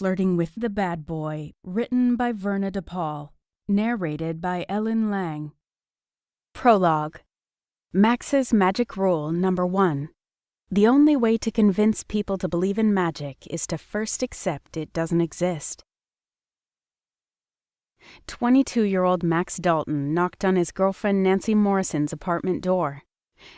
Flirting with the Bad Boy, written by Verna DePaul, narrated by Ellen Lang. Prologue. Max's magic rule number 1. The only way to convince people to believe in magic is to first accept it doesn't exist. 22-year-old Max Dalton knocked on his girlfriend Nancy Morrison's apartment door.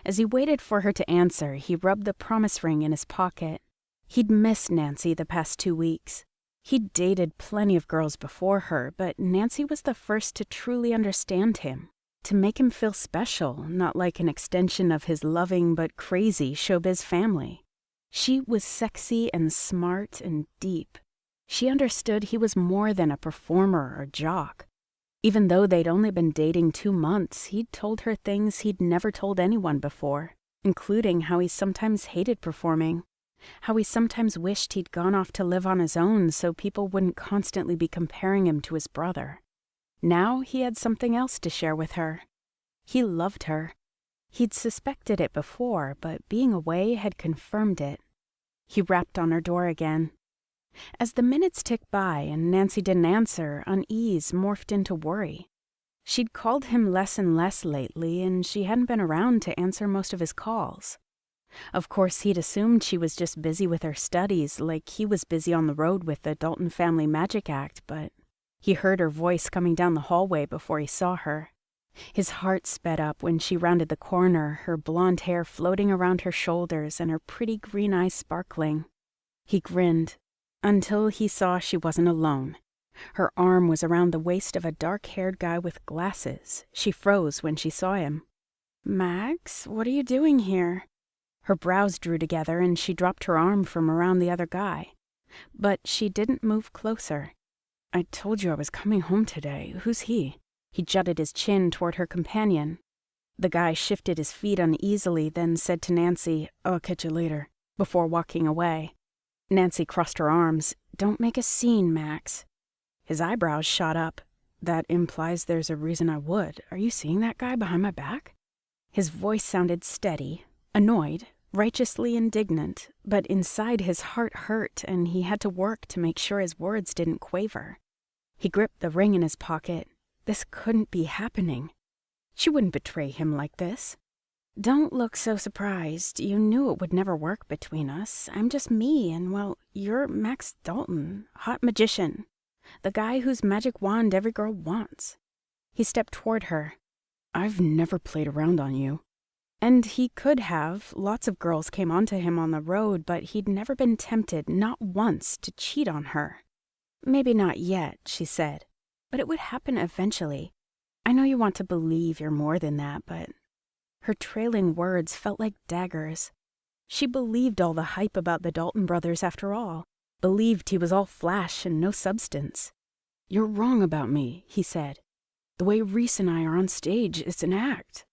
As he waited for her to answer, he rubbed the promise ring in his pocket. He'd missed Nancy the past 2 weeks. He'd dated plenty of girls before her, but Nancy was the first to truly understand him, to make him feel special, not like an extension of his loving but crazy showbiz family. She was sexy and smart and deep. She understood he was more than a performer or jock. Even though they'd only been dating 2 months, he'd told her things he'd never told anyone before, including how he sometimes hated performing. How he sometimes wished he'd gone off to live on his own so people wouldn't constantly be comparing him to his brother. Now he had something else to share with her. He loved her. He'd suspected it before, but being away had confirmed it. He rapped on her door again. As the minutes ticked by and Nancy didn't answer, unease morphed into worry. She'd called him less and less lately, and she hadn't been around to answer most of his calls. Of course, he'd assumed she was just busy with her studies, like he was busy on the road with the Dalton Family Magic Act, but he heard her voice coming down the hallway before he saw her. His heart sped up when she rounded the corner, her blonde hair floating around her shoulders and her pretty green eyes sparkling. He grinned, until he saw she wasn't alone. Her arm was around the waist of a dark-haired guy with glasses. She froze when she saw him. "Max, what are you doing here?" Her brows drew together and she dropped her arm from around the other guy. But she didn't move closer. "I told you I was coming home today. Who's he?" He jutted his chin toward her companion. The guy shifted his feet uneasily, then said to Nancy, "I'll catch you later," before walking away. Nancy crossed her arms. "Don't make a scene, Max." His eyebrows shot up. "That implies there's a reason I would. Are you seeing that guy behind my back?" His voice sounded steady, annoyed, righteously indignant, but inside his heart hurt and he had to work to make sure his words didn't quaver. He gripped the ring in his pocket. This couldn't be happening. She wouldn't betray him like this. "Don't look so surprised. You knew it would never work between us. I'm just me, and well, you're Max Dalton, hot magician. The guy whose magic wand every girl wants." He stepped toward her. "I've never played around on you." And he could have. Lots of girls came onto him on the road, but he'd never been tempted, not once, to cheat on her. "Maybe not yet," she said, "but it would happen eventually. I know you want to believe you're more than that, but..." Her trailing words felt like daggers. She believed all the hype about the Dalton brothers after all. Believed he was all flash and no substance. "You're wrong about me," he said. "The way Reese and I are on stage, it's an act."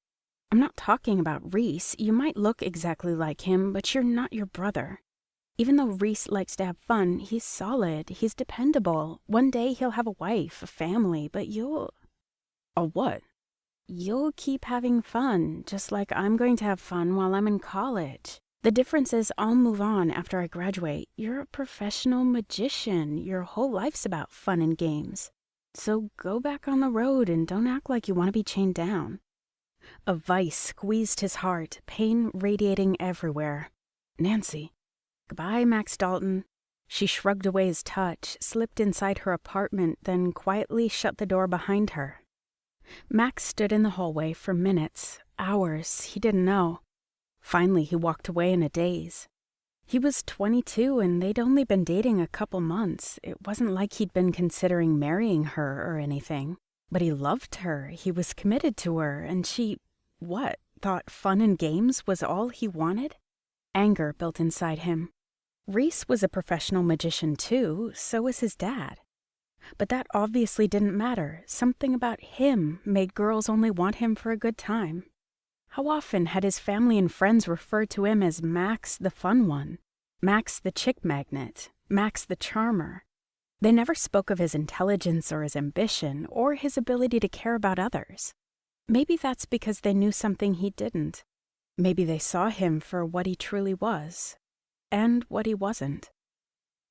"I'm not talking about Reese. You might look exactly like him, but you're not your brother. Even though Reese likes to have fun, he's solid, he's dependable. One day he'll have a wife, a family, but you'll..." "A what?" "You'll keep having fun, just like I'm going to have fun while I'm in college. The difference is I'll move on after I graduate. You're a professional magician. Your whole life's about fun and games. So go back on the road and don't act like you want to be chained down." A vice squeezed his heart, pain radiating everywhere. "Nancy." "Goodbye, Max Dalton." She shrugged away his touch, slipped inside her apartment, then quietly shut the door behind her. Max stood in the hallway for minutes, hours, he didn't know. Finally, he walked away in a daze. He was 22 and they'd only been dating a couple months. It wasn't like he'd been considering marrying her or anything. But he loved her, he was committed to her, and she, thought fun and games was all he wanted? Anger built inside him. Reese was a professional magician too, so was his dad. But that obviously didn't matter. Something about him made girls only want him for a good time. How often had his family and friends referred to him as Max the fun one, Max the chick magnet, Max the charmer? They never spoke of his intelligence or his ambition or his ability to care about others. Maybe that's because they knew something he didn't. Maybe they saw him for what he truly was, and what he wasn't.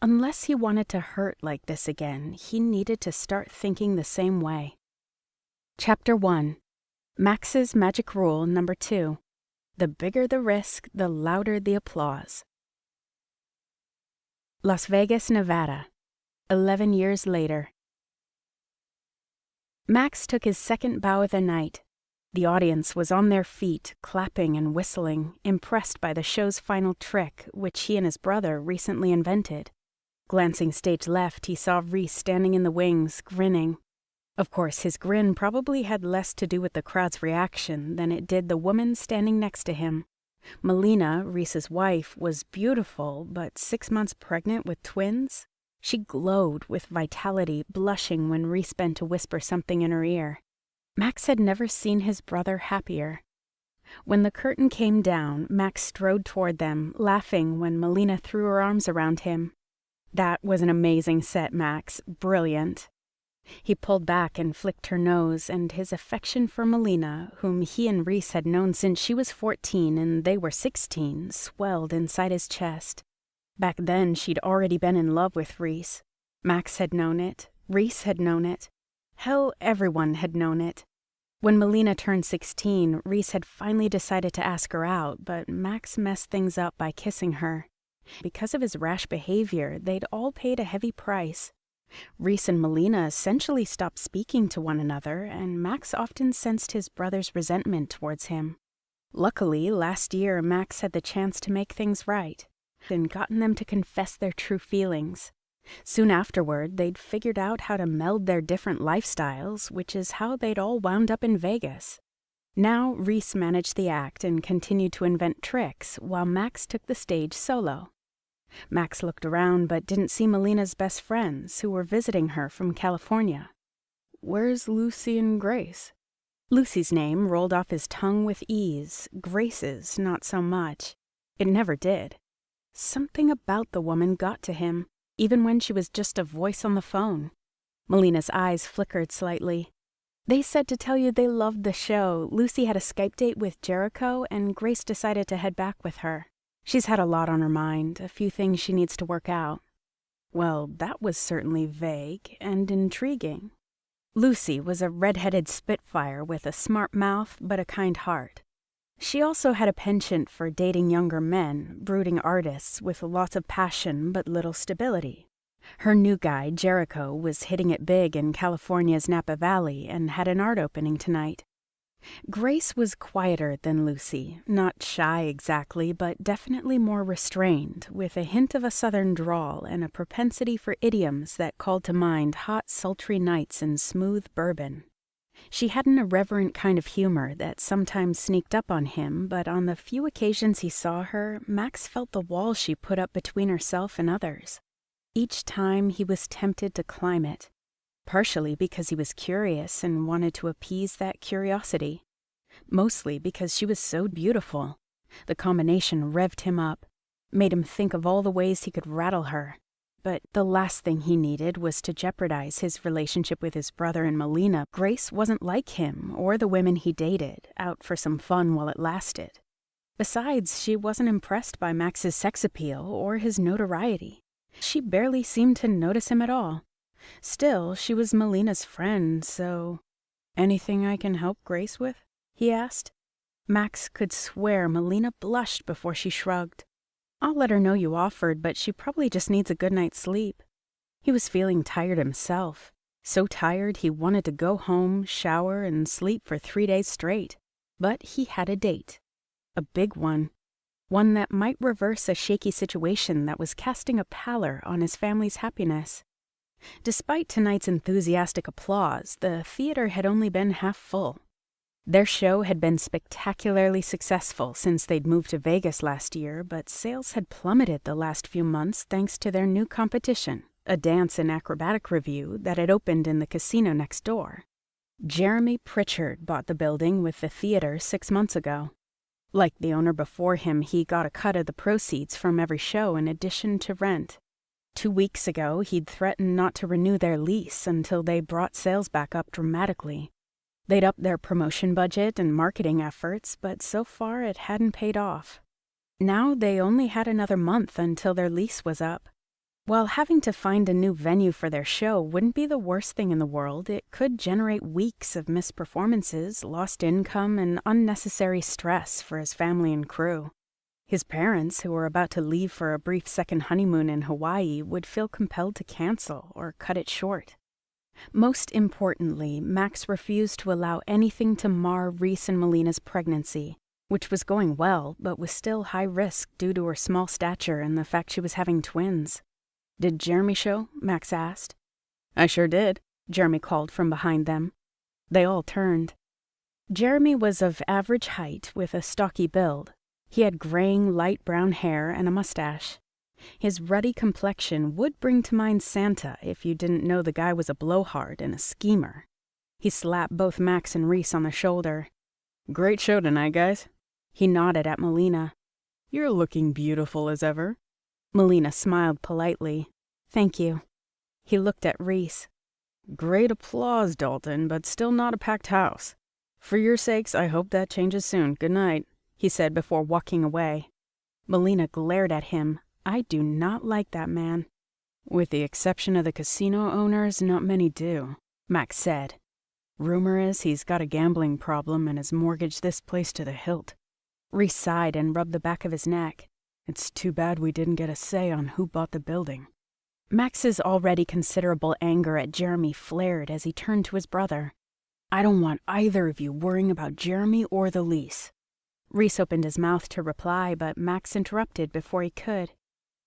Unless he wanted to hurt like this again, he needed to start thinking the same way. Chapter 1. Max's Magic Rule Number 2. The bigger the risk, the louder the applause. Las Vegas, Nevada. 11 years later. Max took his second bow of the night. The audience was on their feet, clapping and whistling, impressed by the show's final trick, which he and his brother recently invented. Glancing stage left, he saw Reese standing in the wings, grinning. Of course, his grin probably had less to do with the crowd's reaction than it did the woman standing next to him. Melina, Reese's wife, was beautiful, but 6 months pregnant with twins. She glowed with vitality, blushing when Reese bent to whisper something in her ear. Max had never seen his brother happier. When the curtain came down, Max strode toward them, laughing when Melina threw her arms around him. "That was an amazing set, Max. Brilliant." He pulled back and flicked her nose, and his affection for Melina, whom he and Reese had known since she was 14 and they were 16, swelled inside his chest. Back then, she'd already been in love with Reese. Max had known it. Reese had known it. Hell, everyone had known it. When Melina turned 16, Reese had finally decided to ask her out, but Max messed things up by kissing her. Because of his rash behavior, they'd all paid a heavy price. Reese and Melina essentially stopped speaking to one another, and Max often sensed his brother's resentment towards him. Luckily, last year Max had the chance to make things right, and gotten them to confess their true feelings. Soon afterward, they'd figured out how to meld their different lifestyles, which is how they'd all wound up in Vegas. Now Reese managed the act and continued to invent tricks, while Max took the stage solo. Max looked around but didn't see Melina's best friends, who were visiting her from California. "Where's Lucy and Grace?" Lucy's name rolled off his tongue with ease, Grace's not so much. It never did. Something about the woman got to him, even when she was just a voice on the phone. Melina's eyes flickered slightly. "They said to tell you they loved the show. Lucy had a Skype date with Jericho, and Grace decided to head back with her. She's had a lot on her mind, a few things she needs to work out." Well, that was certainly vague and intriguing. Lucy was a red-headed spitfire with a smart mouth but a kind heart. She also had a penchant for dating younger men, brooding artists with lots of passion but little stability. Her new guy, Jericho, was hitting it big in California's Napa Valley and had an art opening tonight. Grace was quieter than Lucy, not shy exactly, but definitely more restrained, with a hint of a southern drawl and a propensity for idioms that called to mind hot, sultry nights and smooth bourbon. She had an irreverent kind of humor that sometimes sneaked up on him, but on the few occasions he saw her, Max felt the wall she put up between herself and others. Each time he was tempted to climb it. Partially because he was curious and wanted to appease that curiosity. Mostly because she was so beautiful. The combination revved him up, made him think of all the ways he could rattle her. But the last thing he needed was to jeopardize his relationship with his brother and Melina. Grace wasn't like him or the women he dated, out for some fun while it lasted. Besides, she wasn't impressed by Max's sex appeal or his notoriety. She barely seemed to notice him at all. Still, she was Melina's friend, so... "Anything I can help Grace with?" he asked. Max could swear Melina blushed before she shrugged. "I'll let her know you offered, but she probably just needs a good night's sleep." He was feeling tired himself. So tired he wanted to go home, shower, and sleep for 3 days straight. But he had a date. A big one. One that might reverse a shaky situation that was casting a pallor on his family's happiness. Despite tonight's enthusiastic applause, the theater had only been half full. Their show had been spectacularly successful since they'd moved to Vegas last year, but sales had plummeted the last few months thanks to their new competition, a dance and acrobatic revue that had opened in the casino next door. Jeremy Pritchard bought the building with the theater 6 months ago. Like the owner before him, he got a cut of the proceeds from every show in addition to rent. 2 weeks ago, he'd threatened not to renew their lease until they brought sales back up dramatically. They'd upped their promotion budget and marketing efforts, but so far it hadn't paid off. Now they only had another month until their lease was up. While having to find a new venue for their show wouldn't be the worst thing in the world, it could generate weeks of missed performances, lost income, and unnecessary stress for his family and crew. His parents, who were about to leave for a brief second honeymoon in Hawaii, would feel compelled to cancel or cut it short. Most importantly, Max refused to allow anything to mar Reese and Melina's pregnancy, which was going well but was still high risk due to her small stature and the fact she was having twins. "Did Jeremy show?" Max asked. "I sure did," Jeremy called from behind them. They all turned. Jeremy was of average height with a stocky build. He had graying light brown hair and a mustache. His ruddy complexion would bring to mind Santa if you didn't know the guy was a blowhard and a schemer. He slapped both Max and Reese on the shoulder. "Great show tonight, guys." He nodded at Melina. "You're looking beautiful as ever." Melina smiled politely. "Thank you." He looked at Reese. "Great applause, Dalton, but still not a packed house. For your sakes, I hope that changes soon. Good night," he said before walking away. Melina glared at him. "I do not like that man." "With the exception of the casino owners, not many do," Max said. "Rumor is he's got a gambling problem and has mortgaged this place to the hilt." Reese sighed and rubbed the back of his neck. "It's too bad we didn't get a say on who bought the building." Max's already considerable anger at Jeremy flared as he turned to his brother. "I don't want either of you worrying about Jeremy or the lease." Reese opened his mouth to reply, but Max interrupted before he could.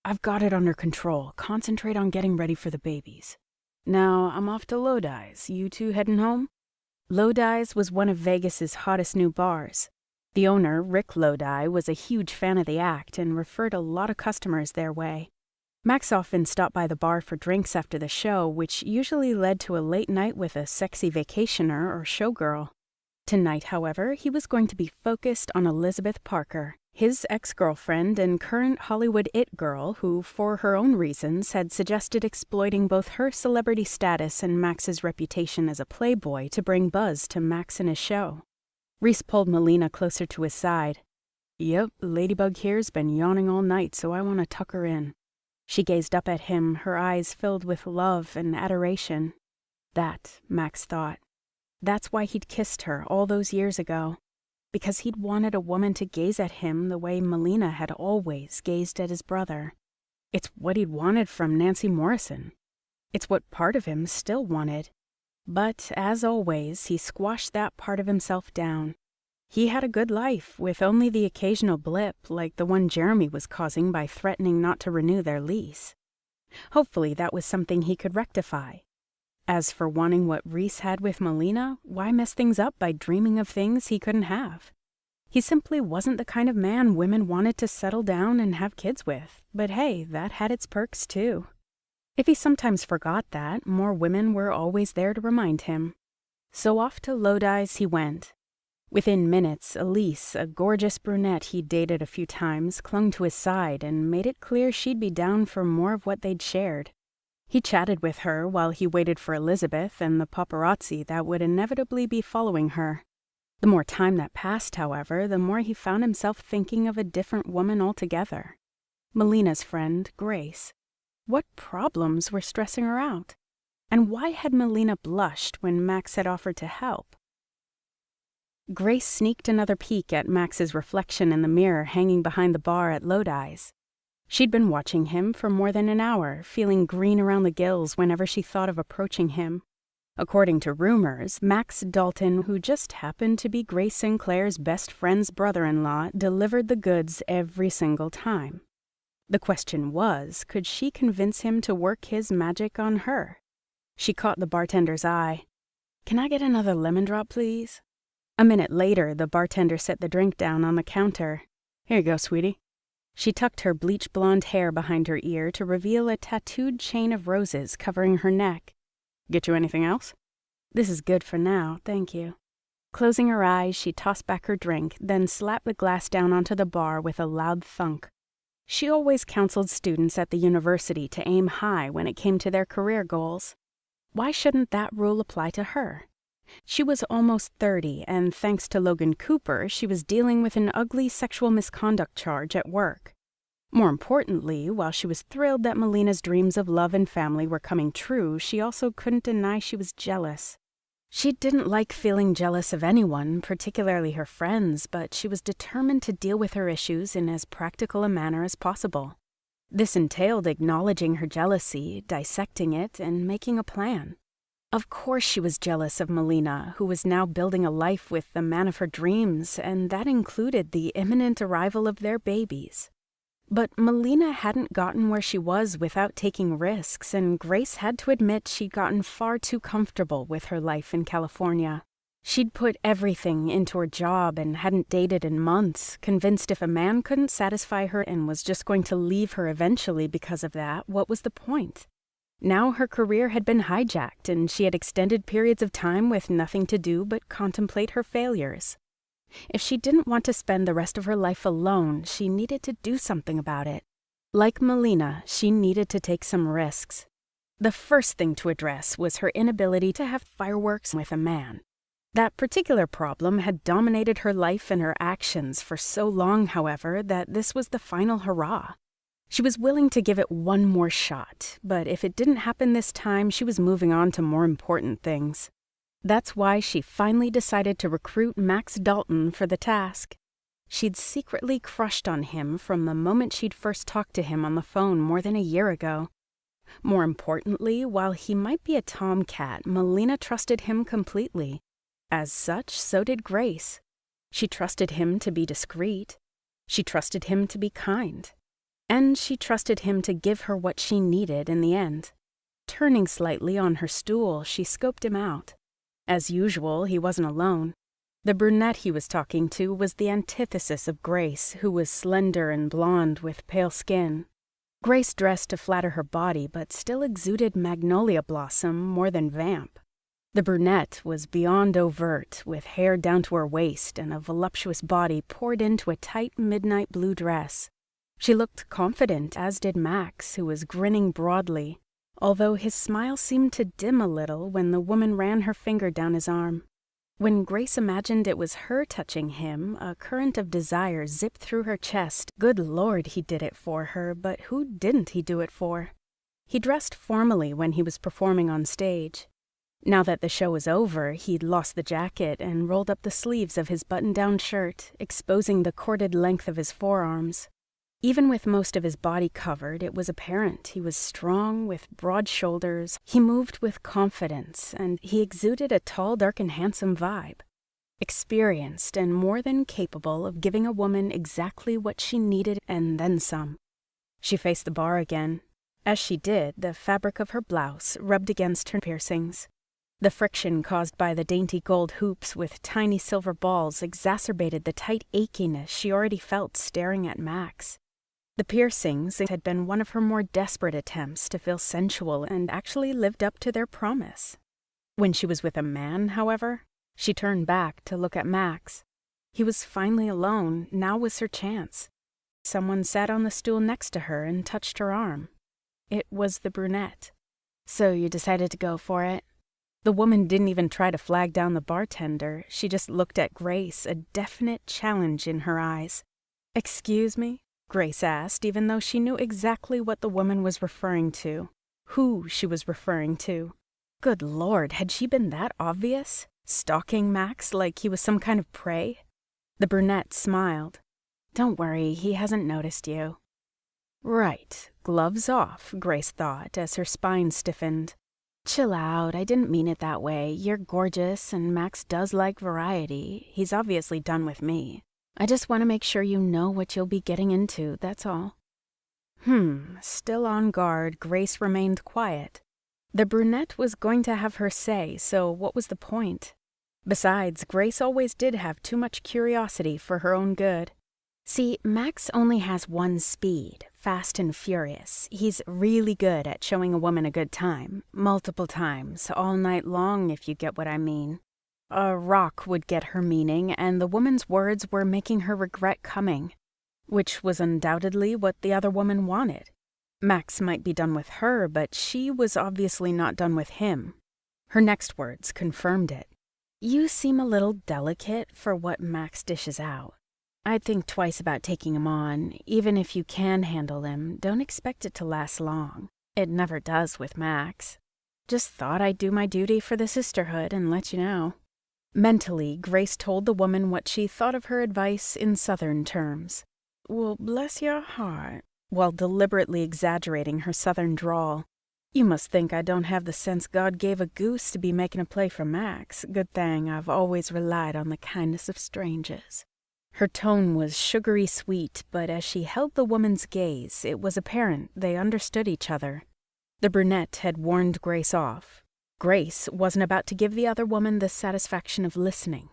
"I've got it under control. Concentrate on getting ready for the babies. Now, I'm off to Lodi's. You two heading home?" Lodi's was one of Vegas's hottest new bars. The owner, Rick Lodi, was a huge fan of the act and referred a lot of customers their way. Max often stopped by the bar for drinks after the show, which usually led to a late night with a sexy vacationer or showgirl. Tonight, however, he was going to be focused on Elizabeth Parker, his ex-girlfriend and current Hollywood it girl who, for her own reasons, had suggested exploiting both her celebrity status and Max's reputation as a playboy to bring buzz to Max and his show. Reese pulled Melina closer to his side. "Yep, Ladybug here's been yawning all night, so I want to tuck her in." She gazed up at him, her eyes filled with love and adoration. That, Max thought. That's why he'd kissed her all those years ago. Because he'd wanted a woman to gaze at him the way Melina had always gazed at his brother. It's what he'd wanted from Nancy Morrison. It's what part of him still wanted. But, as always, he squashed that part of himself down. He had a good life, with only the occasional blip like the one Jeremy was causing by threatening not to renew their lease. Hopefully that was something he could rectify. As for wanting what Reese had with Melina, why mess things up by dreaming of things he couldn't have? He simply wasn't the kind of man women wanted to settle down and have kids with, but hey, that had its perks too. If he sometimes forgot that, more women were always there to remind him. So off to Lodi's he went. Within minutes, Elise, a gorgeous brunette he'd dated a few times, clung to his side and made it clear she'd be down for more of what they'd shared. He chatted with her while he waited for Elizabeth and the paparazzi that would inevitably be following her. The more time that passed, however, the more he found himself thinking of a different woman altogether. Melina's friend, Grace. What problems were stressing her out? And why had Melina blushed when Max had offered to help? Grace sneaked another peek at Max's reflection in the mirror hanging behind the bar at Lodi's. She'd been watching him for more than an hour, feeling green around the gills whenever she thought of approaching him. According to rumors, Max Dalton, who just happened to be Grace Sinclair's best friend's brother-in-law, delivered the goods every single time. The question was, could she convince him to work his magic on her? She caught the bartender's eye. "Can I get another lemon drop, please?" A minute later, the bartender set the drink down on the counter. "Here you go, sweetie." She tucked her bleach blonde hair behind her ear to reveal a tattooed chain of roses covering her neck. "Get you anything else?" "This is good for now, thank you." Closing her eyes, she tossed back her drink, then slapped the glass down onto the bar with a loud thunk. She always counseled students at the university to aim high when it came to their career goals. Why shouldn't that rule apply to her? She was almost 30, and thanks to Logan Cooper, she was dealing with an ugly sexual misconduct charge at work. More importantly, while she was thrilled that Melina's dreams of love and family were coming true, she also couldn't deny she was jealous. She didn't like feeling jealous of anyone, particularly her friends, but she was determined to deal with her issues in as practical a manner as possible. This entailed acknowledging her jealousy, dissecting it, and making a plan. Of course she was jealous of Melina, who was now building a life with the man of her dreams, and that included the imminent arrival of their babies. But Melina hadn't gotten where she was without taking risks, and Grace had to admit she'd gotten far too comfortable with her life in California. She'd put everything into her job and hadn't dated in months, convinced if a man couldn't satisfy her and was just going to leave her eventually because of that, what was the point? Now her career had been hijacked, and she had extended periods of time with nothing to do but contemplate her failures. If she didn't want to spend the rest of her life alone, she needed to do something about it. Like Melina, she needed to take some risks. The first thing to address was her inability to have fireworks with a man. That particular problem had dominated her life and her actions for so long, however, that this was the final hurrah. She was willing to give it one more shot, but if it didn't happen this time, she was moving on to more important things. That's why she finally decided to recruit Max Dalton for the task. She'd secretly crushed on him from the moment she'd first talked to him on the phone more than a year ago. More importantly, while he might be a tomcat, Melina trusted him completely. As such, so did Grace. She trusted him to be discreet. She trusted him to be kind. And she trusted him to give her what she needed in the end. Turning slightly on her stool, she scoped him out. As usual, he wasn't alone. The brunette he was talking to was the antithesis of Grace, who was slender and blonde with pale skin. Grace dressed to flatter her body, but still exuded magnolia blossom more than vamp. The brunette was beyond overt, with hair down to her waist and a voluptuous body poured into a tight midnight blue dress. She looked confident, as did Max, who was grinning broadly, although his smile seemed to dim a little when the woman ran her finger down his arm. When Grace imagined it was her touching him, a current of desire zipped through her chest. Good Lord, he did it for her, but who didn't he do it for? He dressed formally when he was performing on stage. Now that the show was over, he'd lost the jacket and rolled up the sleeves of his button-down shirt, exposing the corded length of his forearms. Even with most of his body covered, it was apparent he was strong, with broad shoulders. He moved with confidence, and he exuded a tall, dark, and handsome vibe. Experienced and more than capable of giving a woman exactly what she needed and then some. She faced the bar again. As she did, the fabric of her blouse rubbed against her piercings. The friction caused by the dainty gold hoops with tiny silver balls exacerbated the tight achiness she already felt staring at Max. The piercings had been one of her more desperate attempts to feel sensual and actually lived up to their promise. When she was with a man, however, she turned back to look at Max. He was finally alone. Now was her chance. Someone sat on the stool next to her and touched her arm. It was the brunette. "So you decided to go for it?" The woman didn't even try to flag down the bartender. She just looked at Grace, a definite challenge in her eyes. "Excuse me?" Grace asked, even though she knew exactly what the woman was referring to, who she was referring to. Good Lord, had she been that obvious? Stalking Max like he was some kind of prey? The brunette smiled. "Don't worry, he hasn't noticed you." Right, gloves off, Grace thought as her spine stiffened. "Chill out, I didn't mean it that way. You're gorgeous, and Max does like variety. He's obviously done with me. I just want to make sure you know what you'll be getting into, that's all." Still on guard, Grace remained quiet. The brunette was going to have her say, so what was the point? Besides, Grace always did have too much curiosity for her own good. See, Max only has one speed, fast and furious. He's really good at showing a woman a good time, multiple times, all night long, if you get what I mean. A rock would get her meaning, and the woman's words were making her regret coming, which was undoubtedly what the other woman wanted. Max might be done with her, but she was obviously not done with him. Her next words confirmed it. "You seem a little delicate for what Max dishes out." I'd think twice about taking him on. Even if you can handle him, don't expect it to last long. It never does with Max. Just thought I'd do my duty for the sisterhood and let you know." Mentally, Grace told the woman what she thought of her advice in Southern terms. "Well, bless your heart," while deliberately exaggerating her Southern drawl. "You must think I don't have the sense God gave a goose to be making a play for Max. Good thing I've always relied on the kindness of strangers." Her tone was sugary sweet, but as she held the woman's gaze, it was apparent they understood each other. The brunette had warned Grace off. Grace wasn't about to give the other woman the satisfaction of listening.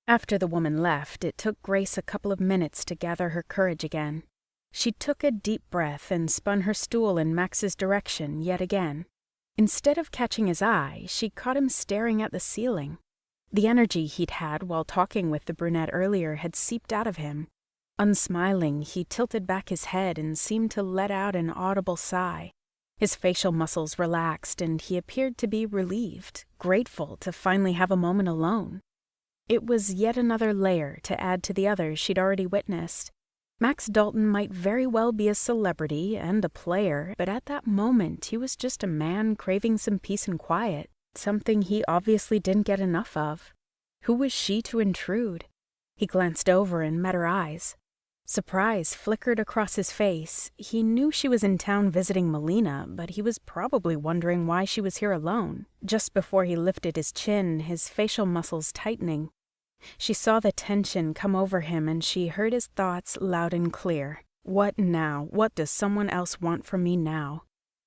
After the woman left, it took Grace a couple of minutes to gather her courage again. She took a deep breath and spun her stool in Max's direction yet again. Instead of catching his eye, she caught him staring at the ceiling. The energy he'd had while talking with the brunette earlier had seeped out of him. Unsmiling, he tilted back his head and seemed to let out an audible sigh. His facial muscles relaxed, and he appeared to be relieved, grateful to finally have a moment alone. It was yet another layer to add to the others she'd already witnessed. Max Dalton might very well be a celebrity and a player, but at that moment he was just a man craving some peace and quiet, something he obviously didn't get enough of. Who was she to intrude? He glanced over and met her eyes. Surprise flickered across his face. He knew she was in town visiting Melina, but he was probably wondering why she was here alone. Just before he lifted his chin, his facial muscles tightening. She saw the tension come over him, and she heard his thoughts loud and clear. What now? What does someone else want from me now?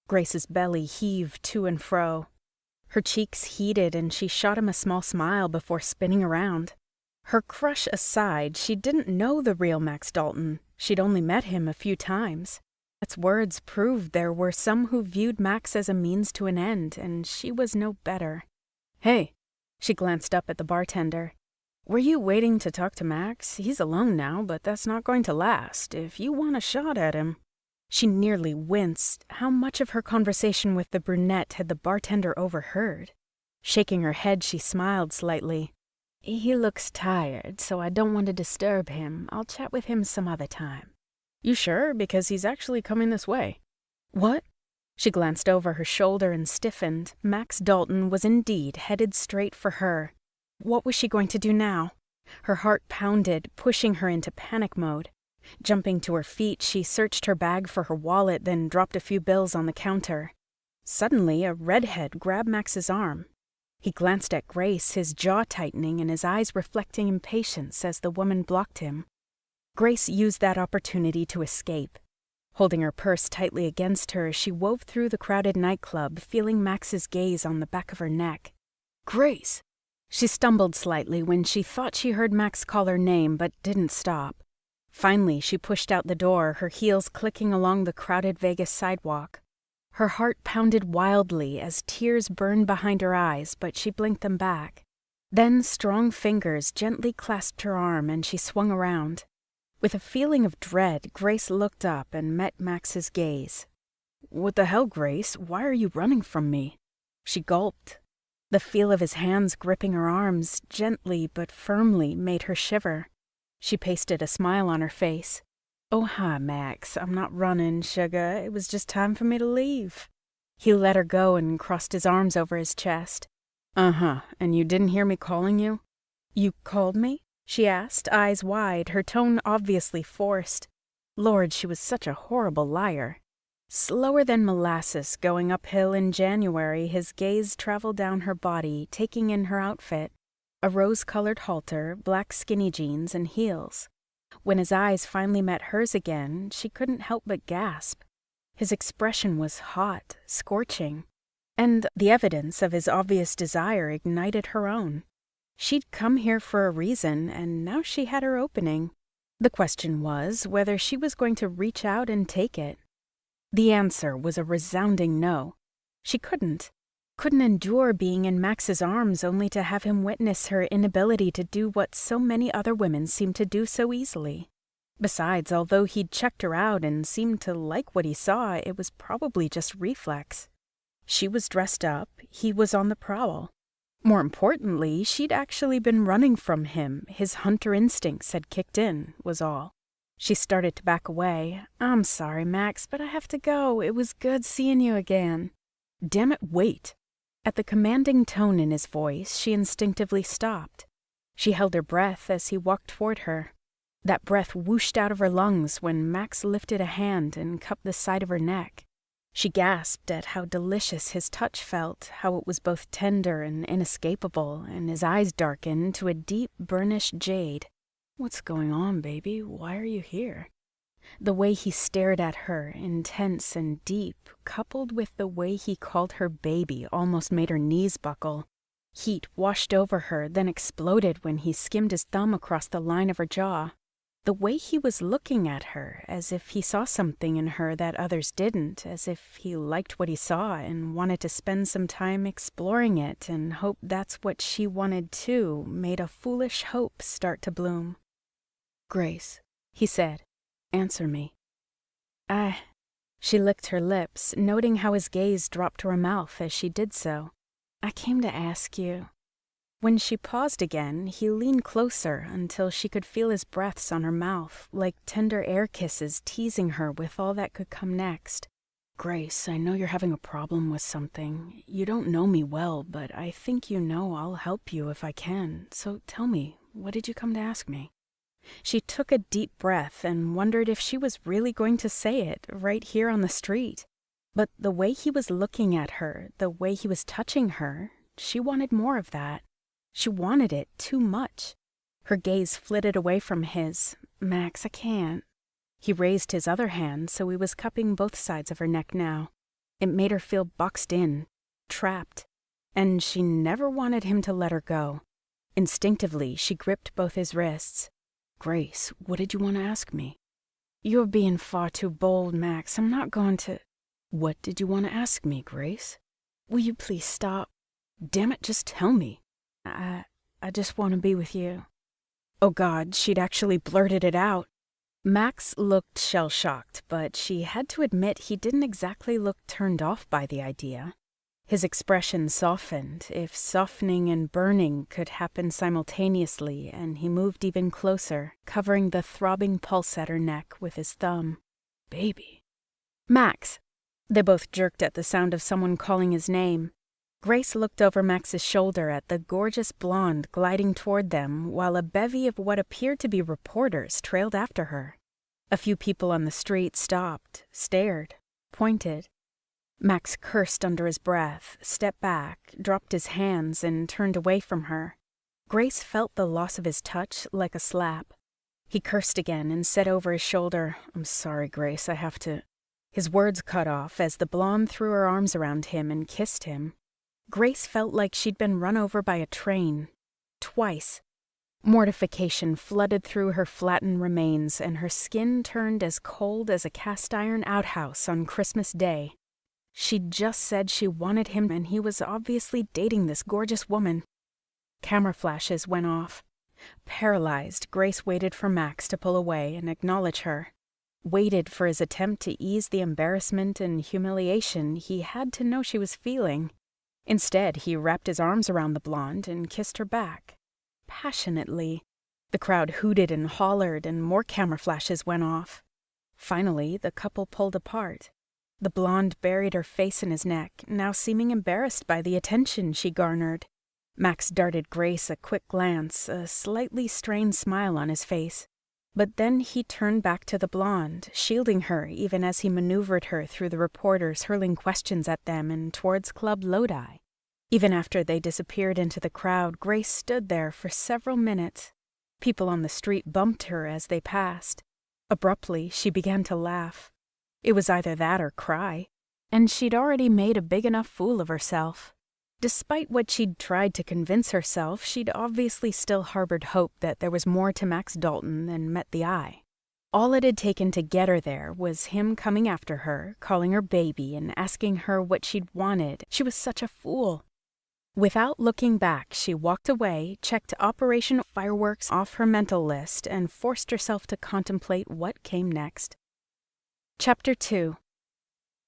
Grace's belly heaved to and fro. Her cheeks heated, and she shot him a small smile before spinning around. Her crush aside, she didn't know the real Max Dalton. She'd only met him a few times. Its words proved there were some who viewed Max as a means to an end, and she was no better. "Hey," she glanced up at the bartender. "Were you waiting to talk to Max? He's alone now, but that's not going to last. If you want a shot at him." She nearly winced. How much of her conversation with the brunette had the bartender overheard? Shaking her head, she smiled slightly. "He looks tired, so I don't want to disturb him. I'll chat with him some other time." "You sure? Because he's actually coming this way." "What?" She glanced over her shoulder and stiffened. Max Dalton was indeed headed straight for her. What was she going to do now? Her heart pounded, pushing her into panic mode. Jumping to her feet, she searched her bag for her wallet, then dropped a few bills on the counter. Suddenly, a redhead grabbed Max's arm. He glanced at Grace, his jaw tightening and his eyes reflecting impatience as the woman blocked him. Grace used that opportunity to escape. Holding her purse tightly against her, she wove through the crowded nightclub, feeling Max's gaze on the back of her neck. "Grace!" She stumbled slightly when she thought she heard Max call her name, but didn't stop. Finally, she pushed out the door, her heels clicking along the crowded Vegas sidewalk. Her heart pounded wildly as tears burned behind her eyes, but she blinked them back. Then strong fingers gently clasped her arm, and she swung around. With a feeling of dread, Grace looked up and met Max's gaze. "What the hell, Grace? Why are you running from me?" She gulped. The feel of his hands gripping her arms, gently but firmly, made her shiver. She pasted a smile on her face. "Oh, hi, Max. I'm not running, sugar. It was just time for me to leave." He let her go and crossed his arms over his chest. "Uh-huh. And you didn't hear me calling you?" "You called me?" she asked, eyes wide, her tone obviously forced. Lord, she was such a horrible liar. Slower than molasses going uphill in January, his gaze traveled down her body, taking in her outfit. A rose-colored halter, black skinny jeans, and heels. When his eyes finally met hers again, she couldn't help but gasp. His expression was hot, scorching, and the evidence of his obvious desire ignited her own. She'd come here for a reason, and now she had her opening. The question was whether she was going to reach out and take it. The answer was a resounding no. She couldn't endure being in Max's arms only to have him witness her inability to do what so many other women seemed to do so easily. Besides, although he'd checked her out and seemed to like what he saw, it was probably just reflex. She was dressed up, he was on the prowl. More importantly, she'd actually been running from him. His hunter instincts had kicked in, was all. She started to back away. "I'm sorry, Max, but I have to go. It was good seeing you again." "Damn it, wait." At the commanding tone in his voice, she instinctively stopped. She held her breath as he walked toward her. That breath whooshed out of her lungs when Max lifted a hand and cupped the side of her neck. She gasped at how delicious his touch felt, how it was both tender and inescapable, and his eyes darkened to a deep, burnished jade. "What's going on, baby? Why are you here?" The way he stared at her, intense and deep, coupled with the way he called her baby, almost made her knees buckle. Heat washed over her, then exploded when he skimmed his thumb across the line of her jaw. The way he was looking at her, as if he saw something in her that others didn't, as if he liked what he saw and wanted to spend some time exploring it and hoped that's what she wanted too, made a foolish hope start to bloom. "Grace," he said, "answer me." She licked her lips, noting how his gaze dropped to her mouth as she did so. "I came to ask you." When she paused again, he leaned closer until she could feel his breaths on her mouth, like tender air kisses teasing her with all that could come next. "Grace, I know you're having a problem with something. You don't know me well, but I think you know I'll help you if I can. So tell me, what did you come to ask me?" She took a deep breath and wondered if she was really going to say it right here on the street. But the way he was looking at her, the way he was touching her, she wanted more of that. She wanted it too much. Her gaze flitted away from his. "Max, I can't." He raised his other hand so he was cupping both sides of her neck now. It made her feel boxed in, trapped, and she never wanted him to let her go. Instinctively, she gripped both his wrists. "Grace, what did you want to ask me?" "You're being far too bold, Max. I'm not going to—" "What did you want to ask me, Grace?" "Will you please stop?" "Damn it, just tell me." I just want to be with you." Oh God, she'd actually blurted it out. Max looked shell-shocked, but she had to admit he didn't exactly look turned off by the idea. His expression softened, if softening and burning could happen simultaneously, and he moved even closer, covering the throbbing pulse at her neck with his thumb. "Baby." "Max." They both jerked at the sound of someone calling his name. Grace looked over Max's shoulder at the gorgeous blonde gliding toward them, while a bevy of what appeared to be reporters trailed after her. A few people on the street stopped, stared, pointed. Max cursed under his breath, stepped back, dropped his hands, and turned away from her. Grace felt the loss of his touch like a slap. He cursed again and said over his shoulder, "I'm sorry, Grace, I have to—" His words cut off as the blonde threw her arms around him and kissed him. Grace felt like she'd been run over by a train. Twice. Mortification flooded through her flattened remains, and her skin turned as cold as a cast-iron outhouse on Christmas Day. She'd just said she wanted him, and he was obviously dating this gorgeous woman. Camera flashes went off. Paralyzed, Grace waited for Max to pull away and acknowledge her. Waited for his attempt to ease the embarrassment and humiliation he had to know she was feeling. Instead, he wrapped his arms around the blonde and kissed her back. Passionately. The crowd hooted and hollered, and more camera flashes went off. Finally, the couple pulled apart. The blonde buried her face in his neck, now seeming embarrassed by the attention she garnered. Max darted Grace a quick glance, a slightly strained smile on his face. But then he turned back to the blonde, shielding her even as he maneuvered her through the reporters hurling questions at them and towards Club Lodi. Even after they disappeared into the crowd, Grace stood there for several minutes. People on the street bumped her as they passed. Abruptly, she began to laugh. It was either that or cry, and she'd already made a big enough fool of herself. Despite what she'd tried to convince herself, she'd obviously still harbored hope that there was more to Max Dalton than met the eye. All it had taken to get her there was him coming after her, calling her baby, and asking her what she'd wanted. She was such a fool. Without looking back, she walked away, checked Operation Fireworks off her mental list, and forced herself to contemplate what came next. Chapter 2.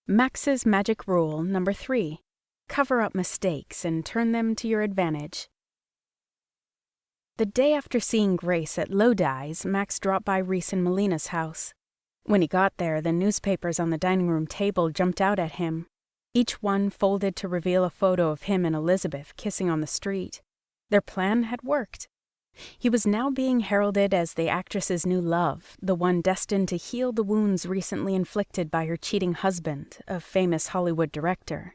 Max's Magic Rule Number 3. Cover up mistakes and turn them to your advantage. The day after seeing Grace at Lodi's, Max dropped by Reese and Melina's house. When he got there, the newspapers on the dining room table jumped out at him, each one folded to reveal a photo of him and Elizabeth kissing on the street. Their plan had worked. He was now being heralded as the actress's new love, the one destined to heal the wounds recently inflicted by her cheating husband, a famous Hollywood director.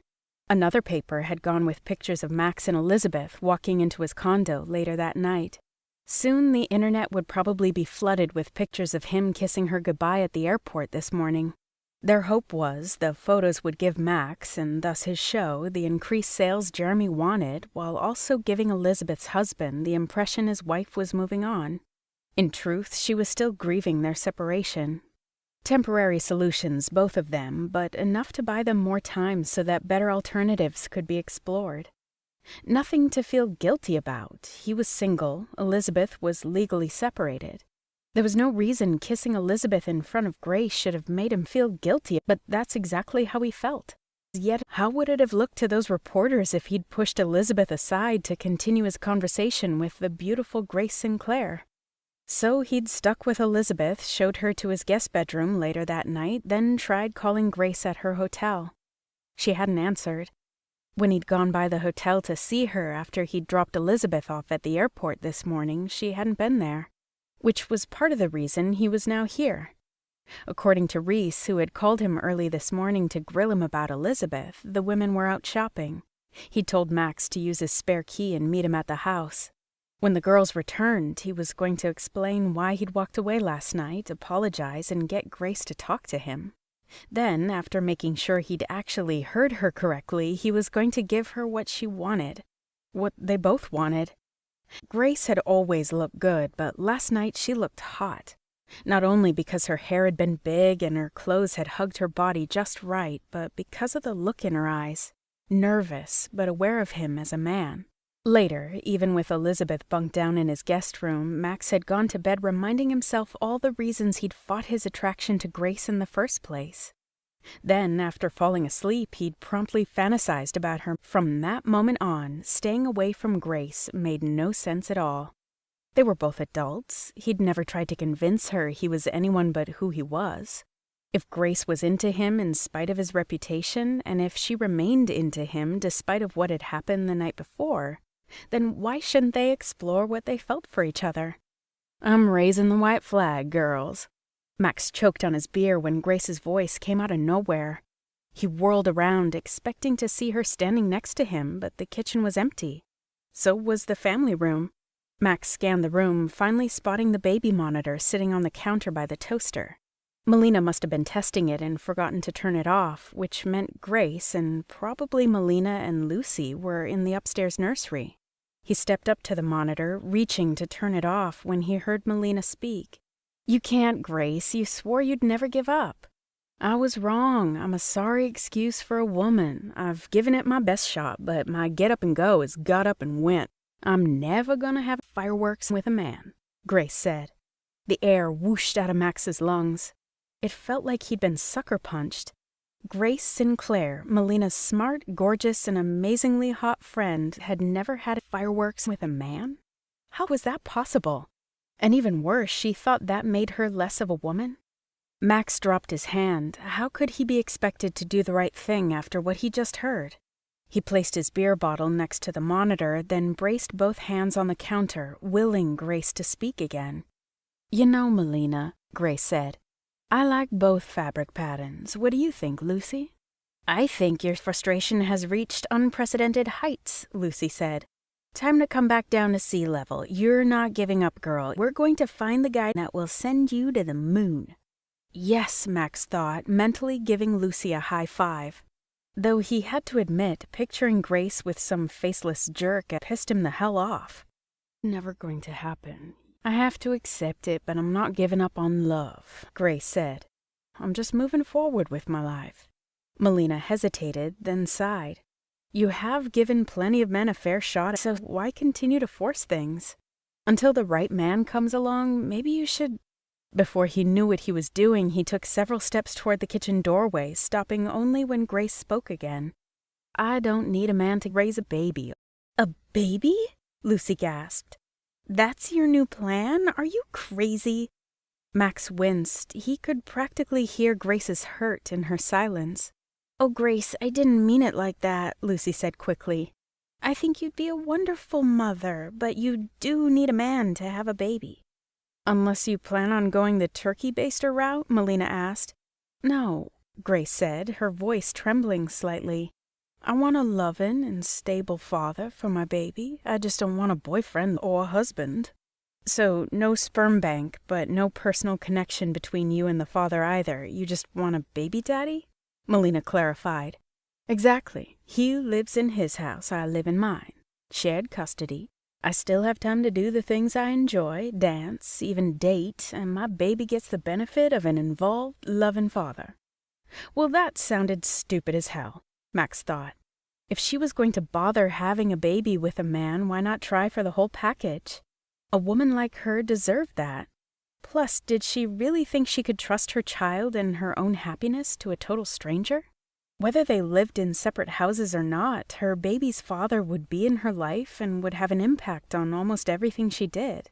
Another paper had gone with pictures of Max and Elizabeth walking into his condo later that night. Soon the internet would probably be flooded with pictures of him kissing her goodbye at the airport this morning. Their hope was the photos would give Max, and thus his show, the increased sales Jeremy wanted, while also giving Elizabeth's husband the impression his wife was moving on. In truth, she was still grieving their separation. Temporary solutions, both of them, but enough to buy them more time so that better alternatives could be explored. Nothing to feel guilty about. He was single. Elizabeth was legally separated. There was no reason kissing Elizabeth in front of Grace should have made him feel guilty, but that's exactly how he felt. Yet, how would it have looked to those reporters if he'd pushed Elizabeth aside to continue his conversation with the beautiful Grace Sinclair? So he'd stuck with Elizabeth, showed her to his guest bedroom later that night, then tried calling Grace at her hotel. She hadn't answered. When he'd gone by the hotel to see her after he'd dropped Elizabeth off at the airport this morning, she hadn't been there, which was part of the reason he was now here. According to Reese, who had called him early this morning to grill him about Elizabeth, the women were out shopping. He'd told Max to use his spare key and meet him at the house. When the girls returned, he was going to explain why he'd walked away last night, apologize, and get Grace to talk to him. Then, after making sure he'd actually heard her correctly, he was going to give her what she wanted. What they both wanted. Grace had always looked good, but last night she looked hot. Not only because her hair had been big and her clothes had hugged her body just right, but because of the look in her eyes. Nervous, but aware of him as a man. Later, even with Elizabeth bunked down in his guest room, Max had gone to bed reminding himself all the reasons he'd fought his attraction to Grace in the first place. Then, after falling asleep, he'd promptly fantasized about her. From that moment on, staying away from Grace made no sense at all. They were both adults. He'd never tried to convince her he was anyone but who he was. If Grace was into him in spite of his reputation, and if she remained into him despite of what had happened the night before, then why shouldn't they explore what they felt for each other? "I'm raising the white flag, girls." Max choked on his beer when Grace's voice came out of nowhere. He whirled around, expecting to see her standing next to him, but the kitchen was empty. So was the family room. Max scanned the room, finally spotting the baby monitor sitting on the counter by the toaster. Melina must have been testing it and forgotten to turn it off, which meant Grace and probably Melina and Lucy were in the upstairs nursery. He stepped up to the monitor, reaching to turn it off when he heard Melina speak. "You can't, Grace. You swore you'd never give up." "I was wrong. I'm a sorry excuse for a woman. I've given it my best shot, but my get up and go is got up and went. I'm never gonna have fireworks with a man," Grace said. The air whooshed out of Max's lungs. It felt like he'd been sucker punched. Grace Sinclair, Melina's smart, gorgeous, and amazingly hot friend, had never had fireworks with a man? How was that possible? And even worse, she thought that made her less of a woman? Max dropped his hand. How could he be expected to do the right thing after what he just heard? He placed his beer bottle next to the monitor, then braced both hands on the counter, willing Grace to speak again. "You know, Melina," Grace said, "I like both fabric patterns. What do you think, Lucy?" "I think your frustration has reached unprecedented heights," Lucy said. "Time to come back down to sea level. You're not giving up, girl. We're going to find the guy that will send you to the moon." Yes, Max thought, mentally giving Lucy a high five. Though he had to admit, picturing Grace with some faceless jerk had pissed him the hell off. "Never going to happen. I have to accept it, but I'm not giving up on love," Grace said. "I'm just moving forward with my life." Melina hesitated, then sighed. "You have given plenty of men a fair shot, so why continue to force things? Until the right man comes along, maybe you should—" Before he knew what he was doing, he took several steps toward the kitchen doorway, stopping only when Grace spoke again. I don't need a man to raise a baby." "A baby?" Lucy gasped. "That's your new plan? Are you crazy?" Max winced. He could practically hear Grace's hurt in her silence. "Oh, Grace, I didn't mean it like that," Lucy said quickly. "I think you'd be a wonderful mother, but you do need a man to have a baby." "Unless you plan on going the turkey baster route?" Melina asked. "No," Grace said, her voice trembling slightly. "I want a loving and stable father for my baby. I just don't want a boyfriend or a husband." "So no sperm bank, but no personal connection between you and the father either. You just want a baby daddy?" Melina clarified. "Exactly. He lives in his house, I live in mine. Shared custody. I still have time to do the things I enjoy, dance, even date, and my baby gets the benefit of an involved, loving father." Well, that sounded stupid as hell, Max thought. If she was going to bother having a baby with a man, why not try for the whole package? A woman like her deserved that. Plus, did she really think she could trust her child and her own happiness to a total stranger? Whether they lived in separate houses or not, her baby's father would be in her life and would have an impact on almost everything she did.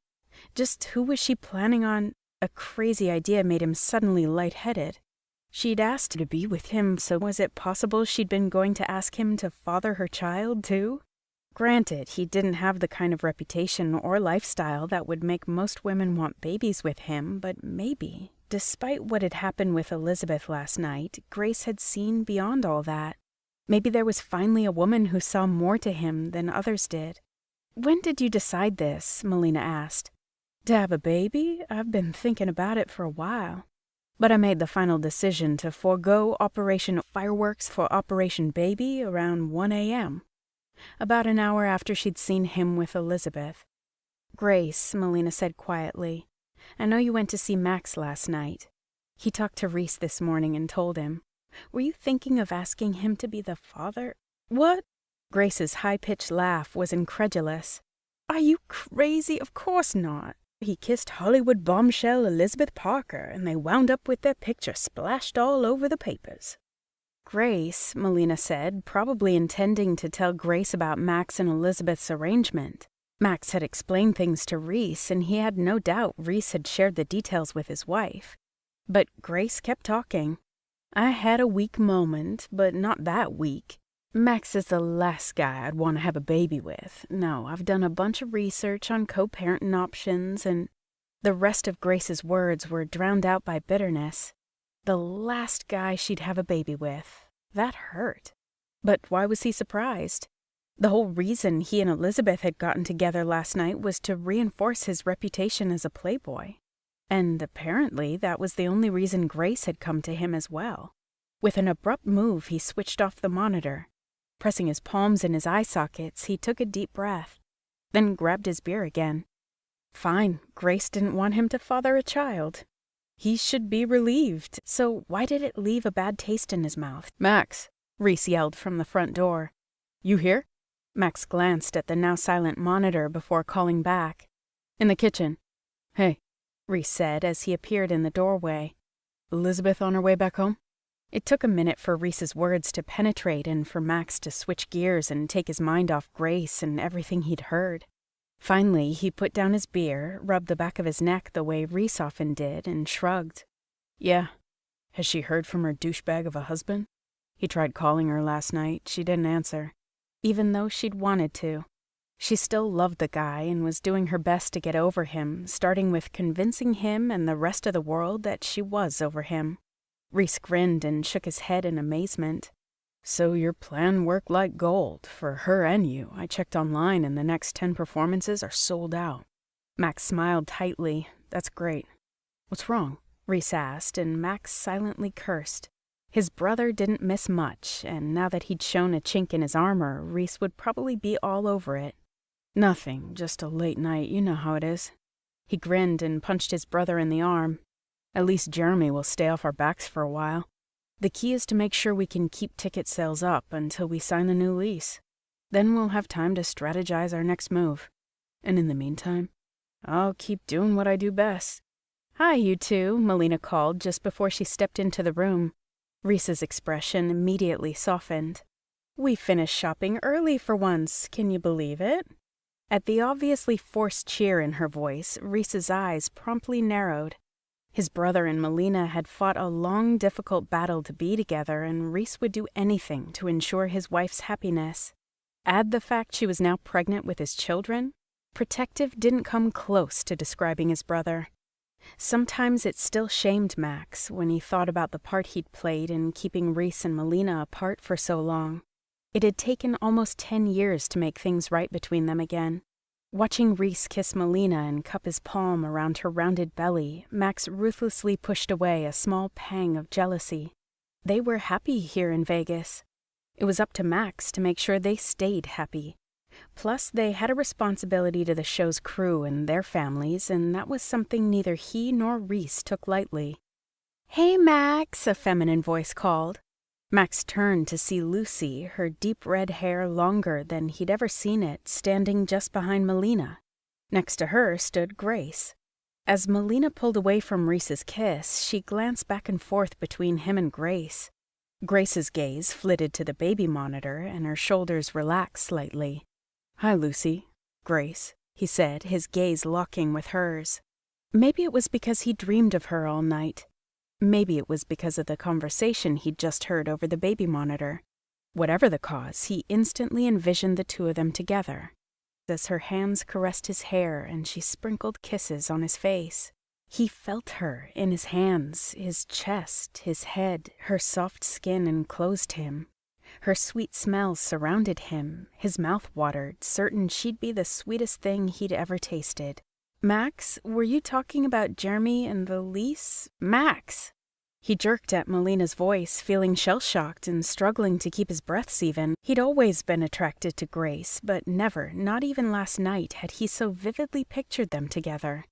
Just who was she planning on? A crazy idea made him suddenly lightheaded. She'd asked to be with him, so was it possible she'd been going to ask him to father her child, too? Granted, he didn't have the kind of reputation or lifestyle that would make most women want babies with him, but maybe, despite what had happened with Elizabeth last night, Grace had seen beyond all that. Maybe there was finally a woman who saw more to him than others did. "When did you decide this?" Melina asked. "To have a baby? I've been thinking about it for a while. But I made the final decision to forego Operation Fireworks for Operation Baby around 1 a.m. About an hour after she'd seen him with Elizabeth. "Grace," Melina said quietly, "I know you went to see Max last night. He talked to Reese this morning and told him. Were you thinking of asking him to be the father?" "What?" Grace's high-pitched laugh was incredulous. "Are you crazy? Of course not. He kissed Hollywood bombshell Elizabeth Parker, and they wound up with their picture splashed all over the papers." "Grace," Melina said, probably intending to tell Grace about Max and Elizabeth's arrangement. Max had explained things to Reese, and he had no doubt Reese had shared the details with his wife. But Grace kept talking. "I had a weak moment, but not that weak. Max is the last guy I'd want to have a baby with. No, I've done a bunch of research on co-parenting options, and..." The rest of Grace's words were drowned out by bitterness. The last guy she'd have a baby with. That hurt. But why was he surprised? The whole reason he and Elizabeth had gotten together last night was to reinforce his reputation as a playboy. And apparently that was the only reason Grace had come to him as well. With an abrupt move, he switched off the monitor. Pressing his palms in his eye sockets, he took a deep breath, then grabbed his beer again. Fine, Grace didn't want him to father a child. He should be relieved, so why did it leave a bad taste in his mouth? "Max," Reese yelled from the front door. "You here?" Max glanced at the now silent monitor before calling back. "In the kitchen." "Hey," Reese said as he appeared in the doorway. "Elizabeth on her way back home?" It took a minute for Reese's words to penetrate and for Max to switch gears and take his mind off Grace and everything he'd heard. Finally, he put down his beer, rubbed the back of his neck the way Reese often did, and shrugged. "Yeah. Has she heard from her douchebag of a husband? He tried calling her last night. She didn't answer, even though she'd wanted to. She still loved the guy and was doing her best to get over him, starting with convincing him and the rest of the world that she was over him." Reese grinned and shook his head in amazement. "So your plan worked like gold, for her and you. I checked online and the next 10 performances are sold out." Max smiled tightly. "That's great. What's wrong?" Reese asked, and Max silently cursed. His brother didn't miss much, and now that he'd shown a chink in his armor, Reese would probably be all over it. "Nothing, just a late night, you know how it is." He grinned and punched his brother in the arm. "At least Jeremy will stay off our backs for a while. The key is to make sure we can keep ticket sales up until we sign the new lease. Then we'll have time to strategize our next move. And in the meantime, I'll keep doing what I do best." "Hi, you two," Melina called just before she stepped into the room. Reese's expression immediately softened. We finished shopping early for once, can you believe it? At the obviously forced cheer in her voice, Reese's eyes promptly narrowed. His brother and Melina had fought a long, difficult battle to be together, and Reese would do anything to ensure his wife's happiness. Add the fact she was now pregnant with his children. Protective didn't come close to describing his brother. Sometimes it still shamed Max when he thought about the part he'd played in keeping Reese and Melina apart for so long. It had taken almost 10 years to make things right between them again. Watching Reese kiss Melina and cup his palm around her rounded belly, Max ruthlessly pushed away a small pang of jealousy. They were happy here in Vegas. It was up to Max to make sure they stayed happy. Plus, they had a responsibility to the show's crew and their families, and that was something neither he nor Reese took lightly. "Hey, Max," a feminine voice called. Max turned to see Lucy, her deep red hair longer than he'd ever seen it, standing just behind Melina. Next to her stood Grace. As Melina pulled away from Reese's kiss, she glanced back and forth between him and Grace. Grace's gaze flitted to the baby monitor, and her shoulders relaxed slightly. "Hi, Lucy." "Grace," he said, his gaze locking with hers. Maybe it was because he dreamed of her all night. Maybe it was because of the conversation he'd just heard over the baby monitor. Whatever the cause, he instantly envisioned the two of them together. As her hands caressed his hair and she sprinkled kisses on his face, he felt her in his hands, his chest, his head. Her soft skin enclosed him. Her sweet smell surrounded him. His mouth watered, certain she'd be the sweetest thing he'd ever tasted. "Max, were you talking about Jeremy and the lease? Max!" He jerked at Melina's voice, feeling shell-shocked and struggling to keep his breaths even. He'd always been attracted to Grace, but never, not even last night, had he so vividly pictured them together.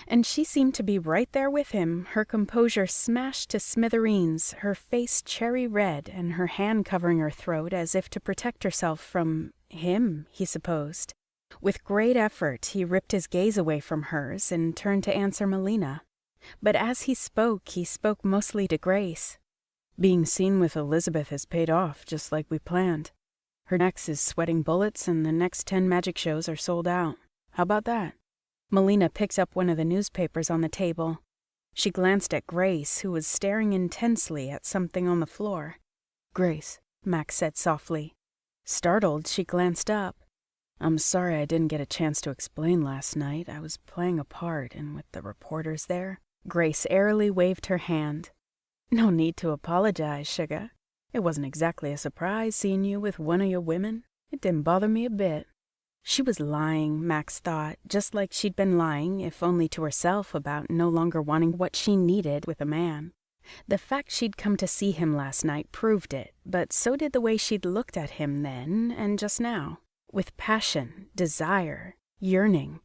And she seemed to be right there with him, her composure smashed to smithereens, her face cherry red, and her hand covering her throat as if to protect herself from him, he supposed. With great effort, he ripped his gaze away from hers and turned to answer Melina. But as he spoke mostly to Grace. "Being seen with Elizabeth has paid off, just like we planned. Her ex is sweating bullets, and the next 10 magic shows are sold out. How about that?" Melina picked up one of the newspapers on the table. She glanced at Grace, who was staring intensely at something on the floor. "Grace," Max said softly. Startled, she glanced up. "I'm sorry I didn't get a chance to explain last night. I was playing a part, and with the reporters there." Grace airily waved her hand. "No need to apologize, sugar. It wasn't exactly a surprise seeing you with one of your women. It didn't bother me a bit." She was lying, Max thought, just like she'd been lying, if only to herself, about no longer wanting what she needed with a man. The fact she'd come to see him last night proved it, but so did the way she'd looked at him then and just now. With passion, desire, yearning.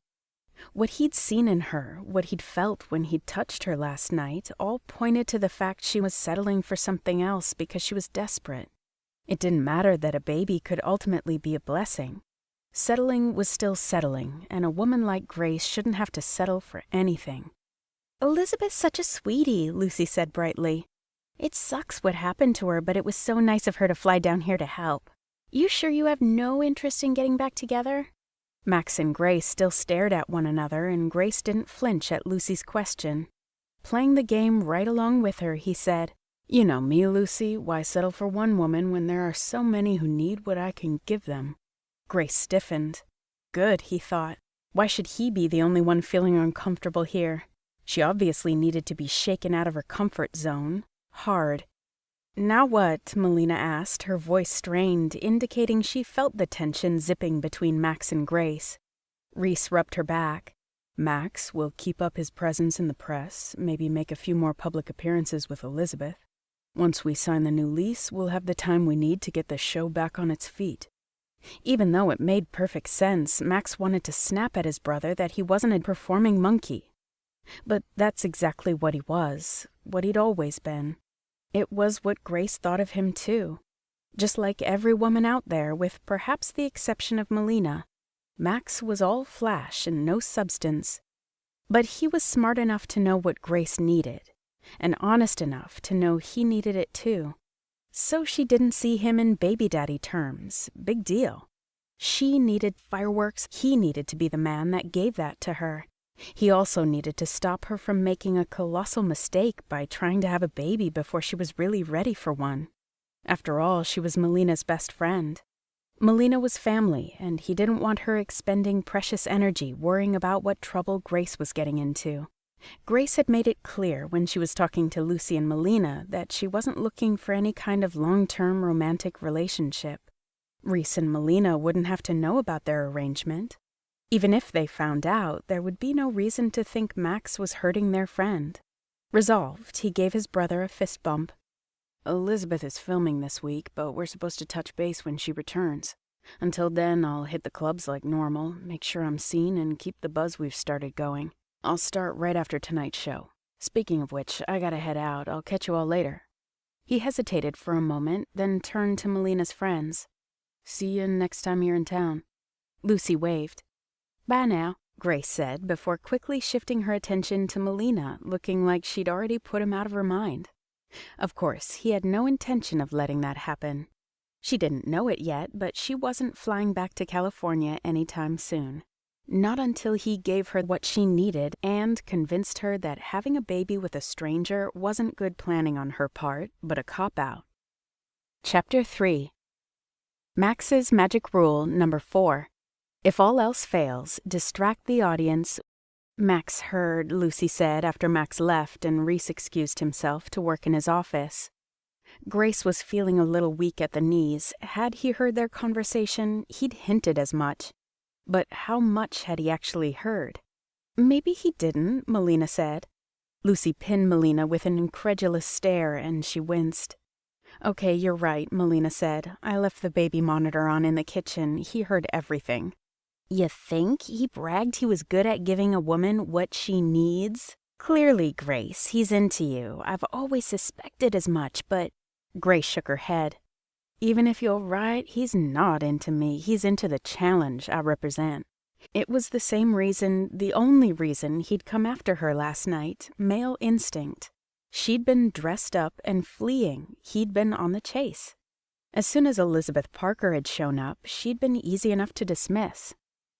What he'd seen in her, what he'd felt when he'd touched her last night, all pointed to the fact she was settling for something else because she was desperate. It didn't matter that a baby could ultimately be a blessing. Settling was still settling, and a woman like Grace shouldn't have to settle for anything. "Elizabeth's such a sweetie," Lucy said brightly. "It sucks what happened to her, but it was so nice of her to fly down here to help. You sure you have no interest in getting back together?" Max and Grace still stared at one another, and Grace didn't flinch at Lucy's question. Playing the game right along with her, he said, "You know me, Lucy. Why settle for one woman when there are so many who need what I can give them?" Grace stiffened. Good, he thought. Why should he be the only one feeling uncomfortable here? She obviously needed to be shaken out of her comfort zone. Hard. "Now what?" Melina asked, her voice strained, indicating she felt the tension zipping between Max and Grace. Reese rubbed her back. "Max will keep up his presence in the press, maybe make a few more public appearances with Elizabeth. Once we sign the new lease, we'll have the time we need to get the show back on its feet." Even though it made perfect sense, Max wanted to snap at his brother that he wasn't a performing monkey. But that's exactly what he was, what he'd always been. It was what Grace thought of him, too. Just like every woman out there, with perhaps the exception of Melina, Max was all flash and no substance. But he was smart enough to know what Grace needed, and honest enough to know he needed it too. So she didn't see him in baby daddy terms. Big deal. She needed fireworks. He needed to be the man that gave that to her. He also needed to stop her from making a colossal mistake by trying to have a baby before she was really ready for one. After all, she was Melina's best friend. Melina was family, and he didn't want her expending precious energy worrying about what trouble Grace was getting into. Grace had made it clear when she was talking to Lucy and Melina that she wasn't looking for any kind of long-term romantic relationship. Reese and Melina wouldn't have to know about their arrangement. Even if they found out, there would be no reason to think Max was hurting their friend. Resolved, he gave his brother a fist bump. Elizabeth is filming this week, but we're supposed to touch base when she returns. Until then, I'll hit the clubs like normal, make sure I'm seen, and keep the buzz we've started going. I'll start right after tonight's show. Speaking of which, I gotta head out. I'll catch you all later. He hesitated for a moment, then turned to Melina's friends. See you next time you're in town. Lucy waved. Bye now, Grace said, before quickly shifting her attention to Melina, looking like she'd already put him out of her mind. Of course, he had no intention of letting that happen. She didn't know it yet, but she wasn't flying back to California anytime soon. Not until he gave her what she needed and convinced her that having a baby with a stranger wasn't good planning on her part, but a cop-out. Chapter 3. Max's Magic Rule Number 4. If all else fails, distract the audience. Max heard, Lucy said after Max left and Reese excused himself to work in his office. Grace was feeling a little weak at the knees. Had he heard their conversation, he'd hinted as much. But how much had he actually heard? Maybe he didn't, Melina said. Lucy pinned Melina with an incredulous stare, and she winced. Okay, you're right, Melina said. I left the baby monitor on in the kitchen. He heard everything. You think he bragged he was good at giving a woman what she needs? Clearly, Grace, he's into you. I've always suspected as much, but... Grace shook her head. Even if you're right, he's not into me. He's into the challenge I represent. It was the same reason, the only reason he'd come after her last night, male instinct. She'd been dressed up and fleeing. He'd been on the chase. As soon as Elizabeth Parker had shown up, she'd been easy enough to dismiss.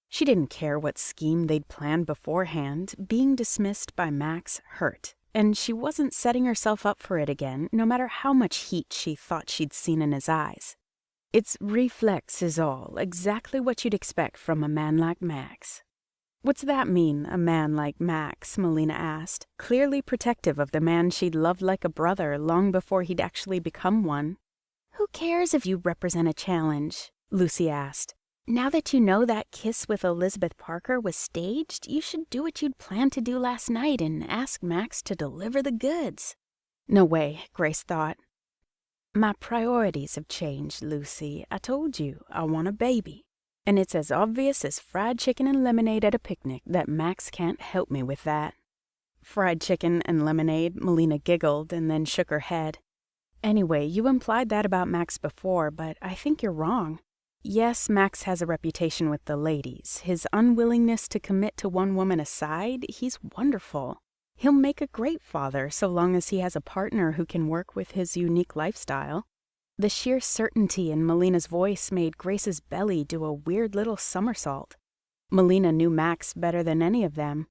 She didn't care what scheme they'd planned beforehand. Being dismissed by Max hurt, and she wasn't setting herself up for it again, no matter how much heat she thought she'd seen in his eyes. It's reflex is all, exactly what you'd expect from a man like Max. What's that mean, a man like Max? Melina asked, clearly protective of the man she'd loved like a brother long before he'd actually become one. Who cares if you represent a challenge? Lucy asked. Now that you know that kiss with Elizabeth Parker was staged, you should do what you'd planned to do last night and ask Max to deliver the goods. No way, Grace thought. My priorities have changed, Lucy. I told you, I want a baby. And it's as obvious as fried chicken and lemonade at a picnic that Max can't help me with that. Fried chicken and lemonade, Melina giggled and then shook her head. Anyway, you implied that about Max before, but I think you're wrong. Yes, Max has a reputation with the ladies. His unwillingness to commit to one woman aside, he's wonderful. He'll make a great father so long as he has a partner who can work with his unique lifestyle. The sheer certainty in Melina's voice made Grace's belly do a weird little somersault. Melina knew Max better than any of them.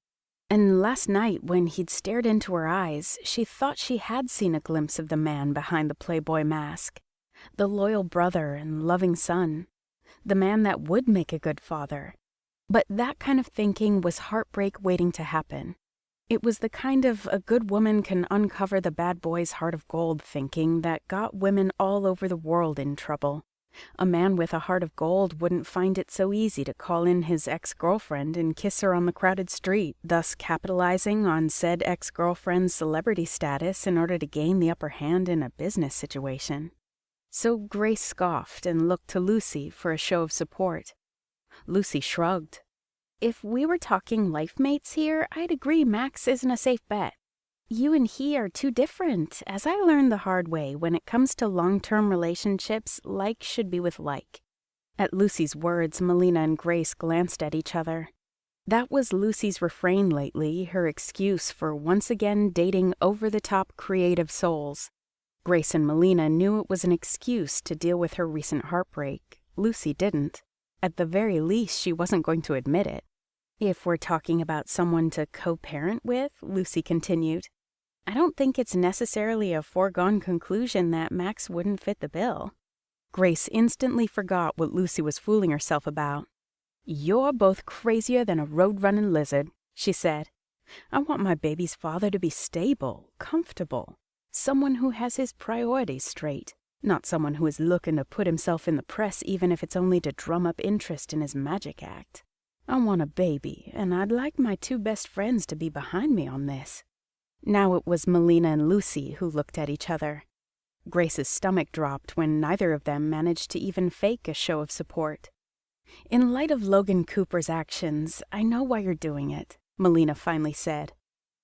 And last night, when he'd stared into her eyes, she thought she had seen a glimpse of the man behind the playboy mask. The loyal brother and loving son. The man that would make a good father. But that kind of thinking was heartbreak waiting to happen. It was the kind of a good woman can uncover the bad boy's heart of gold thinking that got women all over the world in trouble. A man with a heart of gold wouldn't find it so easy to call in his ex-girlfriend and kiss her on the crowded street, thus capitalizing on said ex-girlfriend's celebrity status in order to gain the upper hand in a business situation. So Grace scoffed and looked to Lucy for a show of support. Lucy shrugged. If we were talking life mates here, I'd agree Max isn't a safe bet. You and he are too different. As I learned the hard way, when it comes to long-term relationships, like should be with like. At Lucy's words, Melina and Grace glanced at each other. That was Lucy's refrain lately, her excuse for once again dating over-the-top creative souls. Grace and Melina knew it was an excuse to deal with her recent heartbreak. Lucy didn't. At the very least, she wasn't going to admit it. If we're talking about someone to co-parent with, Lucy continued, I don't think it's necessarily a foregone conclusion that Max wouldn't fit the bill. Grace instantly forgot what Lucy was fooling herself about. You're both crazier than a road-running lizard, she said. I want my baby's father to be stable, comfortable, someone who has his priorities straight, not someone who is looking to put himself in the press even if it's only to drum up interest in his magic act. I want a baby, and I'd like my two best friends to be behind me on this. Now it was Melina and Lucy who looked at each other. Grace's stomach dropped when neither of them managed to even fake a show of support. In light of Logan Cooper's actions, I know why you're doing it, Melina finally said.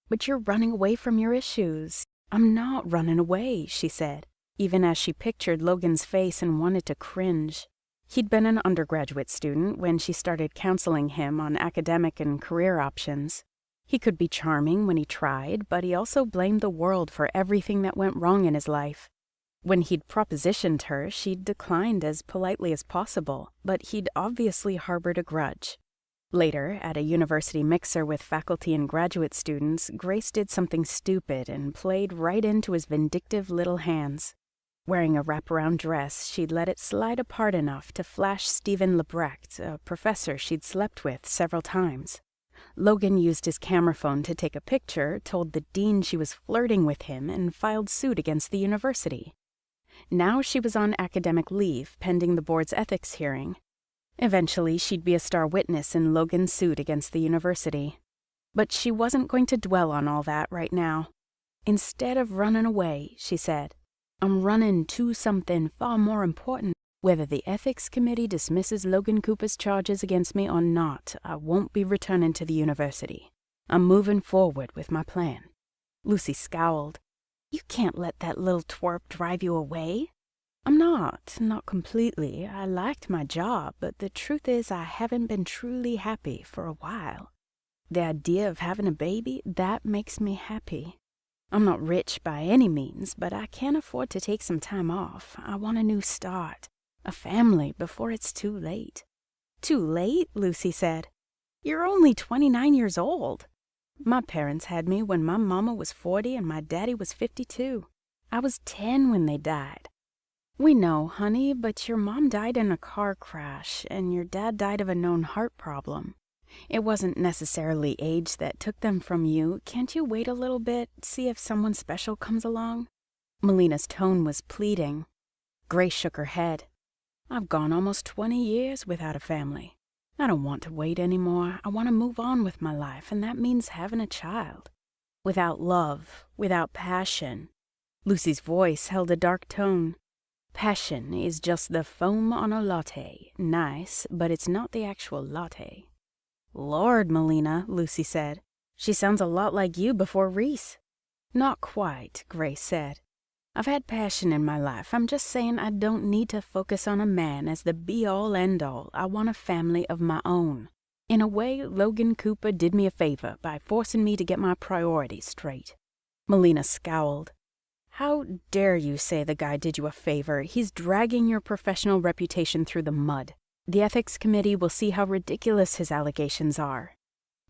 But you're running away from your issues. I'm not running away, she said, even as she pictured Logan's face and wanted to cringe. He'd been an undergraduate student when she started counseling him on academic and career options. He could be charming when he tried, but he also blamed the world for everything that went wrong in his life. When he'd propositioned her, she'd declined as politely as possible, but he'd obviously harbored a grudge. Later, at a university mixer with faculty and graduate students, Grace did something stupid and played right into his vindictive little hands. Wearing a wraparound dress, she'd let it slide apart enough to flash Stephen Lebrecht, a professor she'd slept with several times. Logan used his camera phone to take a picture, told the dean she was flirting with him, and filed suit against the university. Now she was on academic leave, pending the board's ethics hearing. Eventually, she'd be a star witness in Logan's suit against the university. But she wasn't going to dwell on all that right now. Instead of running away, she said, I'm running to something far more important. Whether the ethics committee dismisses Logan Cooper's charges against me or not, I won't be returning to the university. I'm moving forward with my plan. Lucy scowled. You can't let that little twerp drive you away. I'm not completely. I liked my job, but the truth is I haven't been truly happy for a while. The idea of having a baby, that makes me happy. I'm not rich by any means, but I can't afford to take some time off. I want a new start. A family before it's too late. Too late? Lucy said. You're only 29 years old. My parents had me when my mama was 40 and my daddy was 52. I was 10 when they died. We know, honey, but your mom died in a car crash and your dad died of a known heart problem. It wasn't necessarily age that took them from you. Can't you wait a little bit, see if someone special comes along? Melina's tone was pleading. Grace shook her head. I've gone almost 20 years without a family. I don't want to wait anymore. I want to move on with my life, and that means having a child. Without love, without passion. Lucy's voice held a dark tone. Passion is just the foam on a latte. Nice, but it's not the actual latte. Lord, Melina, Lucy said. She sounds a lot like you before Reese. Not quite, Grace said. I've had passion in my life. I'm just saying I don't need to focus on a man as the be-all, end-all. I want a family of my own. In a way, Logan Cooper did me a favor by forcing me to get my priorities straight. Melina scowled. How dare you say the guy did you a favor? He's dragging your professional reputation through the mud. The ethics committee will see how ridiculous his allegations are.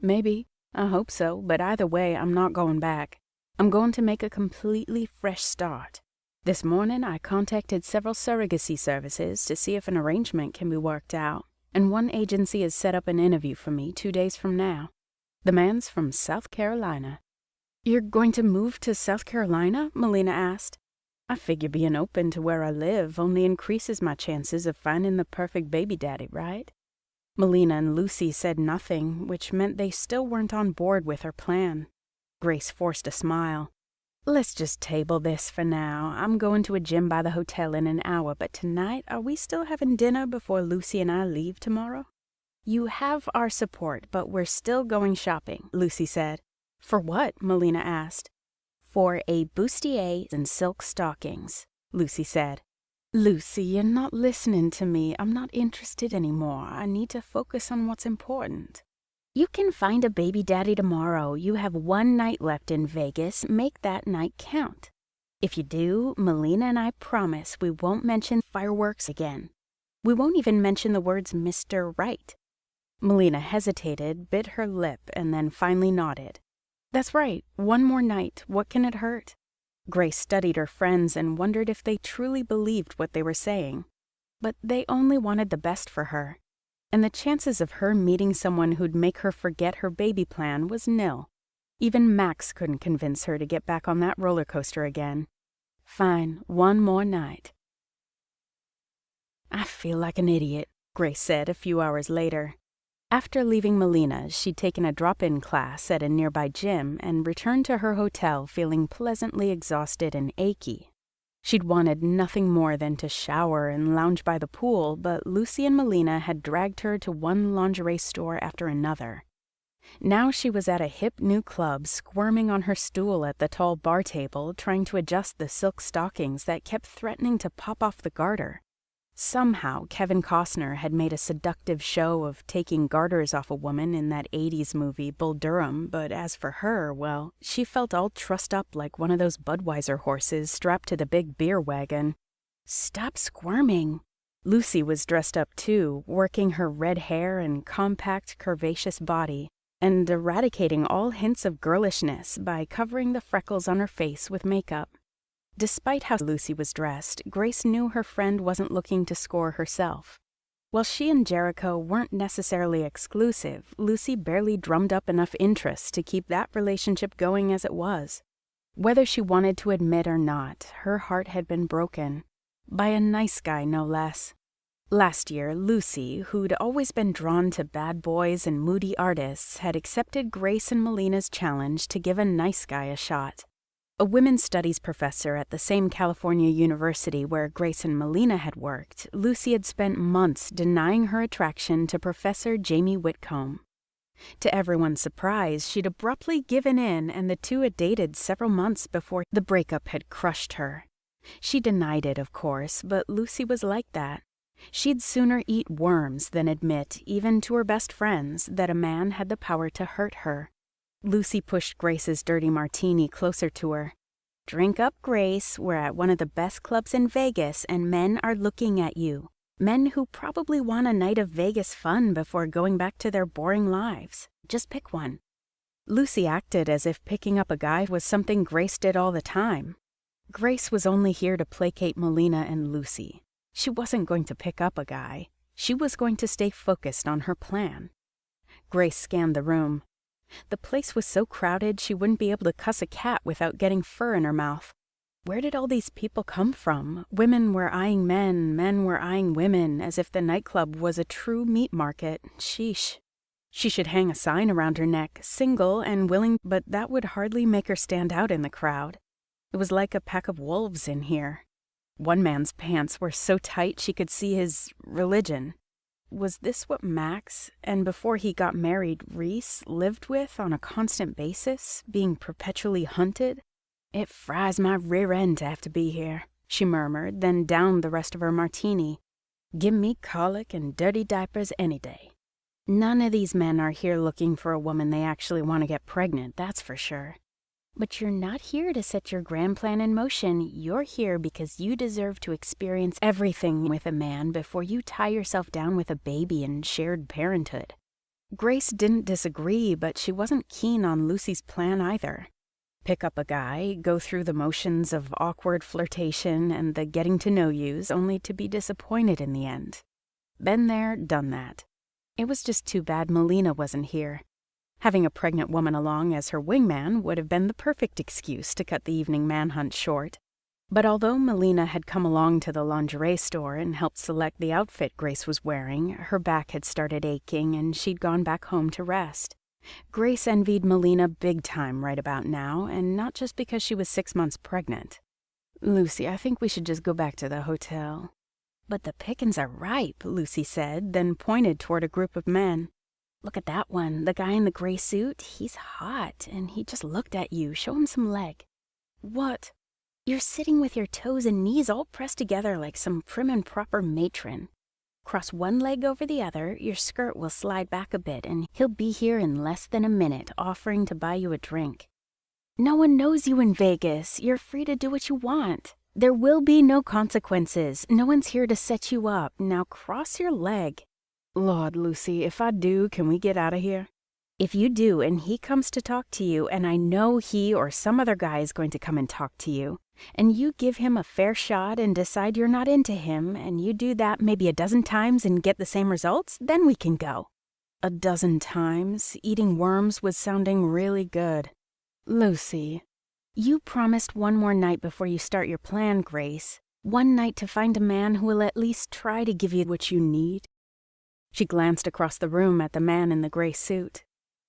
Maybe. I hope so, but either way, I'm not going back. I'm going to make a completely fresh start. This morning, I contacted several surrogacy services to see if an arrangement can be worked out, and one agency has set up an interview for me 2 days from now. The man's from South Carolina. You're going to move to South Carolina? Melina asked. I figure being open to where I live only increases my chances of finding the perfect baby daddy, right? Melina and Lucy said nothing, which meant they still weren't on board with her plan. Grace forced a smile. Let's just table this for now. I'm going to a gym by the hotel in an hour, but tonight, are we still having dinner before Lucy and I leave tomorrow? You have our support, but we're still going shopping, Lucy said. For what? Melina asked. For a bustier and silk stockings, Lucy said. Lucy, you're not listening to me. I'm not interested anymore. I need to focus on what's important. You can find a baby daddy tomorrow. You have one night left in Vegas. Make that night count. If you do, Melina and I promise we won't mention fireworks again. We won't even mention the words Mr. Right." Melina hesitated, bit her lip, and then finally nodded. "That's right, one more night, what can it hurt?" Grace studied her friends and wondered if they truly believed what they were saying. But they only wanted the best for her, and the chances of her meeting someone who'd make her forget her baby plan was nil. Even Max couldn't convince her to get back on that roller coaster again. Fine, one more night. "I feel like an idiot," Grace said a few hours later. After leaving Melina, she'd taken a drop-in class at a nearby gym and returned to her hotel feeling pleasantly exhausted and achy. She'd wanted nothing more than to shower and lounge by the pool, but Lucy and Melina had dragged her to one lingerie store after another. Now she was at a hip new club, squirming on her stool at the tall bar table, trying to adjust the silk stockings that kept threatening to pop off the garter. Somehow, Kevin Costner had made a seductive show of taking garters off a woman in that 80s movie, Bull Durham, but as for her, well, she felt all trussed up like one of those Budweiser horses strapped to the big beer wagon. "Stop squirming." Lucy was dressed up too, working her red hair and compact, curvaceous body, and eradicating all hints of girlishness by covering the freckles on her face with makeup. Despite how Lucy was dressed, Grace knew her friend wasn't looking to score herself. While she and Jericho weren't necessarily exclusive, Lucy barely drummed up enough interest to keep that relationship going as it was. Whether she wanted to admit or not, her heart had been broken. By a nice guy, no less. Last year, Lucy, who'd always been drawn to bad boys and moody artists, had accepted Grace and Melina's challenge to give a nice guy a shot. A women's studies professor at the same California university where Grace and Melina had worked, Lucy had spent months denying her attraction to Professor Jamie Whitcomb. To everyone's surprise, she'd abruptly given in, and the two had dated several months before the breakup had crushed her. She denied it, of course, but Lucy was like that. She'd sooner eat worms than admit, even to her best friends, that a man had the power to hurt her. Lucy pushed Grace's dirty martini closer to her. "Drink up, Grace. We're at one of the best clubs in Vegas, and men are looking at you. Men who probably want a night of Vegas fun before going back to their boring lives. Just pick one." Lucy acted as if picking up a guy was something Grace did all the time. Grace was only here to placate Melina and Lucy. She wasn't going to pick up a guy. She was going to stay focused on her plan. Grace scanned the room. The place was so crowded she wouldn't be able to cuss a cat without getting fur in her mouth. Where did all these people come from? Women were eyeing men, men were eyeing women, as if the nightclub was a true meat market. Sheesh. She should hang a sign around her neck, single and willing, but that would hardly make her stand out in the crowd. It was like a pack of wolves in here. One man's pants were so tight she could see his religion. Was this what Max, and before he got married, Reese, lived with on a constant basis, being perpetually hunted? "It fries my rear end to have to be here," she murmured, then downed the rest of her martini. "Give me colic and dirty diapers any day. None of these men are here looking for a woman they actually want to get pregnant, that's for sure. But you're not here to set your grand plan in motion. You're here because you deserve to experience everything with a man before you tie yourself down with a baby and shared parenthood." Grace didn't disagree, but she wasn't keen on Lucy's plan either. Pick up a guy, go through the motions of awkward flirtation and the getting-to-know-yous, only to be disappointed in the end. Been there, done that. It was just too bad Melina wasn't here. Having a pregnant woman along as her wingman would have been the perfect excuse to cut the evening manhunt short. But although Melina had come along to the lingerie store and helped select the outfit Grace was wearing, her back had started aching and she'd gone back home to rest. Grace envied Melina big time right about now, and not just because she was 6 months pregnant. "Lucy, I think we should just go back to the hotel." "But the pickings are ripe," Lucy said, then pointed toward a group of men. "Look at that one, the guy in the gray suit. He's hot, and he just looked at you. Show him some leg." "What?" "You're sitting with your toes and knees all pressed together like some prim and proper matron. Cross one leg over the other, your skirt will slide back a bit, and he'll be here in less than a minute, offering to buy you a drink." No one knows you in Vegas. You're free to do what you want. There will be no consequences. No one's here to set you up. Now cross your leg." "Lord, Lucy, if I do, can we get out of here?" "If you do and he comes to talk to you, and I know he or some other guy is going to come and talk to you, and you give him a fair shot and decide you're not into him, and you do that maybe a dozen times and get the same results, then we can go." A dozen times? Eating worms was sounding really good. "Lucy, you promised one more night before you start your plan, Grace. One night to find a man who will at least try to give you what you need." She glanced across the room at the man in the gray suit.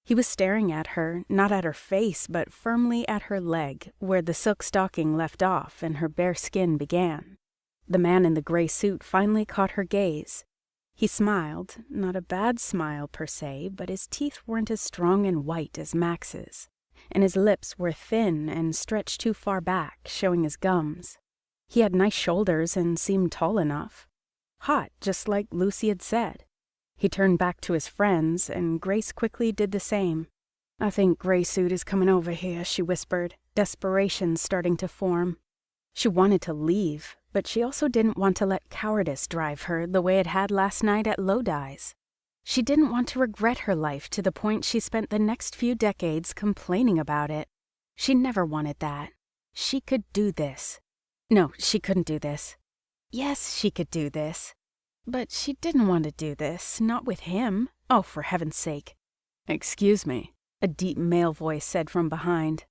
He was staring at her, not at her face, but firmly at her leg, where the silk stocking left off and her bare skin began. The man in the gray suit finally caught her gaze. He smiled, not a bad smile per se, but his teeth weren't as strong and white as Max's, and his lips were thin and stretched too far back, showing his gums. He had nice shoulders and seemed tall enough. Hot, just like Lucy had said. He turned back to his friends, and Grace quickly did the same. "I think Gray Suit is coming over here," she whispered, desperation starting to form. She wanted to leave, but she also didn't want to let cowardice drive her the way it had last night at Lodi's. She didn't want to regret her life to the point she spent the next few decades complaining about it. She never wanted that. She could do this. No, she couldn't do this. Yes, she could do this. But she didn't want to do this, not with him. Oh, for heaven's sake. "Excuse me," a deep male voice said from behind.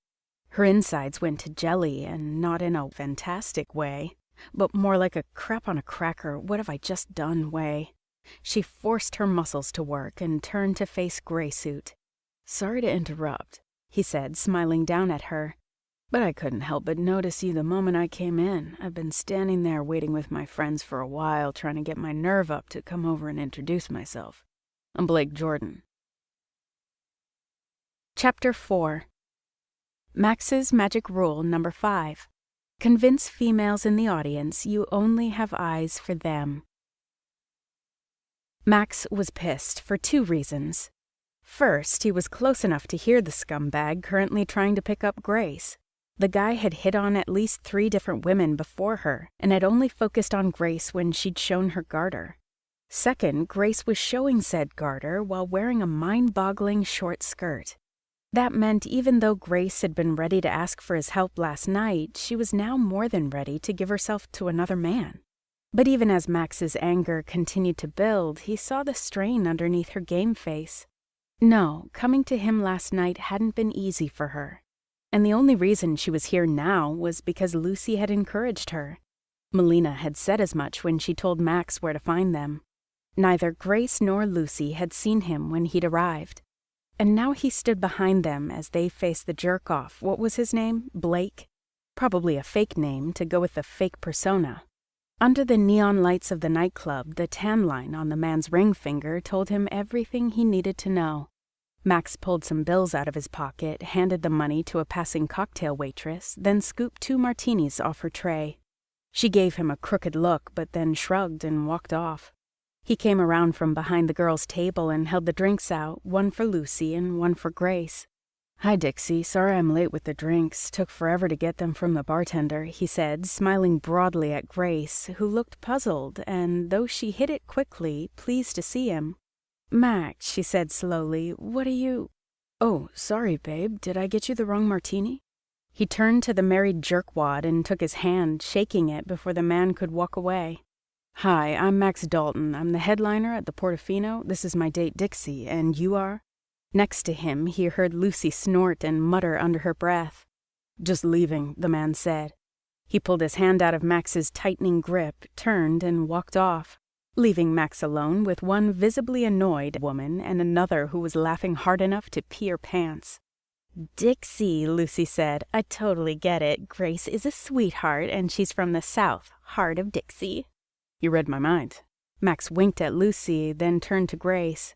Her insides went to jelly, and not in a fantastic way, but more like a crap on a cracker, what have I just done way. She forced her muscles to work and turned to face Gray Suit. "Sorry to interrupt," he said, smiling down at her. "But I couldn't help but notice you the moment I came in. I've been standing there waiting with my friends for a while, trying to get my nerve up to come over and introduce myself. I'm Blake Jordan." Chapter 4. Max's Magic Rule Number 5. Convince females in the audience you only have eyes for them. Max was pissed for 2 reasons. First, he was close enough to hear the scumbag currently trying to pick up Grace. The guy had hit on at least 3 different women before her and had only focused on Grace when she'd shown her garter. Second, Grace was showing said garter while wearing a mind-boggling short skirt. That meant even though Grace had been ready to ask for his help last night, she was now more than ready to give herself to another man. But even as Max's anger continued to build, he saw the strain underneath her game face. No, coming to him last night hadn't been easy for her. And the only reason she was here now was because Lucy had encouraged her. Melina had said as much when she told Max where to find them. Neither Grace nor Lucy had seen him when he'd arrived. And now he stood behind them as they faced the jerk-off. What was his name? Blake? Probably a fake name to go with the fake persona. Under the neon lights of the nightclub, the tan line on the man's ring finger told him everything he needed to know. Max pulled some bills out of his pocket, handed the money to a passing cocktail waitress, then scooped 2 martinis off her tray. She gave him a crooked look, but then shrugged and walked off. He came around from behind the girls' table and held the drinks out, one for Lucy and one for Grace. "Hi, Dixie. Sorry I'm late with the drinks. Took forever to get them from the bartender," he said, smiling broadly at Grace, who looked puzzled and, though she hid it quickly, pleased to see him. "Max," she said slowly, "what are you—" "Oh, sorry, babe. Did I get you the wrong martini?" He turned to the married jerkwad and took his hand, shaking it before the man could walk away. "Hi, I'm Max Dalton. I'm the headliner at the Portofino. This is my date, Dixie, and you are?" Next to him, he heard Lucy snort and mutter under her breath. "Just leaving," the man said. He pulled his hand out of Max's tightening grip, turned, and walked off, leaving Max alone with one visibly annoyed woman and another who was laughing hard enough to pee her pants. "Dixie," Lucy said, "I totally get it. Grace is a sweetheart, and she's from the South, heart of Dixie." "You read my mind." Max winked at Lucy, then turned to Grace.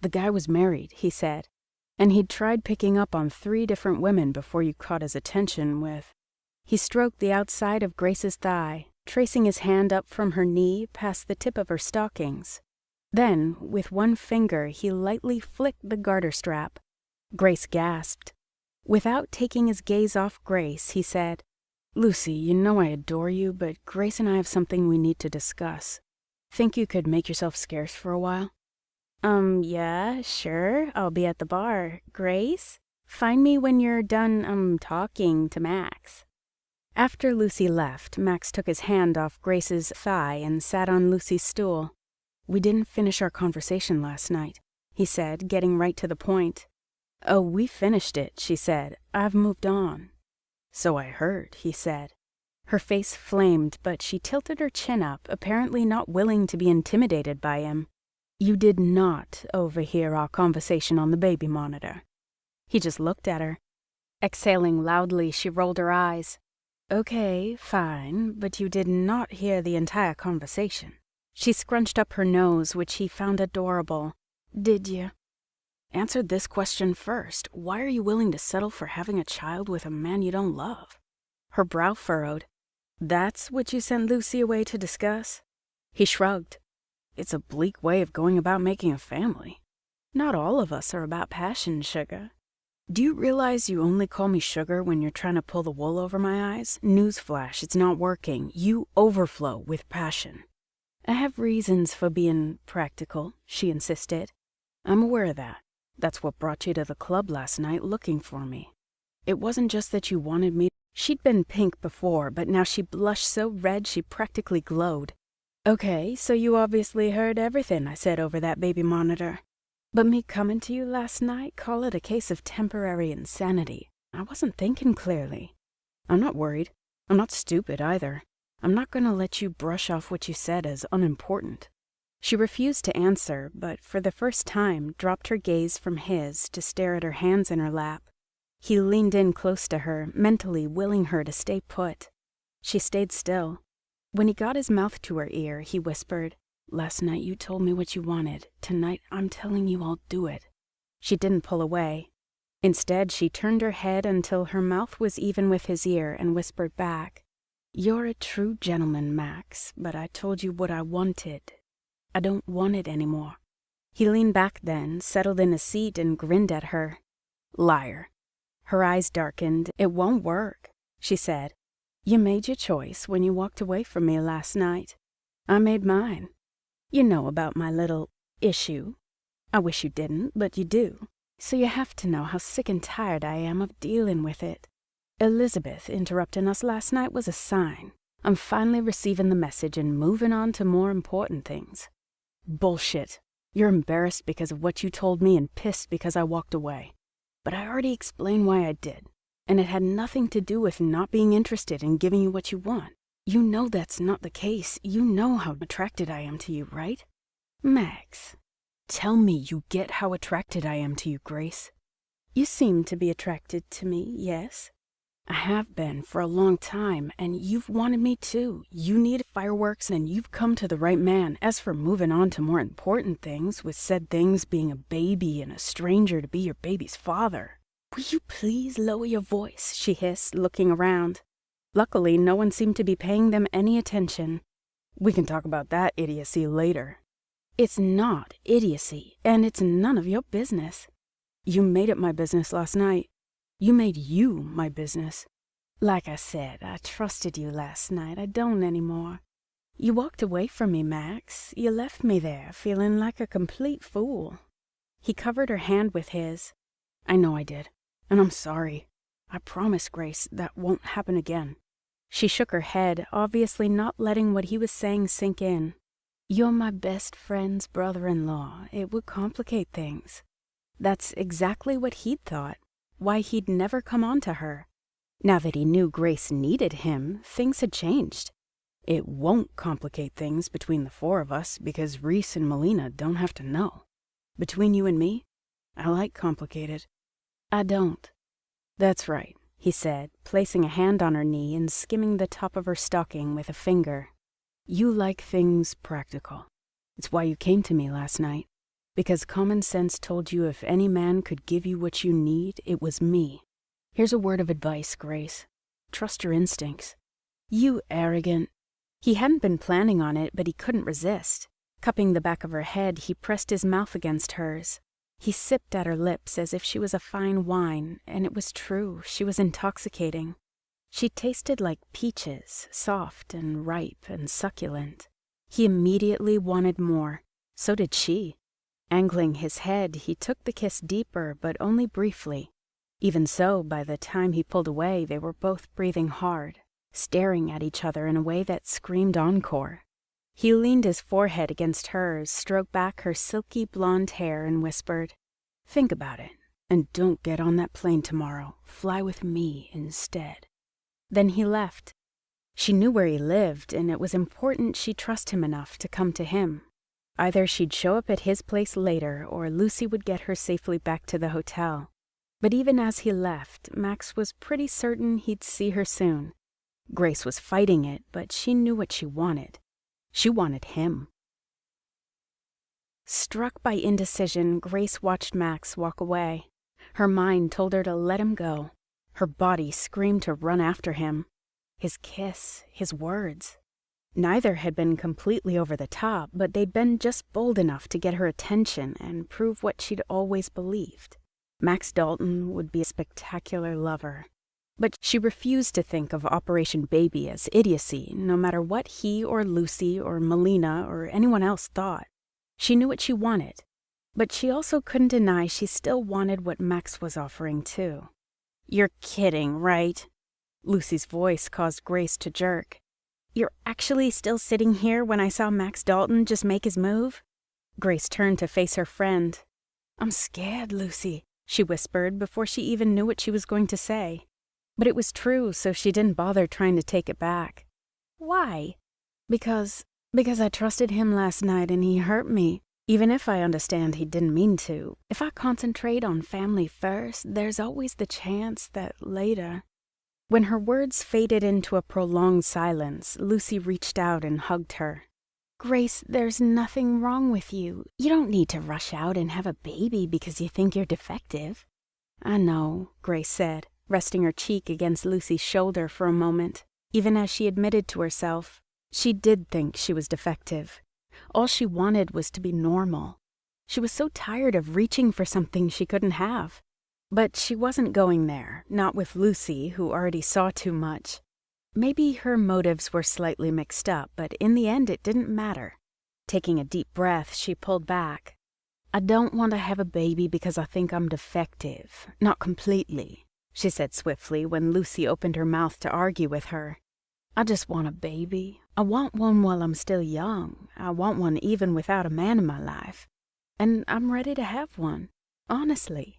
"The guy was married," he said, "and he'd tried picking up on 3 different women before you caught his attention with—" He stroked the outside of Grace's thigh, tracing his hand up from her knee past the tip of her stockings. Then, with one finger, he lightly flicked the garter strap. Grace gasped. Without taking his gaze off Grace, he said, "Lucy, you know I adore you, but Grace and I have something we need to discuss. Think you could make yourself scarce for a while?" Yeah, sure. I'll be at the bar. Grace? Find me when you're done, talking to Max." After Lucy left, Max took his hand off Grace's thigh and sat on Lucy's stool. "We didn't finish our conversation last night," he said, getting right to the point. "Oh, we finished it," she said. "I've moved on." "So I heard," he said. Her face flamed, but she tilted her chin up, apparently not willing to be intimidated by him. "You did not overhear our conversation on the baby monitor." He just looked at her. Exhaling loudly, she rolled her eyes. "Okay, fine, but you did not hear the entire conversation." She scrunched up her nose, which he found adorable. "Did you?" "Answer this question first. Why are you willing to settle for having a child with a man you don't love?" Her brow furrowed. "That's what you sent Lucy away to discuss?" He shrugged. "It's a bleak way of going about making a family. Not all of us are about passion, sugar. Do you realize you only call me sugar when you're trying to pull the wool over my eyes? Newsflash, it's not working. You overflow with passion." "I have reasons for being practical," she insisted. "I'm aware of that. That's what brought you to the club last night looking for me. It wasn't just that you wanted me." She'd been pink before, but now she blushed so red she practically glowed. "Okay, so you obviously heard everything I said over that baby monitor. But me coming to you last night, call it a case of temporary insanity. I wasn't thinking clearly. I'm not worried. I'm not stupid either. I'm not going to let you brush off what you said as unimportant." She refused to answer, but for the first time dropped her gaze from his to stare at her hands in her lap. He leaned in close to her, mentally willing her to stay put. She stayed still. When he got his mouth to her ear, he whispered, "Last night you told me what you wanted. Tonight I'm telling you I'll do it." She didn't pull away. Instead, she turned her head until her mouth was even with his ear and whispered back, "You're a true gentleman, Max, but I told you what I wanted. I don't want it anymore." He leaned back then, settled in a seat, and grinned at her. "Liar." Her eyes darkened. "It won't work," she said. "You made your choice when you walked away from me last night. I made mine. You know about my little issue. I wish you didn't, but you do. So you have to know how sick and tired I am of dealing with it. Elizabeth interrupting us last night was a sign. I'm finally receiving the message and moving on to more important things." "Bullshit. You're embarrassed because of what you told me and pissed because I walked away. But I already explained why I did, and it had nothing to do with not being interested in giving you what you want. You know that's not the case. You know how attracted I am to you, right?" "Max, tell me you get how attracted I am to you, Grace." "You seem to be attracted to me, yes." "I have been for a long time, and you've wanted me too. You needed fireworks, and you've come to the right man. As for moving on to more important things, with said things being a baby and a stranger to be your baby's father." "Will you please lower your voice?" she hissed, looking around. Luckily, no one seemed to be paying them any attention. "We can talk about that idiocy later." "It's not idiocy, and it's none of your business." "You made it my business last night. You made you my business." "Like I said, I trusted you last night. I don't anymore. You walked away from me, Max. You left me there, feeling like a complete fool." He covered her hand with his. "I know I did, and I'm sorry. I promise, Grace, that won't happen again." She shook her head, obviously not letting what he was saying sink in. "You're my best friend's brother-in-law. It would complicate things." That's exactly what he'd thought. Why he'd never come on to her. Now that he knew Grace needed him, things had changed. "It won't complicate things between the four of us because Reese and Melina don't have to know. Between you and me, I like complicated." "I don't." "That's right," he said, placing a hand on her knee and skimming the top of her stocking with a finger. "You like things practical. It's why you came to me last night. Because common sense told you if any man could give you what you need, it was me. Here's a word of advice, Grace. Trust your instincts." "You arrogant." He hadn't been planning on it, but he couldn't resist. Cupping the back of her head, he pressed his mouth against hers. He sipped at her lips as if she was a fine wine, and it was true, she was intoxicating. She tasted like peaches, soft and ripe and succulent. He immediately wanted more. So did she. Angling his head, he took the kiss deeper, but only briefly. Even so, by the time he pulled away, they were both breathing hard, staring at each other in a way that screamed encore. He leaned his forehead against hers, stroked back her silky blonde hair, and whispered, "Think about it, and don't get on that plane tomorrow. Fly with me instead." Then he left. She knew where he lived, and it was important she trust him enough to come to him. Either she'd show up at his place later, or Lucy would get her safely back to the hotel. But even as he left, Max was pretty certain he'd see her soon. Grace was fighting it, but she knew what she wanted. She wanted him. Struck by indecision, Grace watched Max walk away. Her mind told her to let him go. Her body screamed to run after him. His kiss, his words. Neither had been completely over the top, but they'd been just bold enough to get her attention and prove what she'd always believed. Max Dalton would be a spectacular lover. But she refused to think of Operation Baby as idiocy, no matter what he or Lucy or Melina or anyone else thought. She knew what she wanted, but she also couldn't deny she still wanted what Max was offering too. "You're kidding, right?" Lucy's voice caused Grace to jerk. "You're actually still sitting here when I saw Max Dalton just make his move?" Grace turned to face her friend. "I'm scared, Lucy," she whispered before she even knew what she was going to say. But it was true, so she didn't bother trying to take it back. "Why?" Because I trusted him last night and he hurt me. Even if I understand he didn't mean to, if I concentrate on family first, there's always the chance that later." When her words faded into a prolonged silence, Lucy reached out and hugged her. "Grace, there's nothing wrong with you. You don't need to rush out and have a baby because you think you're defective." "I know," Grace said, resting her cheek against Lucy's shoulder for a moment. Even as she admitted to herself, she did think she was defective. All she wanted was to be normal. She was so tired of reaching for something she couldn't have. But she wasn't going there, not with Lucy, who already saw too much. Maybe her motives were slightly mixed up, but in the end it didn't matter. Taking a deep breath, she pulled back. "I don't want to have a baby because I think I'm defective. Not completely," she said swiftly when Lucy opened her mouth to argue with her. "I just want a baby. I want one while I'm still young. I want one even without a man in my life. And I'm ready to have one, honestly.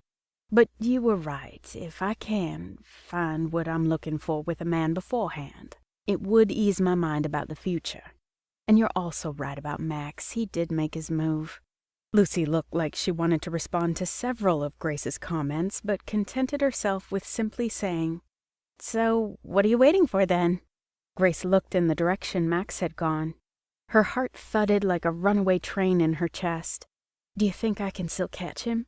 But you were right. If I can find what I'm looking for with a man beforehand, it would ease my mind about the future. And you're also right about Max. He did make his move." Lucy looked like she wanted to respond to several of Grace's comments, but contented herself with simply saying, "So, what are you waiting for then?" Grace looked in the direction Max had gone. Her heart thudded like a runaway train in her chest. "Do you think I can still catch him?"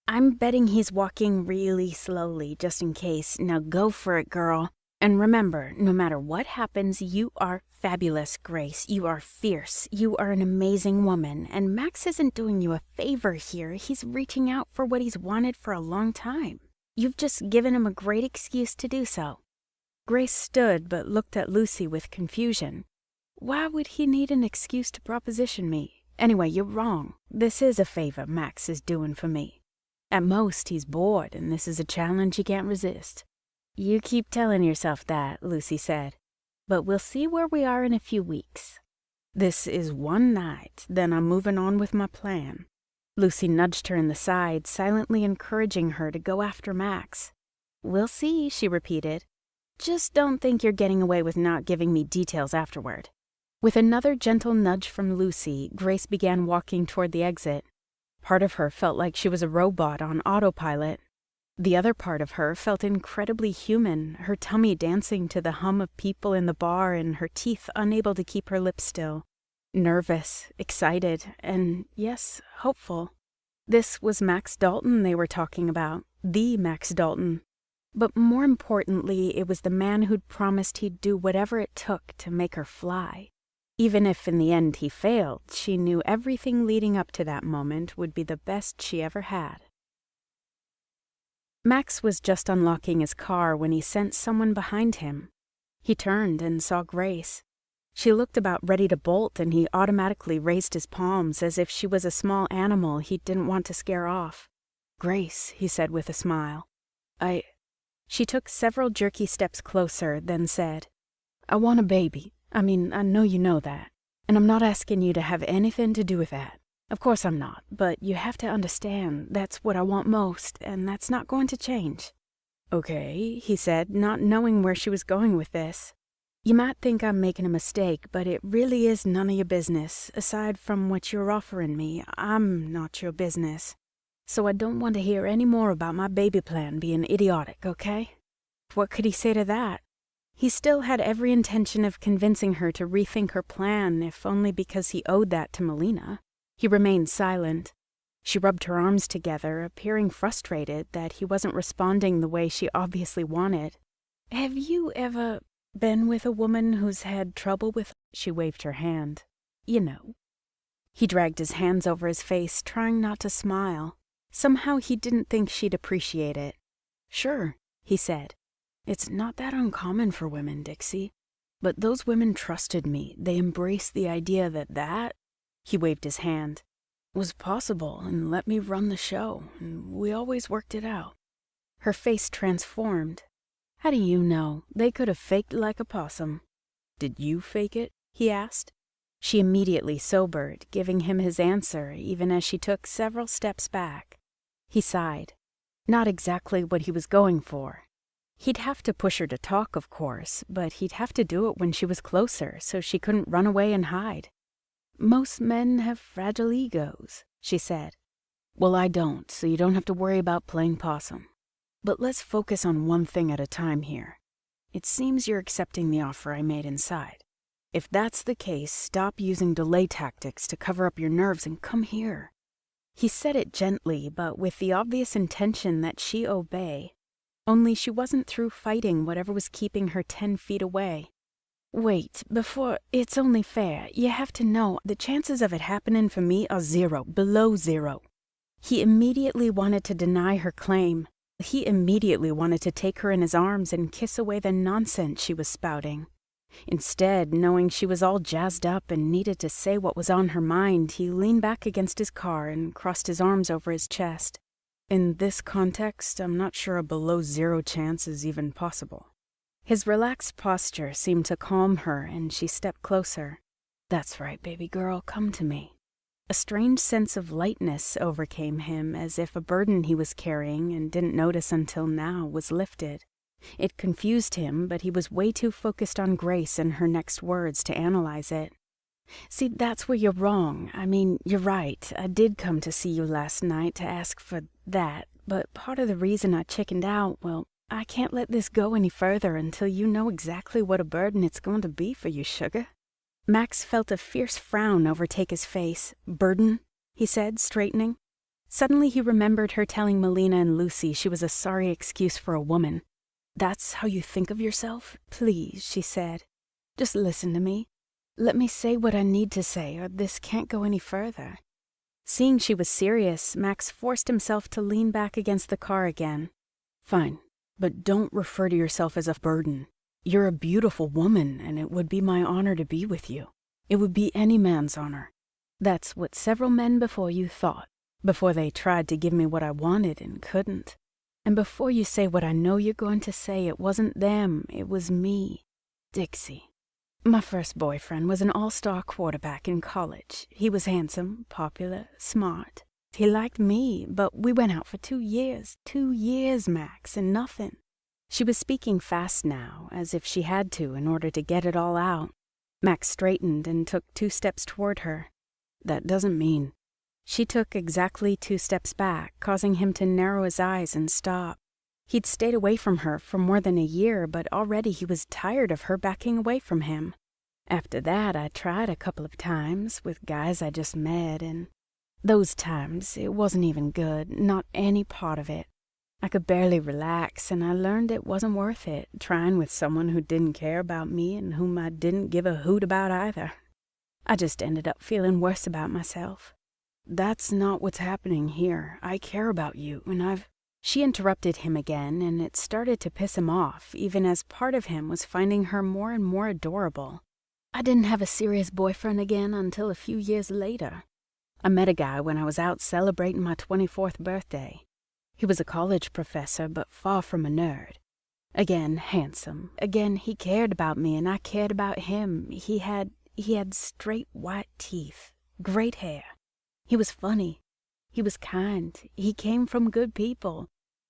"I'm betting he's walking really slowly, just in case. Now go for it, girl. And remember, no matter what happens, you are fabulous, Grace. You are fierce. You are an amazing woman. And Max isn't doing you a favor here. He's reaching out for what he's wanted for a long time. You've just given him a great excuse to do so." Grace stood but looked at Lucy with confusion. "Why would he need an excuse to proposition me? Anyway, you're wrong. This is a favor Max is doing for me. At most, he's bored, and this is a challenge he can't resist." "You keep telling yourself that," Lucy said. "But we'll see where we are in a few weeks. This is one night, then I'm moving on with my plan." Lucy nudged her in the side, silently encouraging her to go after Max. "We'll see," she repeated. "Just don't think you're getting away with not giving me details afterward." With another gentle nudge from Lucy, Grace began walking toward the exit. Part of her felt like she was a robot on autopilot. The other part of her felt incredibly human, her tummy dancing to the hum of people in the bar and her teeth unable to keep her lips still. Nervous, excited, and, yes, hopeful. This was Max Dalton they were talking about, the Max Dalton. But more importantly, it was the man who'd promised he'd do whatever it took to make her fly. Even if in the end he failed, she knew everything leading up to that moment would be the best she ever had. Max was just unlocking his car when he sensed someone behind him. He turned and saw Grace. She looked about ready to bolt, and he automatically raised his palms as if she was a small animal he didn't want to scare off. "Grace," he said with a smile. She took several jerky steps closer, then said, "I want a baby. I know you know that. And I'm not asking you to have anything to do with that. Of course I'm not, but you have to understand that's what I want most, and that's not going to change." "Okay," he said, not knowing where she was going with this. "You might think I'm making a mistake, but it really is none of your business. Aside from what you're offering me, I'm not your business. So I don't want to hear any more about my baby plan being idiotic, okay?" What could he say to that? He still had every intention of convincing her to rethink her plan, if only because he owed that to Melina. He remained silent. She rubbed her arms together, appearing frustrated that he wasn't responding the way she obviously wanted. "Have you ever been with a woman who's had trouble with—" She waved her hand. "You know." He dragged his hands over his face, trying not to smile. Somehow he didn't think she'd appreciate it. "Sure," he said. "It's not that uncommon for women, Dixie. But those women trusted me. They embraced the idea that, he waved his hand, was possible and let me run the show, and we always worked it out." Her face transformed. "How do you know? They could have faked like a possum." "Did you fake it?" he asked. She immediately sobered, giving him his answer even as she took several steps back. He sighed. Not exactly what he was going for. He'd have to push her to talk, of course, but he'd have to do it when she was closer, so she couldn't run away and hide. "Most men have fragile egos," she said. "Well, I don't, so you don't have to worry about playing possum. But let's focus on one thing at a time here. It seems you're accepting the offer I made inside. If that's the case, stop using delay tactics to cover up your nerves and come here." He said it gently, but with the obvious intention that she obey. Only she wasn't through fighting whatever was keeping her 10 feet away. "Wait, before, it's only fair. You have to know, the chances of it happening for me are 0, below 0. He immediately wanted to deny her claim. He immediately wanted to take her in his arms and kiss away the nonsense she was spouting. Instead, knowing she was all jazzed up and needed to say what was on her mind, he leaned back against his car and crossed his arms over his chest. "In this context, I'm not sure a below 0 chance is even possible." His relaxed posture seemed to calm her, and she stepped closer. "That's right, baby girl, come to me." A strange sense of lightness overcame him, as if a burden he was carrying and didn't notice until now was lifted. It confused him, but he was way too focused on Grace and her next words to analyze it. "See, that's where you're wrong. You're right. I did come to see you last night to ask for that, but part of the reason I chickened out, well, I can't let this go any further until you know exactly what a burden it's going to be for you, sugar." Max felt a fierce frown overtake his face. "Burden?" he said, straightening. Suddenly he remembered her telling Melina and Lucy she was a sorry excuse for a woman. "That's how you think of yourself? Please," she said. "Just listen to me. Let me say what I need to say, or this can't go any further." Seeing she was serious, Max forced himself to lean back against the car again. "Fine, but don't refer to yourself as a burden. You're a beautiful woman, and it would be my honor to be with you. It would be any man's honor. That's what several men before you thought, before they tried to give me what I wanted and couldn't. And before you say what I know you're going to say, it wasn't them, it was me. Dixie. My first boyfriend was an all-star quarterback in college. He was handsome, popular, smart. He liked me, but we went out for 2 years. 2 years, Max, and nothing." She was speaking fast now, as if she had to in order to get it all out. Max straightened and took 2 steps toward her. "That doesn't mean—" She took exactly 2 steps back, causing him to narrow his eyes and stop. He'd stayed away from her for more than a year, but already he was tired of her backing away from him. "After that, I tried a couple of times with guys I just met, and those times, it wasn't even good, not any part of it. I could barely relax, and I learned it wasn't worth it, trying with someone who didn't care about me and whom I didn't give a hoot about either. I just ended up feeling worse about myself. That's not what's happening here. I care about you, and I've... She interrupted him again, and it started to piss him off, even as part of him was finding her more and more adorable. I didn't have a serious boyfriend again until a few years later. I met a guy when I was out celebrating my 24th birthday. He was a college professor, but far from a nerd. Again, handsome. Again, he cared about me, and I cared about him. He had straight white teeth, great hair. He was funny. He was kind. He came from good people.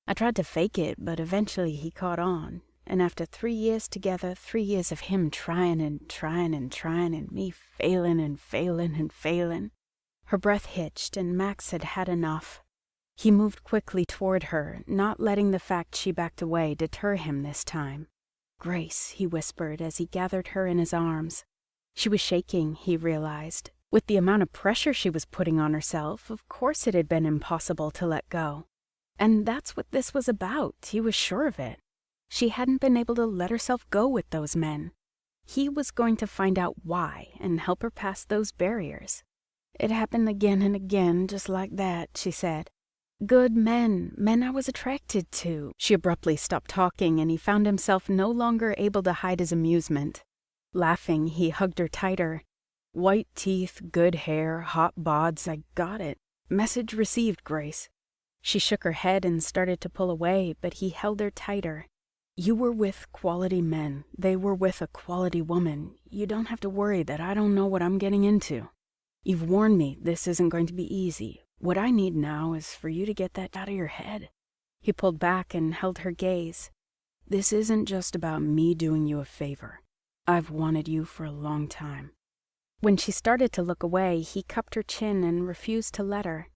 I tried to fake it, but eventually he caught on. And after 3 years together, 3 years of him trying and trying and trying, and me failing and failing and failing. Her breath hitched, and Max had had enough. He moved quickly toward her, not letting the fact she backed away deter him this time. "Grace," he whispered as he gathered her in his arms. She was shaking, he realized. With the amount of pressure she was putting on herself, of course it had been impossible to let go. And that's what this was about, he was sure of it. She hadn't been able to let herself go with those men. He was going to find out why and help her pass those barriers. "It happened again and again, just like that," she said. "Good men I was attracted to." She abruptly stopped talking, and he found himself no longer able to hide his amusement. Laughing, he hugged her tighter. "White teeth, good hair, hot bods, I got it. Message received, Grace." She shook her head and started to pull away, but he held her tighter. "You were with quality men. They were with a quality woman. You don't have to worry that I don't know what I'm getting into. You've warned me this isn't going to be easy. What I need now is for you to get that out of your head." He pulled back and held her gaze. "This isn't just about me doing you a favor. I've wanted you for a long time." When she started to look away, he cupped her chin and refused to let her.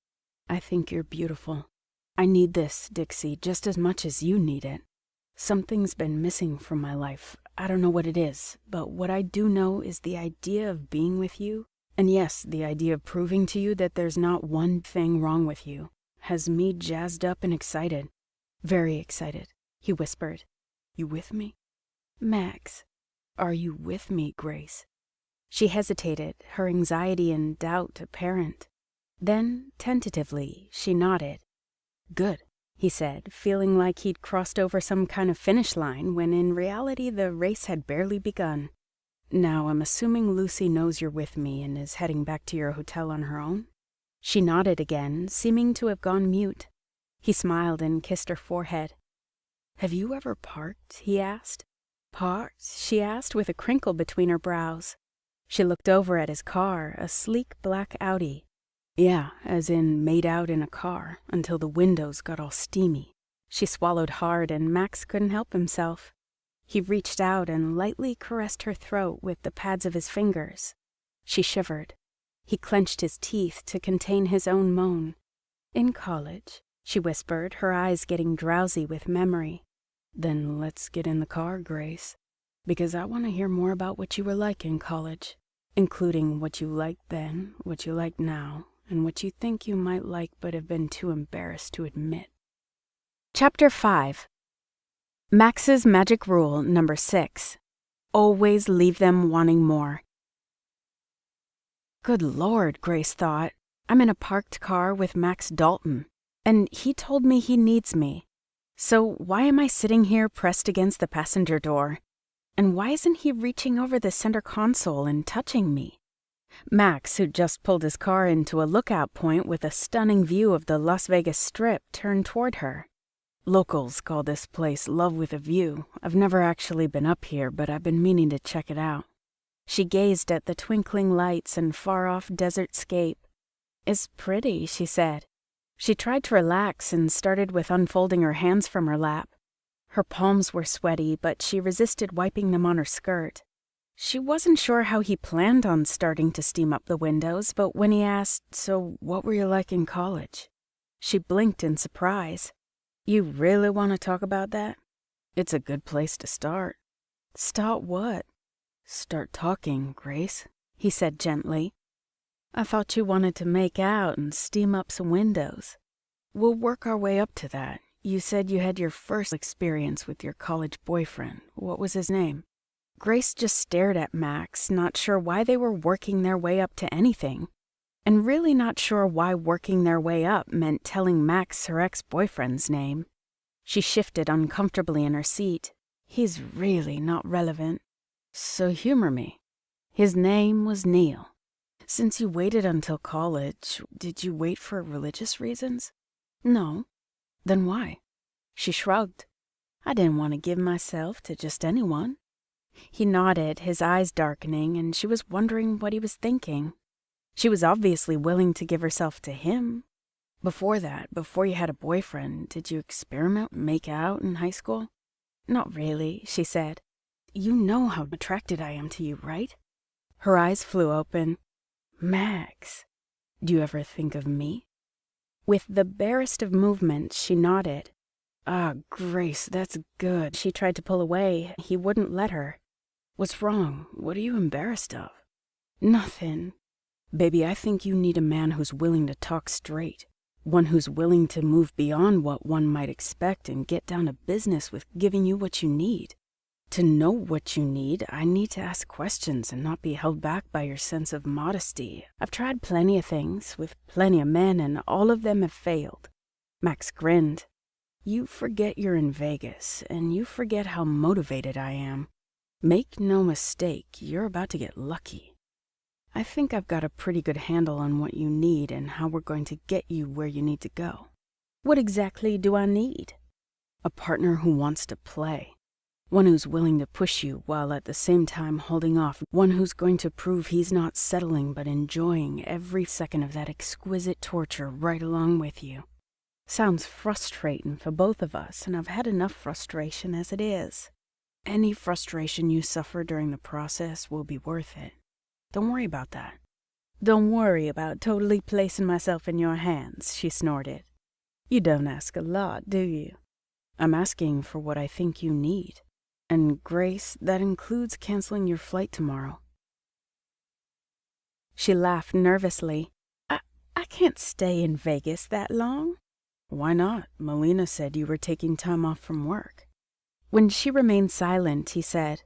"I think you're beautiful. I need this, Dixie, just as much as you need it. Something's been missing from my life. I don't know what it is, but what I do know is the idea of being with you, and yes, the idea of proving to you that there's not one thing wrong with you, has me jazzed up and excited. Very excited," he whispered. "You with me?" "Max." "Are you with me, Grace?" She hesitated, her anxiety and doubt apparent. Then, tentatively, she nodded. "Good," he said, feeling like he'd crossed over some kind of finish line when in reality the race had barely begun. "Now I'm assuming Lucy knows you're with me and is heading back to your hotel on her own?" She nodded again, seeming to have gone mute. He smiled and kissed her forehead. "Have you ever parked?" he asked. "Parked?" she asked with a crinkle between her brows. She looked over at his car, a sleek black Audi. "Yeah, as in made out in a car, until the windows got all steamy." She swallowed hard, and Max couldn't help himself. He reached out and lightly caressed her throat with the pads of his fingers. She shivered. He clenched his teeth to contain his own moan. "In college," she whispered, her eyes getting drowsy with memory. "Then let's get in the car, Grace, because I want to hear more about what you were like in college, including what you liked then, what you like now, and what you think you might like but have been too embarrassed to admit." Chapter 5. Max's Magic Rule number 6. Always leave them wanting more. Good Lord, Grace thought. I'm in a parked car with Max Dalton, and he told me he needs me. So why am I sitting here pressed against the passenger door? And why isn't he reaching over the center console and touching me? Max, who'd just pulled his car into a lookout point with a stunning view of the Las Vegas Strip, turned toward her. Locals call this place Love with a View. I've never actually been up here, but I've been meaning to check it out. She gazed at the twinkling lights and far-off desert scape. It's pretty, she said. She tried to relax and started with unfolding her hands from her lap. Her palms were sweaty, but she resisted wiping them on her skirt. She wasn't sure how he planned on starting to steam up the windows, but when he asked, "So what were you like in college?" she blinked in surprise. "You really want to talk about that? It's a good place to start." "Start what?" "Start talking, Grace," he said gently. "I thought you wanted to make out and steam up some windows." "We'll work our way up to that. You said you had your first experience with your college boyfriend. What was his name?" Grace just stared at Max, not sure why they were working their way up to anything, and really not sure why working their way up meant telling Max her ex-boyfriend's name. She shifted uncomfortably in her seat. He's really not relevant. So humor me. His name was Neil. Since you waited until college, did you wait for religious reasons? No. Then why? She shrugged. I didn't want to give myself to just anyone. He nodded, his eyes darkening, and she was wondering what he was thinking. She was obviously willing to give herself to him. Before that, before you had a boyfriend, did you experiment, make out in high school? Not really, she said. You know how attracted I am to you, right? Her eyes flew open. Max, do you ever think of me? With the barest of movements, she nodded. Ah, Grace, that's good. She tried to pull away. He wouldn't let her. What's wrong? What are you embarrassed of? Nothing. Baby, I think you need a man who's willing to talk straight. One who's willing to move beyond what one might expect and get down to business with giving you what you need. To know what you need, I need to ask questions and not be held back by your sense of modesty. I've tried plenty of things with plenty of men, and all of them have failed. Max grinned. You forget you're in Vegas, and you forget how motivated I am. Make no mistake, you're about to get lucky. I think I've got a pretty good handle on what you need and how we're going to get you where you need to go. What exactly do I need? A partner who wants to play. One who's willing to push you while at the same time holding off. One who's going to prove he's not settling but enjoying every second of that exquisite torture right along with you. Sounds frustrating for both of us, and I've had enough frustration as it is. Any frustration you suffer during the process will be worth it. Don't worry about that. Don't worry about totally placing myself in your hands, she snorted. You don't ask a lot, do you? I'm asking for what I think you need. And Grace, that includes canceling your flight tomorrow. She laughed nervously. I can't stay in Vegas that long. Why not? Melina said you were taking time off from work. When she remained silent, he said,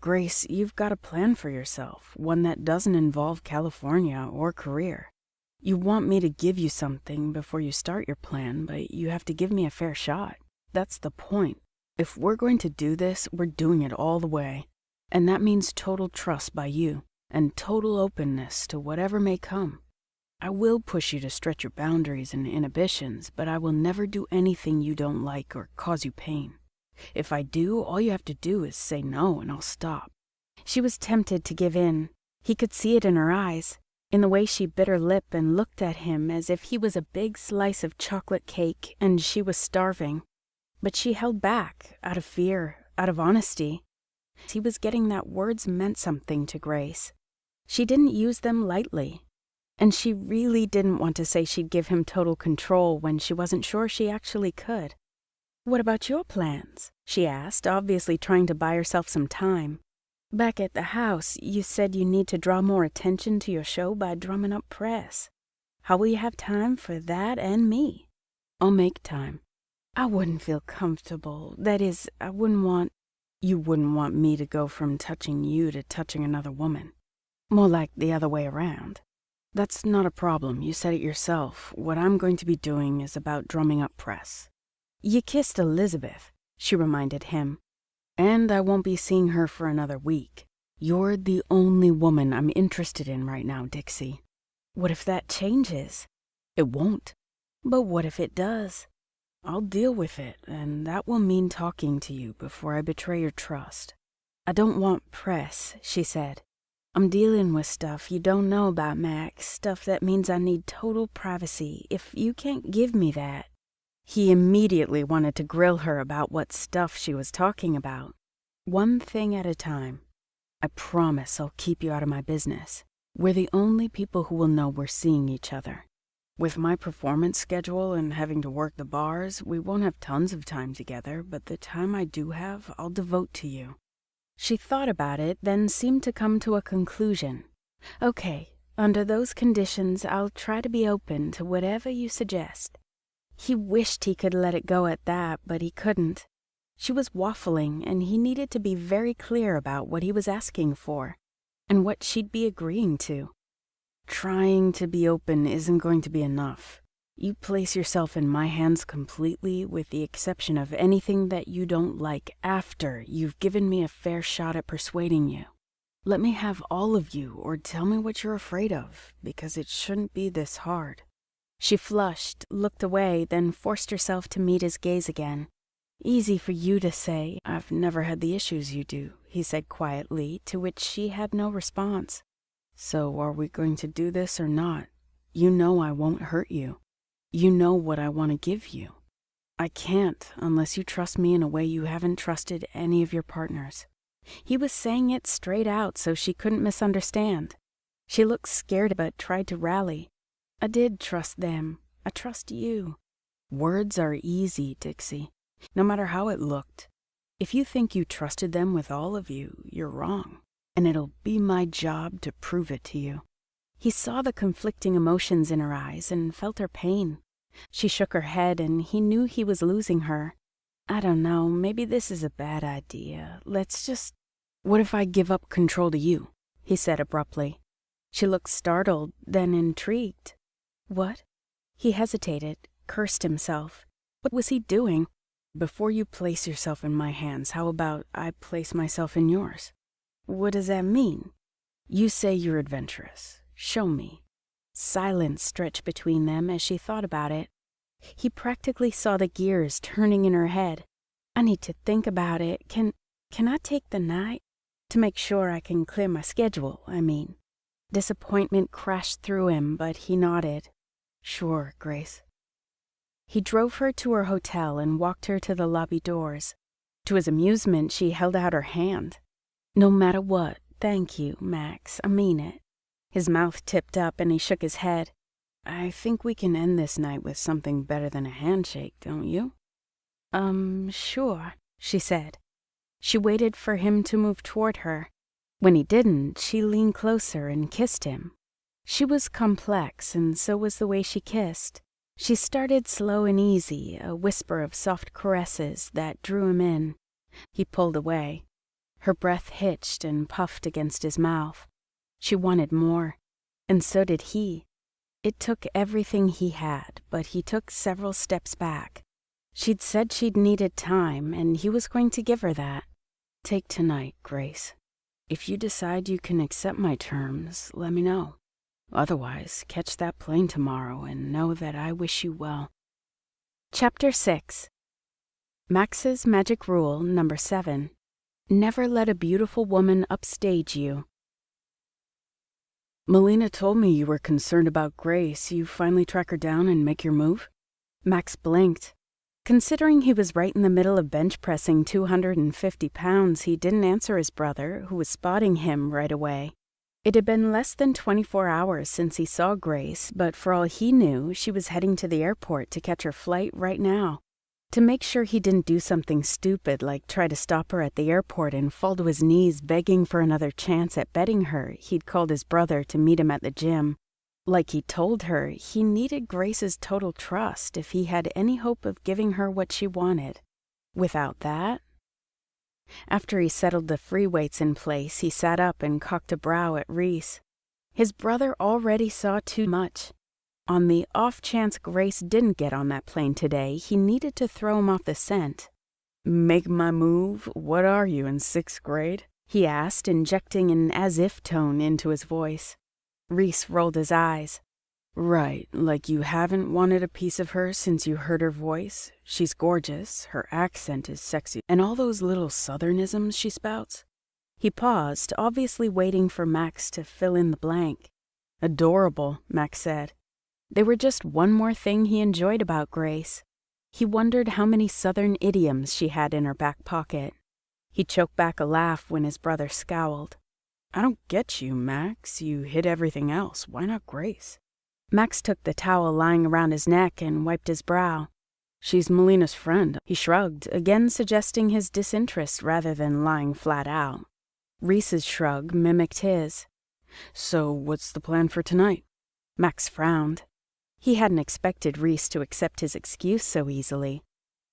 Grace, you've got a plan for yourself, one that doesn't involve California or career. You want me to give you something before you start your plan, but you have to give me a fair shot. That's the point. If we're going to do this, we're doing it all the way. And that means total trust by you, and total openness to whatever may come. I will push you to stretch your boundaries and inhibitions, but I will never do anything you don't like or cause you pain. If I do, all you have to do is say no and I'll stop. She was tempted to give in. He could see it in her eyes, in the way she bit her lip and looked at him as if he was a big slice of chocolate cake and she was starving. But she held back, out of fear, out of honesty. He was getting that words meant something to Grace. She didn't use them lightly. And she really didn't want to say she'd give him total control when she wasn't sure she actually could. What about your plans? She asked, obviously trying to buy herself some time. Back at the house, you said you need to draw more attention to your show by drumming up press. How will you have time for that and me? I'll make time. I wouldn't feel comfortable. That is, I wouldn't want... You wouldn't want me to go from touching you to touching another woman. More like the other way around. That's not a problem. You said it yourself. What I'm going to be doing is about drumming up press. You kissed Elizabeth, she reminded him. And I won't be seeing her for another week. You're the only woman I'm interested in right now, Dixie. What if that changes? It won't. But what if it does? I'll deal with it, and that will mean talking to you before I betray your trust. I don't want press, she said. I'm dealing with stuff you don't know about, Max, stuff that means I need total privacy. If you can't give me that... He immediately wanted to grill her about what stuff she was talking about. One thing at a time. I promise I'll keep you out of my business. We're the only people who will know we're seeing each other. With my performance schedule and having to work the bars, we won't have tons of time together, but the time I do have, I'll devote to you. She thought about it, then seemed to come to a conclusion. Okay, under those conditions, I'll try to be open to whatever you suggest. He wished he could let it go at that, but he couldn't. She was waffling, and he needed to be very clear about what he was asking for and what she'd be agreeing to. Trying to be open isn't going to be enough. You place yourself in my hands completely, with the exception of anything that you don't like, after you've given me a fair shot at persuading you. Let me have all of you, or tell me what you're afraid of, because it shouldn't be this hard. She flushed, looked away, then forced herself to meet his gaze again. Easy for you to say. I've never had the issues you do, he said quietly, to which she had no response. So are we going to do this or not? You know I won't hurt you. You know what I want to give you. I can't unless you trust me in a way you haven't trusted any of your partners. He was saying it straight out so she couldn't misunderstand. She looked scared but tried to rally. I did trust them. I trust you. Words are easy, Dixie, no matter how it looked. If you think you trusted them with all of you, you're wrong, and it'll be my job to prove it to you. He saw the conflicting emotions in her eyes and felt her pain. She shook her head, and he knew he was losing her. I don't know, maybe this is a bad idea. What if I give up control to you? He said abruptly. She looked startled, then intrigued. What? He hesitated, cursed himself. What was he doing? Before you place yourself in my hands, how about I place myself in yours? What does that mean? You say you're adventurous. Show me. Silence stretched between them as she thought about it. He practically saw the gears turning in her head. I need to think about it. Can I take the night? To make sure I can clear my schedule, I mean. Disappointment crashed through him, but he nodded. Sure, Grace. He drove her to her hotel and walked her to the lobby doors. To his amusement, she held out her hand. No matter what, thank you, Max. I mean it. His mouth tipped up and he shook his head. I think we can end this night with something better than a handshake, don't you? Sure, she said. She waited for him to move toward her. When he didn't, she leaned closer and kissed him. She was complex, and so was the way she kissed. She started slow and easy, a whisper of soft caresses that drew him in. He pulled away. Her breath hitched and puffed against his mouth. She wanted more, and so did he. It took everything he had, but he took several steps back. She'd said she'd needed time, and he was going to give her that. Take tonight, Grace. If you decide you can accept my terms, let me know. Otherwise, catch that plane tomorrow and know that I wish you well. Chapter 6. Max's Magic Rule Number 7. Never let a beautiful woman upstage you. Melina told me you were concerned about Grace. You finally track her down and make your move? Max blinked. Considering he was right in the middle of bench pressing 250 pounds, he didn't answer his brother, who was spotting him right away. It had been less than 24 hours since he saw Grace, but for all he knew, she was heading to the airport to catch her flight right now. To make sure he didn't do something stupid like try to stop her at the airport and fall to his knees begging for another chance at betting her, he'd called his brother to meet him at the gym. Like he told her, he needed Grace's total trust if he had any hope of giving her what she wanted. Without that... After he settled the free weights in place, he sat up and cocked a brow at Reese. His brother already saw too much. On the off chance Grace didn't get on that plane today, he needed to throw him off the scent. Make my move? What are you, in 6th grade? He asked, injecting an as-if tone into his voice. Reese rolled his eyes. Right, like you haven't wanted a piece of her since you heard her voice. She's gorgeous, her accent is sexy, and all those little southernisms she spouts. He paused, obviously waiting for Max to fill in the blank. Adorable, Max said. They were just one more thing he enjoyed about Grace. He wondered how many southern idioms she had in her back pocket. He choked back a laugh when his brother scowled. I don't get you, Max. You hit everything else. Why not Grace? Max took the towel lying around his neck and wiped his brow. She's Melina's friend. He shrugged, again suggesting his disinterest rather than lying flat out. Reese's shrug mimicked his. So what's the plan for tonight? Max frowned. He hadn't expected Reese to accept his excuse so easily.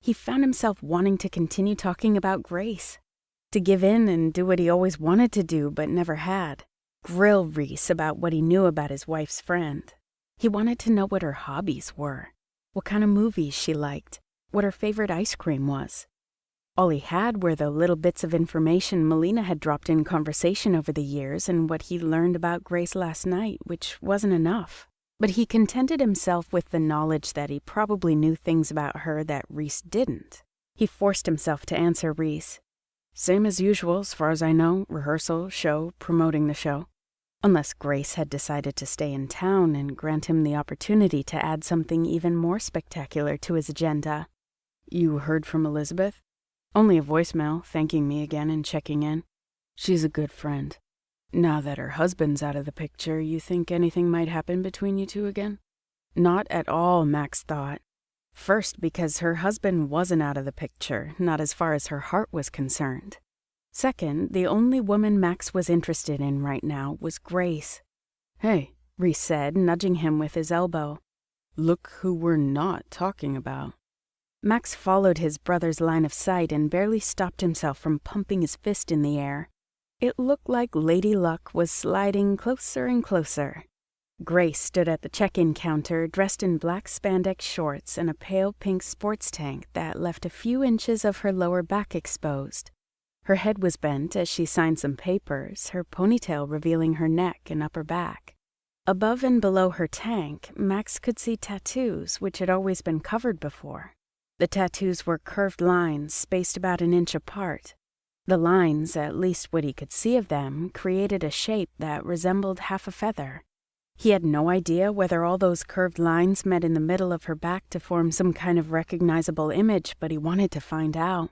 He found himself wanting to continue talking about Grace, to give in and do what he always wanted to do but never had. Grill Reese about what he knew about his wife's friend. He wanted to know what her hobbies were, what kind of movies she liked, what her favorite ice cream was. All he had were the little bits of information Melina had dropped in conversation over the years and what he learned about Grace last night, which wasn't enough. But he contented himself with the knowledge that he probably knew things about her that Reese didn't. He forced himself to answer Reese. Same as usual, as far as I know, rehearsal, show, promoting the show. Unless Grace had decided to stay in town and grant him the opportunity to add something even more spectacular to his agenda. You heard from Elizabeth? Only a voicemail, thanking me again and checking in. She's a good friend. Now that her husband's out of the picture, you think anything might happen between you two again? Not at all, Max thought. First, because her husband wasn't out of the picture, not as far as her heart was concerned. Second, the only woman Max was interested in right now was Grace. Hey, Reese said, nudging him with his elbow. Look who we're not talking about. Max followed his brother's line of sight and barely stopped himself from pumping his fist in the air. It looked like Lady Luck was sliding closer and closer. Grace stood at the check-in counter, dressed in black spandex shorts and a pale pink sports tank that left a few inches of her lower back exposed. Her head was bent as she signed some papers, her ponytail revealing her neck and upper back. Above and below her tank, Max could see tattoos, which had always been covered before. The tattoos were curved lines spaced about an inch apart. The lines, at least what he could see of them, created a shape that resembled half a feather. He had no idea whether all those curved lines met in the middle of her back to form some kind of recognizable image, but he wanted to find out.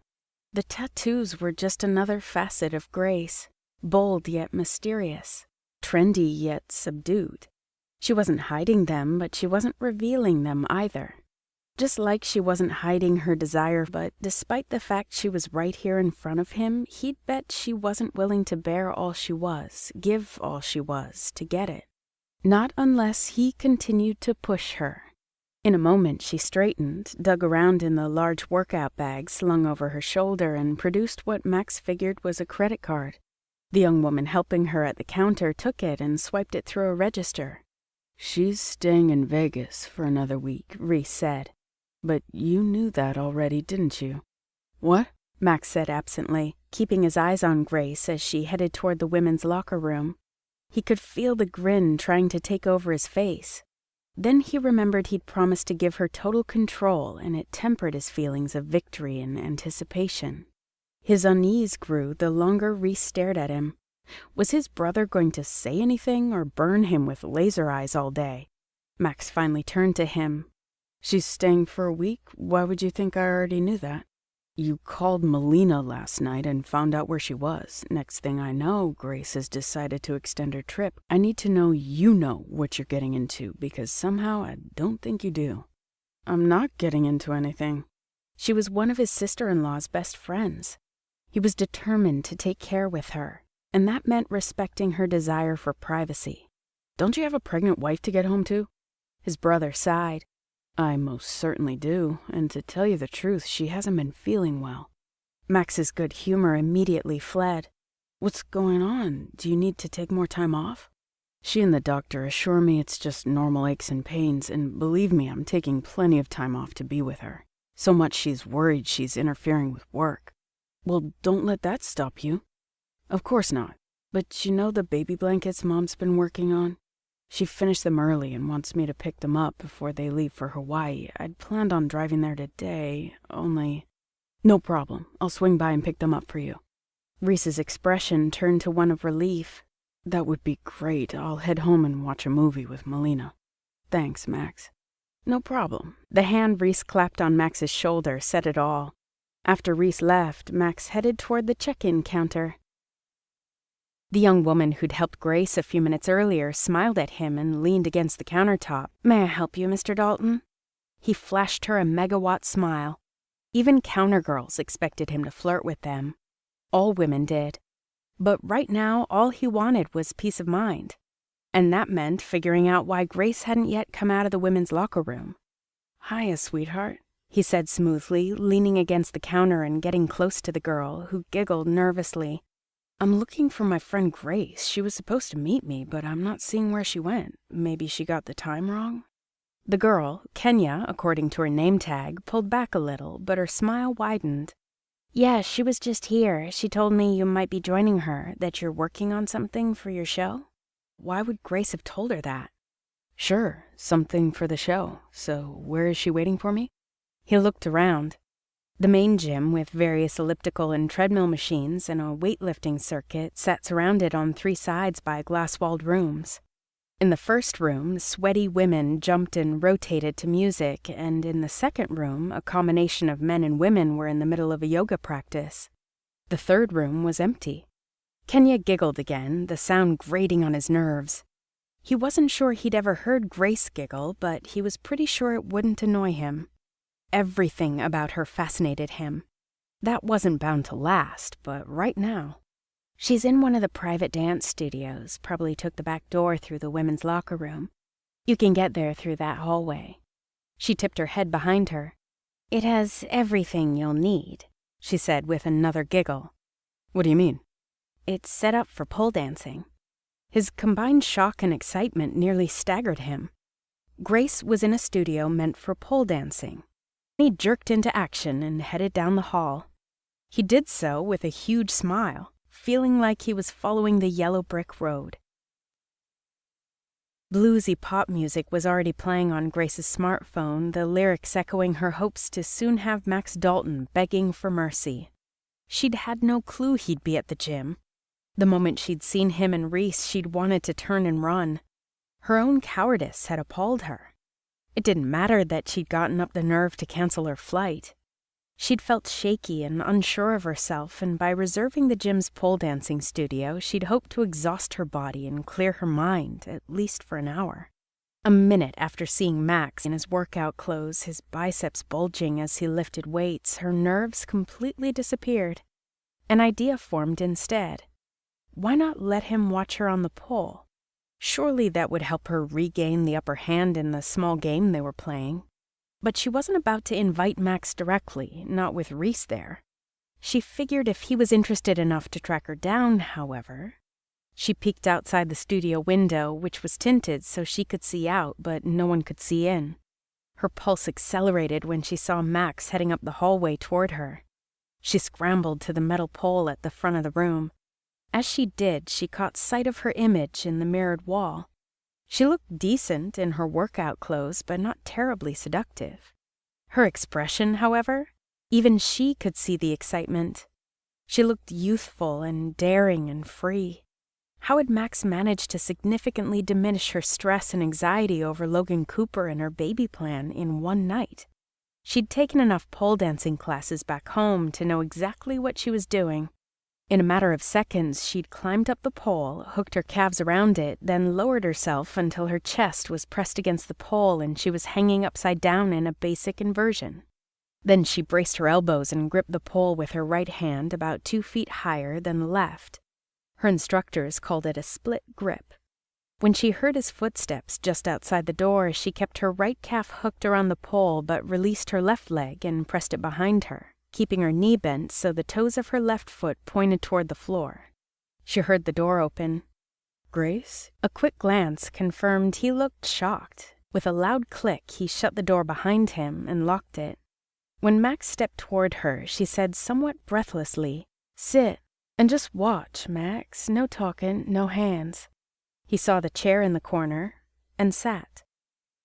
The tattoos were just another facet of Grace, bold yet mysterious, trendy yet subdued. She wasn't hiding them, but she wasn't revealing them either. Just like she wasn't hiding her desire, but despite the fact she was right here in front of him, he'd bet she wasn't willing to bear all she was, give all she was, to get it. Not unless he continued to push her. In a moment she straightened, dug around in the large workout bag slung over her shoulder, and produced what Max figured was a credit card. The young woman helping her at the counter took it and swiped it through a register. She's staying in Vegas for another week, Reese said. But you knew that already, didn't you? What? Max said absently, keeping his eyes on Grace as she headed toward the women's locker room. He could feel the grin trying to take over his face. Then he remembered he'd promised to give her total control, and it tempered his feelings of victory and anticipation. His unease grew the longer Reese stared at him. Was his brother going to say anything or burn him with laser eyes all day? Max finally turned to him. She's staying for a week? Why would you think I already knew that? You called Melina last night and found out where she was. Next thing I know, Grace has decided to extend her trip. I need to know you know what you're getting into, because somehow I don't think you do. I'm not getting into anything. She was one of his sister-in-law's best friends. He was determined to take care with her, and that meant respecting her desire for privacy. Don't you have a pregnant wife to get home to? His brother sighed. I most certainly do, and to tell you the truth, she hasn't been feeling well. Max's good humor immediately fled. What's going on? Do you need to take more time off? She and the doctor assure me it's just normal aches and pains, and believe me, I'm taking plenty of time off to be with her. So much she's worried she's interfering with work. Well, don't let that stop you. Of course not. But you know the baby blankets Mom's been working on? She finished them early and wants me to pick them up before they leave for Hawaii. I'd planned on driving there today, only... No problem. I'll swing by and pick them up for you. Reese's expression turned to one of relief. That would be great. I'll head home and watch a movie with Melina. Thanks, Max. No problem. The hand Reese clapped on Max's shoulder said it all. After Reese left, Max headed toward the check-in counter. The young woman who'd helped Grace a few minutes earlier smiled at him and leaned against the countertop. May I help you, Mr. Dalton? He flashed her a megawatt smile. Even counter girls expected him to flirt with them. All women did. But right now, all he wanted was peace of mind. And that meant figuring out why Grace hadn't yet come out of the women's locker room. Hiya, sweetheart. he said smoothly, leaning against the counter and getting close to the girl, who giggled nervously. "I'm looking for my friend Grace. She was supposed to meet me, but I'm not seeing where she went. Maybe she got the time wrong?" The girl, Kenya, according to her name tag, pulled back a little, but her smile widened. "Yeah, she was just here. She told me you might be joining her, that you're working on something for your show." Why would Grace have told her that? "Sure, something for the show. So where is she waiting for me?" He looked around. The main gym, with various elliptical and treadmill machines and a weightlifting circuit, sat surrounded on 3 sides by glass-walled rooms. In the first room, sweaty women jumped and rotated to music, and in the second room, a combination of men and women were in the middle of a yoga practice. The third room was empty. Kenya giggled again, the sound grating on his nerves. He wasn't sure he'd ever heard Grace giggle, but he was pretty sure it wouldn't annoy him. Everything about her fascinated him. That wasn't bound to last, but right now. "She's in one of the private dance studios, probably took the back door through the women's locker room. You can get there through that hallway." She tipped her head behind her. "It has everything you'll need," she said with another giggle. "What do you mean?" "It's set up for pole dancing." His combined shock and excitement nearly staggered him. Grace was in a studio meant for pole dancing. He jerked into action and headed down the hall. He did so with a huge smile, feeling like he was following the yellow brick road. Bluesy pop music was already playing on Grace's smartphone, the lyrics echoing her hopes to soon have Max Dalton begging for mercy. She'd had no clue he'd be at the gym. The moment she'd seen him and Reese, she'd wanted to turn and run. Her own cowardice had appalled her. It didn't matter that she'd gotten up the nerve to cancel her flight. She'd felt shaky and unsure of herself, and by reserving the gym's pole dancing studio, she'd hoped to exhaust her body and clear her mind, at least for an hour. A minute after seeing Max in his workout clothes, his biceps bulging as he lifted weights, her nerves completely disappeared. An idea formed instead. Why not let him watch her on the pole? Surely that would help her regain the upper hand in the small game they were playing. But she wasn't about to invite Max directly, not with Reese there. She figured if he was interested enough to track her down, however. She peeked outside the studio window, which was tinted so she could see out, but no one could see in. Her pulse accelerated when she saw Max heading up the hallway toward her. She scrambled to the metal pole at the front of the room. As she did, she caught sight of her image in the mirrored wall. She looked decent in her workout clothes, but not terribly seductive. Her expression, however, even she could see the excitement. She looked youthful and daring and free. How had Max managed to significantly diminish her stress and anxiety over Logan Cooper and her baby plan in one night? She'd taken enough pole dancing classes back home to know exactly what she was doing. In a matter of seconds, she'd climbed up the pole, hooked her calves around it, then lowered herself until her chest was pressed against the pole and she was hanging upside down in a basic inversion. Then she braced her elbows and gripped the pole with her right hand about 2 feet higher than the left. Her instructors called it a split grip. When she heard his footsteps just outside the door, she kept her right calf hooked around the pole but released her left leg and pressed it behind her, keeping her knee bent so the toes of her left foot pointed toward the floor. She heard the door open. "Grace?" A quick glance confirmed he looked shocked. With a loud click, he shut the door behind him and locked it. When Max stepped toward her, she said somewhat breathlessly, "Sit, and just watch, Max. No talking, no hands." He saw the chair in the corner and sat,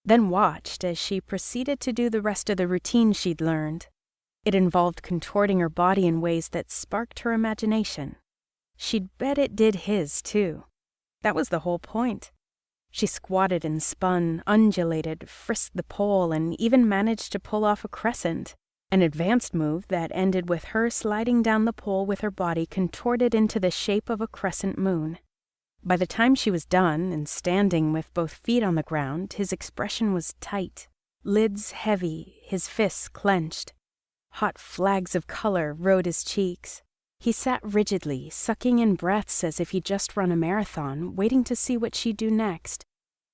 then watched as she proceeded to do the rest of the routine she'd learned. It involved contorting her body in ways that sparked her imagination. She'd bet it did his, too. That was the whole point. She squatted and spun, undulated, frisked the pole, and even managed to pull off a crescent, an advanced move that ended with her sliding down the pole with her body contorted into the shape of a crescent moon. By the time she was done and standing with both feet on the ground, his expression was tight, lids heavy, his fists clenched. Hot flags of color rode his cheeks. He sat rigidly, sucking in breaths as if he'd just run a marathon, waiting to see what she'd do next.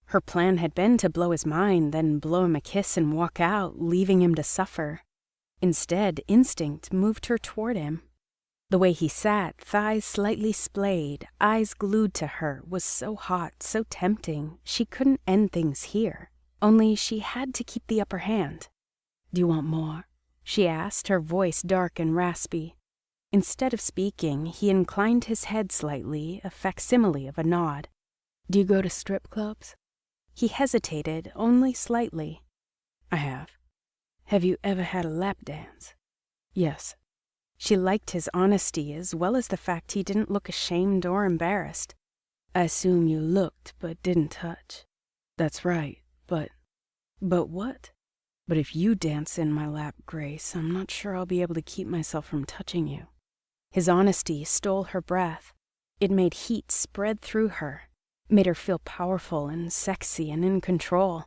Her plan had been to blow his mind, then blow him a kiss and walk out, leaving him to suffer. Instead, instinct moved her toward him. The way he sat, thighs slightly splayed, eyes glued to her, was so hot, so tempting, she couldn't end things here. Only she had to keep the upper hand. "Do you want more?" she asked, her voice dark and raspy. Instead of speaking, he inclined his head slightly, a facsimile of a nod. "Do you go to strip clubs?" He hesitated, only slightly. "I have." "Have you ever had a lap dance?" "Yes." She liked his honesty as well as the fact he didn't look ashamed or embarrassed. "I assume you looked but didn't touch." "That's right, but—" "But what?" "But if you dance in my lap, Grace, I'm not sure I'll be able to keep myself from touching you." His honesty stole her breath. It made heat spread through her, made her feel powerful and sexy and in control.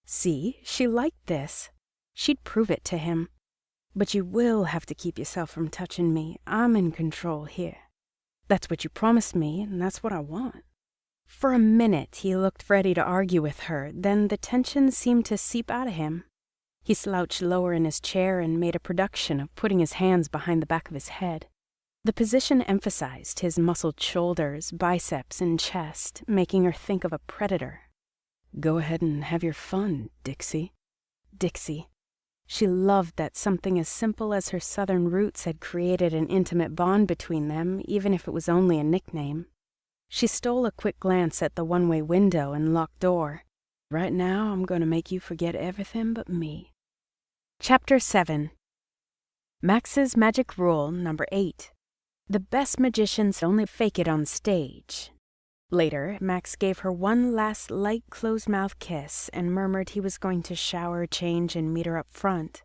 See, she liked this. She'd prove it to him. "But you will have to keep yourself from touching me. I'm in control here. That's what you promised me, and that's what I want." For a minute, he looked ready to argue with her, then the tension seemed to seep out of him. He slouched lower in his chair and made a production of putting his hands behind the back of his head. The position emphasized his muscled shoulders, biceps, and chest, making her think of a predator. "Go ahead and have your fun, Dixie." Dixie. She loved that something as simple as her southern roots had created an intimate bond between them, even if it was only a nickname. She stole a quick glance at the one-way window and locked door. "Right now, I'm going to make you forget everything but me." Chapter 7. Max's Magic Rule number 8. The best magicians only fake it on stage. Later, Max gave her one last light closed-mouth kiss and murmured he was going to shower, change, and meet her up front.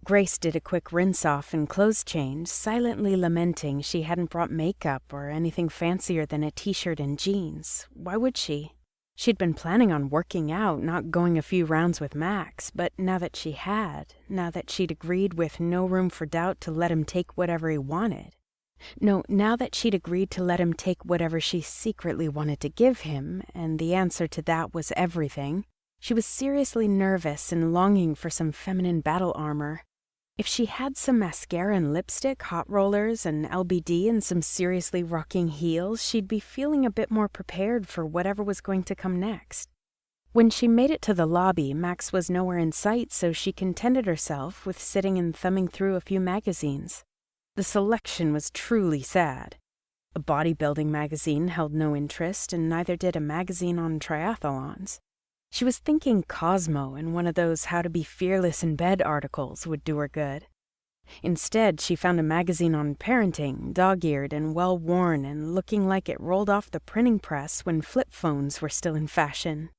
Grace did a quick rinse-off and clothes change, silently lamenting she hadn't brought makeup or anything fancier than a t-shirt and jeans. Why would she? She'd been planning on working out, not going a few rounds with Max, but now that she'd agreed with no room for doubt to let him take whatever he wanted. No, now that she'd agreed to let him take whatever she secretly wanted to give him, and the answer to that was everything, she was seriously nervous and longing for some feminine battle armor. If she had some mascara and lipstick, hot rollers, and LBD, and some seriously rocking heels, she'd be feeling a bit more prepared for whatever was going to come next. When she made it to the lobby, Max was nowhere in sight, so she contented herself with sitting and thumbing through a few magazines. The selection was truly sad. A bodybuilding magazine held no interest, and neither did a magazine on triathlons. She was thinking Cosmo and one of those How to Be Fearless in Bed articles would do her good. Instead, she found a magazine on parenting, dog-eared and well-worn and looking like it rolled off the printing press when flip phones were still in fashion.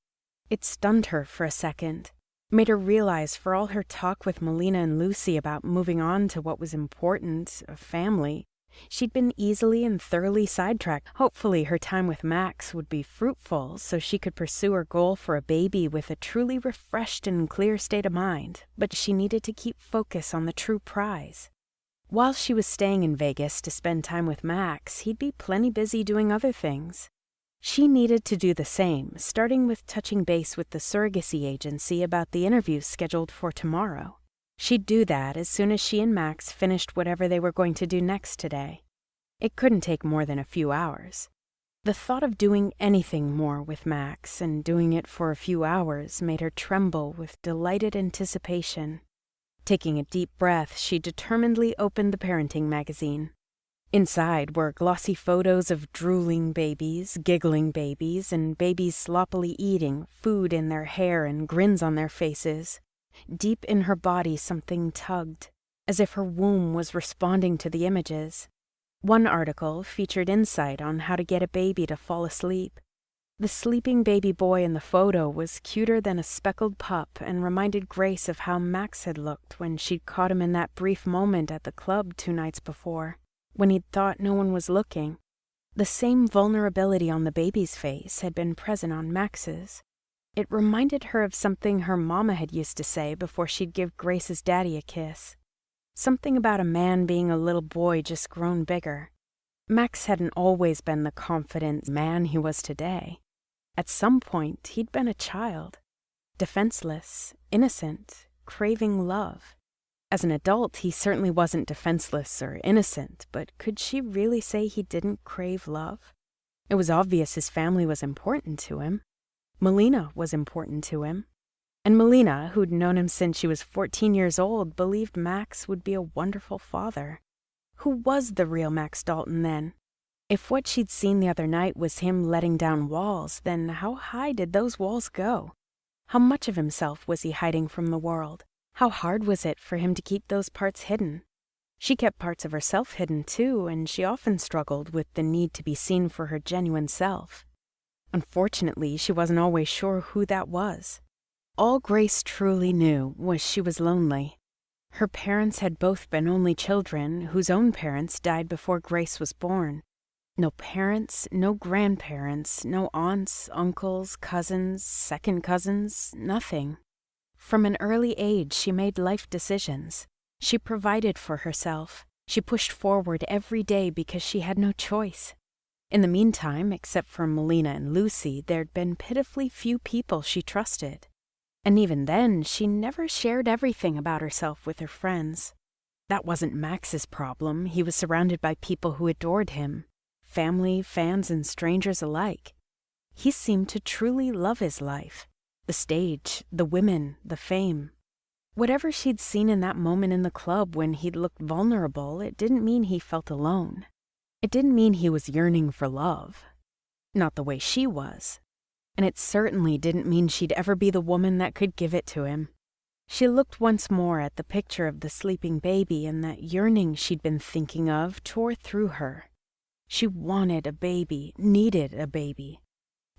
It stunned her for a second, made her realize for all her talk with Melina and Lucy about moving on to what was important, a family, she'd been easily and thoroughly sidetracked. Hopefully her time with Max would be fruitful so she could pursue her goal for a baby with a truly refreshed and clear state of mind, but she needed to keep focus on the true prize. While she was staying in Vegas to spend time with Max, he'd be plenty busy doing other things. She needed to do the same, starting with touching base with the surrogacy agency about the interviews scheduled for tomorrow. She'd do that as soon as she and Max finished whatever they were going to do next today. It couldn't take more than a few hours. The thought of doing anything more with Max and doing it for a few hours made her tremble with delighted anticipation. Taking a deep breath, she determinedly opened the parenting magazine. Inside were glossy photos of drooling babies, giggling babies, and babies sloppily eating, food in their hair and grins on their faces. Deep in her body something tugged, as if her womb was responding to the images. One article featured insight on how to get a baby to fall asleep. The sleeping baby boy in the photo was cuter than a speckled pup and reminded Grace of how Max had looked when she'd caught him in that brief moment at the club 2 nights before, when he'd thought no one was looking. The same vulnerability on the baby's face had been present on Max's. It reminded her of something her mama had used to say before she'd give Grace's daddy a kiss. Something about a man being a little boy just grown bigger. Max hadn't always been the confident man he was today. At some point, he'd been a child. Defenseless, innocent, craving love. As an adult, he certainly wasn't defenseless or innocent, but could she really say he didn't crave love? It was obvious his family was important to him. Melina was important to him. And Melina, who'd known him since she was 14 years old, believed Max would be a wonderful father. Who was the real Max Dalton then? If what she'd seen the other night was him letting down walls, then how high did those walls go? How much of himself was he hiding from the world? How hard was it for him to keep those parts hidden? She kept parts of herself hidden too, and she often struggled with the need to be seen for her genuine self. Unfortunately, she wasn't always sure who that was. All Grace truly knew was she was lonely. Her parents had both been only children whose own parents died before Grace was born. No parents, no grandparents, no aunts, uncles, cousins, second cousins, nothing. From an early age, she made life decisions. She provided for herself. She pushed forward every day because she had no choice. In the meantime, except for Melina and Lucy, there'd been pitifully few people she trusted. And even then, she never shared everything about herself with her friends. That wasn't Max's problem. He was surrounded by people who adored him. Family, fans, and strangers alike. He seemed to truly love his life. The stage, the women, the fame. Whatever she'd seen in that moment in the club when he'd looked vulnerable, it didn't mean he felt alone. It didn't mean he was yearning for love. Not the way she was. And it certainly didn't mean she'd ever be the woman that could give it to him. She looked once more at the picture of the sleeping baby, and that yearning she'd been thinking of tore through her. She wanted a baby, needed a baby.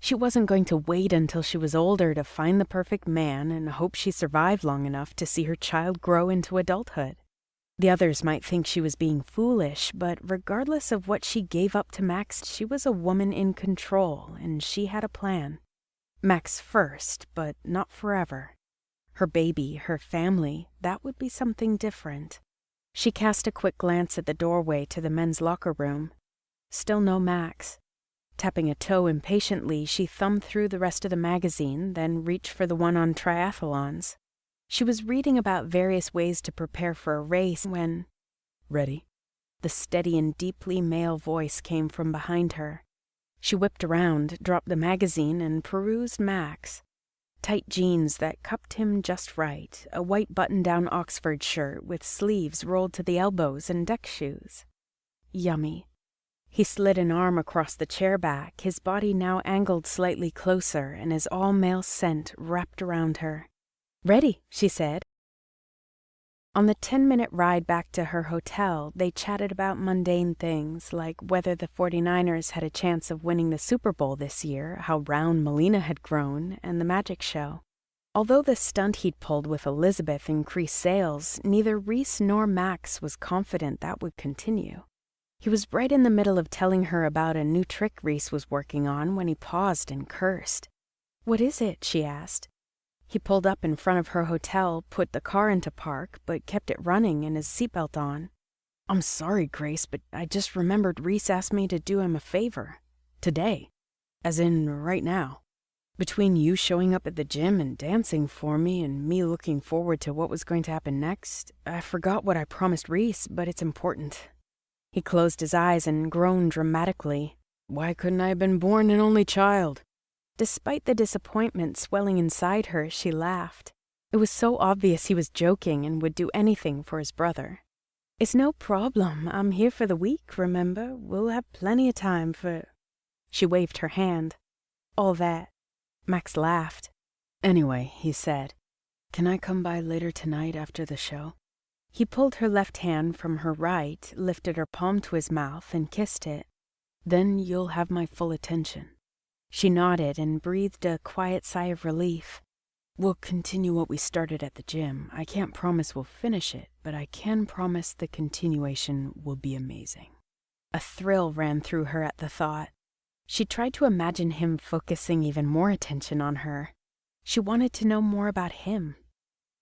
She wasn't going to wait until she was older to find the perfect man and hope she survived long enough to see her child grow into adulthood. The others might think she was being foolish, but regardless of what she gave up to Max, she was a woman in control, and she had a plan. Max first, but not forever. Her baby, her family, that would be something different. She cast a quick glance at the doorway to the men's locker room. Still no Max. Tapping a toe impatiently, she thumbed through the rest of the magazine, then reached for the one on triathlons. She was reading about various ways to prepare for a race when... "Ready?" The steady and deeply male voice came from behind her. She whipped around, dropped the magazine, and perused Max. Tight jeans that cupped him just right, a white button-down Oxford shirt with sleeves rolled to the elbows, and deck shoes. Yummy. He slid an arm across the chair back, his body now angled slightly closer, and his all-male scent wrapped around her. "Ready," she said. On the 10-minute ride back to her hotel, they chatted about mundane things, like whether the 49ers had a chance of winning the Super Bowl this year, how round Melina had grown, and the magic show. Although the stunt he'd pulled with Elizabeth increased sales, neither Reese nor Max was confident that would continue. He was right in the middle of telling her about a new trick Reese was working on when he paused and cursed. "What is it?" she asked. He pulled up in front of her hotel, put the car into park, but kept it running and his seatbelt on. "I'm sorry, Grace, but I just remembered Reese asked me to do him a favor. Today. As in, right now. Between you showing up at the gym and dancing for me and me looking forward to what was going to happen next, I forgot what I promised Reese, but it's important." He closed his eyes and groaned dramatically. "Why couldn't I have been born an only child?" Despite the disappointment swelling inside her, she laughed. It was so obvious he was joking and would do anything for his brother. "It's no problem. I'm here for the week, remember? We'll have plenty of time for—" She waved her hand. "All that." Max laughed. "Anyway," he said, "can I come by later tonight after the show?" He pulled her left hand from her right, lifted her palm to his mouth, and kissed it. "Then you'll have my full attention." She nodded and breathed a quiet sigh of relief. "We'll continue what we started at the gym. I can't promise we'll finish it, but I can promise the continuation will be amazing." A thrill ran through her at the thought. She tried to imagine him focusing even more attention on her. She wanted to know more about him.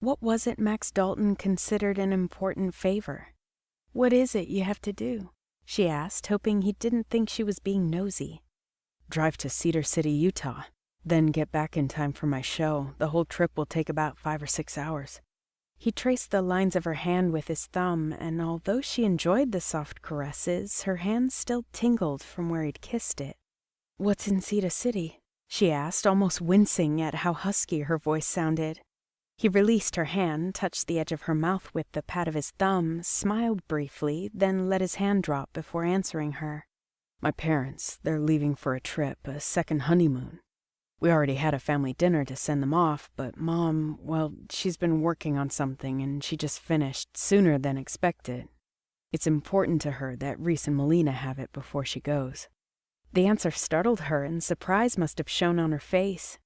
What was it Max Dalton considered an important favor? "What is it you have to do?" she asked, hoping he didn't think she was being nosy. "Drive to Cedar City, Utah, then get back in time for my show. The whole trip will take about 5 or 6 hours." He traced the lines of her hand with his thumb, and although she enjoyed the soft caresses, her hand still tingled from where he'd kissed it. "What's in Cedar City?" she asked, almost wincing at how husky her voice sounded. He released her hand, touched the edge of her mouth with the pad of his thumb, smiled briefly, then let his hand drop before answering her. "My parents, they're leaving for a trip, a second honeymoon. We already had a family dinner to send them off, but Mom, well, she's been working on something and she just finished sooner than expected. It's important to her that Reese and Melina have it before she goes." The answer startled her, and surprise must have shown on her face.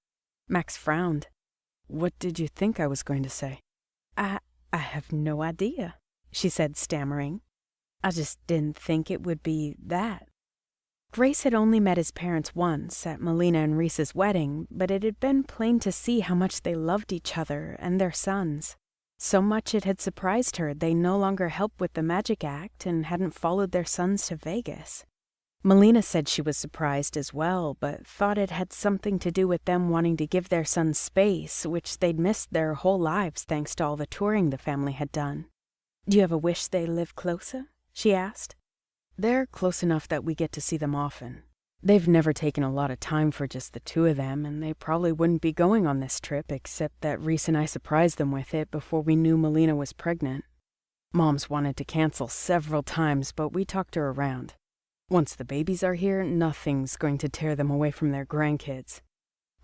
Max frowned. "What did you think I was going to say?" I have no idea," she said, stammering. "I just didn't think it would be that." Grace had only met his parents once, at Melina and Reese's wedding, but it had been plain to see how much they loved each other and their sons. So much it had surprised her they no longer helped with the magic act and hadn't followed their sons to Vegas. Melina said she was surprised as well, but thought it had something to do with them wanting to give their sons space, which they'd missed their whole lives thanks to all the touring the family had done. "Do you ever wish they lived closer?" she asked. "They're close enough that we get to see them often. They've never taken a lot of time for just the two of them, and they probably wouldn't be going on this trip except that Reese and I surprised them with it before we knew Melina was pregnant. Mom's wanted to cancel several times, but we talked her around. Once the babies are here, nothing's going to tear them away from their grandkids.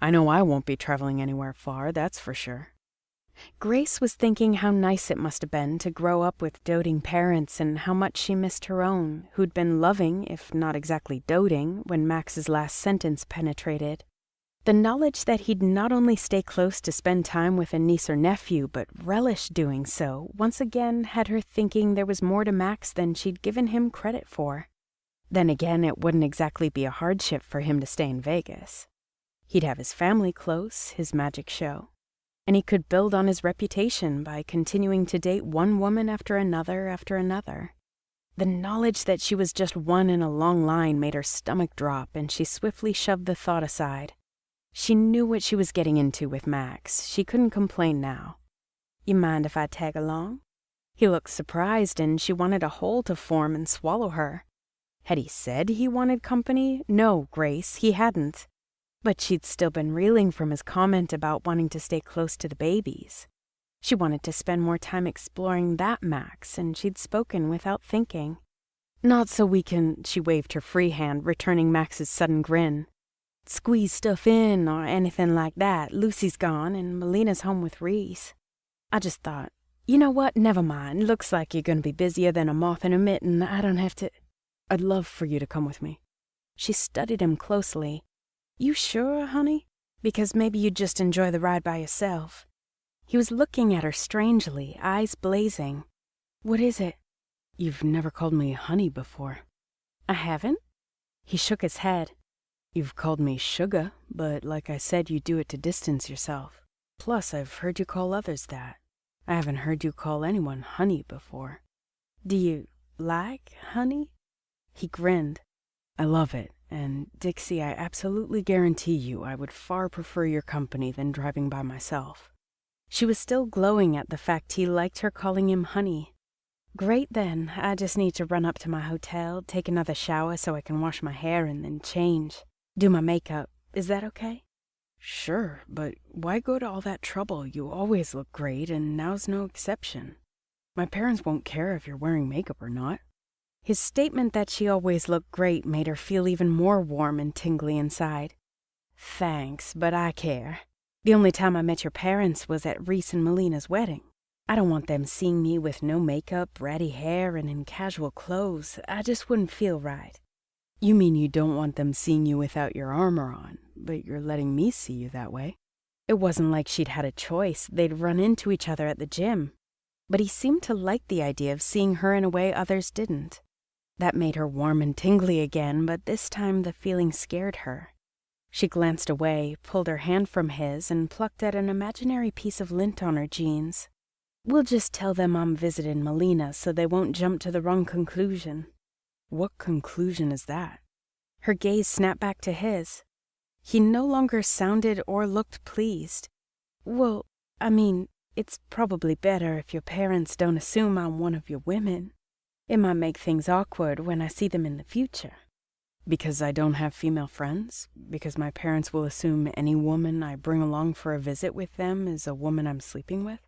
I know I won't be traveling anywhere far, that's for sure." Grace was thinking how nice it must have been to grow up with doting parents and how much she missed her own, who'd been loving, if not exactly doting, when Max's last sentence penetrated. The knowledge that he'd not only stay close to spend time with a niece or nephew, but relish doing so, once again had her thinking there was more to Max than she'd given him credit for. Then again, it wouldn't exactly be a hardship for him to stay in Vegas. He'd have his family close, his magic show. And he could build on his reputation by continuing to date one woman after another after another. The knowledge that she was just one in a long line made her stomach drop, and she swiftly shoved the thought aside. She knew what she was getting into with Max. She couldn't complain now. "You mind if I tag along?" He looked surprised, and she wanted a hole to form and swallow her. Had he said he wanted company? No, Grace, he hadn't. But she'd still been reeling from his comment about wanting to stay close to the babies. She wanted to spend more time exploring that Max, and she'd spoken without thinking. "Not so we can," she waved her free hand, returning Max's sudden grin, "squeeze stuff in or anything like that. Lucy's gone, and Melina's home with Reese. I just thought, you know what, never mind. Looks like you're going to be busier than a moth in a mitten. I don't have to—" "I'd love for you to come with me." She studied him closely. "You sure, honey? Because maybe you'd just enjoy the ride by yourself." He was looking at her strangely, eyes blazing. "What is it?" "You've never called me honey before." "I haven't?" He shook his head. "You've called me sugar, but like I said, you do it to distance yourself. Plus, I've heard you call others that. I haven't heard you call anyone honey before." "Do you like honey?" He grinned. "I love it. And, Dixie, I absolutely guarantee you I would far prefer your company than driving by myself." She was still glowing at the fact he liked her calling him honey. "Great then. I just need to run up to my hotel, take another shower so I can wash my hair and then change. Do my makeup. Is that okay?" "Sure, but why go to all that trouble? You always look great, and now's no exception. My parents won't care if you're wearing makeup or not." His statement that she always looked great made her feel even more warm and tingly inside. "Thanks, but I care. The only time I met your parents was at Reese and Melina's wedding. I don't want them seeing me with no makeup, ratty hair, and in casual clothes. I just wouldn't feel right." "You mean you don't want them seeing you without your armor on, but you're letting me see you that way?" It wasn't like she'd had a choice. They'd run into each other at the gym. But he seemed to like the idea of seeing her in a way others didn't. That made her warm and tingly again, but this time the feeling scared her. She glanced away, pulled her hand from his, and plucked at an imaginary piece of lint on her jeans. "We'll just tell them I'm visiting Melina so they won't jump to the wrong conclusion." "What conclusion is that?" Her gaze snapped back to his. He no longer sounded or looked pleased. "Well, I mean, it's probably better if your parents don't assume I'm one of your women. It might make things awkward when I see them in the future." "Because I don't have female friends? Because my parents will assume any woman I bring along for a visit with them is a woman I'm sleeping with?"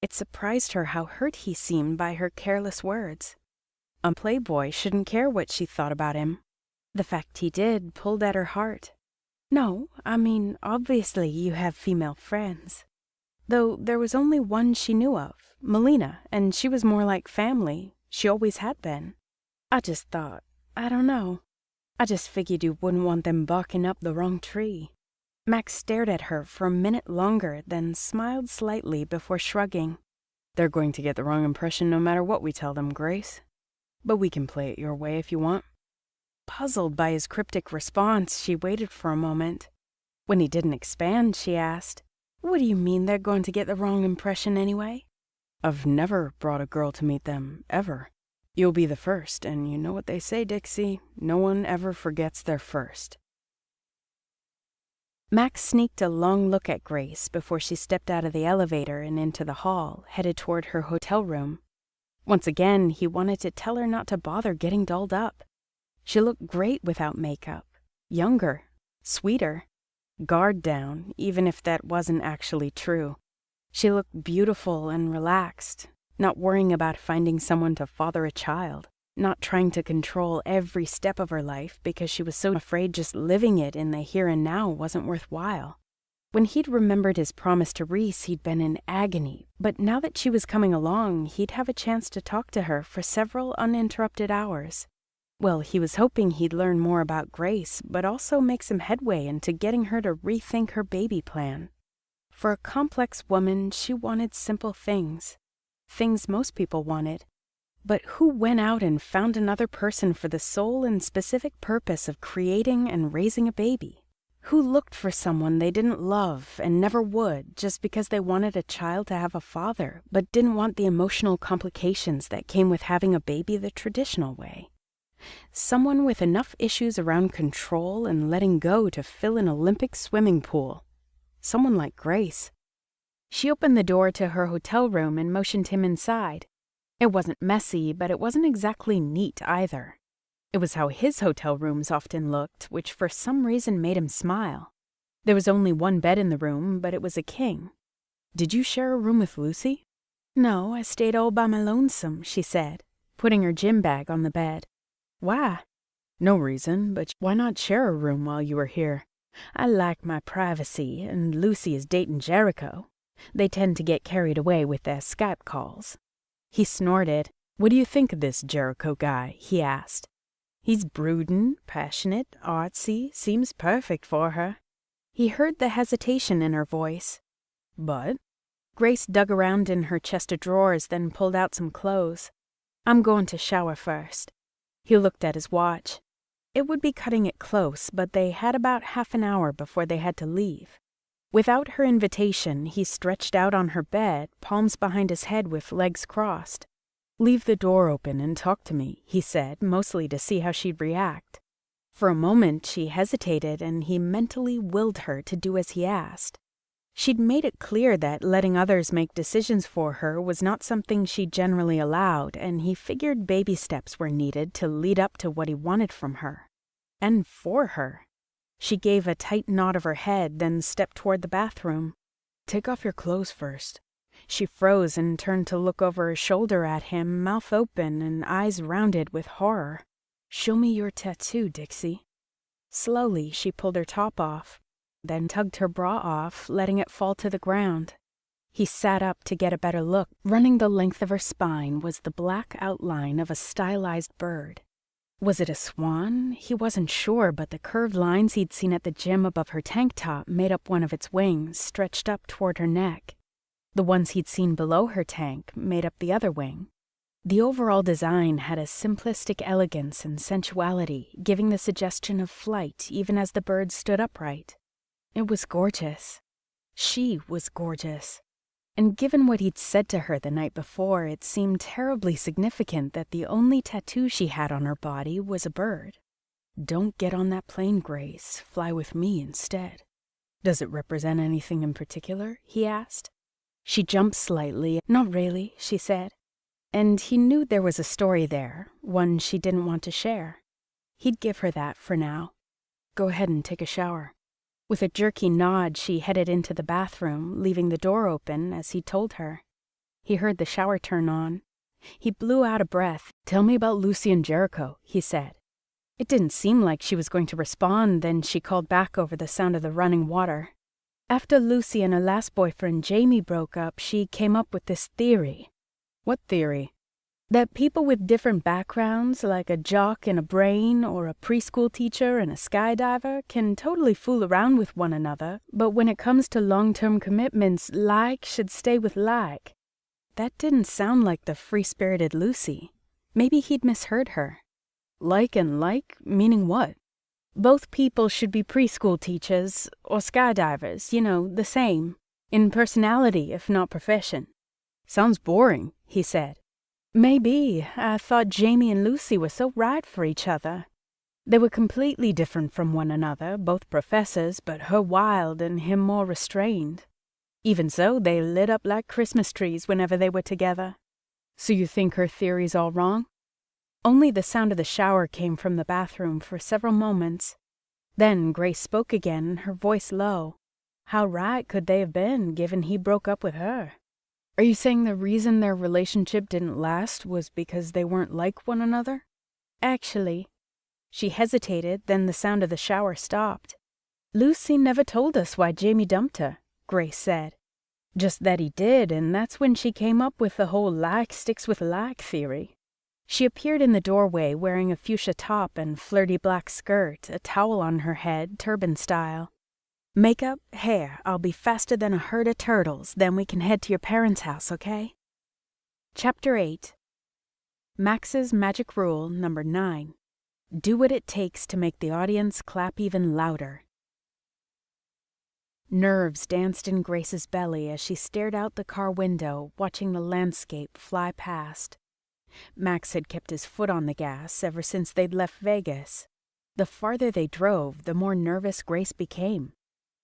It surprised her how hurt he seemed by her careless words. A playboy shouldn't care what she thought about him. The fact he did pulled at her heart. "No, I mean, obviously you have female friends. Though there was only one she knew of, Melina, and she was more like family. She always had been. I just thought, I don't know. I just figured you wouldn't want them barking up the wrong tree." Max stared at her for a minute longer, then smiled slightly before shrugging. "They're going to get the wrong impression no matter what we tell them, Grace. But we can play it your way if you want." Puzzled by his cryptic response, she waited for a moment. When he didn't expand, she asked, "What do you mean they're going to get the wrong impression anyway?" "I've never brought a girl to meet them, ever. You'll be the first, and you know what they say, Dixie, no one ever forgets their first." Max sneaked a long look at Grace before she stepped out of the elevator and into the hall, headed toward her hotel room. Once again, he wanted to tell her not to bother getting dolled up. She looked great without makeup. Younger. Sweeter. Guard down, even if that wasn't actually true. She looked beautiful and relaxed, not worrying about finding someone to father a child, not trying to control every step of her life because she was so afraid just living it in the here and now wasn't worthwhile. When he'd remembered his promise to Reese, he'd been in agony, but now that she was coming along, he'd have a chance to talk to her for several uninterrupted hours. Well, he was hoping he'd learn more about Grace, but also make some headway into getting her to rethink her baby plan. For a complex woman, she wanted simple things. Things most people wanted. But who went out and found another person for the sole and specific purpose of creating and raising a baby? Who looked for someone they didn't love and never would just because they wanted a child to have a father, but didn't want the emotional complications that came with having a baby the traditional way? Someone with enough issues around control and letting go to fill an Olympic swimming pool. Someone like Grace. She opened the door to her hotel room and motioned him inside. It wasn't messy, but it wasn't exactly neat either. It was how his hotel rooms often looked, which for some reason made him smile. There was only one bed in the room, but it was a king. "Did you share a room with Lucy?" "No, I stayed all by my lonesome," she said, putting her gym bag on the bed. "Why?" "No reason, but why not share a room while you were here? I like my privacy, and Lucy is dating Jericho. They tend to get carried away with their Skype calls." He snorted. "What do you think of this Jericho guy?" he asked. "He's brooding, passionate, artsy, seems perfect for her." He heard the hesitation in her voice. "But?" Grace dug around in her chest of drawers, then pulled out some clothes. "I'm going to shower first." He looked at his watch. It would be cutting it close, but they had about half an hour before they had to leave. Without her invitation, he stretched out on her bed, palms behind his head with legs crossed. "Leave the door open and talk to me," he said, mostly to see how she'd react. For a moment, she hesitated, and he mentally willed her to do as he asked. She'd made it clear that letting others make decisions for her was not something she generally allowed, and he figured baby steps were needed to lead up to what he wanted from her. And for her. She gave a tight nod of her head, then stepped toward the bathroom. "Take off your clothes first." She froze and turned to look over her shoulder at him, mouth open and eyes rounded with horror. "Show me your tattoo, Dixie." Slowly, she pulled her top off, then tugged her bra off, letting it fall to the ground. He sat up to get a better look. Running the length of her spine was the black outline of a stylized bird. Was it a swan? He wasn't sure, but the curved lines he'd seen at the gym above her tank top made up one of its wings, stretched up toward her neck. The ones he'd seen below her tank made up the other wing. The overall design had a simplistic elegance and sensuality, giving the suggestion of flight even as the bird stood upright. It was gorgeous. She was gorgeous. And given what he'd said to her the night before, it seemed terribly significant that the only tattoo she had on her body was a bird. "Don't get on that plane, Grace. Fly with me instead." "Does it represent anything in particular?" he asked. She jumped slightly. "Not really," she said. And he knew there was a story there, one she didn't want to share. He'd give her that for now. "Go ahead and take a shower." With a jerky nod, she headed into the bathroom, leaving the door open as he told her. He heard the shower turn on. He blew out a breath. "Tell me about Lucy and Jericho," he said. It didn't seem like she was going to respond, then she called back over the sound of the running water. "After Lucy and her last boyfriend, Jamie, broke up, she came up with this theory." "What theory?" "That people with different backgrounds, like a jock and a brain, or a preschool teacher and a skydiver, can totally fool around with one another, but when it comes to long-term commitments, like should stay with like." That didn't sound like the free-spirited Lucy. Maybe he'd misheard her. "Like and like? Meaning what?" "Both people should be preschool teachers, or skydivers, the same. In personality, if not profession." "Sounds boring," he said. "Maybe. I thought Jamie and Lucy were so right for each other. They were completely different from one another, both professors, but her wild and him more restrained. Even so, they lit up like Christmas trees whenever they were together." "So you think her theory's all wrong?" Only the sound of the shower came from the bathroom for several moments. Then Grace spoke again, her voice low. How right could they have been, given he broke up with her? "Are you saying the reason their relationship didn't last was because they weren't like one another?" "Actually." She hesitated, then the sound of the shower stopped. "Lucy never told us why Jamie dumped her," Grace said. "Just that he did, and that's when she came up with the whole like sticks with like theory." She appeared in the doorway wearing a fuchsia top and flirty black skirt, a towel on her head, turban style. "Makeup, hair, I'll be faster than a herd of turtles, then we can head to your parents' house, okay?" Chapter 8. Max's Magic Rule Number 9. Do what it takes to make the audience clap even louder. Nerves danced in Grace's belly as she stared out the car window, watching the landscape fly past. Max had kept his foot on the gas ever since they'd left Vegas. The farther they drove, the more nervous Grace became.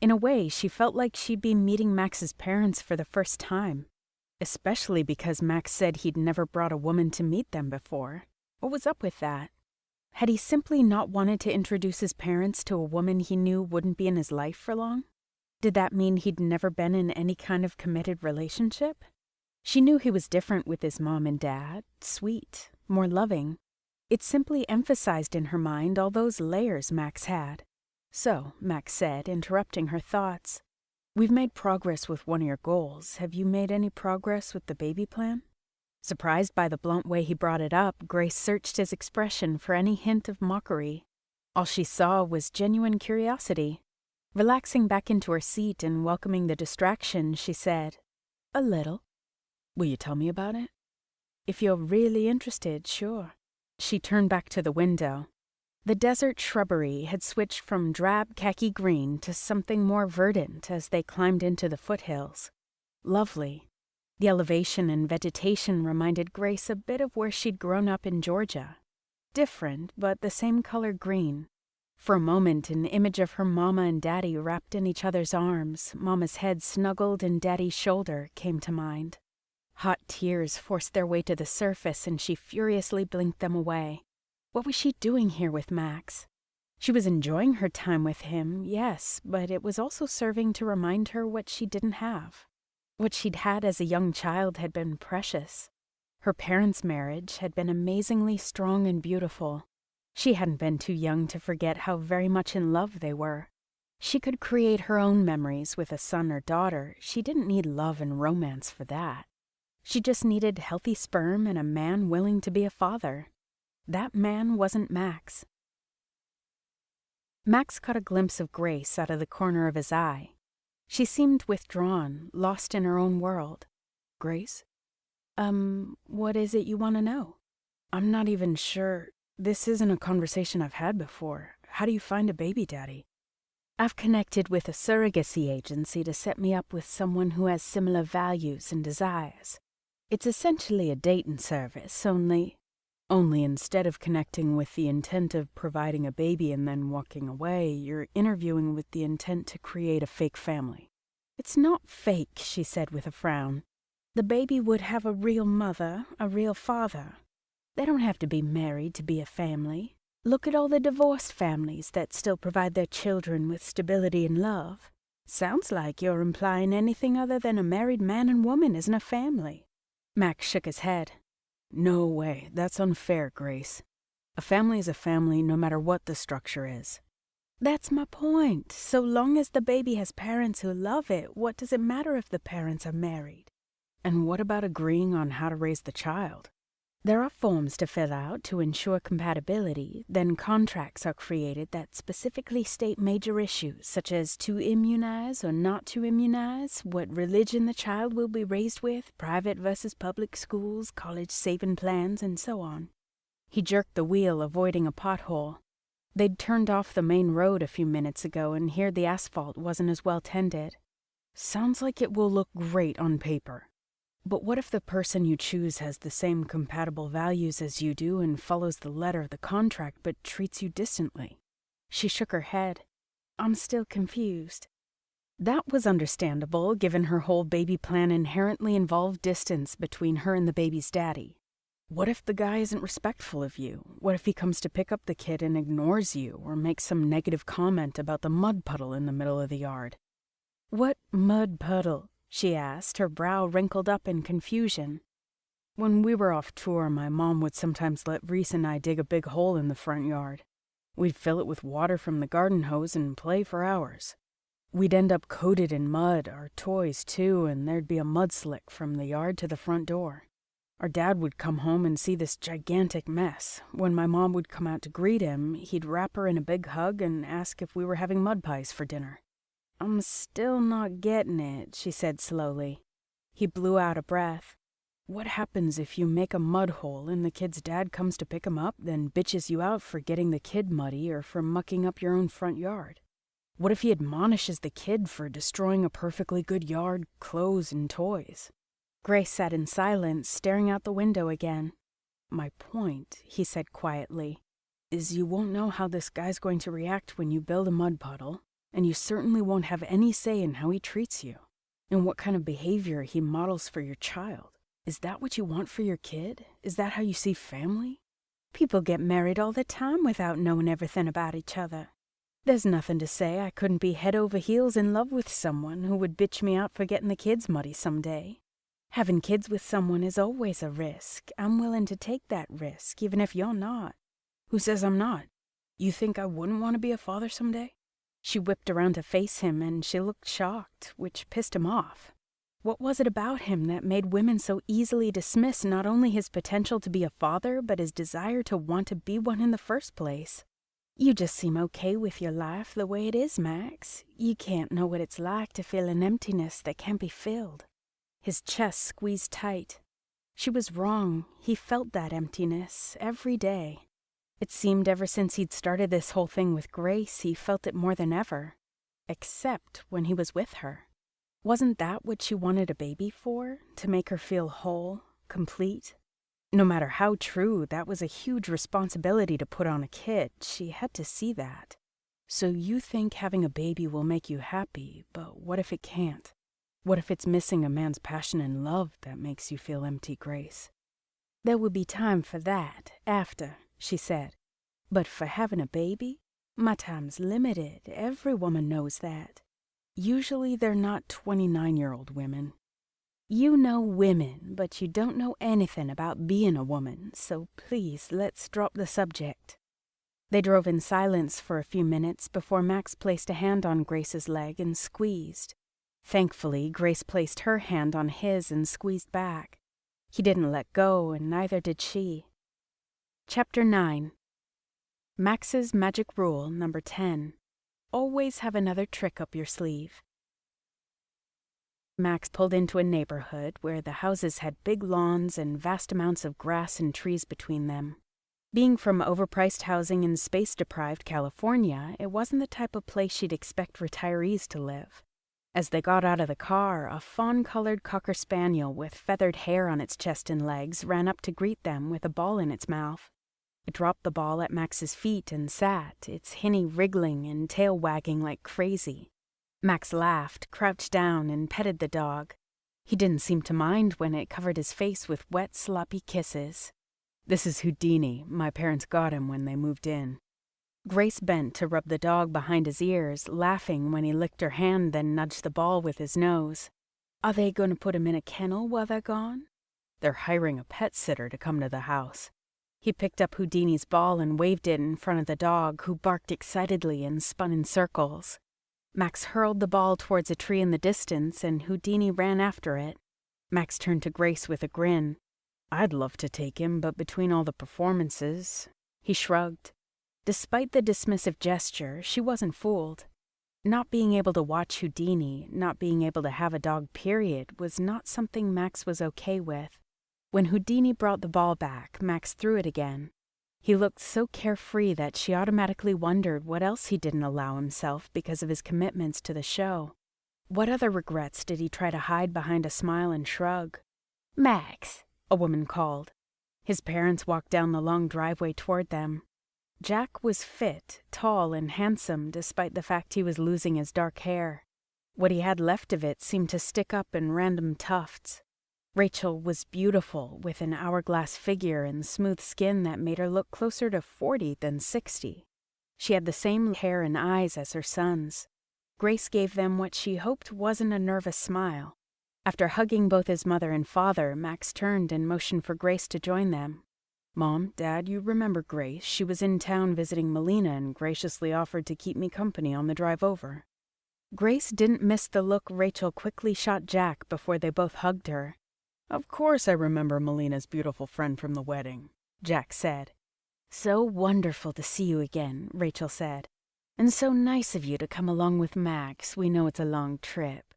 In a way, she felt like she'd be meeting Max's parents for the first time. Especially because Max said he'd never brought a woman to meet them before. What was up with that? Had he simply not wanted to introduce his parents to a woman he knew wouldn't be in his life for long? Did that mean he'd never been in any kind of committed relationship? She knew he was different with his mom and dad, sweet, more loving. It simply emphasized in her mind all those layers Max had. "So," Max said, interrupting her thoughts, "we've made progress with one of your goals. Have you made any progress with the baby plan?" Surprised by the blunt way he brought it up, Grace searched his expression for any hint of mockery. All she saw was genuine curiosity. Relaxing back into her seat and welcoming the distraction, she said, "A little." "Will you tell me about it?" "If you're really interested, sure." She turned back to the window. The desert shrubbery had switched from drab khaki green to something more verdant as they climbed into the foothills. Lovely. The elevation and vegetation reminded Grace a bit of where she'd grown up in Georgia. Different, but the same color green. For a moment, an image of her mama and daddy wrapped in each other's arms, mama's head snuggled in daddy's shoulder, came to mind. Hot tears forced their way to the surface, and she furiously blinked them away. What was she doing here with Max? She was enjoying her time with him, yes, but it was also serving to remind her what she didn't have. What she'd had as a young child had been precious. Her parents' marriage had been amazingly strong and beautiful. She hadn't been too young to forget how very much in love they were. She could create her own memories with a son or daughter. She didn't need love and romance for that. She just needed healthy sperm and a man willing to be a father. That man wasn't Max. Max caught a glimpse of Grace out of the corner of his eye. She seemed withdrawn, lost in her own world. "Grace?" What is it you want to know?" "I'm not even sure. This isn't a conversation I've had before. How do you find a baby daddy?" "I've connected with a surrogacy agency to set me up with someone who has similar values and desires. It's essentially a dating service, only instead of connecting with the intent of providing a baby and then walking away, you're interviewing with the intent to create a fake family." "It's not fake," she said with a frown. "The baby would have a real mother, a real father. They don't have to be married to be a family. Look at all the divorced families that still provide their children with stability and love. Sounds like you're implying anything other than a married man and woman isn't a family." Max shook his head. "No way, that's unfair, Grace. A family is a family no matter what the structure is." "That's my point. So long as the baby has parents who love it, what does it matter if the parents are married?" "And what about agreeing on how to raise the child?" "There are forms to fill out to ensure compatibility. Then contracts are created that specifically state major issues, such as to immunize or not to immunize, what religion the child will be raised with, private versus public schools, college saving plans, and so on." He jerked the wheel, avoiding a pothole. They'd turned off the main road a few minutes ago, and here the asphalt wasn't as well tended. "Sounds like it will look great on paper. But what if the person you choose has the same compatible values as you do and follows the letter of the contract but treats you distantly?" She shook her head. "I'm still confused." That was understandable, given her whole baby plan inherently involved distance between her and the baby's daddy. What if the guy isn't respectful of you? What if he comes to pick up the kid and ignores you, or makes some negative comment about the mud puddle in the middle of the yard? "What mud puddle?" she asked, her brow wrinkled up in confusion. "When we were off tour, my mom would sometimes let Reese and I dig a big hole in the front yard. We'd fill it with water from the garden hose and play for hours. We'd end up coated in mud, our toys too, and there'd be a mudslick from the yard to the front door. Our dad would come home and see this gigantic mess. When my mom would come out to greet him, he'd wrap her in a big hug and ask if we were having mud pies for dinner." "I'm still not getting it," she said slowly. He blew out a breath. "What happens if you make a mud hole and the kid's dad comes to pick him up, then bitches you out for getting the kid muddy or for mucking up your own front yard? What if he admonishes the kid for destroying a perfectly good yard, clothes, and toys?" Grace sat in silence, staring out the window again. "My point," he said quietly, "is you won't know how this guy's going to react when you build a mud puddle, and you certainly won't have any say in how he treats you, and what kind of behavior he models for your child. Is that what you want for your kid? Is that how you see family? People get married all the time without knowing everything about each other. There's nothing to say I couldn't be head over heels in love with someone who would bitch me out for getting the kids muddy someday. Having kids with someone is always a risk. I'm willing to take that risk, even if you're not." "Who says I'm not? You think I wouldn't want to be a father someday?" She whipped around to face him, and she looked shocked, which pissed him off. What was it about him that made women so easily dismiss not only his potential to be a father, but his desire to want to be one in the first place? "You just seem okay with your life the way it is, Max. You can't know what it's like to feel an emptiness that can't be filled." His chest squeezed tight. She was wrong. He felt that emptiness every day. It seemed ever since he'd started this whole thing with Grace, he felt it more than ever. Except when he was with her. Wasn't that what she wanted a baby for? To make her feel whole, complete? No matter how true, that was a huge responsibility to put on a kid. She had to see that. "So you think having a baby will make you happy, but what if it can't? What if it's missing a man's passion and love that makes you feel empty, Grace?" "There will be time for that, after," she said. "But for having a baby, my time's limited. Every woman knows that. Usually they're not 29-year-old women." "You know women, but you don't know anything about being a woman, so please, let's drop the subject." They drove in silence for a few minutes before Max placed a hand on Grace's leg and squeezed. Thankfully, Grace placed her hand on his and squeezed back. He didn't let go, and neither did she. Chapter 9. Max's Magic Rule Number 10. Always have another trick up your sleeve. Max pulled into a neighborhood where the houses had big lawns and vast amounts of grass and trees between them. Being from overpriced housing in space-deprived California, it wasn't the type of place she'd expect retirees to live. As they got out of the car, a fawn-colored cocker spaniel with feathered hair on its chest and legs ran up to greet them with a ball in its mouth. It dropped the ball at Max's feet and sat, its hinny wriggling and tail wagging like crazy. Max laughed, crouched down, and petted the dog. He didn't seem to mind when it covered his face with wet, sloppy kisses. "This is Houdini. My parents got him when they moved in." Grace bent to rub the dog behind his ears, laughing when he licked her hand, then nudged the ball with his nose. "Are they going to put him in a kennel while they're gone?" "They're hiring a pet sitter to come to the house." He picked up Houdini's ball and waved it in front of the dog, who barked excitedly and spun in circles. Max hurled the ball towards a tree in the distance, and Houdini ran after it. Max turned to Grace with a grin. "I'd love to take him, but between all the performances—" He shrugged. Despite the dismissive gesture, she wasn't fooled. Not being able to watch Houdini, not being able to have a dog period, was not something Max was okay with. When Houdini brought the ball back, Max threw it again. He looked so carefree that she automatically wondered what else he didn't allow himself because of his commitments to the show. What other regrets did he try to hide behind a smile and shrug? "Max," a woman called. His parents walked down the long driveway toward them. Jack was fit, tall, and handsome despite the fact he was losing his dark hair. What he had left of it seemed to stick up in random tufts. Rachel was beautiful, with an hourglass figure and smooth skin that made her look closer to 40 than 60. She had the same hair and eyes as her sons. Grace gave them what she hoped wasn't a nervous smile. After hugging both his mother and father, Max turned and motioned for Grace to join them. "Mom, Dad, you remember Grace? She was in town visiting Melina and graciously offered to keep me company on the drive over." Grace didn't miss the look Rachel quickly shot Jack before they both hugged her. "Of course I remember Melina's beautiful friend from the wedding," Jack said. "So wonderful to see you again," Rachel said. "And so nice of you to come along with Max. We know it's a long trip."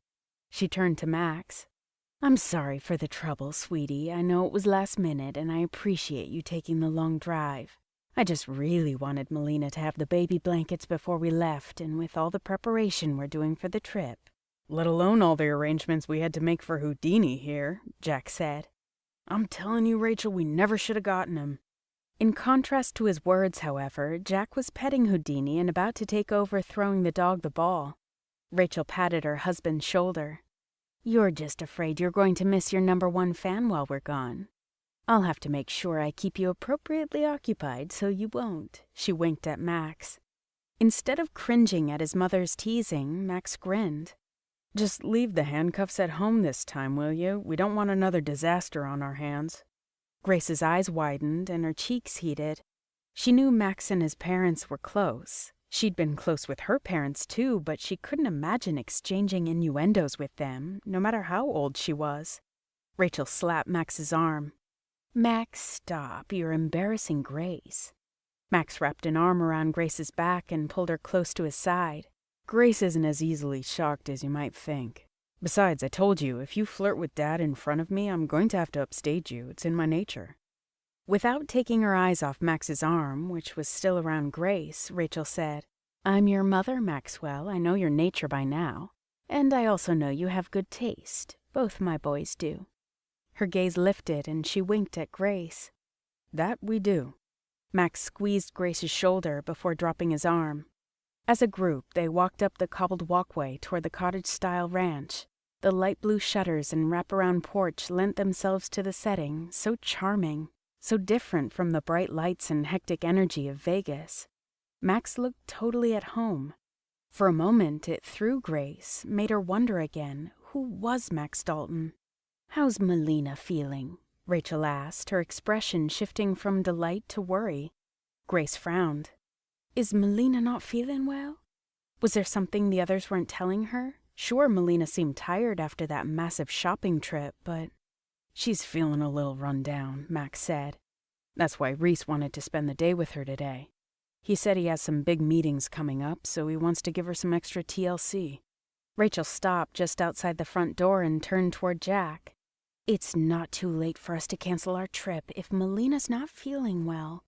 She turned to Max. "I'm sorry for the trouble, sweetie. I know it was last minute, and I appreciate you taking the long drive. I just really wanted Melina to have the baby blankets before we left, and with all the preparation we're doing for the trip." "Let alone all the arrangements we had to make for Houdini here," Jack said. "I'm telling you, Rachel, we never should have gotten him." In contrast to his words, however, Jack was petting Houdini and about to take over throwing the dog the ball. Rachel patted her husband's shoulder. "You're just afraid you're going to miss your #1 fan while we're gone. I'll have to make sure I keep you appropriately occupied so you won't." She winked at Max. Instead of cringing at his mother's teasing, Max grinned. "Just leave the handcuffs at home this time, will you? We don't want another disaster on our hands." Grace's eyes widened and her cheeks heated. She knew Max and his parents were close. She'd been close with her parents too, but she couldn't imagine exchanging innuendos with them, no matter how old she was. Rachel slapped Max's arm. "Max, stop. You're embarrassing Grace." Max wrapped an arm around Grace's back and pulled her close to his side. "Grace isn't as easily shocked as you might think. Besides, I told you, if you flirt with Dad in front of me, I'm going to have to upstage you. It's in my nature." Without taking her eyes off Max's arm, which was still around Grace, Rachel said, "I'm your mother, Maxwell. I know your nature by now. And I also know you have good taste. Both my boys do." Her gaze lifted and she winked at Grace. "That we do." Max squeezed Grace's shoulder before dropping his arm. As a group, they walked up the cobbled walkway toward the cottage-style ranch. The light blue shutters and wraparound porch lent themselves to the setting, so charming, so different from the bright lights and hectic energy of Vegas. Max looked totally at home. For a moment, it threw Grace, made her wonder again, who was Max Dalton? "How's Melina feeling?" Rachel asked, her expression shifting from delight to worry. Grace frowned. "Is Melina not feeling well?" Was there something the others weren't telling her? Sure, Melina seemed tired after that massive shopping trip, but... "She's feeling a little run down," Max said. "That's why Reese wanted to spend the day with her today. He said he has some big meetings coming up, so he wants to give her some extra TLC. Rachel stopped just outside the front door and turned toward Jack. "It's not too late for us to cancel our trip if Melina's not feeling well."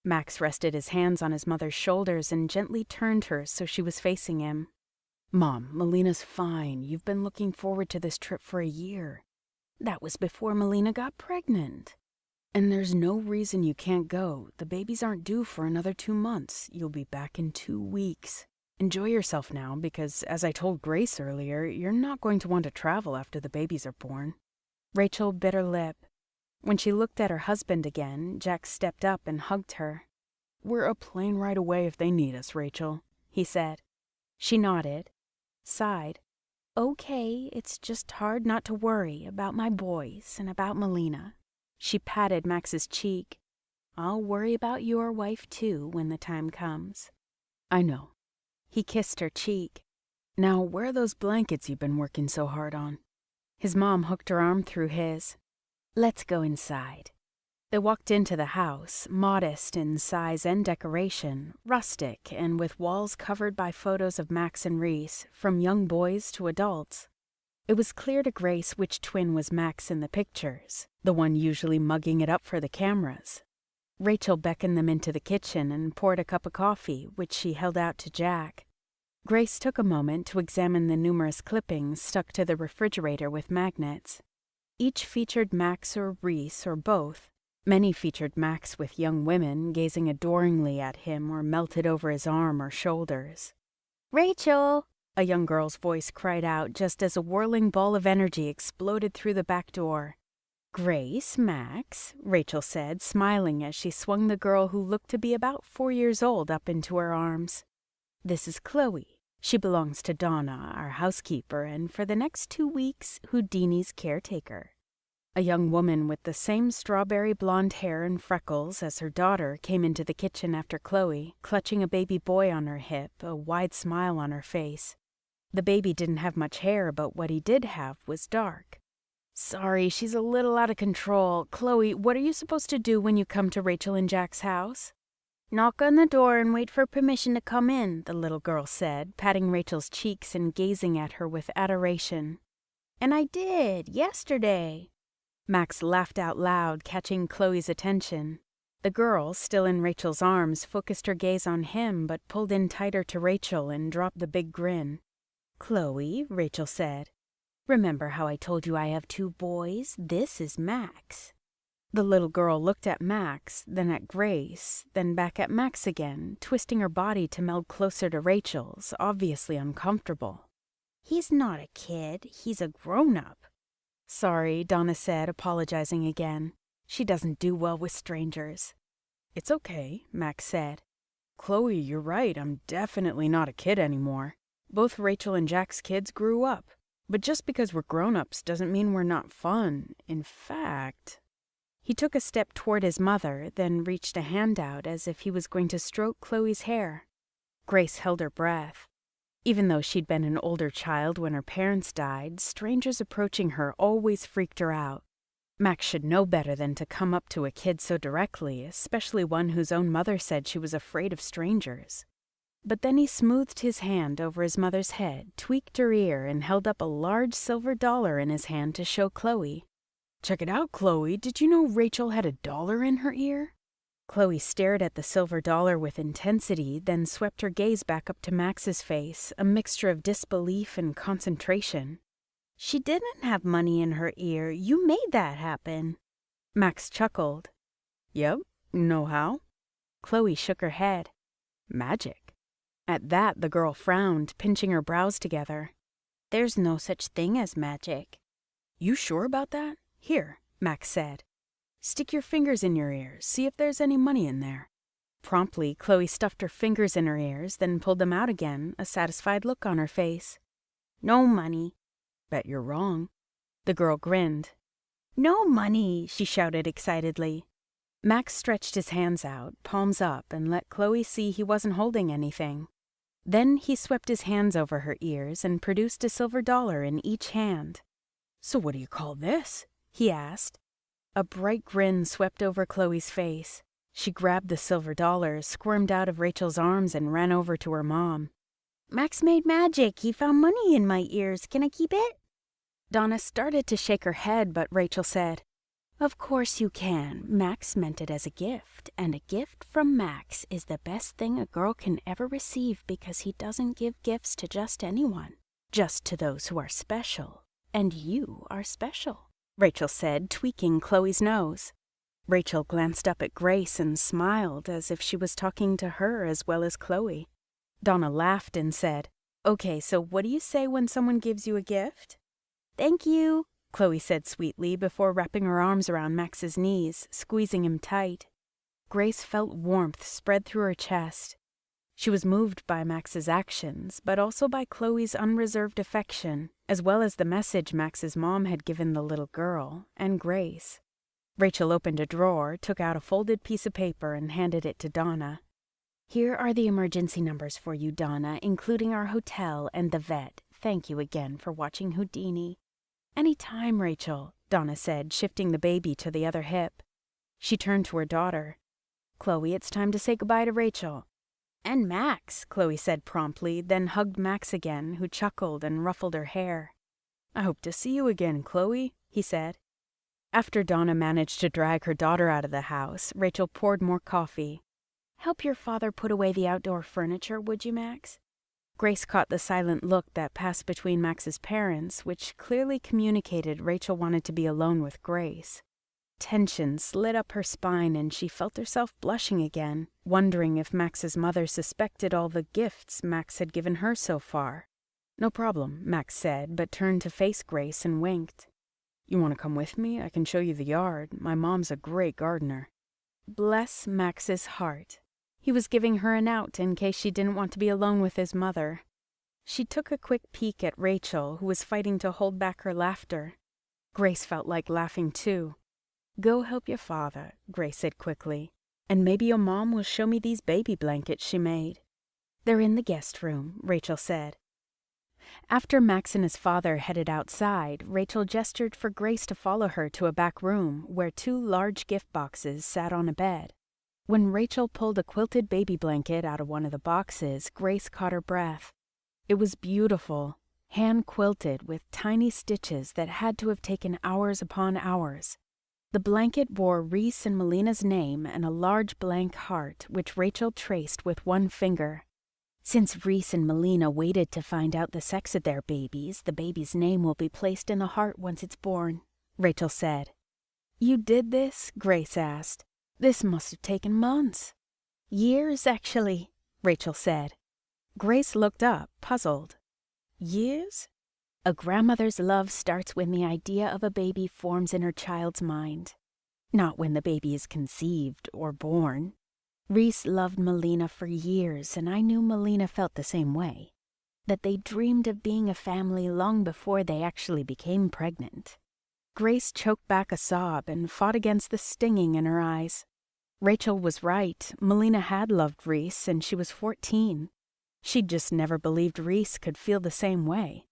Max rested his hands on his mother's shoulders and gently turned her so she was facing him. "Mom, Melina's fine. You've been looking forward to this trip for a year. That was before Melina got pregnant. And there's no reason you can't go. The babies aren't due for another 2 months. You'll be back in 2 weeks. Enjoy yourself now, because as I told Grace earlier, you're not going to want to travel after the babies are born." Rachel bit her lip. When she looked at her husband again, Jack stepped up and hugged her. "We're a plane ride away if they need us, Rachel," he said. She nodded, sighed. "Okay, it's just hard not to worry about my boys and about Melina." She patted Max's cheek. "I'll worry about your wife too when the time comes." "I know." He kissed her cheek. "Now, where are those blankets you've been working so hard on?" His mom hooked her arm through his. "Let's go inside." They walked into the house, modest in size and decoration, rustic and with walls covered by photos of Max and Reese, from young boys to adults. It was clear to Grace which twin was Max in the pictures, the one usually mugging it up for the cameras. Rachel beckoned them into the kitchen and poured a cup of coffee, which she held out to Jack. Grace took a moment to examine the numerous clippings stuck to the refrigerator with magnets. Each featured Max or Reese or both. Many featured Max with young women gazing adoringly at him or melted over his arm or shoulders. "Rachel!" a young girl's voice cried out just as a whirling ball of energy exploded through the back door. "Grace, Max," Rachel said, smiling as she swung the girl who looked to be about 4 years old up into her arms. "This is Chloe. She belongs to Donna, our housekeeper, and for the next 2 weeks, Houdini's caretaker." A young woman with the same strawberry blonde hair and freckles as her daughter came into the kitchen after Chloe, clutching a baby boy on her hip, a wide smile on her face. The baby didn't have much hair, but what he did have was dark. "Sorry, she's a little out of control. Chloe, what are you supposed to do when you come to Rachel and Jack's house?" "Knock on the door and wait for permission to come in," the little girl said, patting Rachel's cheeks and gazing at her with adoration. "And I did, yesterday." Max laughed out loud, catching Chloe's attention. The girl, still in Rachel's arms, focused her gaze on him but pulled in tighter to Rachel and dropped the big grin. "Chloe," Rachel said, "remember how I told you I have 2 boys? This is Max." The little girl looked at Max, then at Grace, then back at Max again, twisting her body to meld closer to Rachel's, obviously uncomfortable. "He's not a kid, he's a grown-up." "Sorry," Donna said, apologizing again. "She doesn't do well with strangers." "It's okay," Max said. "Chloe, you're right, I'm definitely not a kid anymore. Both Rachel and Jack's kids grew up. But just because we're grown-ups doesn't mean we're not fun. In fact..." He took a step toward his mother, then reached a hand out as if he was going to stroke Chloe's hair. Grace held her breath. Even though she'd been an older child when her parents died, strangers approaching her always freaked her out. Max should know better than to come up to a kid so directly, especially one whose own mother said she was afraid of strangers. But then he smoothed his hand over his mother's head, tweaked her ear, and held up a large silver dollar in his hand to show Chloe. "Check it out, Chloe. Did you know Rachel had a dollar in her ear?" Chloe stared at the silver dollar with intensity, then swept her gaze back up to Max's face, a mixture of disbelief and concentration. "She didn't have money in her ear. You made that happen." Max chuckled. "Yep. Know how?" Chloe shook her head. "Magic." At that, the girl frowned, pinching her brows together. "There's no such thing as magic." "You sure about that? Here," Max said. "Stick your fingers in your ears, see if there's any money in there." Promptly, Chloe stuffed her fingers in her ears, then pulled them out again, a satisfied look on her face. "No money." "Bet you're wrong." The girl grinned. "No money," she shouted excitedly. Max stretched his hands out, palms up, and let Chloe see he wasn't holding anything. Then he swept his hands over her ears and produced a silver dollar in each hand. "So what do you call this?" he asked. A bright grin swept over Chloe's face. She grabbed the silver dollar, squirmed out of Rachel's arms, and ran over to her mom. "Max made magic. He found money in my ears. Can I keep it?" Donna started to shake her head, but Rachel said, "Of course you can. Max meant it as a gift, and a gift from Max is the best thing a girl can ever receive because he doesn't give gifts to just anyone, just to those who are special. And you are special," Rachel said, tweaking Chloe's nose. Rachel glanced up at Grace and smiled as if she was talking to her as well as Chloe. Donna laughed and said, "Okay, so what do you say when someone gives you a gift?" "Thank you," Chloe said sweetly before wrapping her arms around Max's knees, squeezing him tight. Grace felt warmth spread through her chest. She was moved by Max's actions, but also by Chloe's unreserved affection, as well as the message Max's mom had given the little girl, and Grace. Rachel opened a drawer, took out a folded piece of paper, and handed it to Donna. "Here are the emergency numbers for you, Donna, including our hotel and the vet. Thank you again for watching Houdini." "Any time, Rachel," Donna said, shifting the baby to the other hip. She turned to her daughter. "Chloe, it's time to say goodbye to Rachel." "And Max," Chloe said promptly, then hugged Max again, who chuckled and ruffled her hair. "I hope to see you again, Chloe," he said. After Donna managed to drag her daughter out of the house, Rachel poured more coffee. "Help your father put away the outdoor furniture, would you, Max?" Grace caught the silent look that passed between Max's parents, which clearly communicated Rachel wanted to be alone with Grace. Tension slid up her spine and she felt herself blushing again, wondering if Max's mother suspected all the gifts Max had given her so far. "No problem," Max said, but turned to face Grace and winked. "You want to come with me? I can show you the yard. My mom's a great gardener." Bless Max's heart. He was giving her an out in case she didn't want to be alone with his mother. She took a quick peek at Rachel, who was fighting to hold back her laughter. Grace felt like laughing too. "Go help your father," Grace said quickly, "and maybe your mom will show me these baby blankets she made." "They're in the guest room," Rachel said. After Max and his father headed outside, Rachel gestured for Grace to follow her to a back room where 2 large gift boxes sat on a bed. When Rachel pulled a quilted baby blanket out of one of the boxes, Grace caught her breath. It was beautiful, hand-quilted with tiny stitches that had to have taken hours upon hours. The blanket bore Reese and Melina's name and a large blank heart, which Rachel traced with one finger. "Since Reese and Melina waited to find out the sex of their babies, the baby's name will be placed in the heart once it's born," Rachel said. "You did this?" Grace asked. "This must have taken months." "Years, actually," Rachel said. Grace looked up, puzzled. "Years?" "A grandmother's love starts when the idea of a baby forms in her child's mind, not when the baby is conceived or born. Reese loved Melina for years, and I knew Melina felt the same way, that they dreamed of being a family long before they actually became pregnant." Grace choked back a sob and fought against the stinging in her eyes. Rachel was right. Melina had loved Reese, and she was 14. She'd just never believed Reese could feel the same way.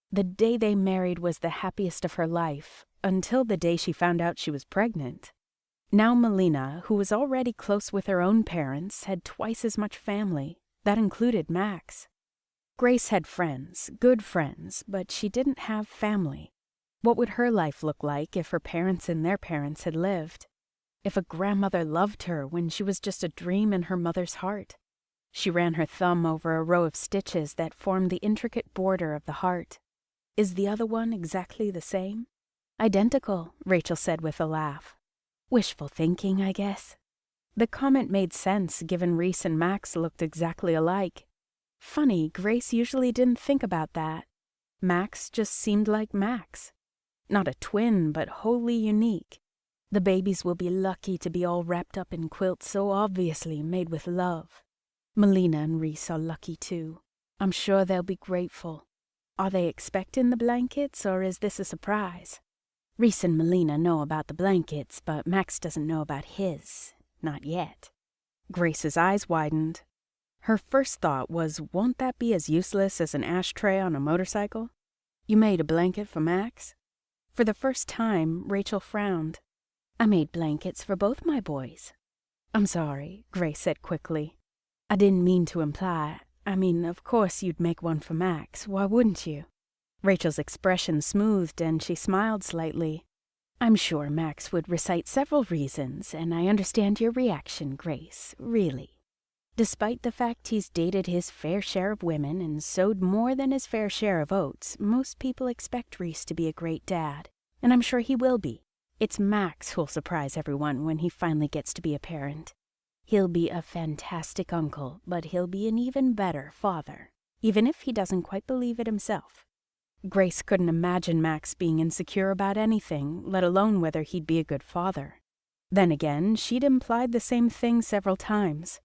The day they married was the happiest of her life, until the day she found out she was pregnant. Now Melina, who was already close with her own parents, had twice as much family. That included Max. Grace had friends, good friends, but she didn't have family. What would her life look like if her parents and their parents had lived? If a grandmother loved her when she was just a dream in her mother's heart? She ran her thumb over a row of stitches that formed the intricate border of the heart. "Is the other one exactly the same?" "Identical," Rachel said with a laugh. "Wishful thinking, I guess." The comment made sense given Reese and Max looked exactly alike. Funny, Grace usually didn't think about that. Max just seemed like Max. Not a twin, but wholly unique. The babies will be lucky to be all wrapped up in quilts so obviously made with love. Melina and Reese are lucky too. I'm sure they'll be grateful. Are they expecting the blankets, or is this a surprise? Reese and Melina know about the blankets, but Max doesn't know about his. Not yet. Grace's eyes widened. Her first thought was, won't that be as useless as an ashtray on a motorcycle? "You made a blanket for Max?" For the first time, Rachel frowned. "I made blankets for both my boys." "I'm sorry," Grace said quickly. "I didn't mean to imply. I mean, of course you'd make one for Max. Why wouldn't you?" Rachel's expression smoothed and she smiled slightly. "I'm sure Max would recite several reasons, and I understand your reaction, Grace, really. Despite the fact he's dated his fair share of women and sowed more than his fair share of oats, most people expect Reese to be a great dad, and I'm sure he will be. It's Max who'll surprise everyone when he finally gets to be a parent. He'll be a fantastic uncle, but he'll be an even better father, even if he doesn't quite believe it himself. Grace couldn't imagine Max being insecure about anything, let alone whether he'd be a good father. Then again, she'd implied the same thing several times.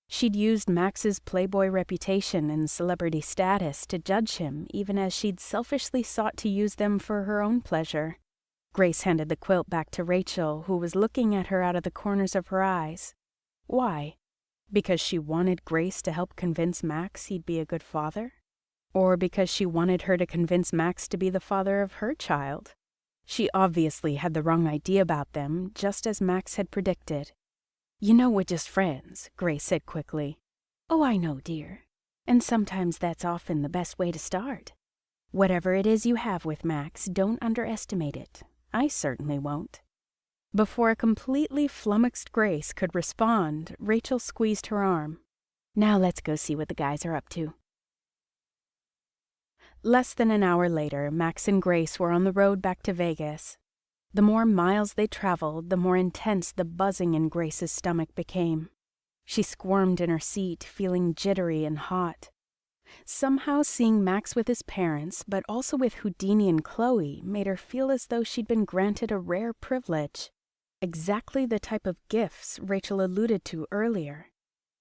She'd used Max's playboy reputation and celebrity status to judge him, even as she'd selfishly sought to use them for her own pleasure. Grace handed the quilt back to Rachel, who was looking at her out of the corners of her eyes. Why? Because she wanted Grace to help convince Max he'd be a good father? Or because she wanted her to convince Max to be the father of her child? She obviously had the wrong idea about them, just as Max had predicted. "You know we're just friends," Grace said quickly. "Oh, I know, dear. And sometimes that's often the best way to start. Whatever it is you have with Max, don't underestimate it. I certainly won't." Before a completely flummoxed Grace could respond, Rachel squeezed her arm. "Now let's go see what the guys are up to." Less than an hour later, Max and Grace were on the road back to Vegas. The more miles they traveled, the more intense the buzzing in Grace's stomach became. She squirmed in her seat, feeling jittery and hot. Somehow seeing Max with his parents, but also with Houdini and Chloe, made her feel as though she'd been granted a rare privilege. Exactly the type of gifts Rachel alluded to earlier.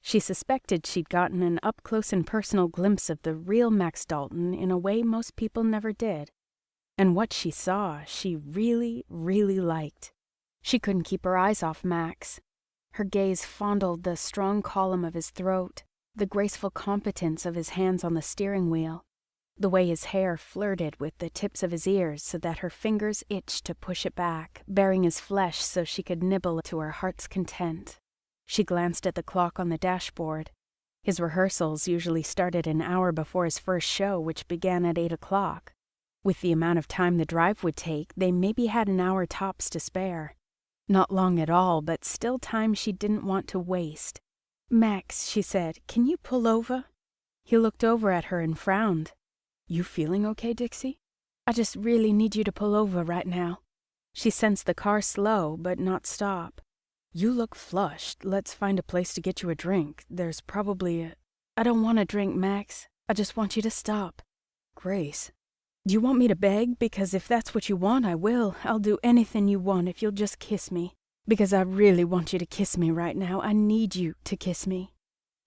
She suspected she'd gotten an up-close and personal glimpse of the real Max Dalton in a way most people never did. And what she saw, she really, really liked. She couldn't keep her eyes off Max. Her gaze fondled the strong column of his throat, the graceful competence of his hands on the steering wheel, the way his hair flirted with the tips of his ears so that her fingers itched to push it back, baring his flesh so she could nibble to her heart's content. She glanced at the clock on the dashboard. His rehearsals usually started an hour before his first show, which began at 8 o'clock. With the amount of time the drive would take, they maybe had an hour tops to spare. Not long at all, but still time she didn't want to waste. "Max," she said, "can you pull over?" He looked over at her and frowned. "You feeling okay, Dixie? I just really need you to pull over right now." She sensed the car slow, but not stop. "You look flushed. Let's find a place to get you a drink. There's probably a—" "I don't want a drink, Max. I just want you to stop." "Grace, do you want me to beg? Because if that's what you want, I will. I'll do anything you want if you'll just kiss me. Because I really want you to kiss me right now. I need you to kiss me."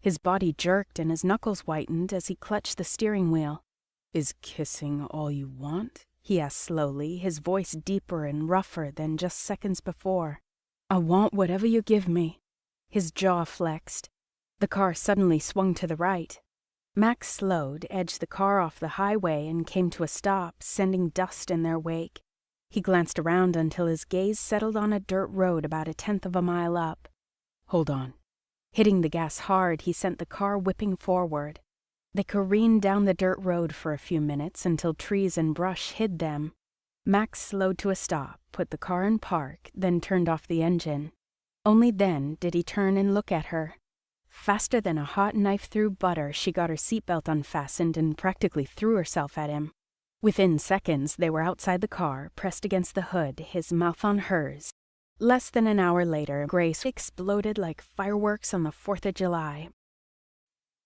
His body jerked and his knuckles whitened as he clutched the steering wheel. "Is kissing all you want?" he asked slowly, his voice deeper and rougher than just seconds before. "I want whatever you give me." His jaw flexed. The car suddenly swung to the right. Max slowed, edged the car off the highway, and came to a stop, sending dust in their wake. He glanced around until his gaze settled on a dirt road about 1/10 of a mile up. "Hold on." Hitting the gas hard, he sent the car whipping forward. They careened down the dirt road for a few minutes until trees and brush hid them. Max slowed to a stop, put the car in park, then turned off the engine. Only then did he turn and look at her. Faster than a hot knife through butter, she got her seatbelt unfastened and practically threw herself at him. Within seconds, they were outside the car, pressed against the hood, his mouth on hers. Less than an hour later, Grace exploded like fireworks on the 4th of July.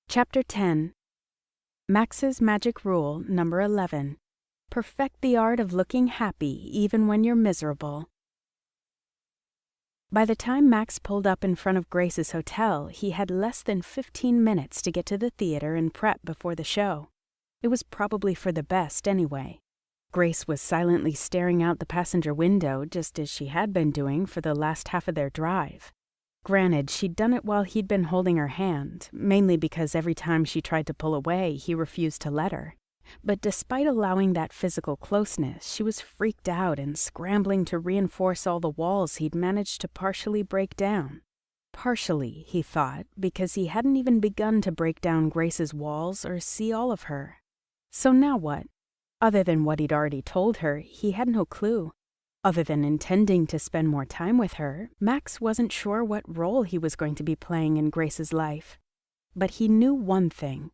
Chapter 10. Max's Magic Rule, number 11. Perfect the art of looking happy even when you're miserable. By the time Max pulled up in front of Grace's hotel, he had less than 15 minutes to get to the theater and prep before the show. It was probably for the best anyway. Grace was silently staring out the passenger window, just as she had been doing for the last half of their drive. Granted, she'd done it while he'd been holding her hand, mainly because every time she tried to pull away, he refused to let her. But despite allowing that physical closeness, she was freaked out and scrambling to reinforce all the walls he'd managed to partially break down. Partially, he thought, because he hadn't even begun to break down Grace's walls or see all of her. So now what? Other than what he'd already told her, he had no clue. Other than intending to spend more time with her, Max wasn't sure what role he was going to be playing in Grace's life. But he knew one thing.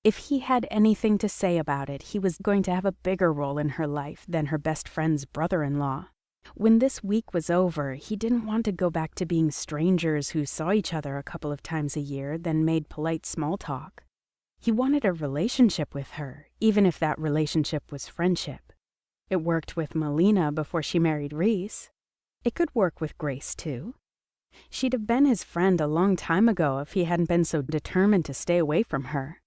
If he had anything to say about it, he was going to have a bigger role in her life than her best friend's brother-in-law. When this week was over, he didn't want to go back to being strangers who saw each other a couple of times a year, then made polite small talk. He wanted a relationship with her, even if that relationship was friendship. It worked with Melina before she married Reese. It could work with Grace, too. She'd have been his friend a long time ago if he hadn't been so determined to stay away from her.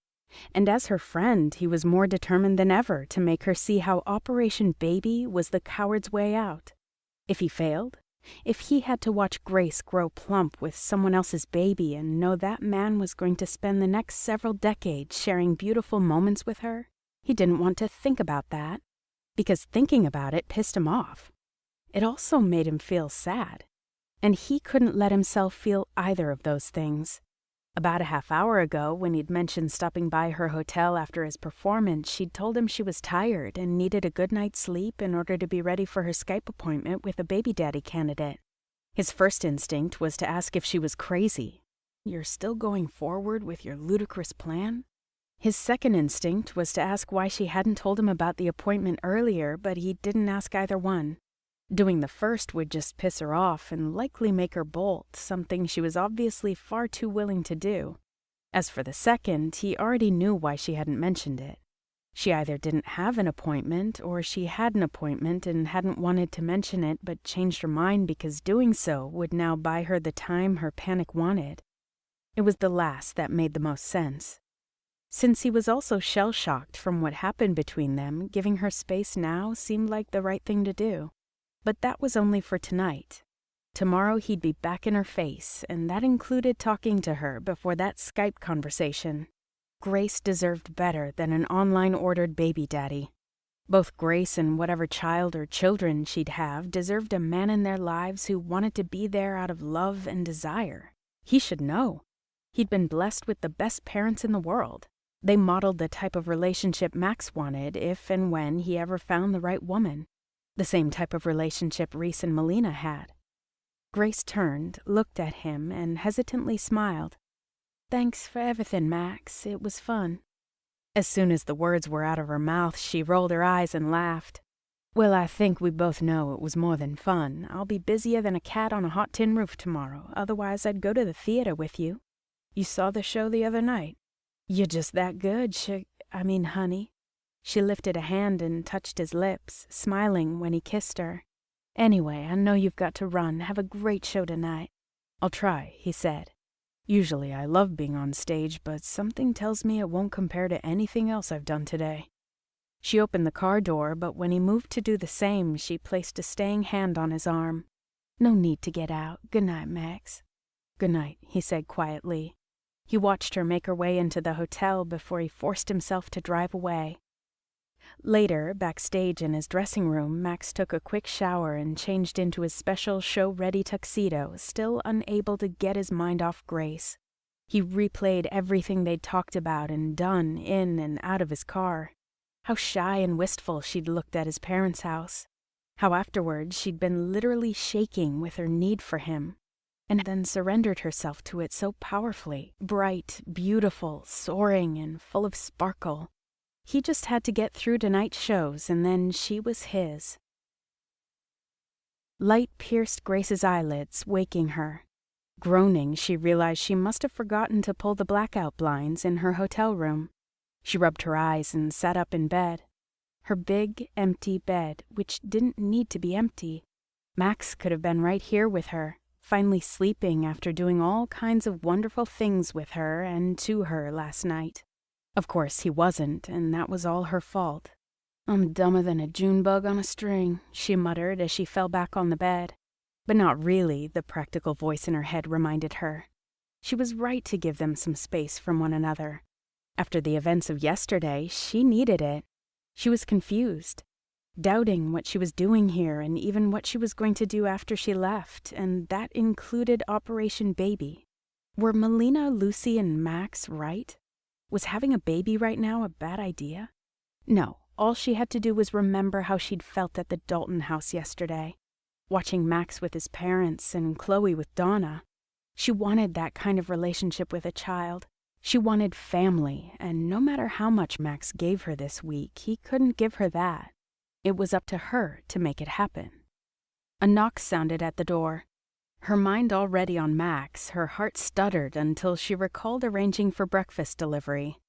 And as her friend, he was more determined than ever to make her see how Operation Baby was the coward's way out. If he failed, if he had to watch Grace grow plump with someone else's baby and know that man was going to spend the next several decades sharing beautiful moments with her, he didn't want to think about that, because thinking about it pissed him off. It also made him feel sad, and he couldn't let himself feel either of those things. About a half hour ago, when he'd mentioned stopping by her hotel after his performance, she'd told him she was tired and needed a good night's sleep in order to be ready for her Skype appointment with a baby daddy candidate. His first instinct was to ask if she was crazy. "You're still going forward with your ludicrous plan?" His second instinct was to ask why she hadn't told him about the appointment earlier, but he didn't ask either one. Doing the first would just piss her off and likely make her bolt, something she was obviously far too willing to do. As for the second, he already knew why she hadn't mentioned it. She either didn't have an appointment, or she had an appointment and hadn't wanted to mention it but changed her mind because doing so would now buy her the time her panic wanted. It was the last that made the most sense. Since he was also shell-shocked from what happened between them, giving her space now seemed like the right thing to do. But that was only for tonight. Tomorrow he'd be back in her face, and that included talking to her before that Skype conversation. Grace deserved better than an online-ordered baby daddy. Both Grace and whatever child or children she'd have deserved a man in their lives who wanted to be there out of love and desire. He should know. He'd been blessed with the best parents in the world. They modeled the type of relationship Max wanted if and when he ever found the right woman. The same type of relationship Reese and Melina had. Grace turned, looked at him, and hesitantly smiled. "Thanks for everything, Max. It was fun." As soon as the words were out of her mouth, she rolled her eyes and laughed. "Well, I think we both know it was more than fun. I'll be busier than a cat on a hot tin roof tomorrow, otherwise I'd go to the theater with you. You saw the show the other night. You're just that good, honey." She lifted a hand and touched his lips, smiling when he kissed her. "Anyway, I know you've got to run. Have a great show tonight." "I'll try," he said. "Usually I love being on stage, but something tells me it won't compare to anything else I've done today." She opened the car door, but when he moved to do the same, she placed a staying hand on his arm. "No need to get out. Good night, Max." "Good night," he said quietly. He watched her make her way into the hotel before he forced himself to drive away. Later, backstage in his dressing room, Max took a quick shower and changed into his special show-ready tuxedo, still unable to get his mind off Grace. He replayed everything they'd talked about and done in and out of his car. How shy and wistful she'd looked at his parents' house. How afterwards she'd been literally shaking with her need for him, and then surrendered herself to it so powerfully, bright, beautiful, soaring, and full of sparkle. He just had to get through tonight's shows, and then she was his. Light pierced Grace's eyelids, waking her. Groaning, she realized she must have forgotten to pull the blackout blinds in her hotel room. She rubbed her eyes and sat up in bed. Her big, empty bed, which didn't need to be empty. Max could have been right here with her, finally sleeping after doing all kinds of wonderful things with her and to her last night. Of course he wasn't, and that was all her fault. "I'm dumber than a June bug on a string," she muttered as she fell back on the bed. But not really, the practical voice in her head reminded her. She was right to give them some space from one another. After the events of yesterday, she needed it. She was confused, doubting what she was doing here and even what she was going to do after she left, and that included Operation Baby. Were Melina, Lucy, and Max right? Was having a baby right now a bad idea? No, all she had to do was remember how she'd felt at the Dalton house yesterday, watching Max with his parents and Chloe with Donna. She wanted that kind of relationship with a child. She wanted family, and no matter how much Max gave her this week, he couldn't give her that. It was up to her to make it happen. A knock sounded at the door. Her mind already on Max, her heart stuttered until she recalled arranging for breakfast delivery.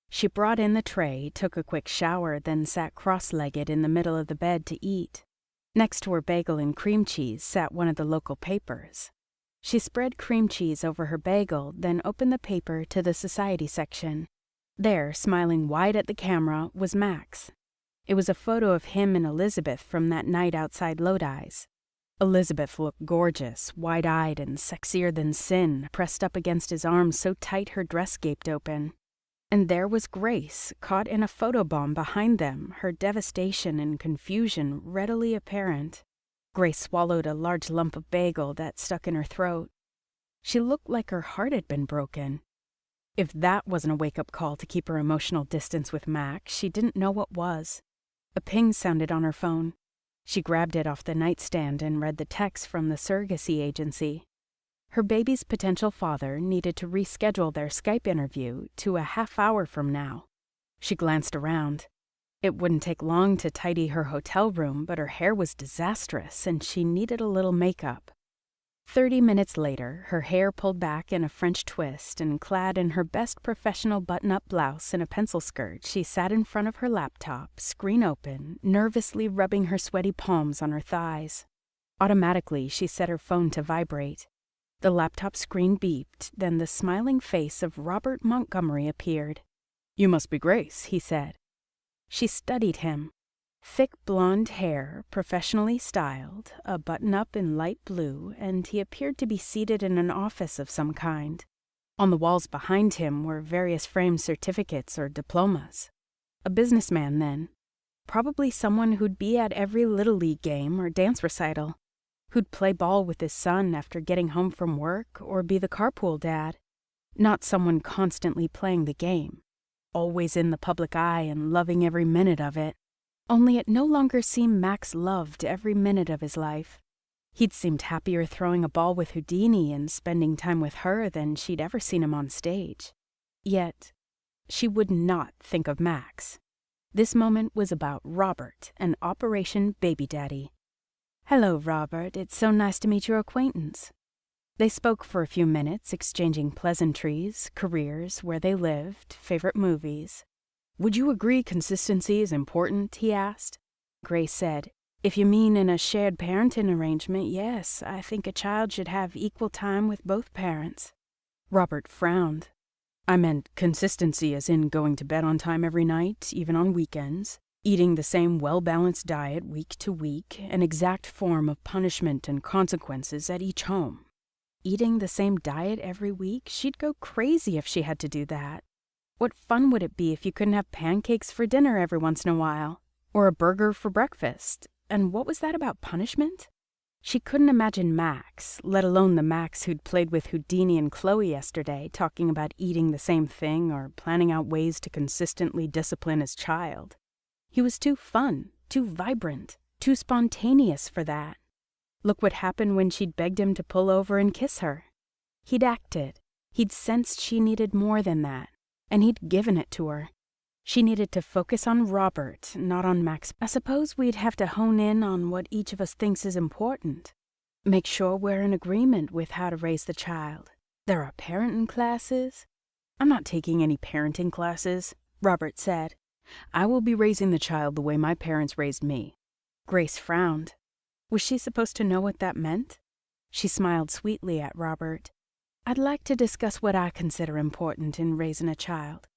She brought in the tray, took a quick shower, then sat cross-legged in the middle of the bed to eat. Next to her bagel and cream cheese sat one of the local papers. She spread cream cheese over her bagel, then opened the paper to the society section. There, smiling wide at the camera, was Max. It was a photo of him and Elizabeth from that night outside Lodi's. Elizabeth looked gorgeous, wide-eyed and sexier than sin, pressed up against his arms so tight her dress gaped open. And there was Grace, caught in a photobomb behind them, her devastation and confusion readily apparent. Grace swallowed a large lump of bagel that stuck in her throat. She looked like her heart had been broken. If that wasn't a wake-up call to keep her emotional distance with Mac, she didn't know what was. A ping sounded on her phone. She grabbed it off the nightstand and read the text from the surrogacy agency. Her baby's potential father needed to reschedule their Skype interview to a half hour from now. She glanced around. It wouldn't take long to tidy her hotel room, but her hair was disastrous and she needed a little makeup. 30 minutes later, her hair pulled back in a French twist and clad in her best professional button-up blouse and a pencil skirt, she sat in front of her laptop, screen open, nervously rubbing her sweaty palms on her thighs. Automatically, she set her phone to vibrate. The laptop screen beeped, then the smiling face of Robert Montgomery appeared. "You must be Grace," he said. She studied him. Thick blonde hair, professionally styled, a button-up in light blue, and he appeared to be seated in an office of some kind. On the walls behind him were various framed certificates or diplomas. A businessman, then. Probably someone who'd be at every Little League game or dance recital. Who'd play ball with his son after getting home from work, or be the carpool dad. Not someone constantly playing the game. Always in the public eye and loving every minute of it. Only it no longer seemed Max loved every minute of his life. He'd seemed happier throwing a ball with Houdini and spending time with her than she'd ever seen him on stage. Yet, she would not think of Max. This moment was about Robert and Operation Baby Daddy. "Hello, Robert. It's so nice to meet your acquaintance." They spoke for a few minutes, exchanging pleasantries, careers, where they lived, favorite movies. "Would you agree consistency is important?" he asked. Grace said, "If you mean in a shared parenting arrangement, yes, I think a child should have equal time with both parents." Robert frowned. "I meant consistency as in going to bed on time every night, even on weekends, eating the same well-balanced diet week to week, an exact form of punishment and consequences at each home." Eating the same diet every week? She'd go crazy if she had to do that. What fun would it be if you couldn't have pancakes for dinner every once in a while? Or a burger for breakfast? And what was that about punishment? She couldn't imagine Max, let alone the Max who'd played with Houdini and Chloe yesterday, talking about eating the same thing or planning out ways to consistently discipline his child. He was too fun, too vibrant, too spontaneous for that. Look what happened when she'd begged him to pull over and kiss her. He'd acted. He'd sensed she needed more than that. And he'd given it to her. She needed to focus on Robert, not on Max. I suppose we'd have to hone in on what each of us thinks is important. Make sure we're in agreement with how to raise the child. There are parenting classes. "I'm not taking any parenting classes," Robert said. "I will be raising the child the way my parents raised me." Grace frowned. Was she supposed to know what that meant? She smiled sweetly at Robert. "I'd like to discuss what I consider important in raising a child."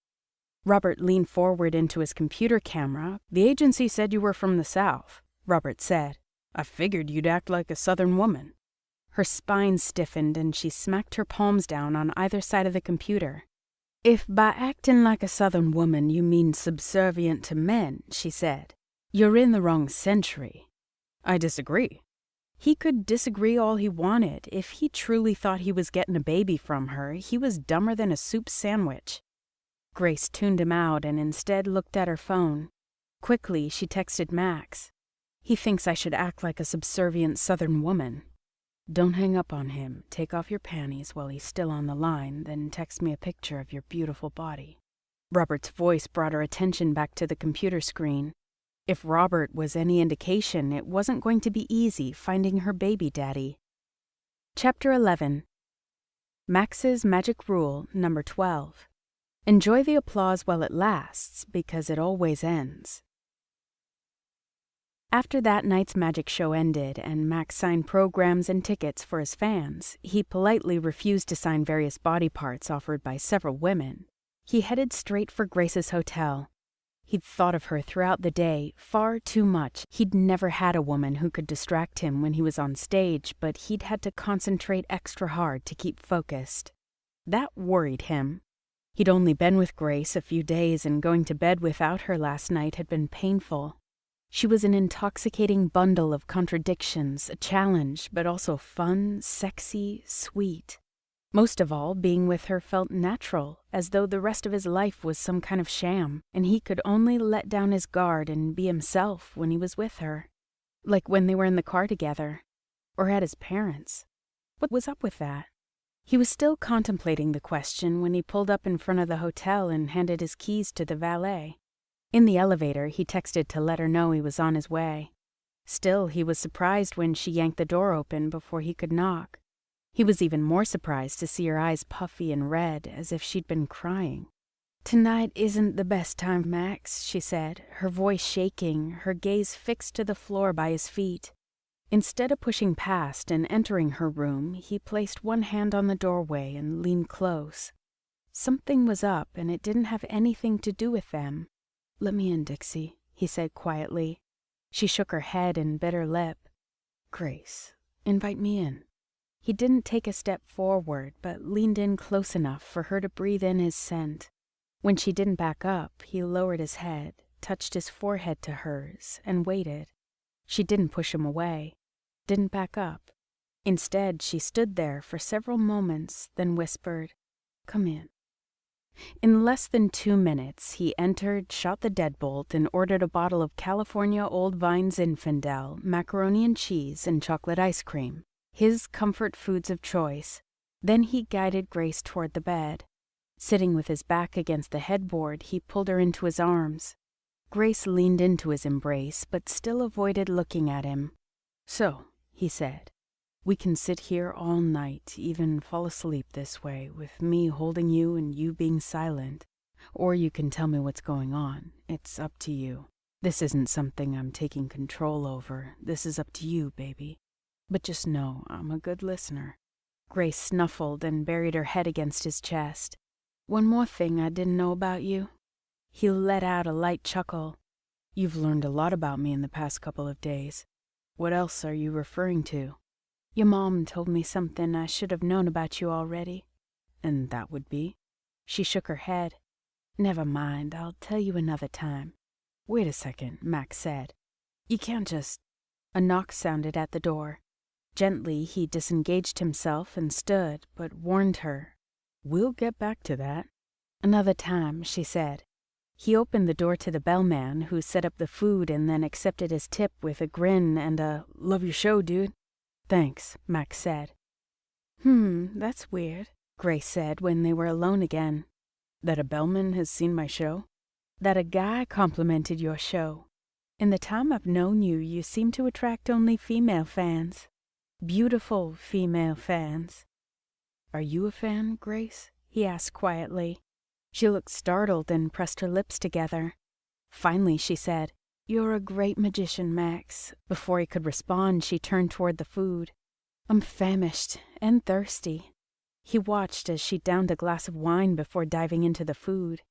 Robert leaned forward into his computer camera. "The agency said you were from the South," Robert said. "I figured you'd act like a Southern woman." Her spine stiffened and she smacked her palms down on either side of the computer. "If by acting like a Southern woman you mean subservient to men," she said, "you're in the wrong century." "I disagree." He could disagree all he wanted. If he truly thought he was getting a baby from her, he was dumber than a soup sandwich. Grace tuned him out and instead looked at her phone. Quickly, she texted Max. "He thinks I should act like a subservient Southern woman. Don't hang up on him. Take off your panties while he's still on the line, then text me a picture of your beautiful body." Robert's voice brought her attention back to the computer screen. If Robert was any indication, it wasn't going to be easy finding her baby daddy. Chapter 11. Max's Magic Rule Number 12. Enjoy the applause while it lasts, because it always ends. After that night's magic show ended and Max signed programs and tickets for his fans, he politely refused to sign various body parts offered by several women. He headed straight for Grace's hotel. He'd thought of her throughout the day, far too much. He'd never had a woman who could distract him when he was on stage, but he'd had to concentrate extra hard to keep focused. That worried him. He'd only been with Grace a few days, and going to bed without her last night had been painful. She was an intoxicating bundle of contradictions, a challenge, but also fun, sexy, sweet. Most of all, being with her felt natural, as though the rest of his life was some kind of sham, and he could only let down his guard and be himself when he was with her. Like when they were in the car together, or at his parents'. What was up with that? He was still contemplating the question when he pulled up in front of the hotel and handed his keys to the valet. In the elevator, he texted to let her know he was on his way. Still, he was surprised when she yanked the door open before he could knock. He was even more surprised to see her eyes puffy and red, as if she'd been crying. "Tonight isn't the best time, Max," she said, her voice shaking, her gaze fixed to the floor by his feet. Instead of pushing past and entering her room, he placed one hand on the doorway and leaned close. Something was up, and it didn't have anything to do with them. "Let me in, Dixie," he said quietly. She shook her head and bit her lip. "Grace, invite me in." He didn't take a step forward, but leaned in close enough for her to breathe in his scent. When she didn't back up, he lowered his head, touched his forehead to hers, and waited. She didn't push him away, didn't back up. Instead, she stood there for several moments, then whispered, "Come in." In less than 2 minutes, he entered, shot the deadbolt, and ordered a bottle of California Old Vine Zinfandel, macaroni and cheese, and chocolate ice cream, his comfort foods of choice. Then he guided Grace toward the bed. Sitting with his back against the headboard, he pulled her into his arms. Grace leaned into his embrace, but still avoided looking at him. "So," he said, "we can sit here all night, even fall asleep this way, with me holding you and you being silent. Or you can tell me what's going on. It's up to you. This isn't something I'm taking control over. This is up to you, baby. But just know I'm a good listener." Grace snuffled and buried her head against his chest. "One more thing I didn't know about you." He let out a light chuckle. "You've learned a lot about me in the past couple of days. What else are you referring to?" "Your mom told me something I should have known about you already." "And that would be?" She shook her head. "Never mind, I'll tell you another time." "Wait a second," Max said. "You can't just—" A knock sounded at the door. Gently, he disengaged himself and stood, but warned her. "We'll get back to that." "Another time," she said. He opened the door to the bellman, who set up the food and then accepted his tip with a grin and a "Love your show, dude." "Thanks," Max said. That's weird," Grace said when they were alone again. "That a bellman has seen my show?" "That a guy complimented your show. In the time I've known you, you seem to attract only female fans. Beautiful female fans." "Are you a fan, Grace?" he asked quietly. She looked startled and pressed her lips together. Finally, she said, "You're a great magician, Max." Before he could respond, she turned toward the food. "I'm famished and thirsty." He watched as she downed a glass of wine before diving into the food.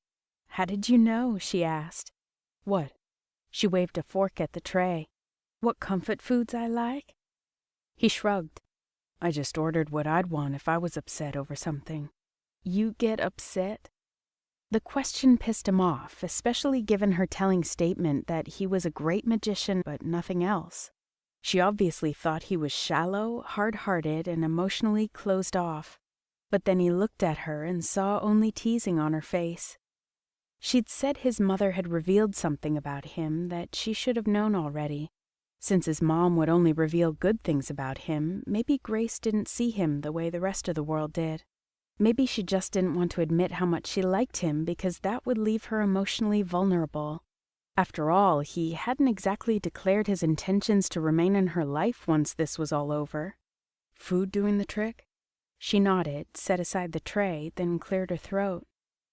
"How did you know?" she asked. "What?" She waved a fork at the tray. "What comfort foods I like?" He shrugged. "I just ordered what I'd want if I was upset over something." "You get upset?" The question pissed him off, especially given her telling statement that he was a great magician but nothing else. She obviously thought he was shallow, hard-hearted, and emotionally closed off. But then he looked at her and saw only teasing on her face. She'd said his mother had revealed something about him that she should have known already. Since his mom would only reveal good things about him, maybe Grace didn't see him the way the rest of the world did. Maybe she just didn't want to admit how much she liked him because that would leave her emotionally vulnerable. After all, he hadn't exactly declared his intentions to remain in her life once this was all over. Food doing the trick? She nodded, set aside the tray, then cleared her throat.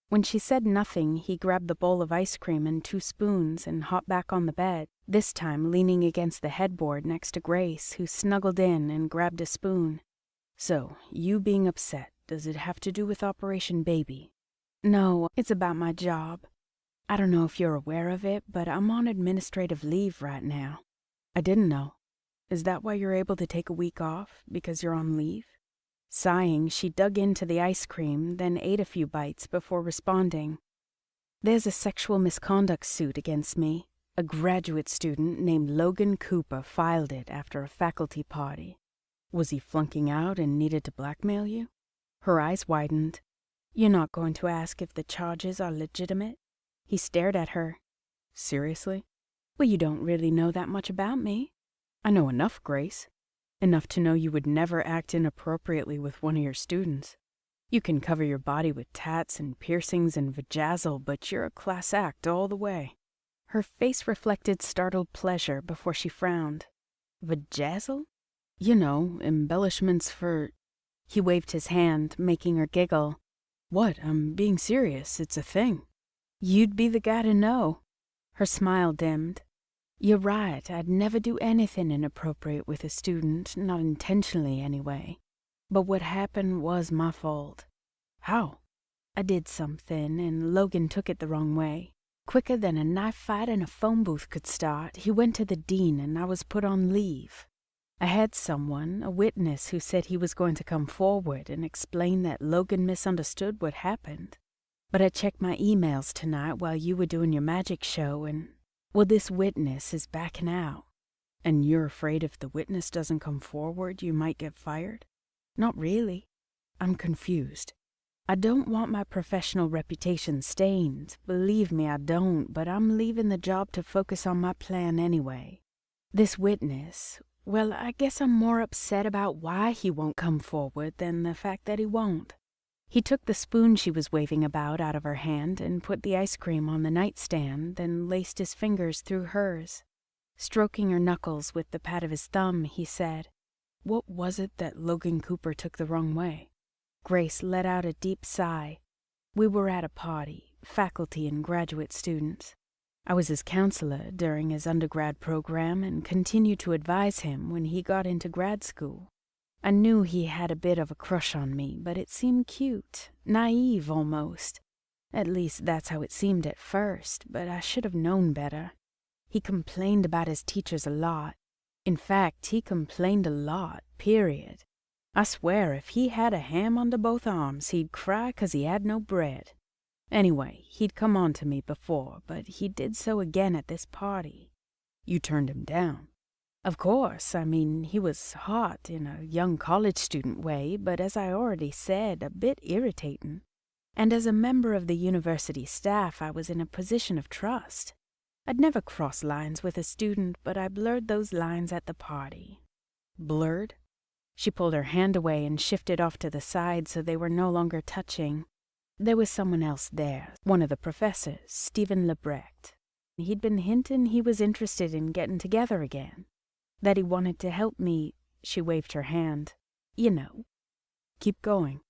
When she said nothing, he grabbed the bowl of ice cream and 2 spoons and hopped back on the bed, this time leaning against the headboard next to Grace, who snuggled in and grabbed a spoon. "So, you being upset, does it have to do with Operation Baby?" "No, it's about my job. I don't know if you're aware of it, but I'm on administrative leave right now." "I didn't know. Is that why you're able to take a week off, because you're on leave?" Sighing, she dug into the ice cream, then ate a few bites before responding. "There's a sexual misconduct suit against me. A graduate student named Logan Cooper filed it after a faculty party." "Was he flunking out and needed to blackmail you?" Her eyes widened. "You're not going to ask if the charges are legitimate?" He stared at her. "Seriously?" "Well, you don't really know that much about me." "I know enough, Grace. Enough to know you would never act inappropriately with one of your students. You can cover your body with tats and piercings and vajazzle, but you're a class act all the way." Her face reflected startled pleasure before she frowned. "Vajazzle?" "You know, embellishments for—" He waved his hand, making her giggle. "What? I'm being serious. It's a thing." "You'd be the guy to know." Her smile dimmed. "You're right. I'd never do anything inappropriate with a student, not intentionally anyway. But what happened was my fault." "How?" "I did something, and Logan took it the wrong way. Quicker than a knife fight in a phone booth could start, he went to the dean and I was put on leave. I had someone, a witness, who said he was going to come forward and explain that Logan misunderstood what happened. But I checked my emails tonight while you were doing your magic show and, well, this witness is backing out." "And you're afraid if the witness doesn't come forward, you might get fired?" "Not really." "I'm confused." "I don't want my professional reputation stained. Believe me, I don't, but I'm leaving the job to focus on my plan anyway. This witness, well, I guess I'm more upset about why he won't come forward than the fact that he won't." He took the spoon she was waving about out of her hand and put the ice cream on the nightstand, then laced his fingers through hers. Stroking her knuckles with the pad of his thumb, he said, "What was it that Logan Cooper took the wrong way?" Grace let out a deep sigh. "We were at a party, faculty and graduate students. I was his counselor during his undergrad program and continued to advise him when he got into grad school. I knew he had a bit of a crush on me, but it seemed cute, naive almost. At least that's how it seemed at first, but I should have known better. He complained about his teachers a lot. In fact, he complained a lot, period. I swear if he had a ham under both arms, he'd cry 'cause he had no bread. Anyway, he'd come on to me before, but he did so again at this party." "You turned him down?" "Of course. I mean, he was hot in a young college student way, but as I already said, a bit irritating. And as a member of the university staff, I was in a position of trust. I'd never cross lines with a student, but I blurred those lines at the party." "Blurred?" She pulled her hand away and shifted off to the side so they were no longer touching. "There was someone else there, one of the professors, Stephen Lebrecht. He'd been hinting he was interested in getting together again. That he wanted to help me," she waved her hand. "You know." "Keep going."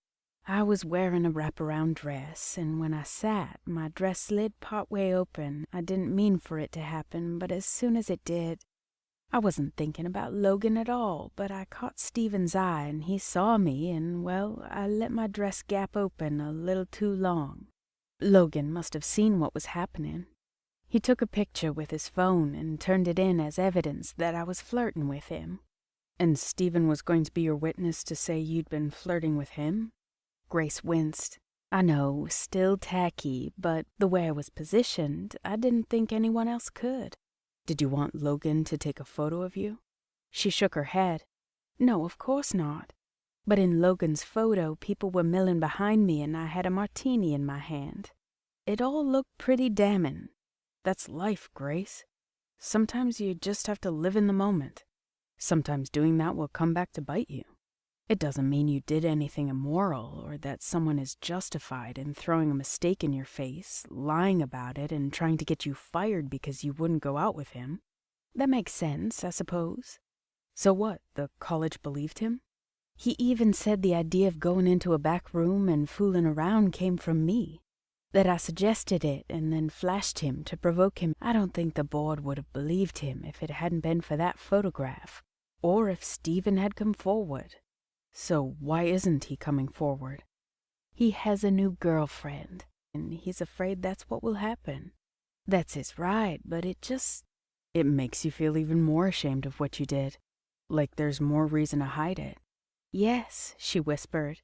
"I was wearing a wraparound dress, and when I sat, my dress slid partway open. I didn't mean for it to happen, but as soon as it did, I wasn't thinking about Logan at all, but I caught Stephen's eye, and he saw me, and, well, I let my dress gap open a little too long. Logan must have seen what was happening. He took a picture with his phone and turned it in as evidence that I was flirting with him." "And Stephen was going to be your witness to say you'd been flirting with him?" Grace winced. "I know, still tacky, but the way I was positioned, I didn't think anyone else could." "Did you want Logan to take a photo of you?" She shook her head. "No, of course not. But in Logan's photo, people were milling behind me and I had a martini in my hand. It all looked pretty damning." "That's life, Grace. Sometimes you just have to live in the moment. Sometimes doing that will come back to bite you." It doesn't mean you did anything immoral or that someone is justified in throwing a mistake in your face, lying about it, and trying to get you fired because you wouldn't go out with him. That makes sense, I suppose. So what, the college believed him? He even said the idea of going into a back room and fooling around came from me. That I suggested it and then flashed him to provoke him. I don't think the board would have believed him if it hadn't been for that photograph, or if Stephen had come forward. So why isn't he coming forward? He has a new girlfriend, and he's afraid that's what will happen. That's his right, but it makes you feel even more ashamed of what you did. Like there's more reason to hide it. Yes, she whispered.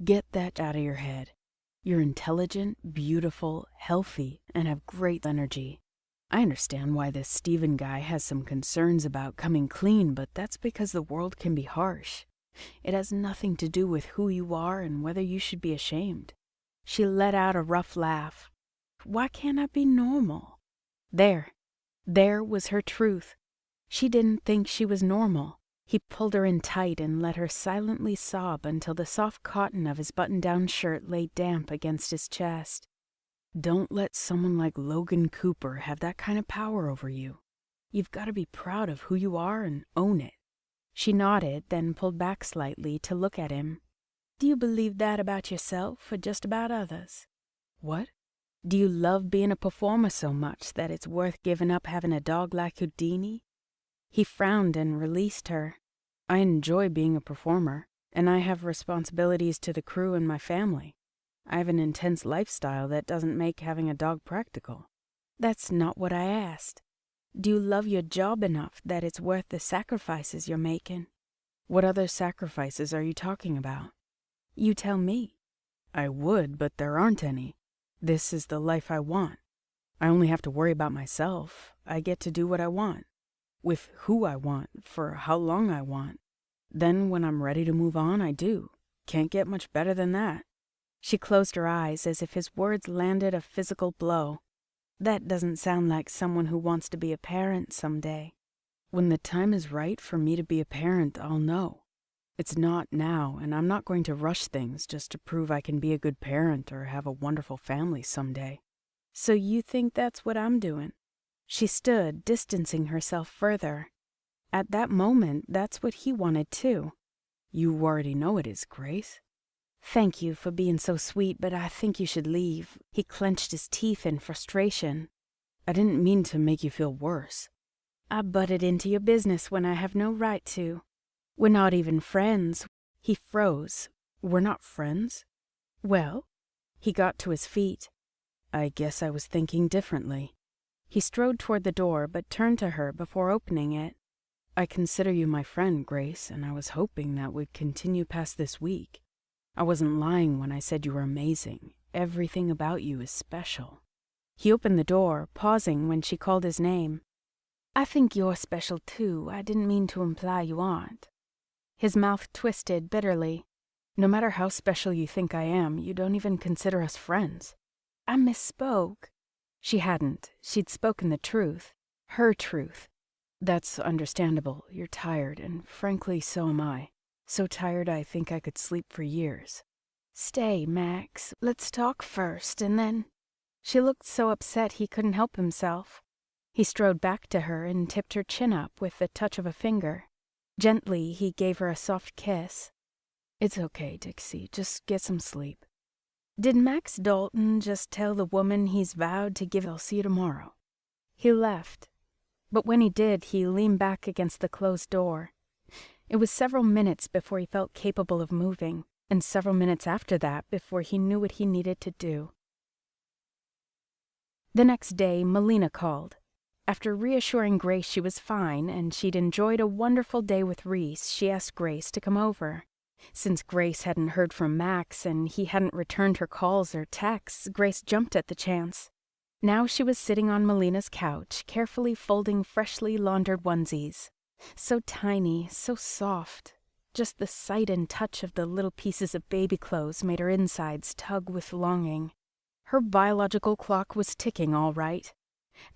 Get that out of your head. You're intelligent, beautiful, healthy, and have great energy. I understand why this Stephen guy has some concerns about coming clean, but that's because the world can be harsh. It has nothing to do with who you are and whether you should be ashamed. She let out a rough laugh. Why can't I be normal? There was her truth. She didn't think she was normal. He pulled her in tight and let her silently sob until the soft cotton of his button-down shirt lay damp against his chest. Don't let someone like Logan Cooper have that kind of power over you. You've got to be proud of who you are and own it. She nodded, then pulled back slightly to look at him. Do you believe that about yourself or just about others? What? Do you love being a performer so much that it's worth giving up having a dog like Houdini? He frowned and released her. I enjoy being a performer, and I have responsibilities to the crew and my family. I have an intense lifestyle that doesn't make having a dog practical. That's not what I asked. Do you love your job enough that it's worth the sacrifices you're making? What other sacrifices are you talking about? You tell me. I would, but there aren't any. This is the life I want. I only have to worry about myself. I get to do what I want. With who I want, for how long I want. Then when I'm ready to move on, I do. Can't get much better than that. She closed her eyes as if his words landed a physical blow. That doesn't sound like someone who wants to be a parent someday. When the time is right for me to be a parent, I'll know. It's not now, and I'm not going to rush things just to prove I can be a good parent or have a wonderful family someday. So you think that's what I'm doing? She stood, distancing herself further. At that moment, that's what he wanted too. You already know it is, Grace. Thank you for being so sweet, but I think you should leave. He clenched his teeth in frustration. I didn't mean to make you feel worse. I butted into your business when I have no right to. We're not even friends. He froze. We're not friends? Well? He got to his feet. I guess I was thinking differently. He strode toward the door, but turned to her before opening it. I consider you my friend, Grace, and I was hoping that would continue past this week. I wasn't lying when I said you were amazing. Everything about you is special. He opened the door, pausing when she called his name. I think you're special too. I didn't mean to imply you aren't. His mouth twisted bitterly. No matter how special you think I am, you don't even consider us friends. I misspoke. She hadn't. She'd spoken the truth. Her truth. That's understandable. You're tired, and frankly, so am I. So tired I think I could sleep for years. Stay, Max. Let's talk first, and then... She looked so upset he couldn't help himself. He strode back to her and tipped her chin up with the touch of a finger. Gently, he gave her a soft kiss. It's okay, Dixie. Just get some sleep. Did Max Dalton just tell the woman he's vowed to give? I'll see you tomorrow. He left. But when he did, he leaned back against the closed door. It was several minutes before he felt capable of moving, and several minutes after that before he knew what he needed to do. The next day, Melina called. After reassuring Grace she was fine and she'd enjoyed a wonderful day with Reese, she asked Grace to come over. Since Grace hadn't heard from Max and he hadn't returned her calls or texts, Grace jumped at the chance. Now she was sitting on Melina's couch, carefully folding freshly laundered onesies. So tiny, so soft. Just the sight and touch of the little pieces of baby clothes made her insides tug with longing. Her biological clock was ticking all right.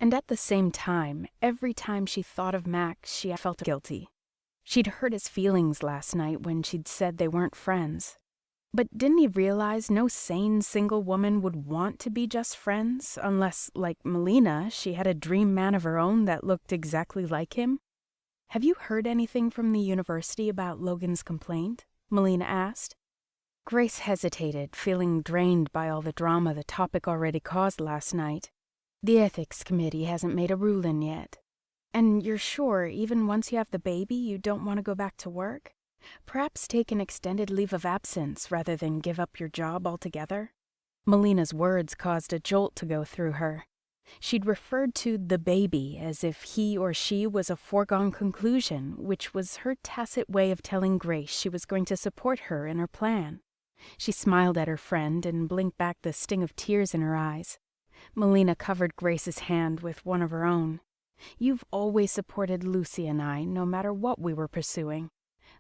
And at the same time, every time she thought of Max, she felt guilty. She'd hurt his feelings last night when she'd said they weren't friends. But didn't he realize no sane single woman would want to be just friends unless, like Melina, she had a dream man of her own that looked exactly like him? "Have you heard anything from the university about Logan's complaint?" Melina asked. Grace hesitated, feeling drained by all the drama the topic already caused last night. "The ethics committee hasn't made a ruling yet. And you're sure, even once you have the baby, you don't want to go back to work? Perhaps take an extended leave of absence rather than give up your job altogether?" Melina's words caused a jolt to go through her. She'd referred to the baby as if he or she was a foregone conclusion, which was her tacit way of telling Grace she was going to support her in her plan. She smiled at her friend and blinked back the sting of tears in her eyes. Melina covered Grace's hand with one of her own. "You've always supported Lucy and I, no matter what we were pursuing.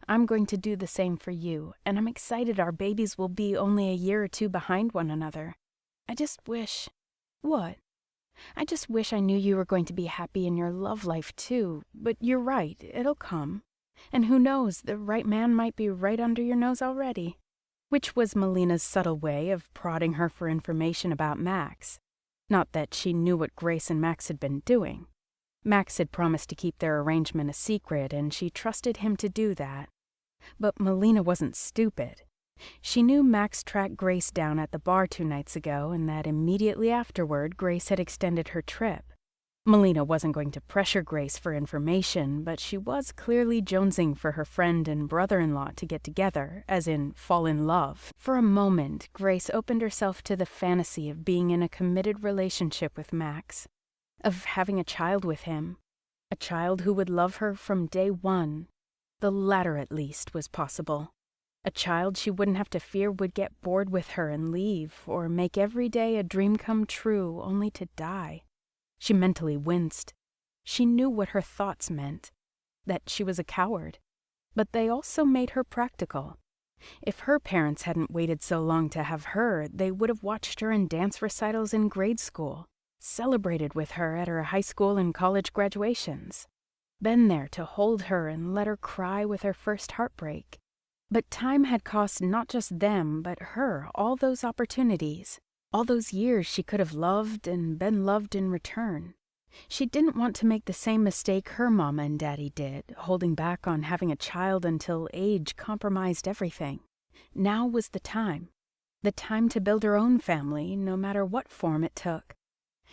I'm going to do the same for you, and I'm excited our babies will be only a year or two behind one another. I just wish—" "What?" "I just wish I knew you were going to be happy in your love life, too. But you're right, it'll come. And who knows, the right man might be right under your nose already." Which was Melina's subtle way of prodding her for information about Max. Not that she knew what Grace and Max had been doing. Max had promised to keep their arrangement a secret, and she trusted him to do that. But Melina wasn't stupid. She knew Max tracked Grace down at the bar 2 nights ago, and that immediately afterward Grace had extended her trip. Melina wasn't going to pressure Grace for information, but she was clearly jonesing for her friend and brother-in-law to get together, as in fall in love. For a moment, Grace opened herself to the fantasy of being in a committed relationship with Max, of having a child with him, a child who would love her from day one. The latter, at least, was possible. A child she wouldn't have to fear would get bored with her and leave, or make every day a dream come true only to die. She mentally winced. She knew what her thoughts meant, that she was a coward. But they also made her practical. If her parents hadn't waited so long to have her, they would have watched her in dance recitals in grade school, celebrated with her at her high school and college graduations, been there to hold her and let her cry with her first heartbreak. But time had cost not just them, but her, all those opportunities, all those years she could have loved and been loved in return. She didn't want to make the same mistake her mama and daddy did, holding back on having a child until age compromised everything. Now was the time to build her own family, no matter what form it took.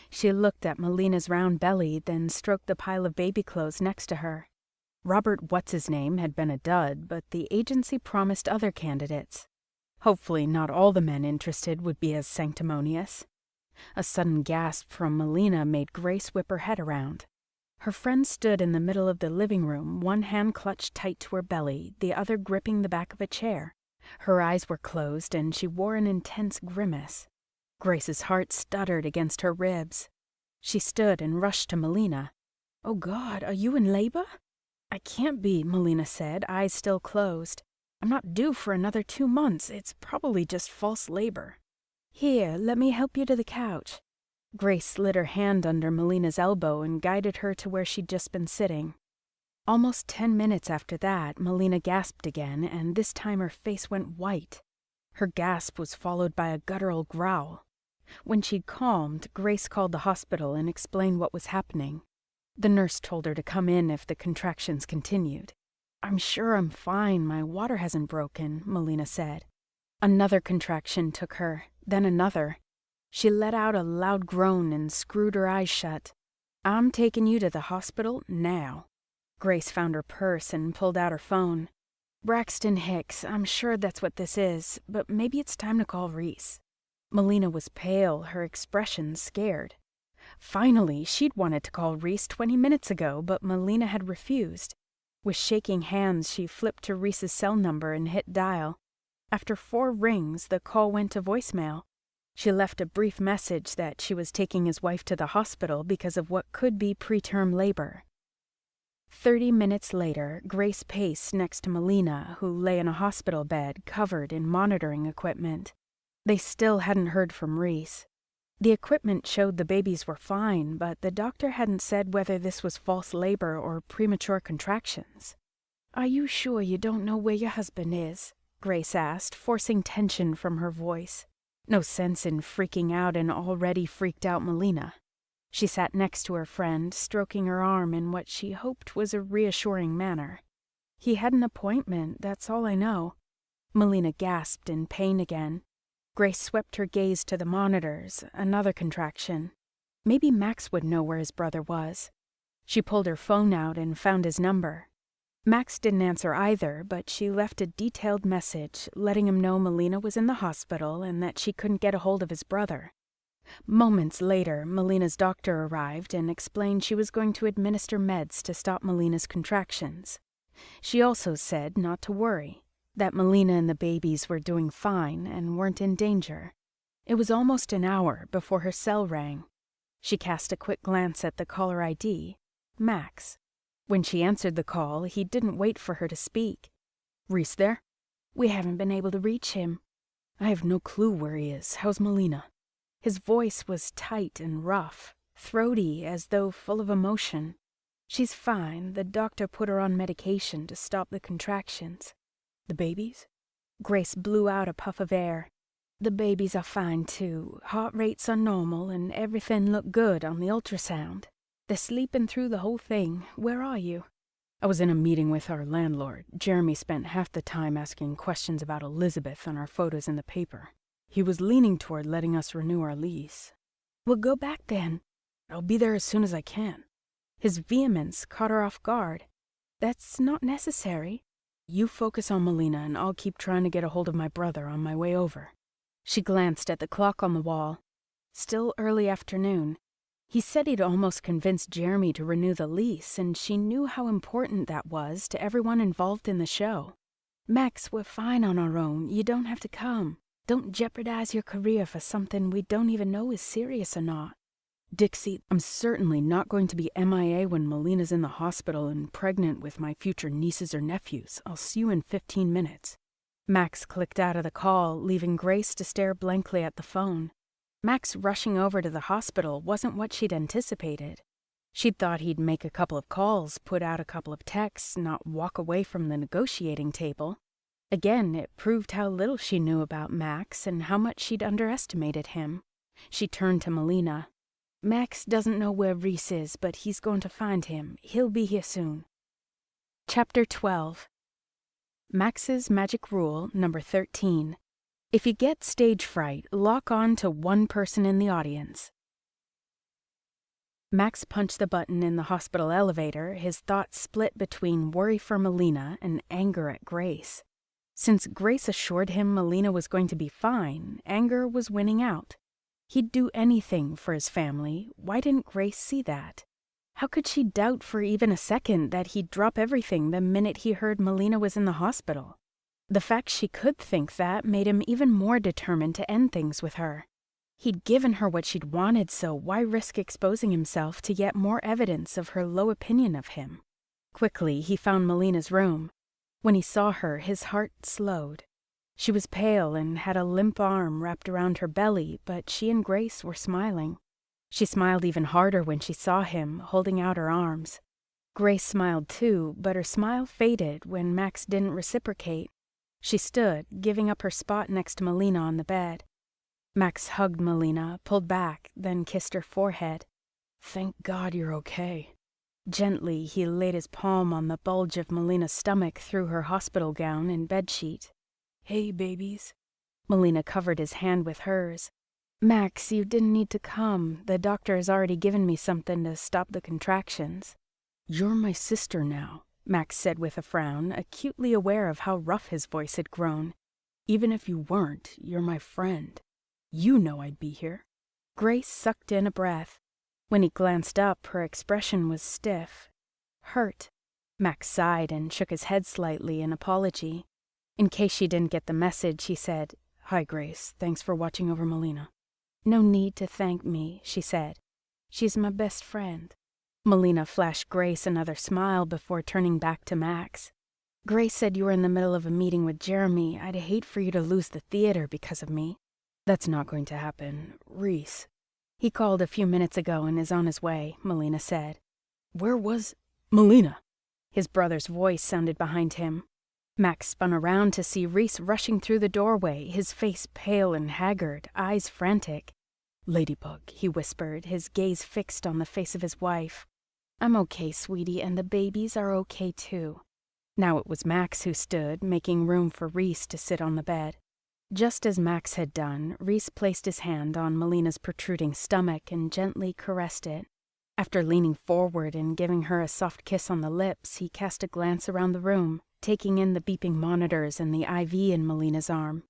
She looked at Melina's round belly, then stroked the pile of baby clothes next to her. Robert What's-His-Name had been a dud, but the agency promised other candidates. Hopefully not all the men interested would be as sanctimonious. A sudden gasp from Melina made Grace whip her head around. Her friend stood in the middle of the living room, one hand clutched tight to her belly, the other gripping the back of a chair. Her eyes were closed, and she wore an intense grimace. Grace's heart stuttered against her ribs. She stood and rushed to Melina. "Oh God, are you in labor?" "I can't be," Melina said, eyes still closed. "I'm not due for another 2 months. It's probably just false labor." "Here, let me help you to the couch." Grace slid her hand under Melina's elbow and guided her to where she'd just been sitting. Almost 10 minutes after that, Melina gasped again, and this time her face went white. Her gasp was followed by a guttural growl. When she'd calmed, Grace called the hospital and explained what was happening. The nurse told her to come in if the contractions continued. "I'm sure I'm fine. My water hasn't broken," Melina said. Another contraction took her, then another. She let out a loud groan and screwed her eyes shut. "I'm taking you to the hospital now." Grace found her purse and pulled out her phone. "Braxton Hicks, I'm sure that's what this is, but maybe it's time to call Reese." Melina was pale, her expression scared. Finally, she'd wanted to call Reese 20 minutes ago, but Melina had refused. With shaking hands, she flipped to Reese's cell number and hit dial. After 4 rings, the call went to voicemail. She left a brief message that she was taking his wife to the hospital because of what could be preterm labor. 30 minutes later, Grace paced next to Melina, who lay in a hospital bed covered in monitoring equipment. They still hadn't heard from Reese. The equipment showed the babies were fine, but the doctor hadn't said whether this was false labor or premature contractions. "Are you sure you don't know where your husband is?" Grace asked, forcing tension from her voice. No sense in freaking out an already freaked out Melina. She sat next to her friend, stroking her arm in what she hoped was a reassuring manner. "He had an appointment, that's all I know." Melina gasped in pain again. Grace swept her gaze to the monitors, another contraction. Maybe Max would know where his brother was. She pulled her phone out and found his number. Max didn't answer either, but she left a detailed message letting him know Melina was in the hospital and that she couldn't get a hold of his brother. Moments later, Melina's doctor arrived and explained she was going to administer meds to stop Melina's contractions. She also said not to worry, that Melina and the babies were doing fine and weren't in danger. It was almost an hour before her cell rang. She cast a quick glance at the caller ID, Max. When she answered the call, he didn't wait for her to speak. "Reese there?" "We haven't been able to reach him." "I have no clue where he is. How's Melina?" His voice was tight and rough, throaty as though full of emotion. "She's fine. The doctor put her on medication to stop the contractions." "The babies?" Grace blew out a puff of air. "The babies are fine too. Heart rates are normal and everything looked good on the ultrasound. They're sleeping through the whole thing. Where are you?" "I was in a meeting with our landlord. Jeremy spent half the time asking questions about Elizabeth and our photos in the paper. He was leaning toward letting us renew our lease." "Well, go back then." "I'll be there as soon as I can." His vehemence caught her off guard. "That's not necessary." "You focus on Melina and I'll keep trying to get a hold of my brother on my way over." She glanced at the clock on the wall. Still early afternoon. He said he'd almost convinced Jeremy to renew the lease, and she knew how important that was to everyone involved in the show. "Max, we're fine on our own. You don't have to come. Don't jeopardize your career for something we don't even know is serious or not." "Dixie, I'm certainly not going to be MIA when Melina's in the hospital and pregnant with my future nieces or nephews. I'll see you in 15 minutes. Max clicked out of the call, leaving Grace to stare blankly at the phone. Max rushing over to the hospital wasn't what she'd anticipated. She'd thought he'd make a couple of calls, put out a couple of texts, not walk away from the negotiating table. Again, it proved how little she knew about Max and how much she'd underestimated him. She turned to Melina. "Max doesn't know where Reese is, but he's going to find him. He'll be here soon." Chapter 12. Max's Magic Rule number 13. If you get stage fright, lock on to one person in the audience. Max punched the button in the hospital elevator, his thoughts split between worry for Melina and anger at Grace. Since Grace assured him Melina was going to be fine, anger was winning out. He'd do anything for his family. Why didn't Grace see that? How could she doubt for even a second that he'd drop everything the minute he heard Melina was in the hospital? The fact she could think that made him even more determined to end things with her. He'd given her what she'd wanted, so why risk exposing himself to yet more evidence of her low opinion of him? Quickly, he found Melina's room. When he saw her, his heart slowed. She was pale and had a limp arm wrapped around her belly, but she and Grace were smiling. She smiled even harder when she saw him, holding out her arms. Grace smiled too, but her smile faded when Max didn't reciprocate. She stood, giving up her spot next to Melina on the bed. Max hugged Melina, pulled back, then kissed her forehead. "Thank God you're okay." Gently, he laid his palm on the bulge of Melina's stomach through her hospital gown and bedsheet. "Hey, babies." Melina covered his hand with hers. "Max, you didn't need to come. The doctor has already given me something to stop the contractions." "You're my sister now," Max said with a frown, acutely aware of how rough his voice had grown. "Even if you weren't, you're my friend. You know I'd be here." Grace sucked in a breath. When he glanced up, her expression was stiff. "Hurt." Max sighed and shook his head slightly in apology. In case she didn't get the message, he said, "Hi, Grace. Thanks for watching over Melina." "No need to thank me," she said. "She's my best friend." Melina flashed Grace another smile before turning back to Max. "Grace said you were in the middle of a meeting with Jeremy. I'd hate for you to lose the theater because of me." "That's not going to happen. Reese." "He called a few minutes ago and is on his way," Melina said. "Where was Melina?" His brother's voice sounded behind him. Max spun around to see Reese rushing through the doorway, his face pale and haggard, eyes frantic. "Ladybug," he whispered, his gaze fixed on the face of his wife. "I'm okay, sweetie, and the babies are okay too." Now it was Max who stood, making room for Reese to sit on the bed. Just as Max had done, Reese placed his hand on Melina's protruding stomach and gently caressed it. After leaning forward and giving her a soft kiss on the lips, he cast a glance around the room, taking in the beeping monitors and the IV in Melina's arm.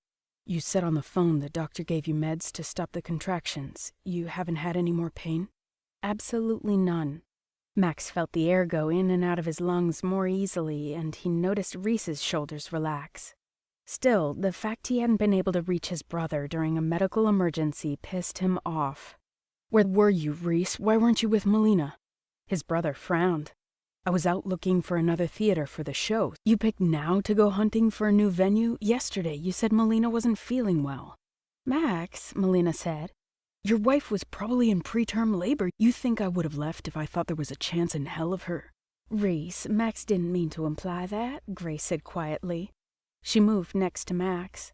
"You said on the phone the doctor gave you meds to stop the contractions. You haven't had any more pain?" "Absolutely none." Max felt the air go in and out of his lungs more easily, and he noticed Reese's shoulders relax. Still, the fact he hadn't been able to reach his brother during a medical emergency pissed him off. "Where were you, Reese? Why weren't you with Melina?" His brother frowned. "I was out looking for another theater for the show. You picked now to go hunting for a new venue? Yesterday you said Melina wasn't feeling well." "Max," Melina said, "your wife was probably in preterm labor. You think I would have left if I thought there was a chance in hell of her?" "Reese, Max didn't mean to imply that," Grace said quietly. She moved next to Max.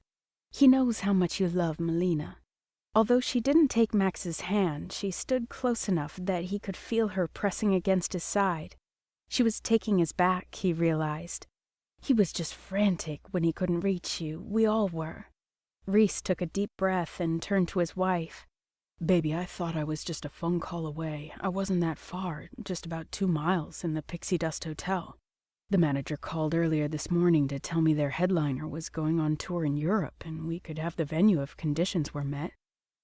"He knows how much you love Melina." Although she didn't take Max's hand, she stood close enough that he could feel her pressing against his side. She was taking his back, he realized. "He was just frantic when he couldn't reach you. We all were." Reese took a deep breath and turned to his wife. "Baby, I thought I was just a phone call away. I wasn't that far, just about 2 miles in the Pixie Dust Hotel. The manager called earlier this morning to tell me their headliner was going on tour in Europe and we could have the venue if conditions were met.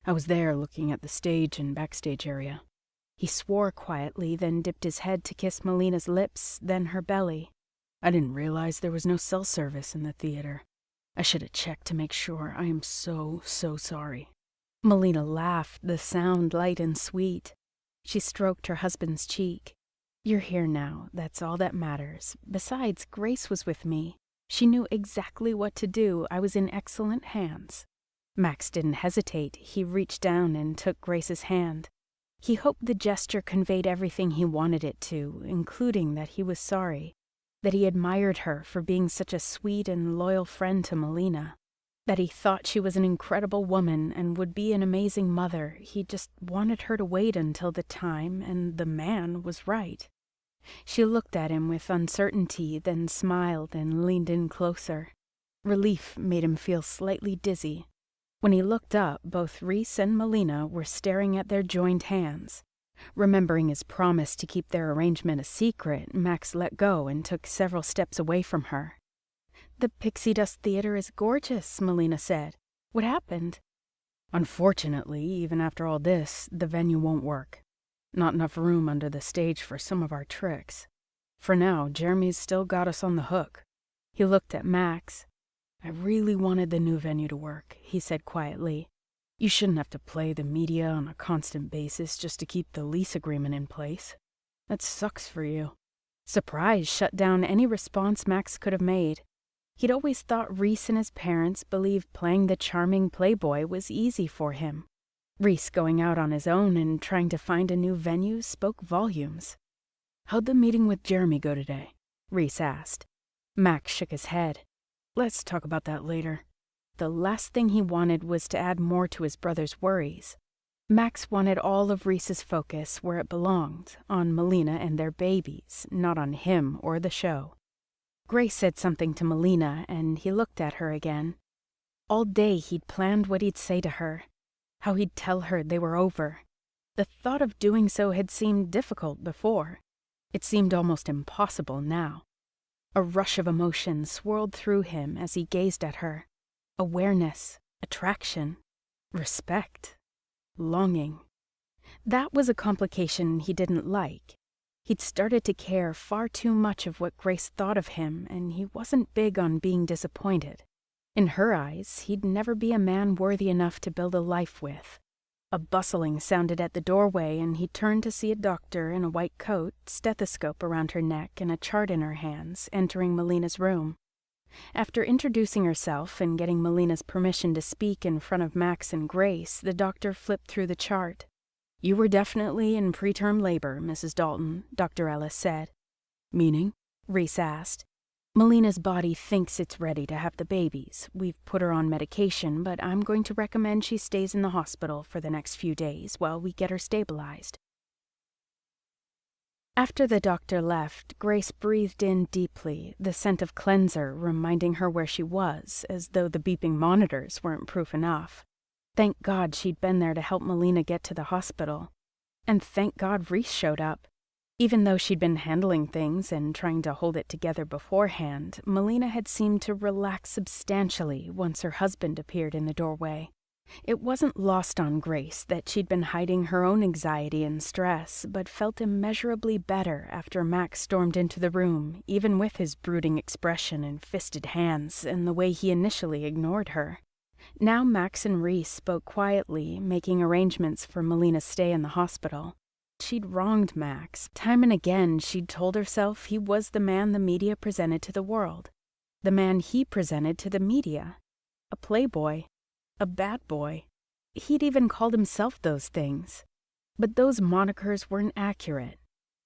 I was there looking at the stage and backstage area." He swore quietly, then dipped his head to kiss Melina's lips, then her belly. "I didn't realize there was no cell service in the theater. I should have checked to make sure. I am so sorry." Melina laughed, the sound light and sweet. She stroked her husband's cheek. "You're here now, that's all that matters. Besides, Grace was with me. She knew exactly what to do. I was in excellent hands." Max didn't hesitate. He reached down and took Grace's hand. He hoped the gesture conveyed everything he wanted it to, including that he was sorry, that he admired her for being such a sweet and loyal friend to Melina, that he thought she was an incredible woman and would be an amazing mother. He just wanted her to wait until the time and the man was right. She looked at him with uncertainty, then smiled and leaned in closer. Relief made him feel slightly dizzy. When he looked up, both Reese and Melina were staring at their joined hands. Remembering his promise to keep their arrangement a secret, Max let go and took several steps away from her. "The Pixie Dust Theater is gorgeous," Melina said. "What happened?" "Unfortunately, even after all this, the venue won't work. Not enough room under the stage for some of our tricks. For now, Jeremy's still got us on the hook." He looked at Max. "I really wanted the new venue to work," he said quietly. "You shouldn't have to play the media on a constant basis just to keep the lease agreement in place. That sucks for you." Surprise shut down any response Max could have made. He'd always thought Reese and his parents believed playing the charming playboy was easy for him. Reese going out on his own and trying to find a new venue spoke volumes. "How'd the meeting with Jeremy go today?" Reese asked. Max shook his head. "Let's talk about that later." The last thing he wanted was to add more to his brother's worries. Max wanted all of Reese's focus where it belonged, on Melina and their babies, not on him or the show. Grace said something to Melina, and he looked at her again. All day he'd planned what he'd say to her, how he'd tell her they were over. The thought of doing so had seemed difficult before. It seemed almost impossible now. A rush of emotion swirled through him as he gazed at her. Awareness, attraction, respect, longing. That was a complication he didn't like. He'd started to care far too much of what Grace thought of him, and he wasn't big on being disappointed. In her eyes, he'd never be a man worthy enough to build a life with. A bustling sounded at the doorway, and he turned to see a doctor in a white coat, stethoscope around her neck and a chart in her hands, entering Melina's room. After introducing herself and getting Melina's permission to speak in front of Max and Grace, the doctor flipped through the chart. "You were definitely in preterm labor, Mrs. Dalton," Dr. Ellis said. "Meaning?" Reese asked. "Melina's body thinks it's ready to have the babies. We've put her on medication, but I'm going to recommend she stays in the hospital for the next few days while we get her stabilized." After the doctor left, Grace breathed in deeply, the scent of cleanser reminding her where she was, as though the beeping monitors weren't proof enough. Thank God she'd been there to help Melina get to the hospital. And thank God Reese showed up. Even though she'd been handling things and trying to hold it together beforehand, Melina had seemed to relax substantially once her husband appeared in the doorway. It wasn't lost on Grace that she'd been hiding her own anxiety and stress, but felt immeasurably better after Max stormed into the room, even with his brooding expression and fisted hands and the way he initially ignored her. Now Max and Reese spoke quietly, making arrangements for Melina's stay in the hospital. She'd wronged Max. Time and again she'd told herself he was the man the media presented to the world. The man he presented to the media. A playboy. A bad boy. He'd even called himself those things. But those monikers weren't accurate.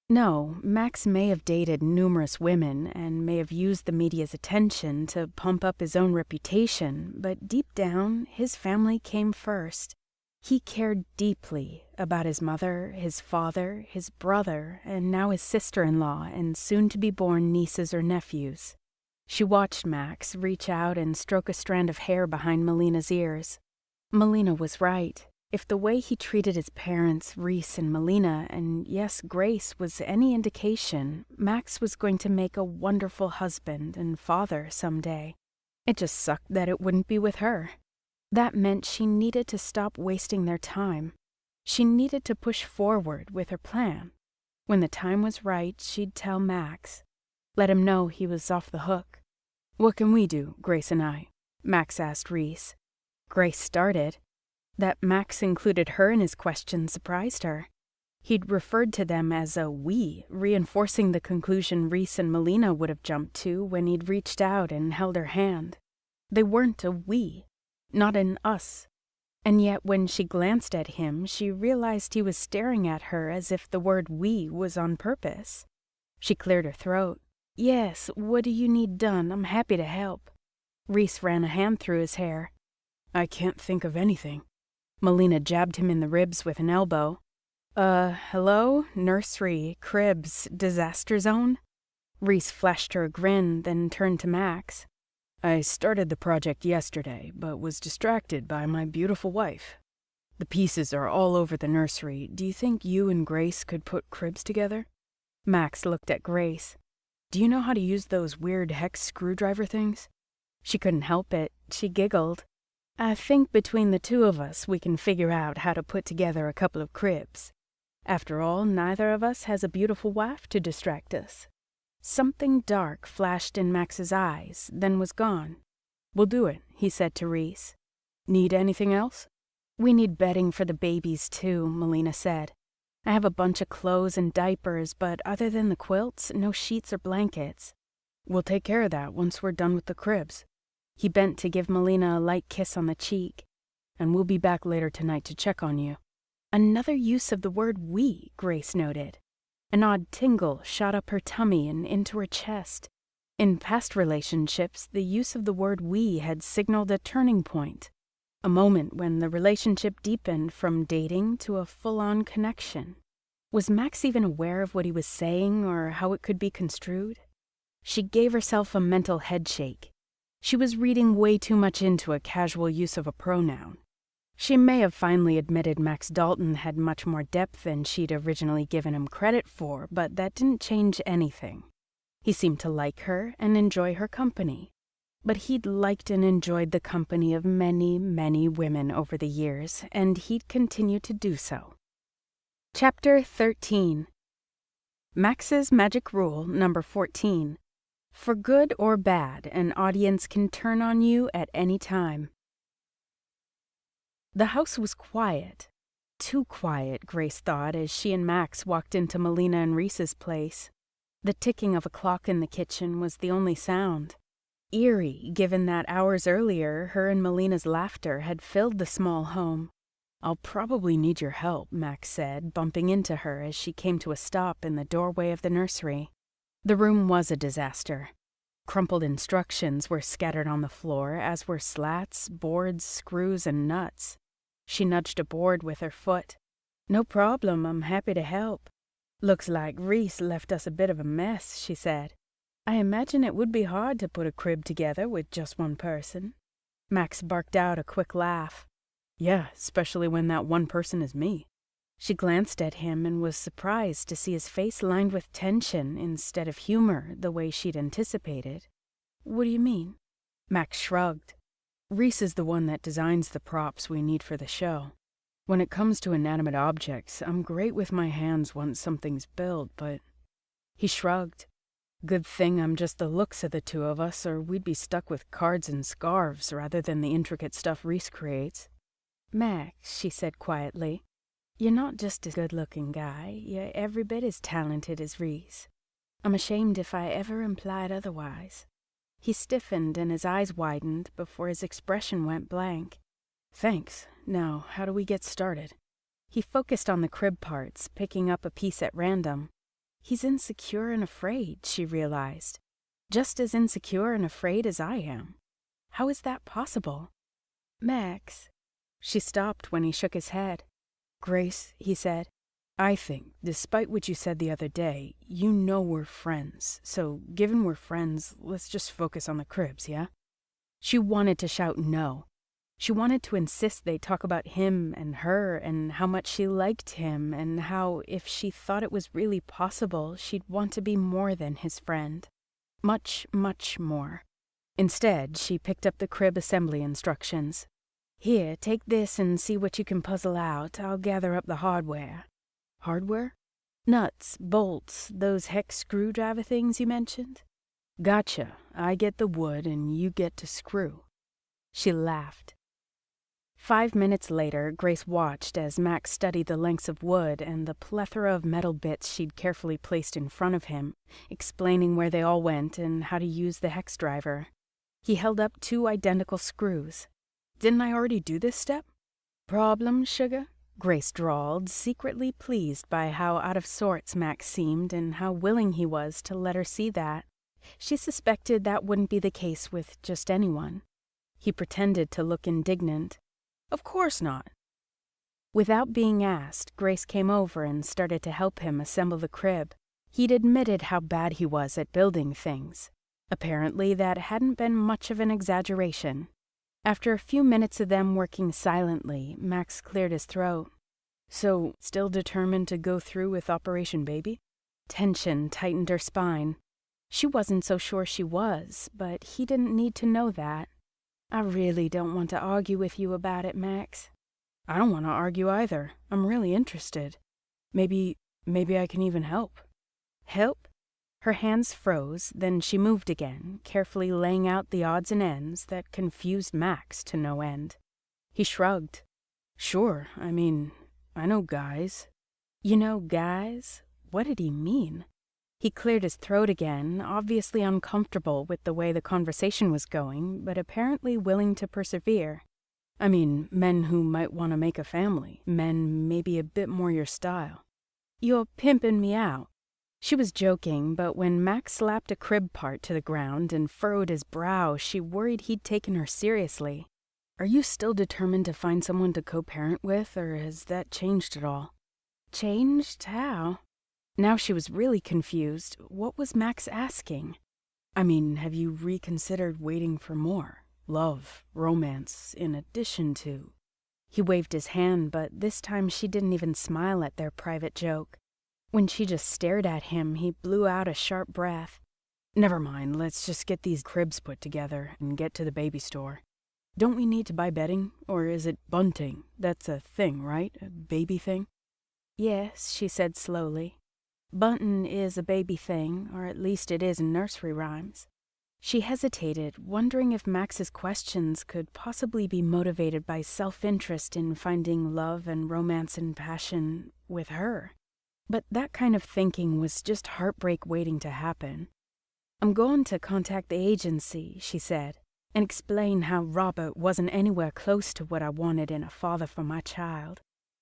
No, Max may have dated numerous women and may have used the media's attention to pump up his own reputation, but deep down, his family came first. He cared deeply about his mother, his father, his brother, and now his sister-in-law and soon-to-be-born nieces or nephews. She watched Max reach out and stroke a strand of hair behind Melina's ears. Melina was right. If the way he treated his parents, Reese and Melina, and yes, Grace, was any indication, Max was going to make a wonderful husband and father someday. It just sucked that it wouldn't be with her. That meant she needed to stop wasting their time. She needed to push forward with her plan. When the time was right, she'd tell Max. Let him know he was off the hook. "What can we do, Grace and I?" Max asked Reese. Grace started. That Max included her in his question surprised her. He'd referred to them as a we, reinforcing the conclusion Reese and Melina would have jumped to when he'd reached out and held her hand. They weren't a we, not an us. And yet when she glanced at him, she realized he was staring at her as if the word we was on purpose. She cleared her throat. "Yes, what do you need done? I'm happy to help." Reese ran a hand through his hair. "I can't think of anything." Melina jabbed him in the ribs with an elbow. Hello? Nursery, cribs, disaster zone?" Reese flashed her a grin, then turned to Max. "I started the project yesterday, but was distracted by my beautiful wife. The pieces are all over the nursery. Do you think you and Grace could put cribs together?" Max looked at Grace. "Do you know how to use those weird hex screwdriver things?" She couldn't help it. She giggled. "I think between the two of us we can figure out how to put together a couple of cribs. After all, neither of us has a beautiful wife to distract us." Something dark flashed in Max's eyes, then was gone. "We'll do it," he said to Reese. "Need anything else?" "We need bedding for the babies, too," Melina said. "I have a bunch of clothes and diapers, but other than the quilts, no sheets or blankets." "We'll take care of that once we're done with the cribs." He bent to give Melina a light kiss on the cheek. "And we'll be back later tonight to check on you." Another use of the word we, Grace noted. An odd tingle shot up her tummy and into her chest. In past relationships, the use of the word we had signaled a turning point. A moment when the relationship deepened from dating to a full-on connection. Was Max even aware of what he was saying or how it could be construed? She gave herself a mental headshake. She was reading way too much into a casual use of a pronoun. She may have finally admitted Max Dalton had much more depth than she'd originally given him credit for, but that didn't change anything. He seemed to like her and enjoy her company. But he'd liked and enjoyed the company of many, many women over the years, and he'd continue to do so. Chapter 13. Max's Magic Rule number 14. For good or bad, an audience can turn on you at any time. The house was quiet. Too quiet, Grace thought, as she and Max walked into Melina and Reese's place. The ticking of a clock in the kitchen was the only sound. Eerie, given that hours earlier, her and Melina's laughter had filled the small home. "I'll probably need your help," Max said, bumping into her as she came to a stop in the doorway of the nursery. The room was a disaster. Crumpled instructions were scattered on the floor, as were slats, boards, screws, and nuts. She nudged a board with her foot. "No problem, I'm happy to help. Looks like Reese left us a bit of a mess," she said. "I imagine it would be hard to put a crib together with just one person." Max barked out a quick laugh. "Yeah, especially when that one person is me." She glanced at him and was surprised to see his face lined with tension instead of humor, the way she'd anticipated. "What do you mean?" Max shrugged. "Reese is the one that designs the props we need for the show. When it comes to inanimate objects, I'm great with my hands once something's built, but—" He shrugged. "Good thing I'm just the looks of the two of us, or we'd be stuck with cards and scarves rather than the intricate stuff Reese creates." "Max," she said quietly, "you're not just a good-looking guy. You're every bit as talented as Reese. I'm ashamed if I ever implied otherwise." He stiffened and his eyes widened before his expression went blank. "Thanks. Now, how do we get started?" He focused on the crib parts, picking up a piece at random. He's insecure and afraid, she realized. Just as insecure and afraid as I am. How is that possible? "Max." She stopped when he shook his head. "Grace," he said, "I think, despite what you said the other day, you know we're friends. So, given we're friends, let's just focus on the cribs, yeah?" She wanted to shout no. She wanted to insist they talk about him and her and how much she liked him and how, if she thought it was really possible, she'd want to be more than his friend. Much, much more. Instead, she picked up the crib assembly instructions. "Here, take this and see what you can puzzle out. I'll gather up the hardware." "Hardware?" "Nuts, bolts, those hex screwdriver things you mentioned." "Gotcha. I get the wood and you get to screw." She laughed. 5 minutes later, Grace watched as Max studied the lengths of wood and the plethora of metal bits she'd carefully placed in front of him, explaining where they all went and how to use the hex driver. He held up 2 identical screws. "Didn't I already do this step?" "Problem, sugar?" Grace drawled, secretly pleased by how out of sorts Max seemed and how willing he was to let her see that. She suspected that wouldn't be the case with just anyone. He pretended to look indignant. "Of course not." Without being asked, Grace came over and started to help him assemble the crib. He'd admitted how bad he was at building things. Apparently, that hadn't been much of an exaggeration. After a few minutes of them working silently, Max cleared his throat. "So, still determined to go through with Operation Baby?" Tension tightened her spine. She wasn't so sure she was, but he didn't need to know that. "I really don't want to argue with you about it, Max." "I don't want to argue either. I'm really interested. Maybe I can even help." "Help?" Her hands froze, then she moved again, carefully laying out the odds and ends that confused Max to no end. He shrugged. "Sure, I know guys." "You know guys?" What did he mean? He cleared his throat again, obviously uncomfortable with the way the conversation was going, but apparently willing to persevere. Men who might want to make a family. Men maybe a bit more your style." "You're pimping me out." She was joking, but when Max slapped a crib part to the ground and furrowed his brow, she worried he'd taken her seriously. "Are you still determined to find someone to co-parent with, or has that changed at all?" "Changed? How?" Now she was really confused. What was Max asking? Have you reconsidered waiting for more? Love, romance, in addition to—" He waved his hand, but this time she didn't even smile at their private joke. When she just stared at him, he blew out a sharp breath. "Never mind, let's just get these cribs put together and get to the baby store. Don't we need to buy bedding, or is it bunting? That's a thing, right? A baby thing?" "Yes," she said slowly. "Bunting is a baby thing, or at least it is in nursery rhymes." She hesitated, wondering if Max's questions could possibly be motivated by self-interest in finding love and romance and passion with her. But that kind of thinking was just heartbreak waiting to happen. "I'm going to contact the agency," she said, "and explain how Robert wasn't anywhere close to what I wanted in a father for my child.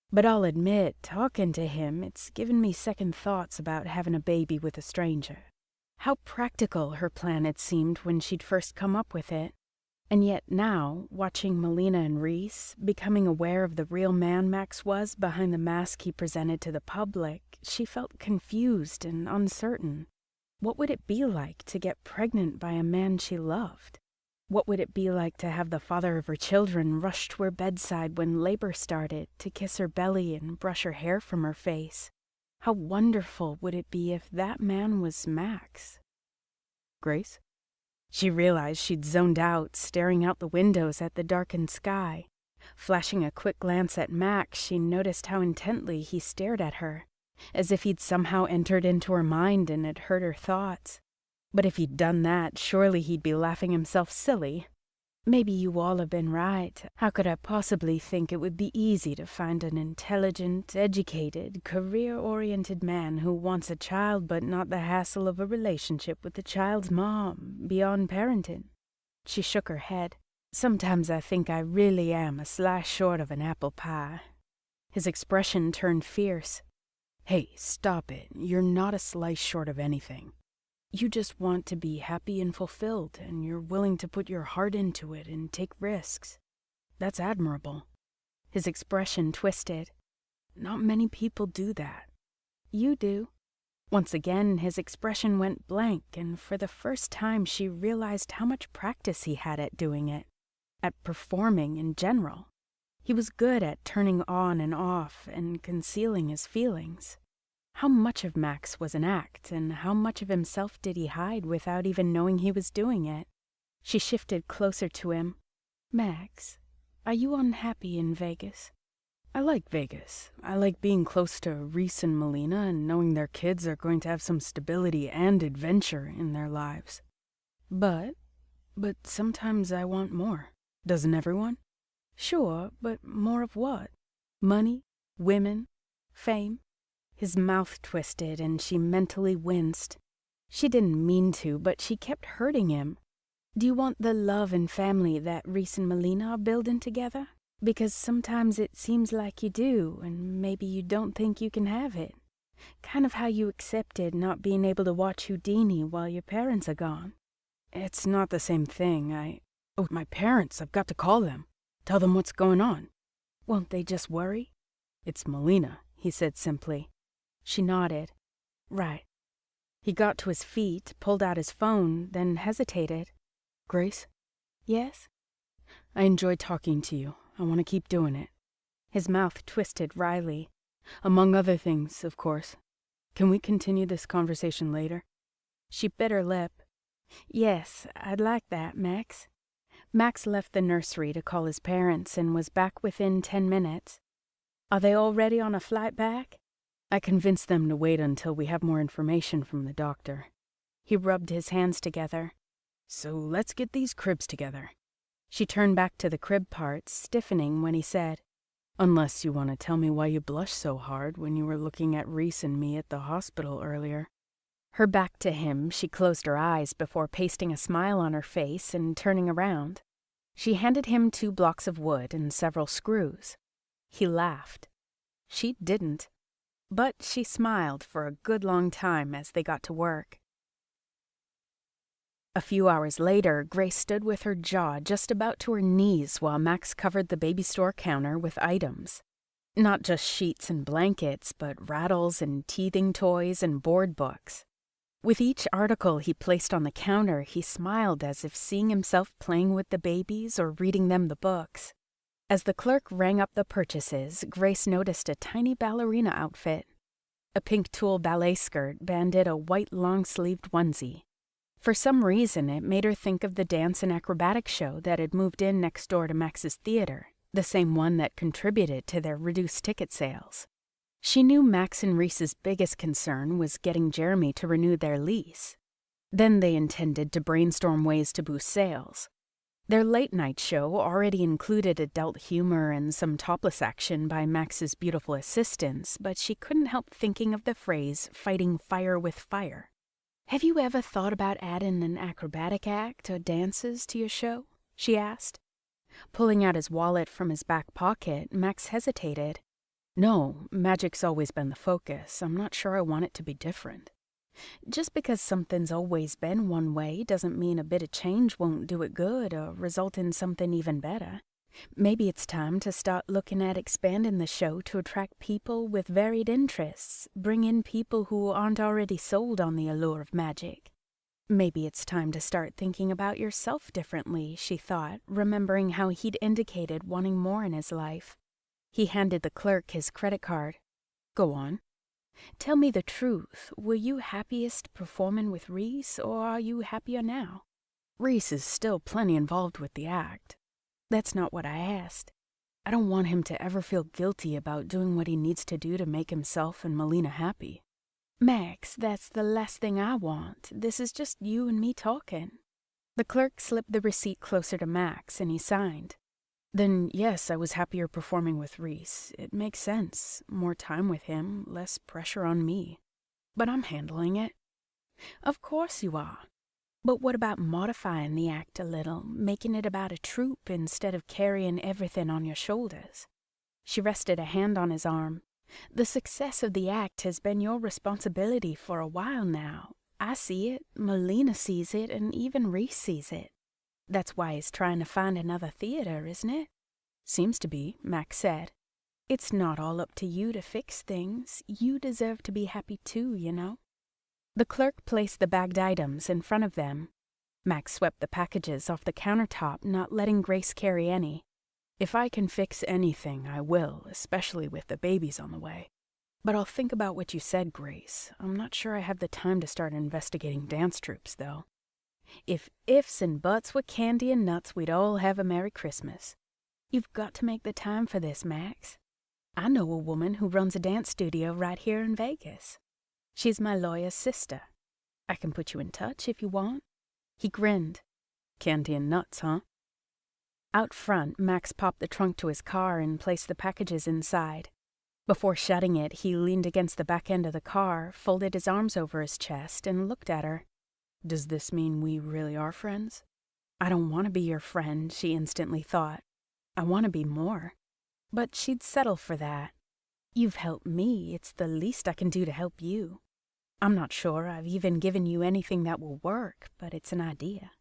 But I'll admit, talking to him, it's given me second thoughts about having a baby with a stranger." How practical her plan had seemed when she'd first come up with it. And yet now, watching Melina and Reese, becoming aware of the real man Max was behind the mask he presented to the public, she felt confused and uncertain. What would it be like to get pregnant by a man she loved? What would it be like to have the father of her children rush to her bedside when labor started to kiss her belly and brush her hair from her face? How wonderful would it be if that man was Max? Grace? She realized she'd zoned out, staring out the windows at the darkened sky. Flashing a quick glance at Max, she noticed how intently he stared at her, as if he'd somehow entered into her mind and had heard her thoughts. But if he'd done that, surely he'd be laughing himself silly. Maybe you all have been right. How could I possibly think it would be easy to find an intelligent, educated, career-oriented man who wants a child but not the hassle of a relationship with the child's mom, beyond parenting? She shook her head. Sometimes I think I really am a slice short of an apple pie. His expression turned fierce. Hey, stop it. You're not a slice short of anything. You just want to be happy and fulfilled, and you're willing to put your heart into it and take risks. That's admirable. His expression twisted. Not many people do that. You do. Once again, his expression went blank, and for the first time she realized how much practice he had at doing it, at performing in general. He was good at turning on and off and concealing his feelings. How much of Max was an act, and how much of himself did he hide without even knowing he was doing it? She shifted closer to him. Max, are you unhappy in Vegas? I like Vegas. I like being close to Reese and Melina and knowing their kids are going to have some stability and adventure in their lives. But sometimes I want more. Doesn't everyone? Sure, but more of what? Money? Women? Fame? His mouth twisted, and she mentally winced. She didn't mean to, but she kept hurting him. Do you want the love and family that Reese and Melina are building together? Because sometimes it seems like you do, and maybe you don't think you can have it. Kind of how you accepted not being able to watch Houdini while your parents are gone. It's not the same thing. Oh, my parents, I've got to call them. Tell them what's going on. Won't they just worry? It's Melina, he said simply. She nodded. Right. He got to his feet, pulled out his phone, then hesitated. Grace? Yes? I enjoyed talking to you. I want to keep doing it. His mouth twisted wryly. Among other things, of course. Can we continue this conversation later? She bit her lip. Yes, I'd like that, Max. Max left the nursery to call his parents and was back within 10 minutes. Are they already on a flight back? I convinced them to wait until we have more information from the doctor. He rubbed his hands together. So let's get these cribs together. She turned back to the crib part, stiffening when he said, Unless you want to tell me why you blushed so hard when you were looking at Reese and me at the hospital earlier. Her back to him, she closed her eyes before pasting a smile on her face and turning around. She handed him 2 blocks of wood and several screws. He laughed. She didn't. But she smiled for a good long time as they got to work. A few hours later, Grace stood with her jaw just about to her knees while Max covered the baby store counter with items. Not just sheets and blankets, but rattles and teething toys and board books. With each article he placed on the counter, he smiled as if seeing himself playing with the babies or reading them the books. As the clerk rang up the purchases, Grace noticed a tiny ballerina outfit. A pink tulle ballet skirt banded a white long-sleeved onesie. For some reason, it made her think of the dance and acrobatic show that had moved in next door to Max's theater, the same one that contributed to their reduced ticket sales. She knew Max and Reese's biggest concern was getting Jeremy to renew their lease. Then they intended to brainstorm ways to boost sales. Their late-night show already included adult humor and some topless action by Max's beautiful assistants, but she couldn't help thinking of the phrase, fighting fire with fire. Have you ever thought about adding an acrobatic act or dances to your show? She asked. Pulling out his wallet from his back pocket, Max hesitated. No, magic's always been the focus. I'm not sure I want it to be different. Just because something's always been one way doesn't mean a bit of change won't do it good or result in something even better. Maybe it's time to start looking at expanding the show to attract people with varied interests, bring in people who aren't already sold on the allure of magic. Maybe it's time to start thinking about yourself differently, she thought, remembering how he'd indicated wanting more in his life. He handed the clerk his credit card. Go on. Tell me the truth. Were you happiest performing with Reese, or are you happier now? Reese is still plenty involved with the act. That's not what I asked. I don't want him to ever feel guilty about doing what he needs to do to make himself and Melina happy. Max, that's the last thing I want. This is just you and me talking. The clerk slipped the receipt closer to Max, and he signed. Then, yes, I was happier performing with Reese. It makes sense. More time with him, less pressure on me. But I'm handling it. Of course you are. But what about modifying the act a little, making it about a troupe instead of carrying everything on your shoulders? She rested a hand on his arm. The success of the act has been your responsibility for a while now. I see it, Melina sees it, and even Reese sees it. That's why he's trying to find another theater, isn't it? Seems to be, Max said. It's not all up to you to fix things. You deserve to be happy too, you know. The clerk placed the bagged items in front of them. Max swept the packages off the countertop, not letting Grace carry any. If I can fix anything, I will, especially with the babies on the way. But I'll think about what you said, Grace. I'm not sure I have the time to start investigating dance troupes, though. If ifs and buts were candy and nuts, we'd all have a Merry Christmas. You've got to make the time for this, Max. I know a woman who runs a dance studio right here in Vegas. She's my lawyer's sister. I can put you in touch if you want. He grinned. Candy and nuts, huh? Out front, Max popped the trunk to his car and placed the packages inside. Before shutting it, he leaned against the back end of the car, folded his arms over his chest, and looked at her. Does this mean we really are friends? I don't want to be your friend, she instantly thought. I want to be more. But she'd settle for that. You've helped me. It's the least I can do to help you. I'm not sure I've even given you anything that will work, but it's an idea.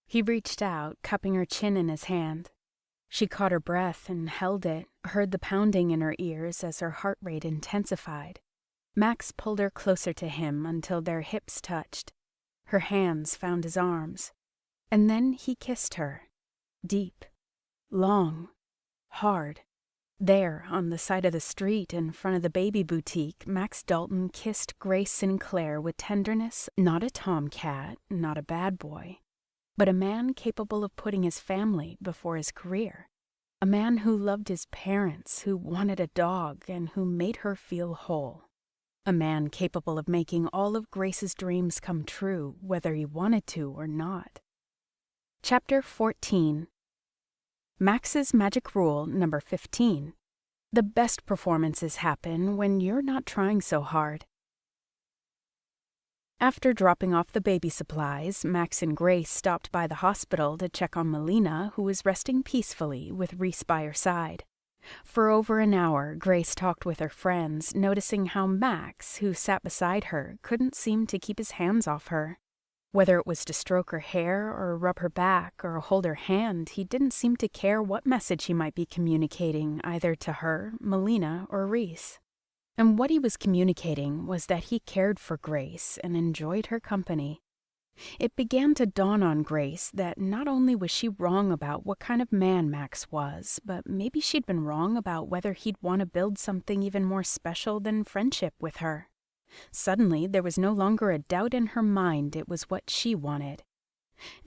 He reached out, cupping her chin in his hand. She caught her breath and held it, heard the pounding in her ears as her heart rate intensified. Max pulled her closer to him until their hips touched. Her hands found his arms. And then he kissed her. Deep. Long. Hard. There, on the side of the street in front of the baby boutique, Max Dalton kissed Grace Sinclair with tenderness, not a tomcat, not a bad boy, but a man capable of putting his family before his career. A man who loved his parents, who wanted a dog, and who made her feel whole. A man capable of making all of Grace's dreams come true, whether he wanted to or not. Chapter 14. Max's Magic Rule number 15. The best performances happen when you're not trying so hard. After dropping off the baby supplies, Max and Grace stopped by the hospital to check on Melina, who was resting peacefully with Reese by her side. For over an hour, Grace talked with her friends, noticing how Max, who sat beside her, couldn't seem to keep his hands off her. Whether it was to stroke her hair or rub her back or hold her hand, he didn't seem to care what message he might be communicating either to her, Melina, or Reese. And what he was communicating was that he cared for Grace and enjoyed her company. It began to dawn on Grace that not only was she wrong about what kind of man Max was, but maybe she'd been wrong about whether he'd want to build something even more special than friendship with her. Suddenly, there was no longer a doubt in her mind it was what she wanted.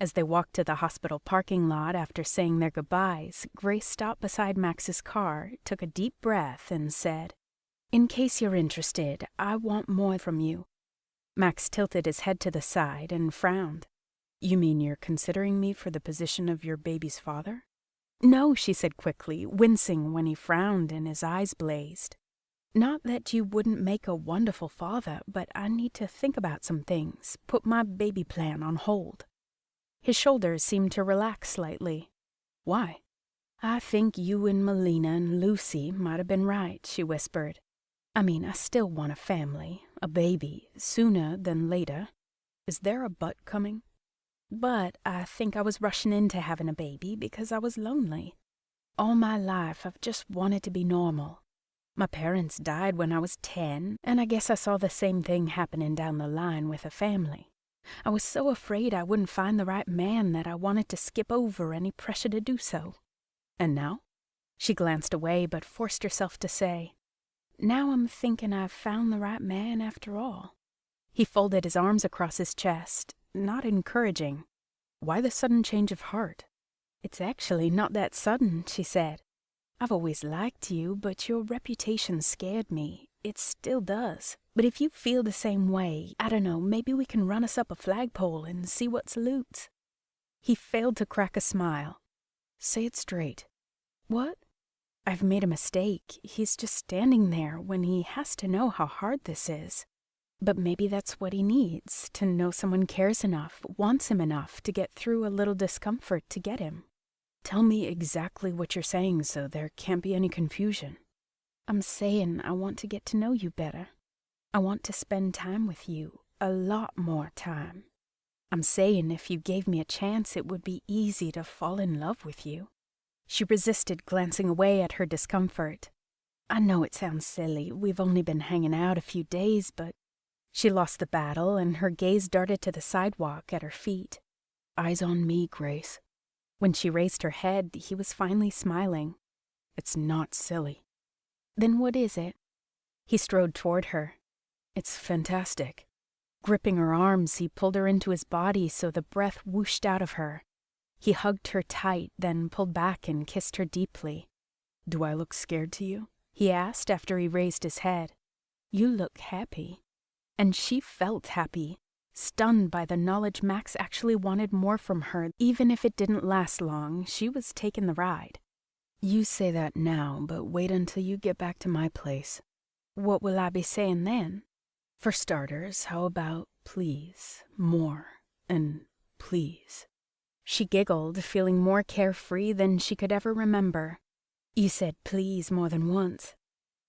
As they walked to the hospital parking lot after saying their goodbyes, Grace stopped beside Max's car, took a deep breath, and said, "In case you're interested, I want more from you." Max tilted his head to the side and frowned. "You mean you're considering me for the position of your baby's father?" "No," she said quickly, wincing when he frowned and his eyes blazed. "Not that you wouldn't make a wonderful father, but I need to think about some things, put my baby plan on hold." His shoulders seemed to relax slightly. "Why?" "I think you and Melina and Lucy might have been right," she whispered. "I mean, I still want a family. A baby, sooner than later. Is there a but coming? But I think I was rushing into having a baby because I was lonely. All my life I've just wanted to be normal. My parents died when I was 10, and I guess I saw the same thing happening down the line with a family. I was so afraid I wouldn't find the right man that I wanted to skip over any pressure to do so. And now? She glanced away but forced herself to say, now I'm thinking I've found the right man after all. He folded his arms across his chest, not encouraging. Why the sudden change of heart? It's actually not that sudden, she said. I've always liked you, but your reputation scared me. It still does. But if you feel the same way, I don't know, maybe we can run us up a flagpole and see what salutes. He failed to crack a smile. Say it straight. What? I've made a mistake. He's just standing there when he has to know how hard this is. But maybe that's what he needs, to know someone cares enough, wants him enough to get through a little discomfort to get him. Tell me exactly what you're saying so there can't be any confusion. I'm saying I want to get to know you better. I want to spend time with you, a lot more time. I'm saying if you gave me a chance, it would be easy to fall in love with you. She resisted glancing away at her discomfort. I know it sounds silly, we've only been hanging out a few days, but... She lost the battle, and her gaze darted to the sidewalk at her feet. Eyes on me, Grace. When she raised her head, he was finally smiling. It's not silly. Then what is it? He strode toward her. It's fantastic. Gripping her arms, he pulled her into his body so the breath whooshed out of her. He hugged her tight, then pulled back and kissed her deeply. Do I look scared to you? He asked after he raised his head. You look happy. And she felt happy, stunned by the knowledge Max actually wanted more from her. Even if it didn't last long, she was taking the ride. You say that now, but wait until you get back to my place. What will I be saying then? For starters, how about please, more, and please? She giggled, feeling more carefree than she could ever remember. You said please more than once.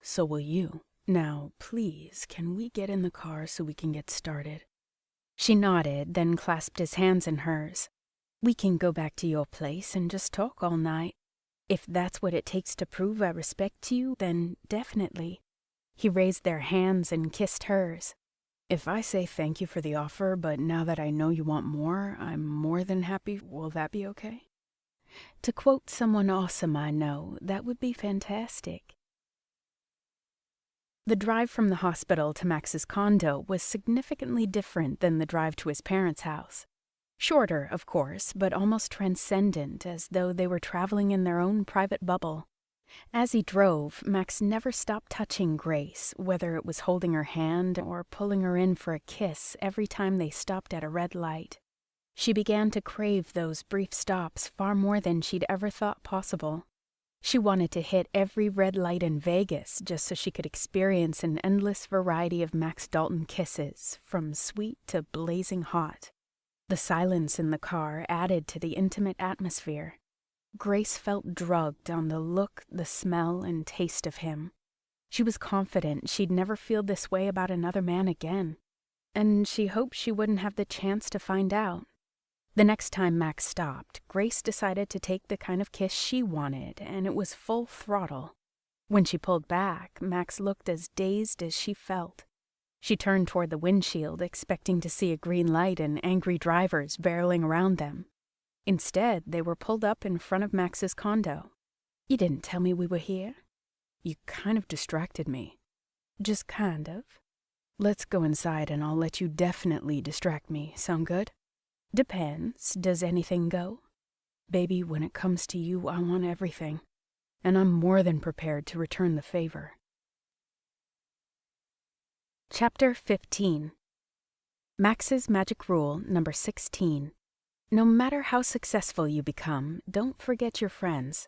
So will you. Now, please, can we get in the car so we can get started? She nodded, then clasped his hands in hers. We can go back to your place and just talk all night. If that's what it takes to prove I respect you, then definitely. He raised their hands and kissed hers. If I say thank you for the offer, but now that I know you want more, I'm more than happy, will that be okay? To quote someone awesome I know, that would be fantastic. The drive from the hospital to Max's condo was significantly different than the drive to his parents' house. Shorter, of course, but almost transcendent, as though they were traveling in their own private bubble. As he drove, Max never stopped touching Grace, whether it was holding her hand or pulling her in for a kiss every time they stopped at a red light. She began to crave those brief stops far more than she'd ever thought possible. She wanted to hit every red light in Vegas just so she could experience an endless variety of Max Dalton kisses, from sweet to blazing hot. The silence in the car added to the intimate atmosphere. Grace felt drugged on the look, the smell, and taste of him. She was confident she'd never feel this way about another man again, and she hoped she wouldn't have the chance to find out. The next time Max stopped, Grace decided to take the kind of kiss she wanted, and it was full throttle. When she pulled back, Max looked as dazed as she felt. She turned toward the windshield, expecting to see a green light and angry drivers barreling around them. Instead, they were pulled up in front of Max's condo. You didn't tell me we were here? You kind of distracted me. Just kind of. Let's go inside and I'll let you definitely distract me. Sound good? Depends. Does anything go? Baby, when it comes to you, I want everything. And I'm more than prepared to return the favor. Chapter 15. Max's Magic Rule number 16. No matter how successful you become, don't forget your friends.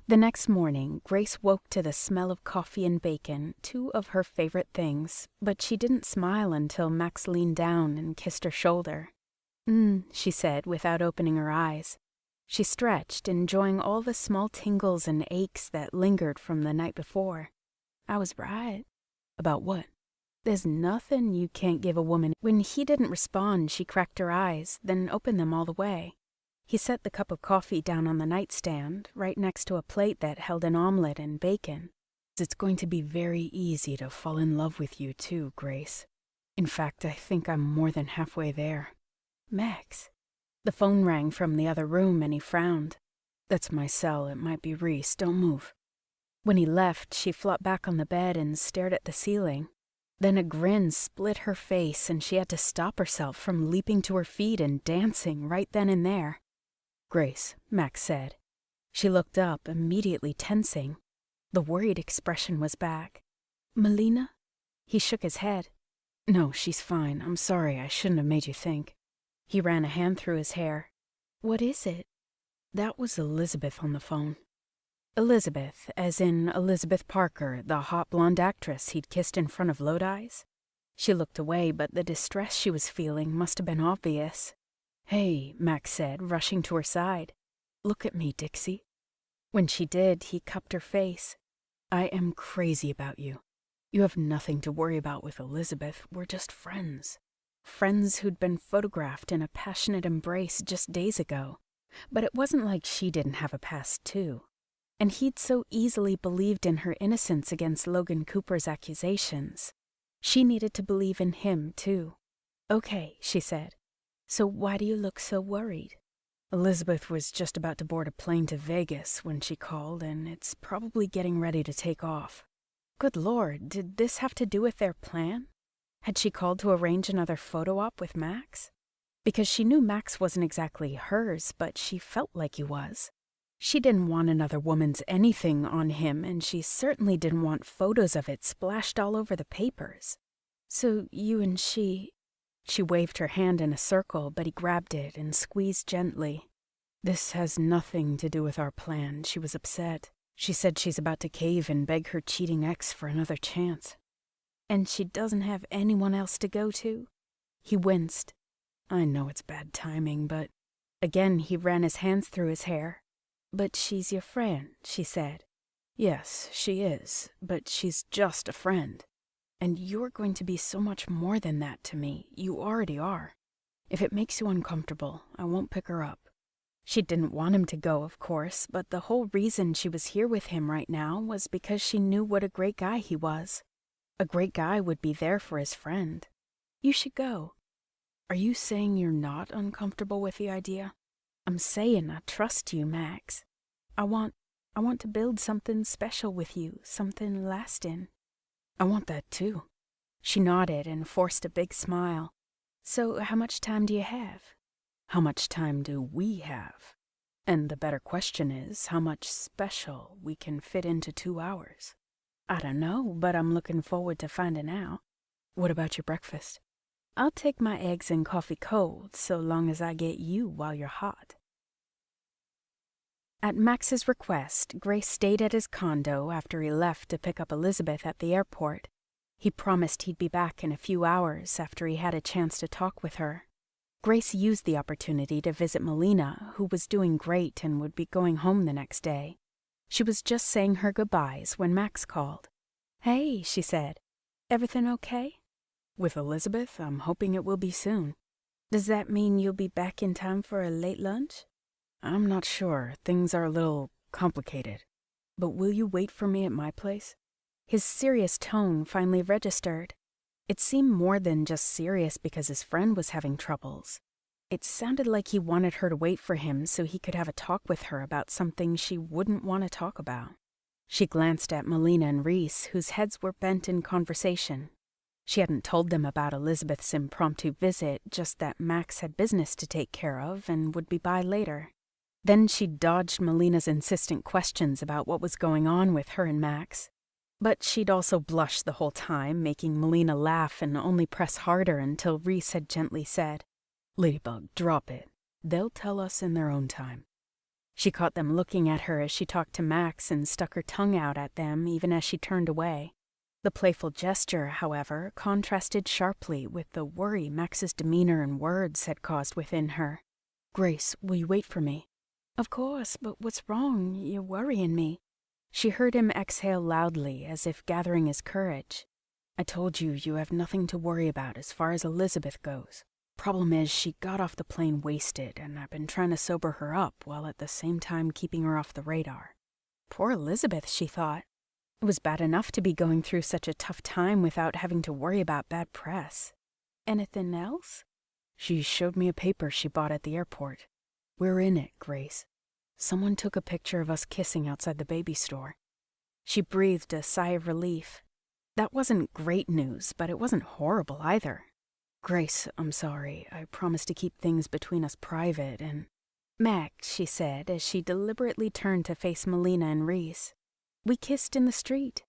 The next morning, Grace woke to the smell of coffee and bacon, two of her favorite things, but she didn't smile until Max leaned down and kissed her shoulder. She said without opening her eyes. She stretched, enjoying all the small tingles and aches that lingered from the night before. I was right. About what? There's nothing you can't give a woman. When he didn't respond, she cracked her eyes, then opened them all the way. He set the cup of coffee down on the nightstand, right next to a plate that held an omelet and bacon. It's going to be very easy to fall in love with you too, Grace. In fact, I think I'm more than halfway there. Max. The phone rang from the other room and he frowned. That's my cell. It might be Reese. Don't move. When he left, she flopped back on the bed and stared at the ceiling. Then a grin split her face and she had to stop herself from leaping to her feet and dancing right then and there. Grace, Max said. She looked up, immediately tensing. The worried expression was back. Melina? He shook his head. No, she's fine. I'm sorry. I shouldn't have made you think. He ran a hand through his hair. What is it? That was Elizabeth on the phone. Elizabeth, as in Elizabeth Parker, the hot blonde actress he'd kissed in front of Lodi's? She looked away, but the distress she was feeling must have been obvious. Hey, Max said, rushing to her side. Look at me, Dixie. When she did, he cupped her face. I am crazy about you. You have nothing to worry about with Elizabeth. We're just friends. Friends who'd been photographed in a passionate embrace just days ago. But it wasn't like she didn't have a past, too. And he'd so easily believed in her innocence against Logan Cooper's accusations. She needed to believe in him, too. Okay, she said. So why do you look so worried? Elizabeth was just about to board a plane to Vegas when she called, and it's probably getting ready to take off. Good Lord, did this have to do with their plan? Had she called to arrange another photo op with Max? Because she knew Max wasn't exactly hers, but she felt like he was. She didn't want another woman's anything on him, and she certainly didn't want photos of it splashed all over the papers. So you and she waved her hand in a circle, but he grabbed it and squeezed gently. This has nothing to do with our plan. She was upset. She said she's about to cave and beg her cheating ex for another chance. And she doesn't have anyone else to go to? He winced. I know it's bad timing, but... Again, he ran his hands through his hair. But she's your friend, she said. Yes, she is, but she's just a friend. And you're going to be so much more than that to me. You already are. If it makes you uncomfortable, I won't pick her up. She didn't want him to go, of course, but the whole reason she was here with him right now was because she knew what a great guy he was. A great guy would be there for his friend. You should go. Are you saying you're not uncomfortable with the idea? I'm saying I trust you, Max. I want to build something special with you, something lasting. I want that too. She nodded and forced a big smile. So how much time do you have? How much time do we have? And the better question is, how much special we can fit into 2 hours? I don't know, but I'm looking forward to finding out. What about your breakfast? I'll take my eggs and coffee cold, so long as I get you while you're hot. At Max's request, Grace stayed at his condo after he left to pick up Elizabeth at the airport. He promised he'd be back in a few hours after he had a chance to talk with her. Grace used the opportunity to visit Melina, who was doing great and would be going home the next day. She was just saying her goodbyes when Max called. Hey, she said. Everything okay? With Elizabeth, I'm hoping it will be soon. Does that mean you'll be back in time for a late lunch? I'm not sure. Things are a little complicated. But will you wait for me at my place? His serious tone finally registered. It seemed more than just serious because his friend was having troubles. It sounded like he wanted her to wait for him so he could have a talk with her about something she wouldn't want to talk about. She glanced at Melina and Reese, whose heads were bent in conversation. She hadn't told them about Elizabeth's impromptu visit, just that Max had business to take care of and would be by later. Then she dodged Melina's insistent questions about what was going on with her and Max. But she'd also blushed the whole time, making Melina laugh and only press harder until Reese had gently said, Ladybug, drop it. They'll tell us in their own time. She caught them looking at her as she talked to Max and stuck her tongue out at them even as she turned away. The playful gesture, however, contrasted sharply with the worry Max's demeanor and words had caused within her. Grace, will you wait for me? Of course, but what's wrong? You're worrying me. She heard him exhale loudly, as if gathering his courage. I told you you have nothing to worry about as far as Elizabeth goes. Problem is, she got off the plane wasted, and I've been trying to sober her up while at the same time keeping her off the radar. Poor Elizabeth, she thought. It was bad enough to be going through such a tough time without having to worry about bad press. Anything else? She showed me a paper she bought at the airport. We're in it, Grace. Someone took a picture of us kissing outside the baby store. She breathed a sigh of relief. That wasn't great news, but it wasn't horrible either. Grace, I'm sorry. I promised to keep things between us private and... Max, she said as she deliberately turned to face Melina and Reese. We kissed in the street.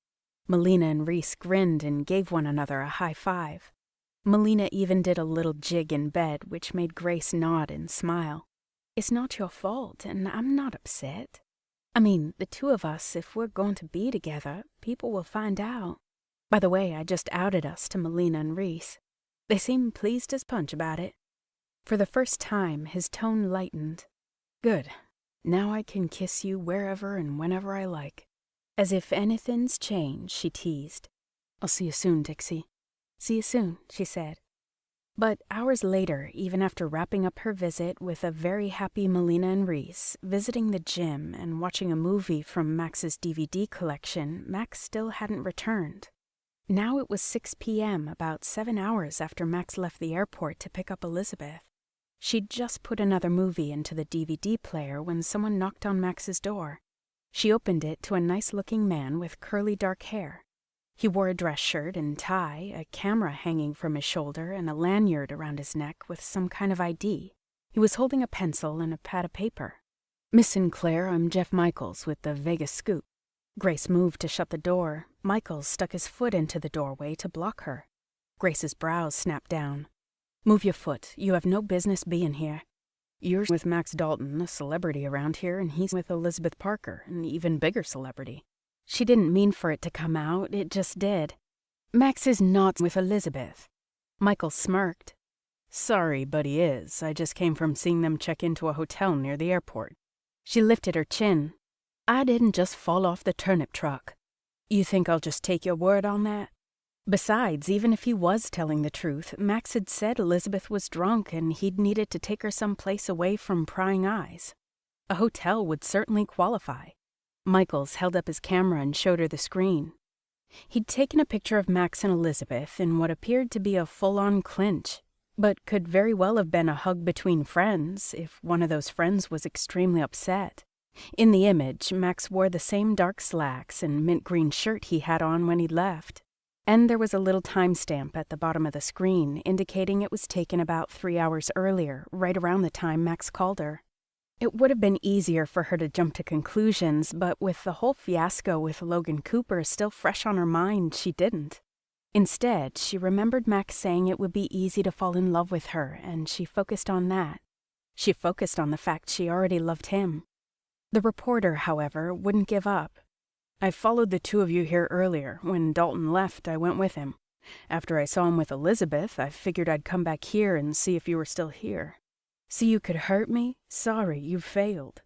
Melina and Reese grinned and gave one another a high five. Melina even did a little jig in bed, which made Grace nod and smile. It's not your fault, and I'm not upset. I mean, the two of us, if we're going to be together, people will find out. By the way, I just outed us to Melina and Reese. They seem pleased as punch about it. For the first time, his tone lightened. Good. Now I can kiss you wherever and whenever I like. As if anything's changed, she teased. I'll see you soon, Dixie. See you soon, she said. But hours later, even after wrapping up her visit with a very happy Melina and Reese, visiting the gym and watching a movie from Max's DVD collection, Max still hadn't returned. Now it was 6 p.m., about 7 hours after Max left the airport to pick up Elizabeth. She'd just put another movie into the DVD player when someone knocked on Max's door. She opened it to a nice-looking man with curly dark hair. He wore a dress shirt and tie, a camera hanging from his shoulder, and a lanyard around his neck with some kind of ID. He was holding a pencil and a pad of paper. Miss Sinclair, I'm Jeff Michaels with the Vegas Scoop. Grace moved to shut the door. Michaels stuck his foot into the doorway to block her. Grace's brows snapped down. Move your foot. You have no business being here. You're with Max Dalton, a celebrity around here, and he's with Elizabeth Parker, an even bigger celebrity. She didn't mean for it to come out, it just did. Max is not with Elizabeth. Michael smirked. Sorry, but he is. I just came from seeing them check into a hotel near the airport. She lifted her chin. I didn't just fall off the turnip truck. You think I'll just take your word on that? Besides, even if he was telling the truth, Max had said Elizabeth was drunk and he'd needed to take her someplace away from prying eyes. A hotel would certainly qualify. Michaels held up his camera and showed her the screen. He'd taken a picture of Max and Elizabeth in what appeared to be a full-on clinch, but could very well have been a hug between friends if one of those friends was extremely upset. In the image, Max wore the same dark slacks and mint green shirt he had on when he left, and there was a little timestamp at the bottom of the screen indicating it was taken about 3 hours earlier, right around the time Max called her. It would have been easier for her to jump to conclusions, but with the whole fiasco with Logan Cooper still fresh on her mind, she didn't. Instead, she remembered Max saying it would be easy to fall in love with her, and she focused on that. She focused on the fact she already loved him. The reporter, however, wouldn't give up. I followed the two of you here earlier. When Dalton left, I went with him. After I saw him with Elizabeth, I figured I'd come back here and see if you were still here. So you could hurt me? Sorry, you failed.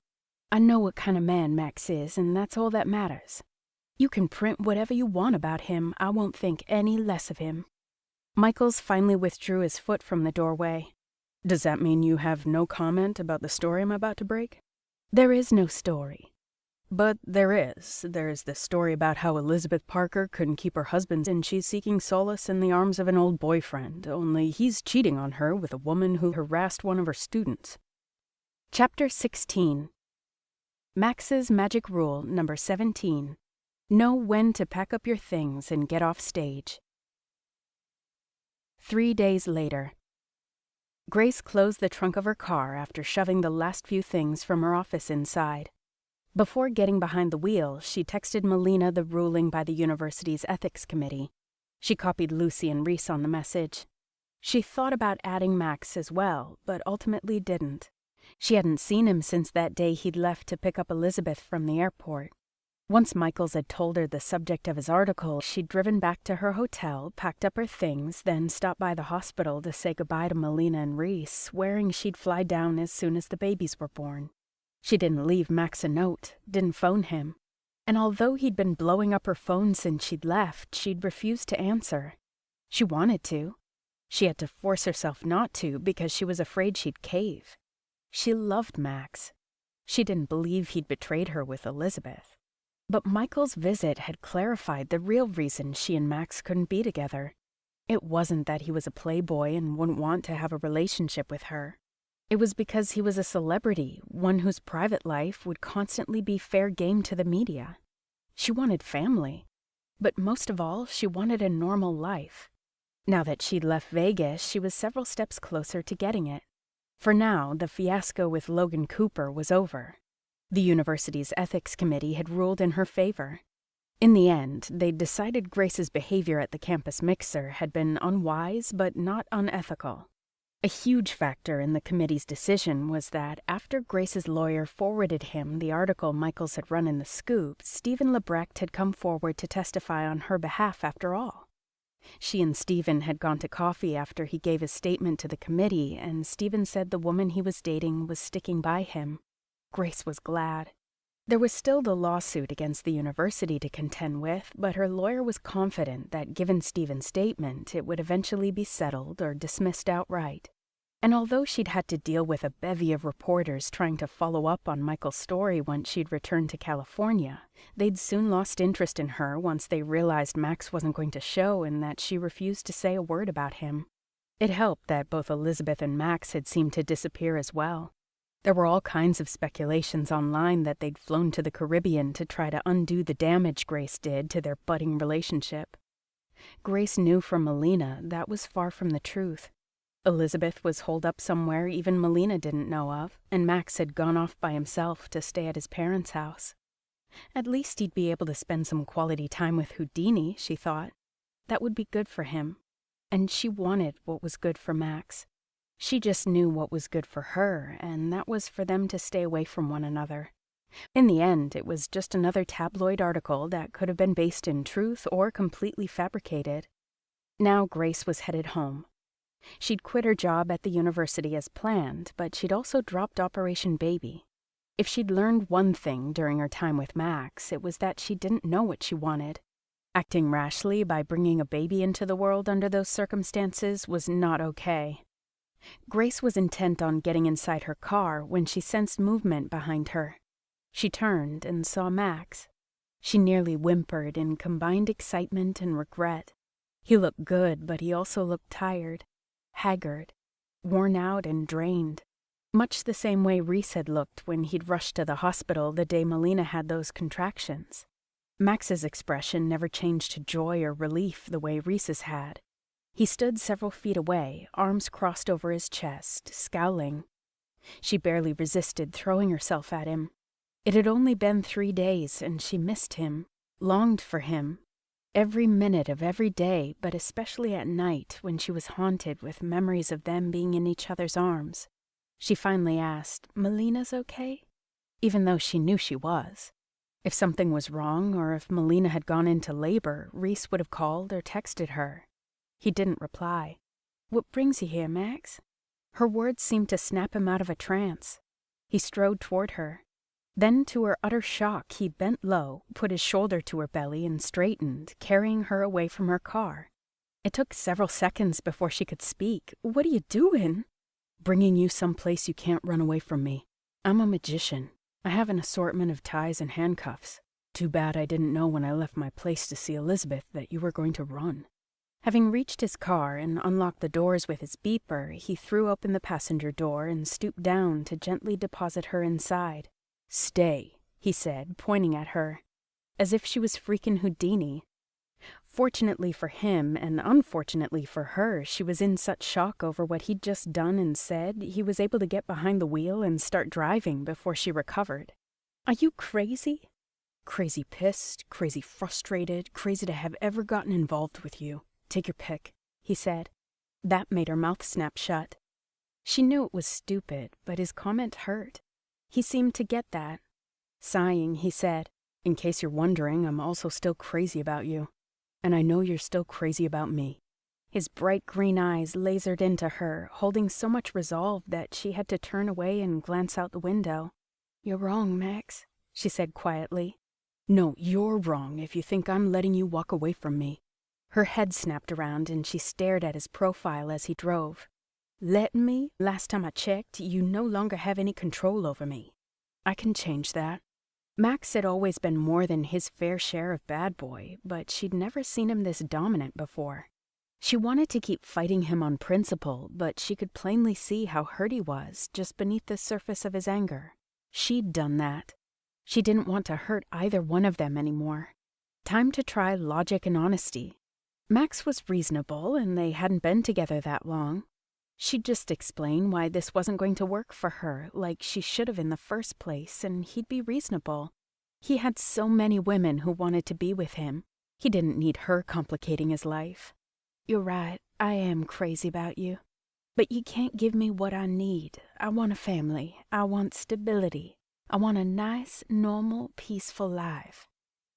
I know what kind of man Max is, and that's all that matters. You can print whatever you want about him. I won't think any less of him. Michaels finally withdrew his foot from the doorway. Does that mean you have no comment about the story I'm about to break? There is no story. But there is. There's the story about how Elizabeth Parker couldn't keep her husband and she's seeking solace in the arms of an old boyfriend, only he's cheating on her with a woman who harassed one of her students. Chapter 16. Max's Magic Rule number 17. Know when to pack up your things and get off stage. 3 days later. Grace closed the trunk of her car after shoving the last few things from her office inside. Before getting behind the wheel, she texted Melina the ruling by the university's ethics committee. She copied Lucy and Reese on the message. She thought about adding Max as well, but ultimately didn't. She hadn't seen him since that day he'd left to pick up Elizabeth from the airport. Once Michaels had told her the subject of his article, she'd driven back to her hotel, packed up her things, then stopped by the hospital to say goodbye to Melina and Reese, swearing she'd fly down as soon as the babies were born. She didn't leave Max a note, didn't phone him. And although he'd been blowing up her phone since she'd left, she'd refused to answer. She wanted to. She had to force herself not to because she was afraid she'd cave. She loved Max. She didn't believe he'd betrayed her with Elizabeth. But Michael's visit had clarified the real reason she and Max couldn't be together. It wasn't that he was a playboy and wouldn't want to have a relationship with her. It was because he was a celebrity, one whose private life would constantly be fair game to the media. She wanted family. But most of all, she wanted a normal life. Now that she'd left Vegas, she was several steps closer to getting it. For now, the fiasco with Logan Cooper was over. The university's ethics committee had ruled in her favor. In the end, they'd decided Grace's behavior at the campus mixer had been unwise but not unethical. A huge factor in the committee's decision was that after Grace's lawyer forwarded him the article Michaels had run in The Scoop, Stephen Lebrecht had come forward to testify on her behalf after all. She and Stephen had gone to coffee after he gave his statement to the committee, and Stephen said the woman he was dating was sticking by him. Grace was glad. There was still the lawsuit against the university to contend with, but her lawyer was confident that given Stephen's statement, it would eventually be settled or dismissed outright. And although she'd had to deal with a bevy of reporters trying to follow up on Michael's story once she'd returned to California, they'd soon lost interest in her once they realized Max wasn't going to show and that she refused to say a word about him. It helped that both Elizabeth and Max had seemed to disappear as well. There were all kinds of speculations online that they'd flown to the Caribbean to try to undo the damage Grace did to their budding relationship. Grace knew from Melina that was far from the truth. Elizabeth was holed up somewhere even Melina didn't know of, and Max had gone off by himself to stay at his parents' house. At least he'd be able to spend some quality time with Houdini, she thought. That would be good for him. And she wanted what was good for Max. She just knew what was good for her, and that was for them to stay away from one another. In the end, it was just another tabloid article that could have been based in truth or completely fabricated. Now Grace was headed home. She'd quit her job at the university as planned, but she'd also dropped Operation Baby. If she'd learned one thing during her time with Max, it was that she didn't know what she wanted. Acting rashly by bringing a baby into the world under those circumstances was not okay. Grace was intent on getting inside her car when she sensed movement behind her. She turned and saw Max. She nearly whimpered in combined excitement and regret. He looked good, but he also looked tired, haggard, worn out and drained, much the same way Reese had looked when he'd rushed to the hospital the day Melina had those contractions. Max's expression never changed to joy or relief the way Reese's had. He stood several feet away, arms crossed over his chest, scowling. She barely resisted throwing herself at him. It had only been 3 days, and she missed him, longed for him, every minute of every day, but especially at night when she was haunted with memories of them being in each other's arms. She finally asked, "Melina's okay?" Even though she knew she was. If something was wrong or if Melina had gone into labor, Reese would have called or texted her. He didn't reply. "What brings you here, Max?" Her words seemed to snap him out of a trance. He strode toward her. Then, to her utter shock, he bent low, put his shoulder to her belly and straightened, carrying her away from her car. It took several seconds before she could speak. "What are you doing?" "Bringing you someplace you can't run away from me. I'm a magician. I have an assortment of ties and handcuffs. Too bad I didn't know when I left my place to see Elizabeth that you were going to run." Having reached his car and unlocked the doors with his beeper, he threw open the passenger door and stooped down to gently deposit her inside. "Stay," he said, pointing at her, as if she was freaking Houdini. Fortunately for him, and unfortunately for her, she was in such shock over what he'd just done and said, he was able to get behind the wheel and start driving before she recovered. "Are you crazy?" "Crazy pissed, crazy frustrated, crazy to have ever gotten involved with you. Take your pick," he said. That made her mouth snap shut. She knew it was stupid, but his comment hurt. He seemed to get that. Sighing, he said, "In case you're wondering, I'm also still crazy about you. And I know you're still crazy about me." His bright green eyes lasered into her, holding so much resolve that she had to turn away and glance out the window. "You're wrong, Max," she said quietly. No, you're wrong if you think I'm letting you walk away from me. Her head snapped around and she stared at his profile as he drove. Let me? Last time I checked, you no longer have any control over me. I can change that. Max had always been more than his fair share of bad boy, but she'd never seen him this dominant before. She wanted to keep fighting him on principle, but she could plainly see how hurt he was just beneath the surface of his anger. She'd done that. She didn't want to hurt either one of them anymore. Time to try logic and honesty. Max was reasonable, and they hadn't been together that long. She'd just explain why this wasn't going to work for her, like she should have in the first place, and he'd be reasonable. He had so many women who wanted to be with him. He didn't need her complicating his life. You're right, I am crazy about you. But you can't give me what I need. I want a family. I want stability. I want a nice, normal, peaceful life.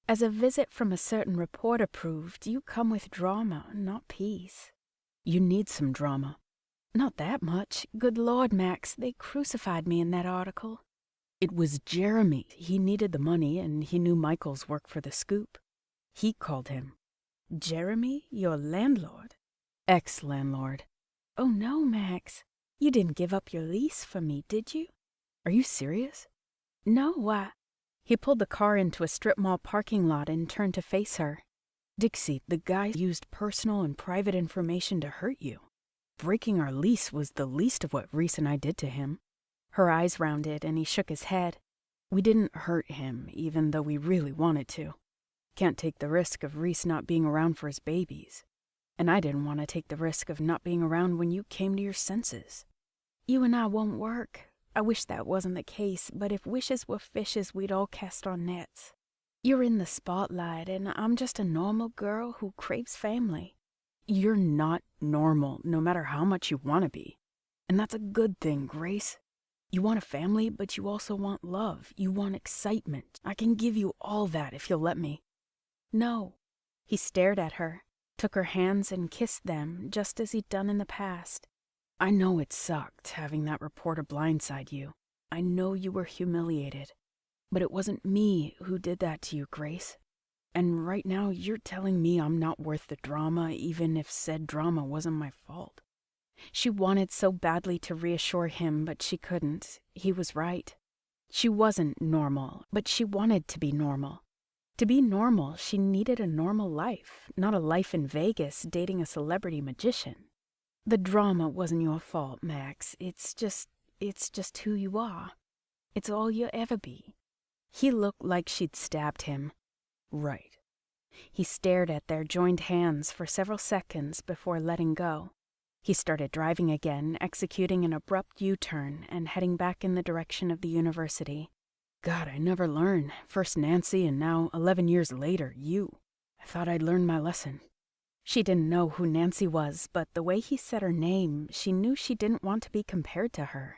As a visit from a certain reporter proved, you come with drama, not peace. You need some drama. Not that much. Good Lord, Max, they crucified me in that article. It was Jeremy. He needed the money, and he knew Michael's work for the Scoop. He called him. Jeremy, your landlord? Ex-landlord. Oh no, Max. You didn't give up your lease for me, did you? Are you serious? No, He pulled the car into a strip mall parking lot and turned to face her. Dixie, the guy used personal and private information to hurt you. Breaking our lease was the least of what Reese and I did to him. Her eyes rounded and he shook his head. We didn't hurt him, even though we really wanted to. Can't take the risk of Reese not being around for his babies. And I didn't want to take the risk of not being around when you came to your senses. You and I won't work. I wish that wasn't the case, but if wishes were fishes, we'd all cast our nets. You're in the spotlight, and I'm just a normal girl who craves family. You're not normal, no matter how much you want to be. And that's a good thing, Grace. You want a family, but you also want love. You want excitement. I can give you all that if you'll let me. No. He stared at her, took her hands and kissed them, just as he'd done in the past. I know it sucked, having that reporter blindside you. I know you were humiliated. But it wasn't me who did that to you, Grace. And right now you're telling me I'm not worth the drama, even if said drama wasn't my fault. She wanted so badly to reassure him, but she couldn't. He was right. She wasn't normal, but she wanted to be normal. To be normal, she needed a normal life, not a life in Vegas dating a celebrity magician. The drama wasn't your fault, Max. It's just who you are. It's all you'll ever be. He looked like she'd stabbed him. Right. He stared at their joined hands for several seconds before letting go. He started driving again, executing an abrupt U-turn and heading back in the direction of the university. God, I never learn. First Nancy and now, 11 years later, you. I thought I'd learned my lesson. She didn't know who Nancy was, but the way he said her name, she knew she didn't want to be compared to her.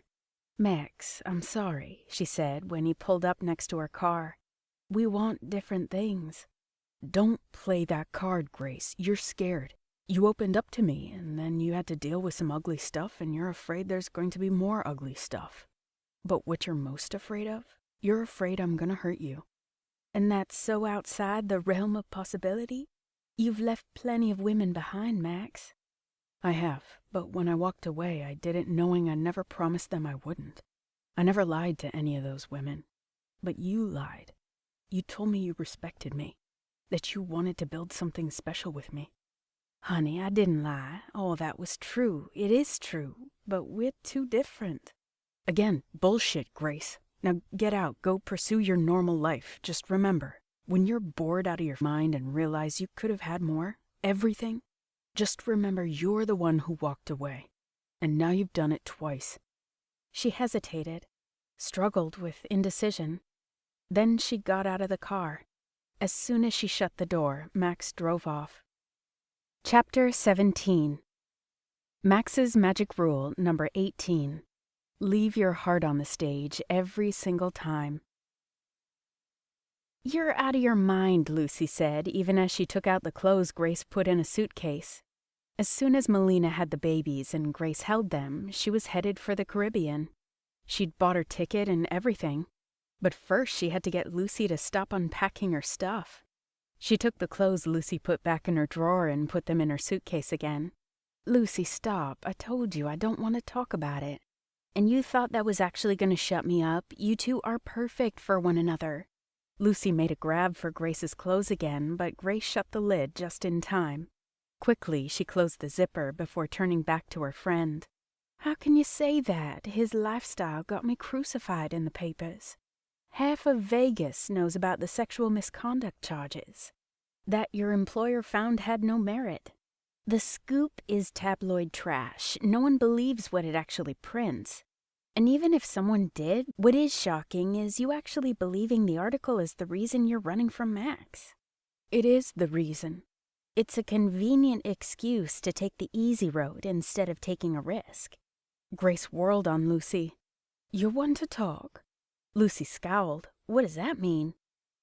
Max, I'm sorry, she said when he pulled up next to her car. We want different things. Don't play that card, Grace. You're scared. You opened up to me, and then you had to deal with some ugly stuff, and you're afraid there's going to be more ugly stuff. But what you're most afraid of? You're afraid I'm gonna hurt you. And that's so outside the realm of possibility? You've left plenty of women behind, Max. I have, but when I walked away, I did it knowing I never promised them I wouldn't. I never lied to any of those women. But you lied. You told me you respected me, that you wanted to build something special with me. Honey, I didn't lie. All that was true. It is true. But we're too different. Again, bullshit, Grace. Now get out. Go pursue your normal life. Just remember, when you're bored out of your mind and realize you could have had more, everything, just remember you're the one who walked away. And now you've done it twice. She hesitated, struggled with indecision. Then she got out of the car. As soon as she shut the door, Max drove off. Chapter 17. Max's Magic Rule number 18. Leave your heart on the stage every single time. You're out of your mind, Lucy said, even as she took out the clothes Grace put in a suitcase. As soon as Melina had the babies and Grace held them, she was headed for the Caribbean. She'd bought her ticket and everything. But first she had to get Lucy to stop unpacking her stuff. She took the clothes Lucy put back in her drawer and put them in her suitcase again. "Lucy, stop. I told you I don't want to talk about it. And you thought that was actually going to shut me up? You two are perfect for one another." Lucy made a grab for Grace's clothes again, but Grace shut the lid just in time. Quickly, she closed the zipper before turning back to her friend. "How can you say that? His lifestyle got me crucified in the papers. Half of Vegas knows about the sexual misconduct charges that your employer found had no merit. The scoop is tabloid trash. No one believes what it actually prints. And even if someone did, what is shocking is you actually believing the article is the reason you're running from Max." "It is the reason. It's a convenient excuse to take the easy road instead of taking a risk." Grace whirled on Lucy. "You're one to talk?" Lucy scowled. "What does that mean?"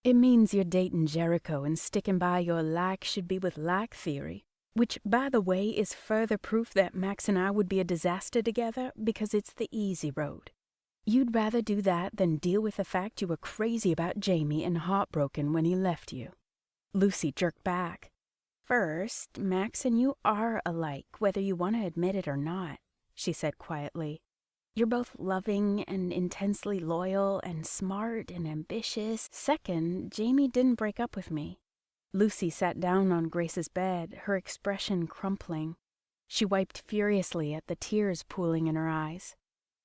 "It means you're dating Jericho and sticking by your like should be with like theory. Which, by the way, is further proof that Max and I would be a disaster together because it's the easy road. You'd rather do that than deal with the fact you were crazy about Jamie and heartbroken when he left you." Lucy jerked back. "First, Max and you are alike, whether you want to admit it or not," she said quietly. "You're both loving and intensely loyal and smart and ambitious. Second, Jamie didn't break up with me." Lucy sat down on Grace's bed, her expression crumpling. She wiped furiously at the tears pooling in her eyes.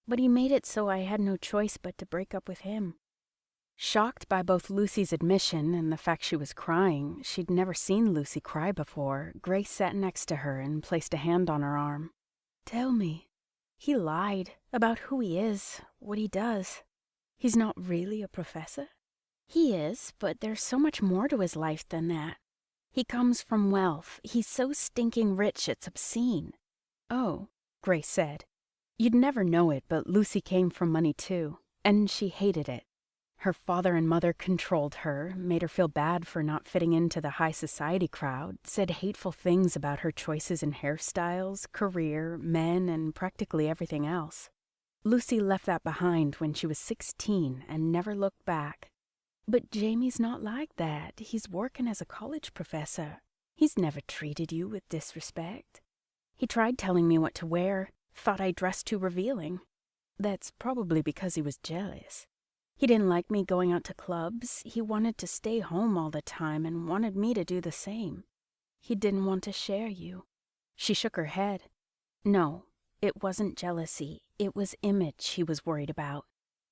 "But he made it so I had no choice but to break up with him." Shocked by both Lucy's admission and the fact she was crying, she'd never seen Lucy cry before, Grace sat next to her and placed a hand on her arm. "Tell me. He lied about who he is, what he does. He's not really a professor?" "He is, but there's so much more to his life than that. He comes from wealth. He's so stinking rich it's obscene." "Oh," Grace said. You'd never know it, but Lucy came from money too, and she hated it. Her father and mother controlled her, made her feel bad for not fitting into the high society crowd, said hateful things about her choices in hairstyles, career, men, and practically everything else. Lucy left that behind when she was 16 and never looked back. "But Jamie's not like that. He's working as a college professor. He's never treated you with disrespect. He tried telling me what to wear, thought I dressed too revealing. That's probably because he was jealous. He didn't like me going out to clubs. He wanted to stay home all the time and wanted me to do the same. He didn't want to share you." She shook her head. "No, it wasn't jealousy. It was image he was worried about.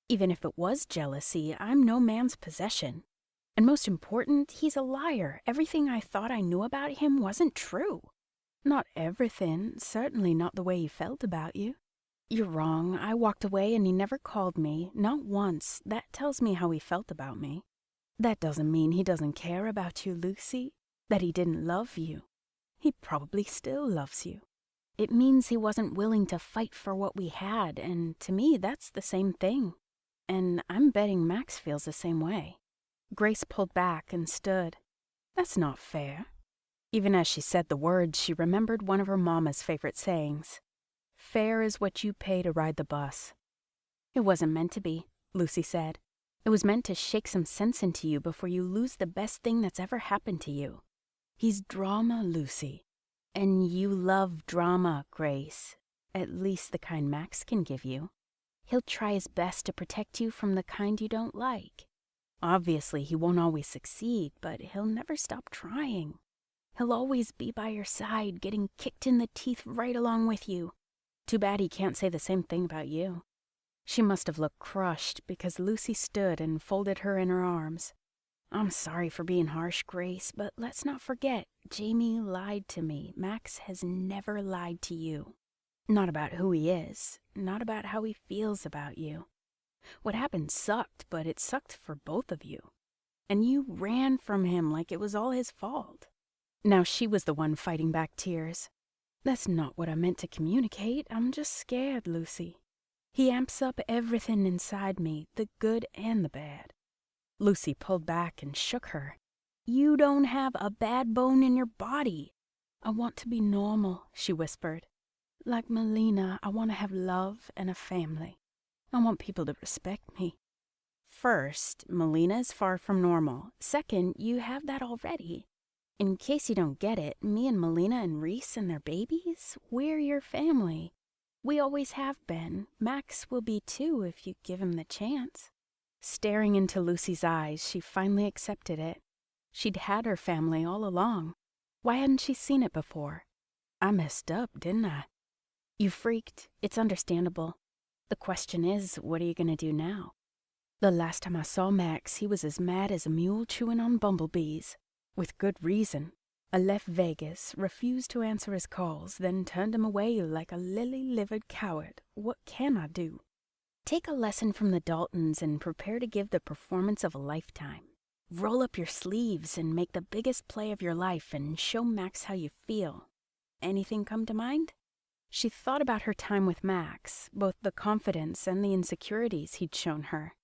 Even if it was jealousy, I'm no man's possession. And most important, he's a liar. Everything I thought I knew about him wasn't true. Not everything, certainly not the way he felt about you. You're wrong. I walked away and he never called me, not once. That tells me how he felt about me. That doesn't mean he doesn't care about you, Lucy, that he didn't love you. He probably still loves you. It means he wasn't willing to fight for what we had, and to me that's the same thing. And I'm betting Max feels the same way." Grace pulled back and stood. "That's not fair." Even as she said the words, she remembered one of her mama's favorite sayings. "Fair is what you pay to ride the bus." "It wasn't meant to be," Lucy said. "It was meant to shake some sense into you before you lose the best thing that's ever happened to you. He's drama, Lucy. And you love drama, Grace. At least the kind Max can give you. He'll try his best to protect you from the kind you don't like. Obviously, he won't always succeed, but he'll never stop trying. He'll always be by your side, getting kicked in the teeth right along with you. Too bad he can't say the same thing about you." She must have looked crushed because Lucy stood and folded her in her arms. "I'm sorry for being harsh, Grace, but let's not forget, Jamie lied to me. Max has never lied to you. Not about who he is, not about how he feels about you. What happened sucked, but it sucked for both of you. And you ran from him like it was all his fault." Now she was the one fighting back tears. "That's not what I meant to communicate. I'm just scared, Lucy. He amps up everything inside me, the good and the bad." Lucy pulled back and shook her. "You don't have a bad bone in your body." "I want to be normal," she whispered. "Like Melina, I want to have love and a family. I want people to respect me." First, Melina is far from normal. Second, you have that already. In case you don't get it, me and Melina and Reese and their babies, we're your family. We always have been. Max will be too if you give him the chance. Staring into Lucy's eyes, she finally accepted it. She'd had her family all along. Why hadn't she seen it before? I messed up, didn't I? You freaked. It's understandable. The question is, what are you going to do now? The last time I saw Max, he was as mad as a mule chewing on bumblebees. With good reason. I left Vegas, refused to answer his calls, then turned him away like a lily-livered coward. What can I do? Take a lesson from the Daltons and prepare to give the performance of a lifetime. Roll up your sleeves and make the biggest play of your life and show Max how you feel. Anything come to mind? She thought about her time with Max, both the confidence and the insecurities he'd shown her,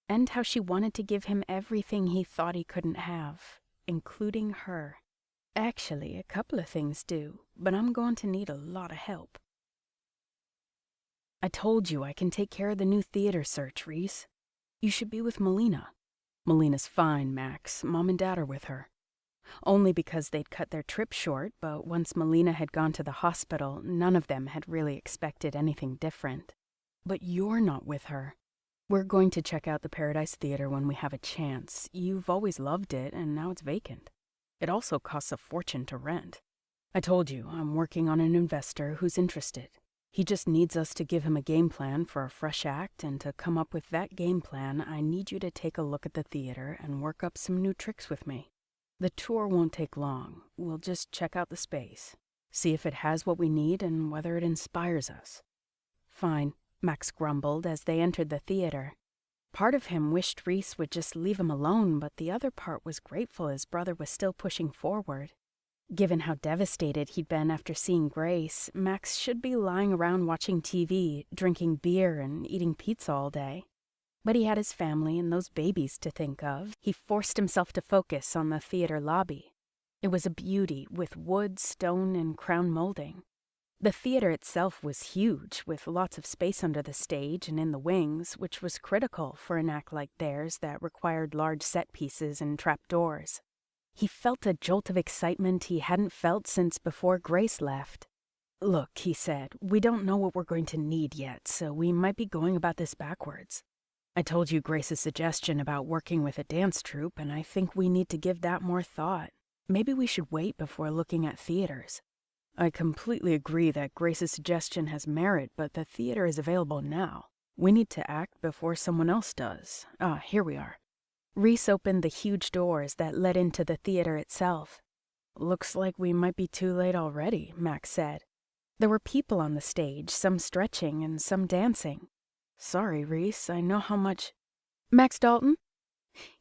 and how she wanted to give him everything he thought he couldn't have, including her. Actually, a couple of things do, but I'm going to need a lot of help. I told you I can take care of the new theater search, Reese. You should be with Melina. Melina's fine, Max. Mom and Dad are with her. Only because they'd cut their trip short, but once Melina had gone to the hospital, none of them had really expected anything different. But you're not with her. We're going to check out the Paradise Theater when we have a chance. You've always loved it, and now it's vacant. It also costs a fortune to rent. I told you, I'm working on an investor who's interested. He just needs us to give him a game plan for a fresh act, and to come up with that game plan, I need you to take a look at the theater and work up some new tricks with me. The tour won't take long. We'll just check out the space, see if it has what we need and whether it inspires us. Fine, Max grumbled as they entered the theater. Part of him wished Reese would just leave him alone, but the other part was grateful his brother was still pushing forward. Given how devastated he'd been after seeing Grace, Max should be lying around watching TV, drinking beer, and eating pizza all day. But he had his family and those babies to think of. He forced himself to focus on the theater lobby. It was a beauty, with wood, stone, and crown molding. The theater itself was huge, with lots of space under the stage and in the wings, which was critical for an act like theirs that required large set pieces and trapdoors. He felt a jolt of excitement he hadn't felt since before Grace left. Look, he said, we don't know what we're going to need yet, so we might be going about this backwards. I told you Grace's suggestion about working with a dance troupe, and I think we need to give that more thought. Maybe we should wait before looking at theaters. I completely agree that Grace's suggestion has merit, but the theater is available now. We need to act before someone else does. Here we are. Reese opened the huge doors that led into the theater itself. Looks like we might be too late already, Max said. There were people on the stage, some stretching and some dancing. Sorry, Reese, I know how much... Max Dalton?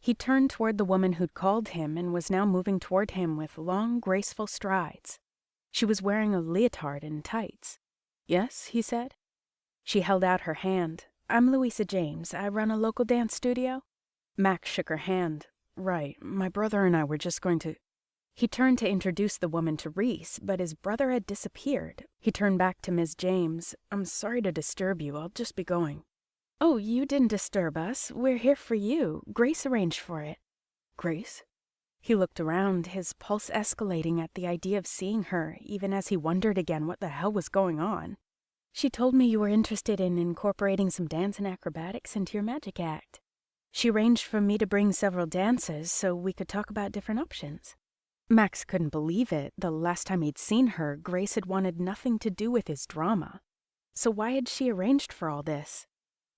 He turned toward the woman who'd called him and was now moving toward him with long, graceful strides. She was wearing a leotard and tights. Yes, he said. She held out her hand. I'm Louisa James. I run a local dance studio. Max shook her hand. Right, my brother and I were just going to... He turned to introduce the woman to Reese, but his brother had disappeared. He turned back to Ms. James. I'm sorry to disturb you. I'll just be going. Oh, you didn't disturb us. We're here for you. Grace arranged for it. Grace? He looked around, his pulse escalating at the idea of seeing her, even as he wondered again what the hell was going on. She told me you were interested in incorporating some dance and acrobatics into your magic act. She arranged for me to bring several dancers so we could talk about different options. Max couldn't believe it. The last time he'd seen her, Grace had wanted nothing to do with his drama. So why had she arranged for all this?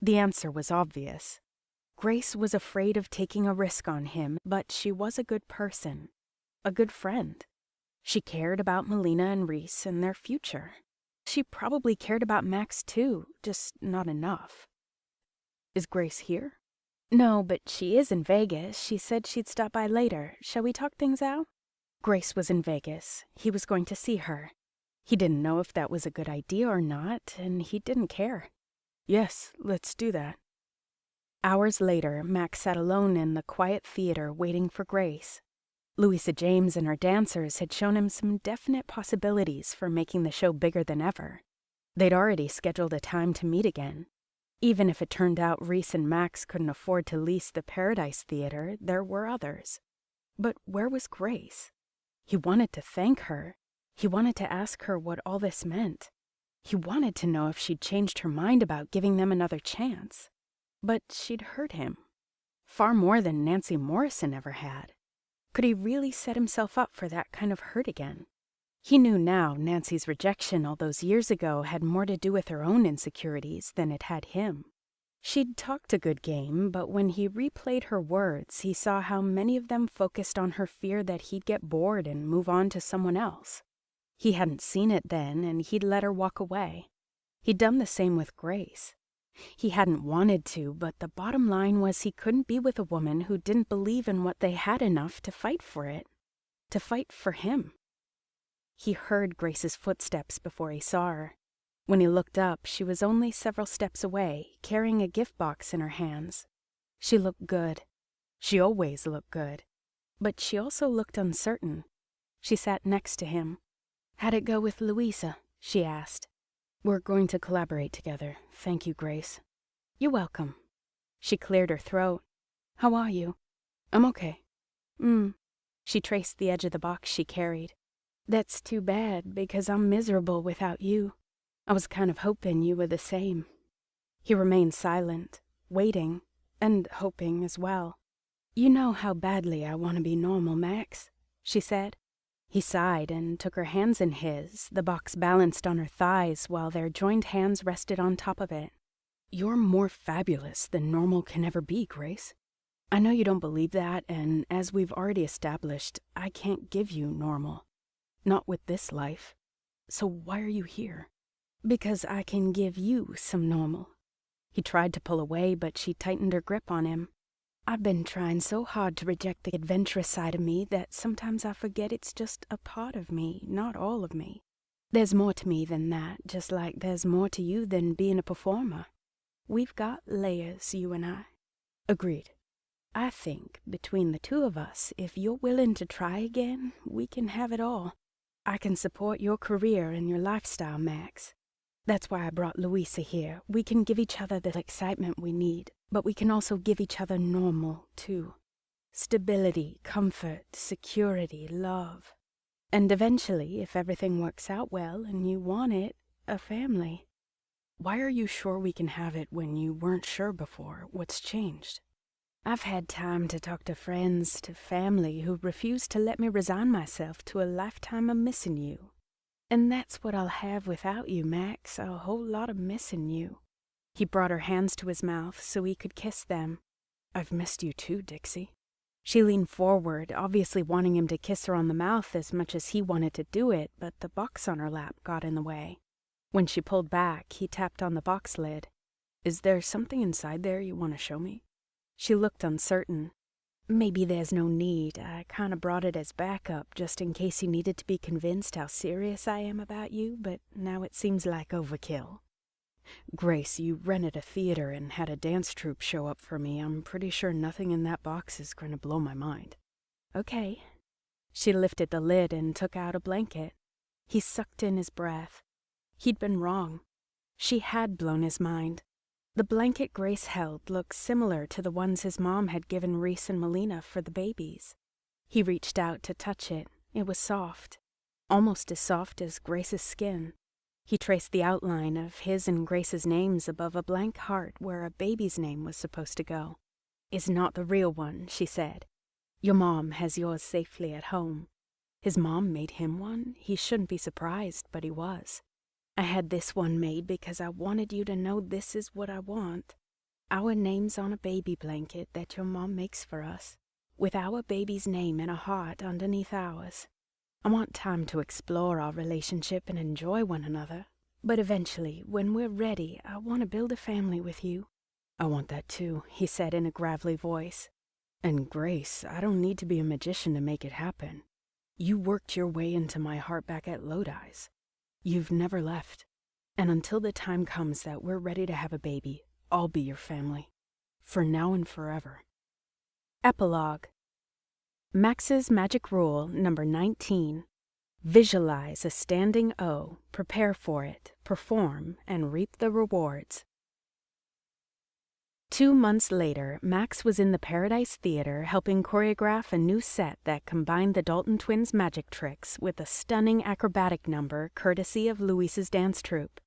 The answer was obvious. Grace was afraid of taking a risk on him, but she was a good person, a good friend. She cared about Melina and Reese and their future. She probably cared about Max too, just not enough. Is Grace here? No, but she is in Vegas. She said she'd stop by later. Shall we talk things out? Grace was in Vegas. He was going to see her. He didn't know if that was a good idea or not, and he didn't care. Yes, let's do that. Hours later, Max sat alone in the quiet theater waiting for Grace. Louisa James and her dancers had shown him some definite possibilities for making the show bigger than ever. They'd already scheduled a time to meet again. Even if it turned out Reese and Max couldn't afford to lease the Paradise Theater, there were others. But where was Grace? He wanted to thank her. He wanted to ask her what all this meant. He wanted to know if she'd changed her mind about giving them another chance. But she'd hurt him. Far more than Nancy Morrison ever had. Could he really set himself up for that kind of hurt again? He knew now Nancy's rejection all those years ago had more to do with her own insecurities than it had him. She'd talked a good game, but when he replayed her words, he saw how many of them focused on her fear that he'd get bored and move on to someone else. He hadn't seen it then, and he'd let her walk away. He'd done the same with Grace. He hadn't wanted to, but the bottom line was he couldn't be with a woman who didn't believe in what they had enough to fight for it. To fight for him. He heard Grace's footsteps before he saw her. When he looked up, she was only several steps away, carrying a gift box in her hands. She looked good. She always looked good. But she also looked uncertain. She sat next to him. "How'd it go with Louisa?" she asked. "We're going to collaborate together. Thank you, Grace." "You're welcome." She cleared her throat. "How are you?" "I'm okay." She traced the edge of the box she carried. "That's too bad, because I'm miserable without you. I was kind of hoping you were the same." He remained silent, waiting, and hoping as well. "You know how badly I want to be normal, Max," she said. He sighed and took her hands in his, the box balanced on her thighs while their joined hands rested on top of it. "You're more fabulous than normal can ever be, Grace. I know you don't believe that, and as we've already established, I can't give you normal. Not with this life. So why are you here?" "Because I can give you some normal." He tried to pull away, but she tightened her grip on him. "I've been trying so hard to reject the adventurous side of me that sometimes I forget it's just a part of me, not all of me. There's more to me than that, just like there's more to you than being a performer. We've got layers, you and I." "Agreed." "I think, between the two of us, if you're willing to try again, we can have it all. I can support your career and your lifestyle, Max. That's why I brought Louisa here. We can give each other the excitement we need, but we can also give each other normal, too. Stability, comfort, security, love. And eventually, if everything works out well and you want it, a family." "Why are you sure we can have it when you weren't sure before? What's changed?" "I've had time to talk to friends, to family who refuse to let me resign myself to a lifetime of missing you. And that's what I'll have without you, Max, a whole lot of missing you." He brought her hands to his mouth so he could kiss them. "I've missed you too, Dixie." She leaned forward, obviously wanting him to kiss her on the mouth as much as he wanted to do it, but the box on her lap got in the way. When she pulled back, he tapped on the box lid. "Is there something inside there you want to show me?" She looked uncertain. "Maybe there's no need. I kind of brought it as backup just in case you needed to be convinced how serious I am about you, but now it seems like overkill." "Grace, you rented a theater and had a dance troupe show up for me. I'm pretty sure nothing in that box is going to blow my mind." "Okay." She lifted the lid and took out a blanket. He sucked in his breath. He'd been wrong. She had blown his mind. The blanket Grace held looked similar to the ones his mom had given Reese and Melina for the babies. He reached out to touch it. It was soft, almost as soft as Grace's skin. He traced the outline of his and Grace's names above a blank heart where a baby's name was supposed to go. "It's not the real one," she said. "Your mom has yours safely at home." His mom made him one? He shouldn't be surprised, but he was. "I had this one made because I wanted you to know this is what I want. Our names on a baby blanket that your mom makes for us, with our baby's name in a heart underneath ours. I want time to explore our relationship and enjoy one another, but eventually, when we're ready, I want to build a family with you." "I want that too," he said in a gravelly voice. "And Grace, I don't need to be a magician to make it happen. You worked your way into my heart back at Lodi's. You've never left. And until the time comes that we're ready to have a baby, I'll be your family. For now and forever." Epilogue. Max's Magic Rule number 19. Visualize a standing O, prepare for it, perform, and reap the rewards. 2 months later, Max was in the Paradise Theater helping choreograph a new set that combined the Dalton twins' magic tricks with a stunning acrobatic number courtesy of Luis's dance troupe.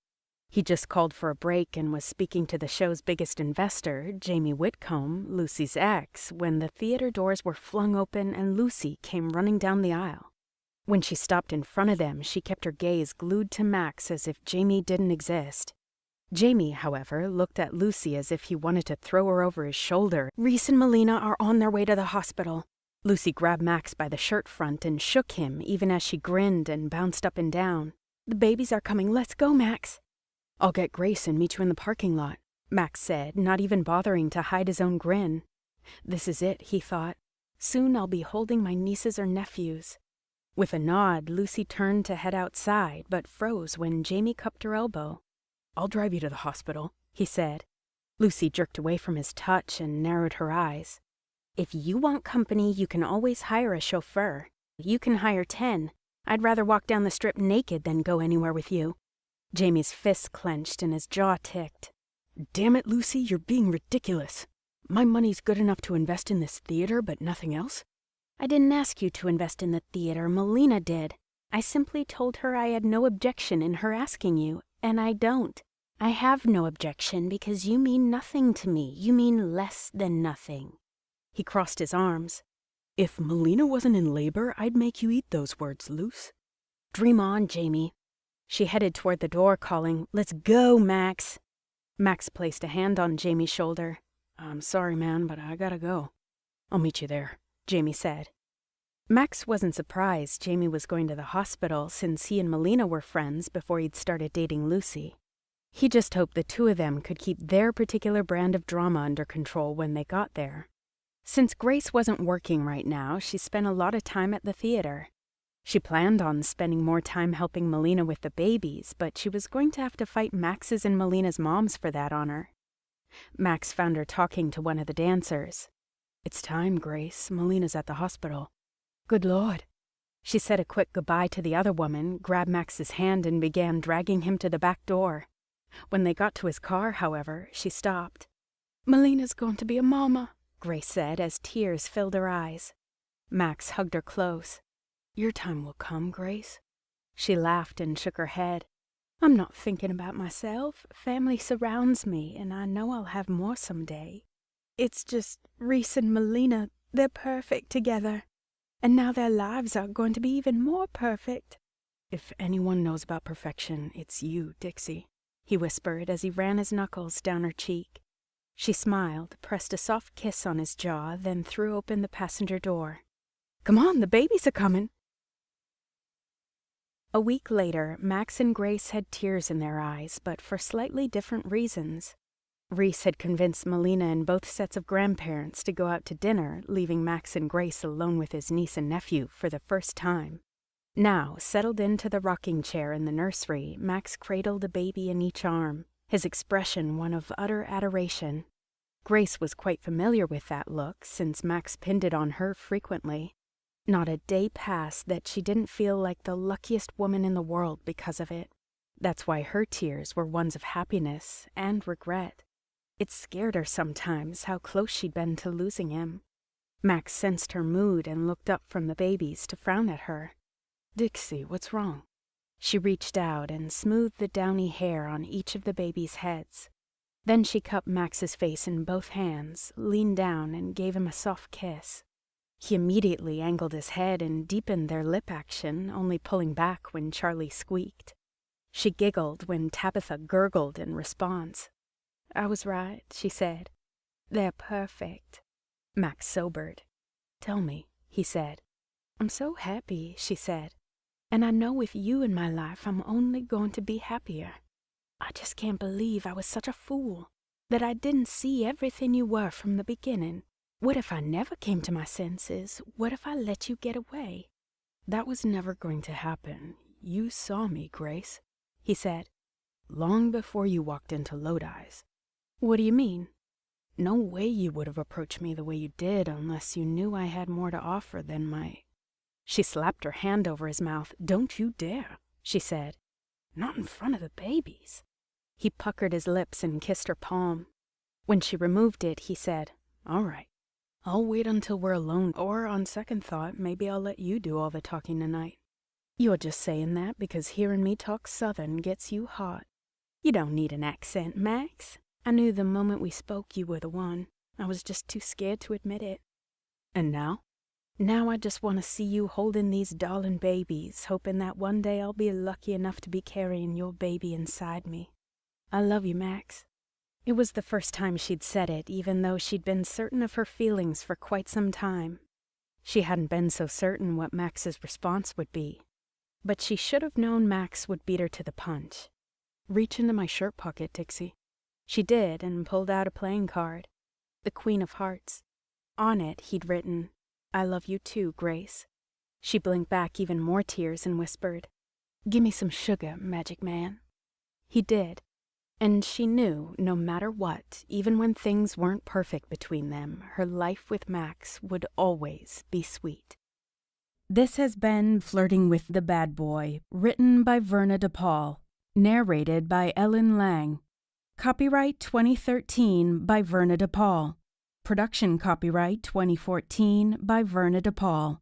He just called for a break and was speaking to the show's biggest investor, Jamie Whitcomb, Lucy's ex, when the theater doors were flung open and Lucy came running down the aisle. When she stopped in front of them, she kept her gaze glued to Max as if Jamie didn't exist. Jamie, however, looked at Lucy as if he wanted to throw her over his shoulder. "Reese and Melina are on their way to the hospital." Lucy grabbed Max by the shirt front and shook him even as she grinned and bounced up and down. "The babies are coming. Let's go, Max." "I'll get Grace and meet you in the parking lot," Max said, not even bothering to hide his own grin. This is it, he thought. Soon I'll be holding my nieces or nephews. With a nod, Lucy turned to head outside, but froze when Jamie cupped her elbow. "I'll drive you to the hospital," he said. Lucy jerked away from his touch and narrowed her eyes. "If you want company, you can always hire a chauffeur. You can hire 10. I'd rather walk down the strip naked than go anywhere with you." Jamie's fists clenched and his jaw ticked. "Damn it, Lucy, you're being ridiculous. My money's good enough to invest in this theater, but nothing else." "I didn't ask you to invest in the theater. Melina did. I simply told her I had no objection in her asking you, and I don't. I have no objection because you mean nothing to me. You mean less than nothing." He crossed his arms. "If Melina wasn't in labor, I'd make you eat those words, Luce." "Dream on, Jamie." She headed toward the door, calling, "Let's go, Max." Max placed a hand on Jamie's shoulder. "I'm sorry, man, but I gotta go." "I'll meet you there," Jamie said. Max wasn't surprised Jamie was going to the hospital since he and Melina were friends before he'd started dating Lucy. He just hoped the two of them could keep their particular brand of drama under control when they got there. Since Grace wasn't working right now, she spent a lot of time at the theater. She planned on spending more time helping Melina with the babies, but she was going to have to fight Max's and Melina's moms for that honor. Max found her talking to one of the dancers. "It's time, Grace. Melina's at the hospital." "Good Lord." She said a quick goodbye to the other woman, grabbed Max's hand and began dragging him to the back door. When they got to his car, however, she stopped. "Melina's going to be a mama," Grace said as tears filled her eyes. Max hugged her close. "Your time will come, Grace." She laughed and shook her head. "I'm not thinking about myself. Family surrounds me, and I know I'll have more someday. It's just Reese and Melina, they're perfect together. And now their lives are going to be even more perfect." "If anyone knows about perfection, it's you, Dixie," he whispered as he ran his knuckles down her cheek. She smiled, pressed a soft kiss on his jaw, then threw open the passenger door. "Come on, the babies are coming." A week later, Max and Grace had tears in their eyes, but for slightly different reasons. Reese had convinced Melina and both sets of grandparents to go out to dinner, leaving Max and Grace alone with his niece and nephew for the first time. Now, settled into the rocking chair in the nursery, Max cradled a baby in each arm, his expression one of utter adoration. Grace was quite familiar with that look, since Max pinned it on her frequently. Not a day passed that she didn't feel like the luckiest woman in the world because of it. That's why her tears were ones of happiness and regret. It scared her sometimes how close she'd been to losing him. Max sensed her mood and looked up from the babies to frown at her. "Dixie, what's wrong?" She reached out and smoothed the downy hair on each of the babies' heads. Then she cupped Max's face in both hands, leaned down, and gave him a soft kiss. He immediately angled his head and deepened their lip action, only pulling back when Charlie squeaked. She giggled when Tabitha gurgled in response. "I was right," she said. "They're perfect." Max sobered. "Tell me," he said. "I'm so happy," she said. "And I know with you in my life I'm only going to be happier. I just can't believe I was such a fool, that I didn't see everything you were from the beginning. What if I never came to my senses? What if I let you get away?" "That was never going to happen. You saw me, Grace," he said. "Long before you walked into Lodi's." "What do you mean?" "No way you would have approached me the way you did unless you knew I had more to offer than my—" She slapped her hand over his mouth. "Don't you dare," she said. "Not in front of the babies." He puckered his lips and kissed her palm. When she removed it, he said, "All right. I'll wait until we're alone, or on second thought, maybe I'll let you do all the talking tonight. You're just saying that because hearing me talk Southern gets you hot. You don't need an accent, Max. I knew the moment we spoke you were the one. I was just too scared to admit it. And now? Now I just want to see you holding these darling babies, hoping that one day I'll be lucky enough to be carrying your baby inside me. I love you, Max." It was the first time she'd said it, even though she'd been certain of her feelings for quite some time. She hadn't been so certain what Max's response would be. But she should have known Max would beat her to the punch. "Reach into my shirt pocket, Dixie." She did, and pulled out a playing card. The Queen of Hearts. On it, he'd written, "I love you too, Grace." She blinked back even more tears and whispered, "Give me some sugar, Magic Man." He did. And she knew, no matter what, even when things weren't perfect between them, her life with Max would always be sweet. This has been Flirting with the Bad Boy, written by Verna DePaul, narrated by Ellen Lang. Copyright 2013 by Verna DePaul. Production copyright 2014 by Verna DePaul.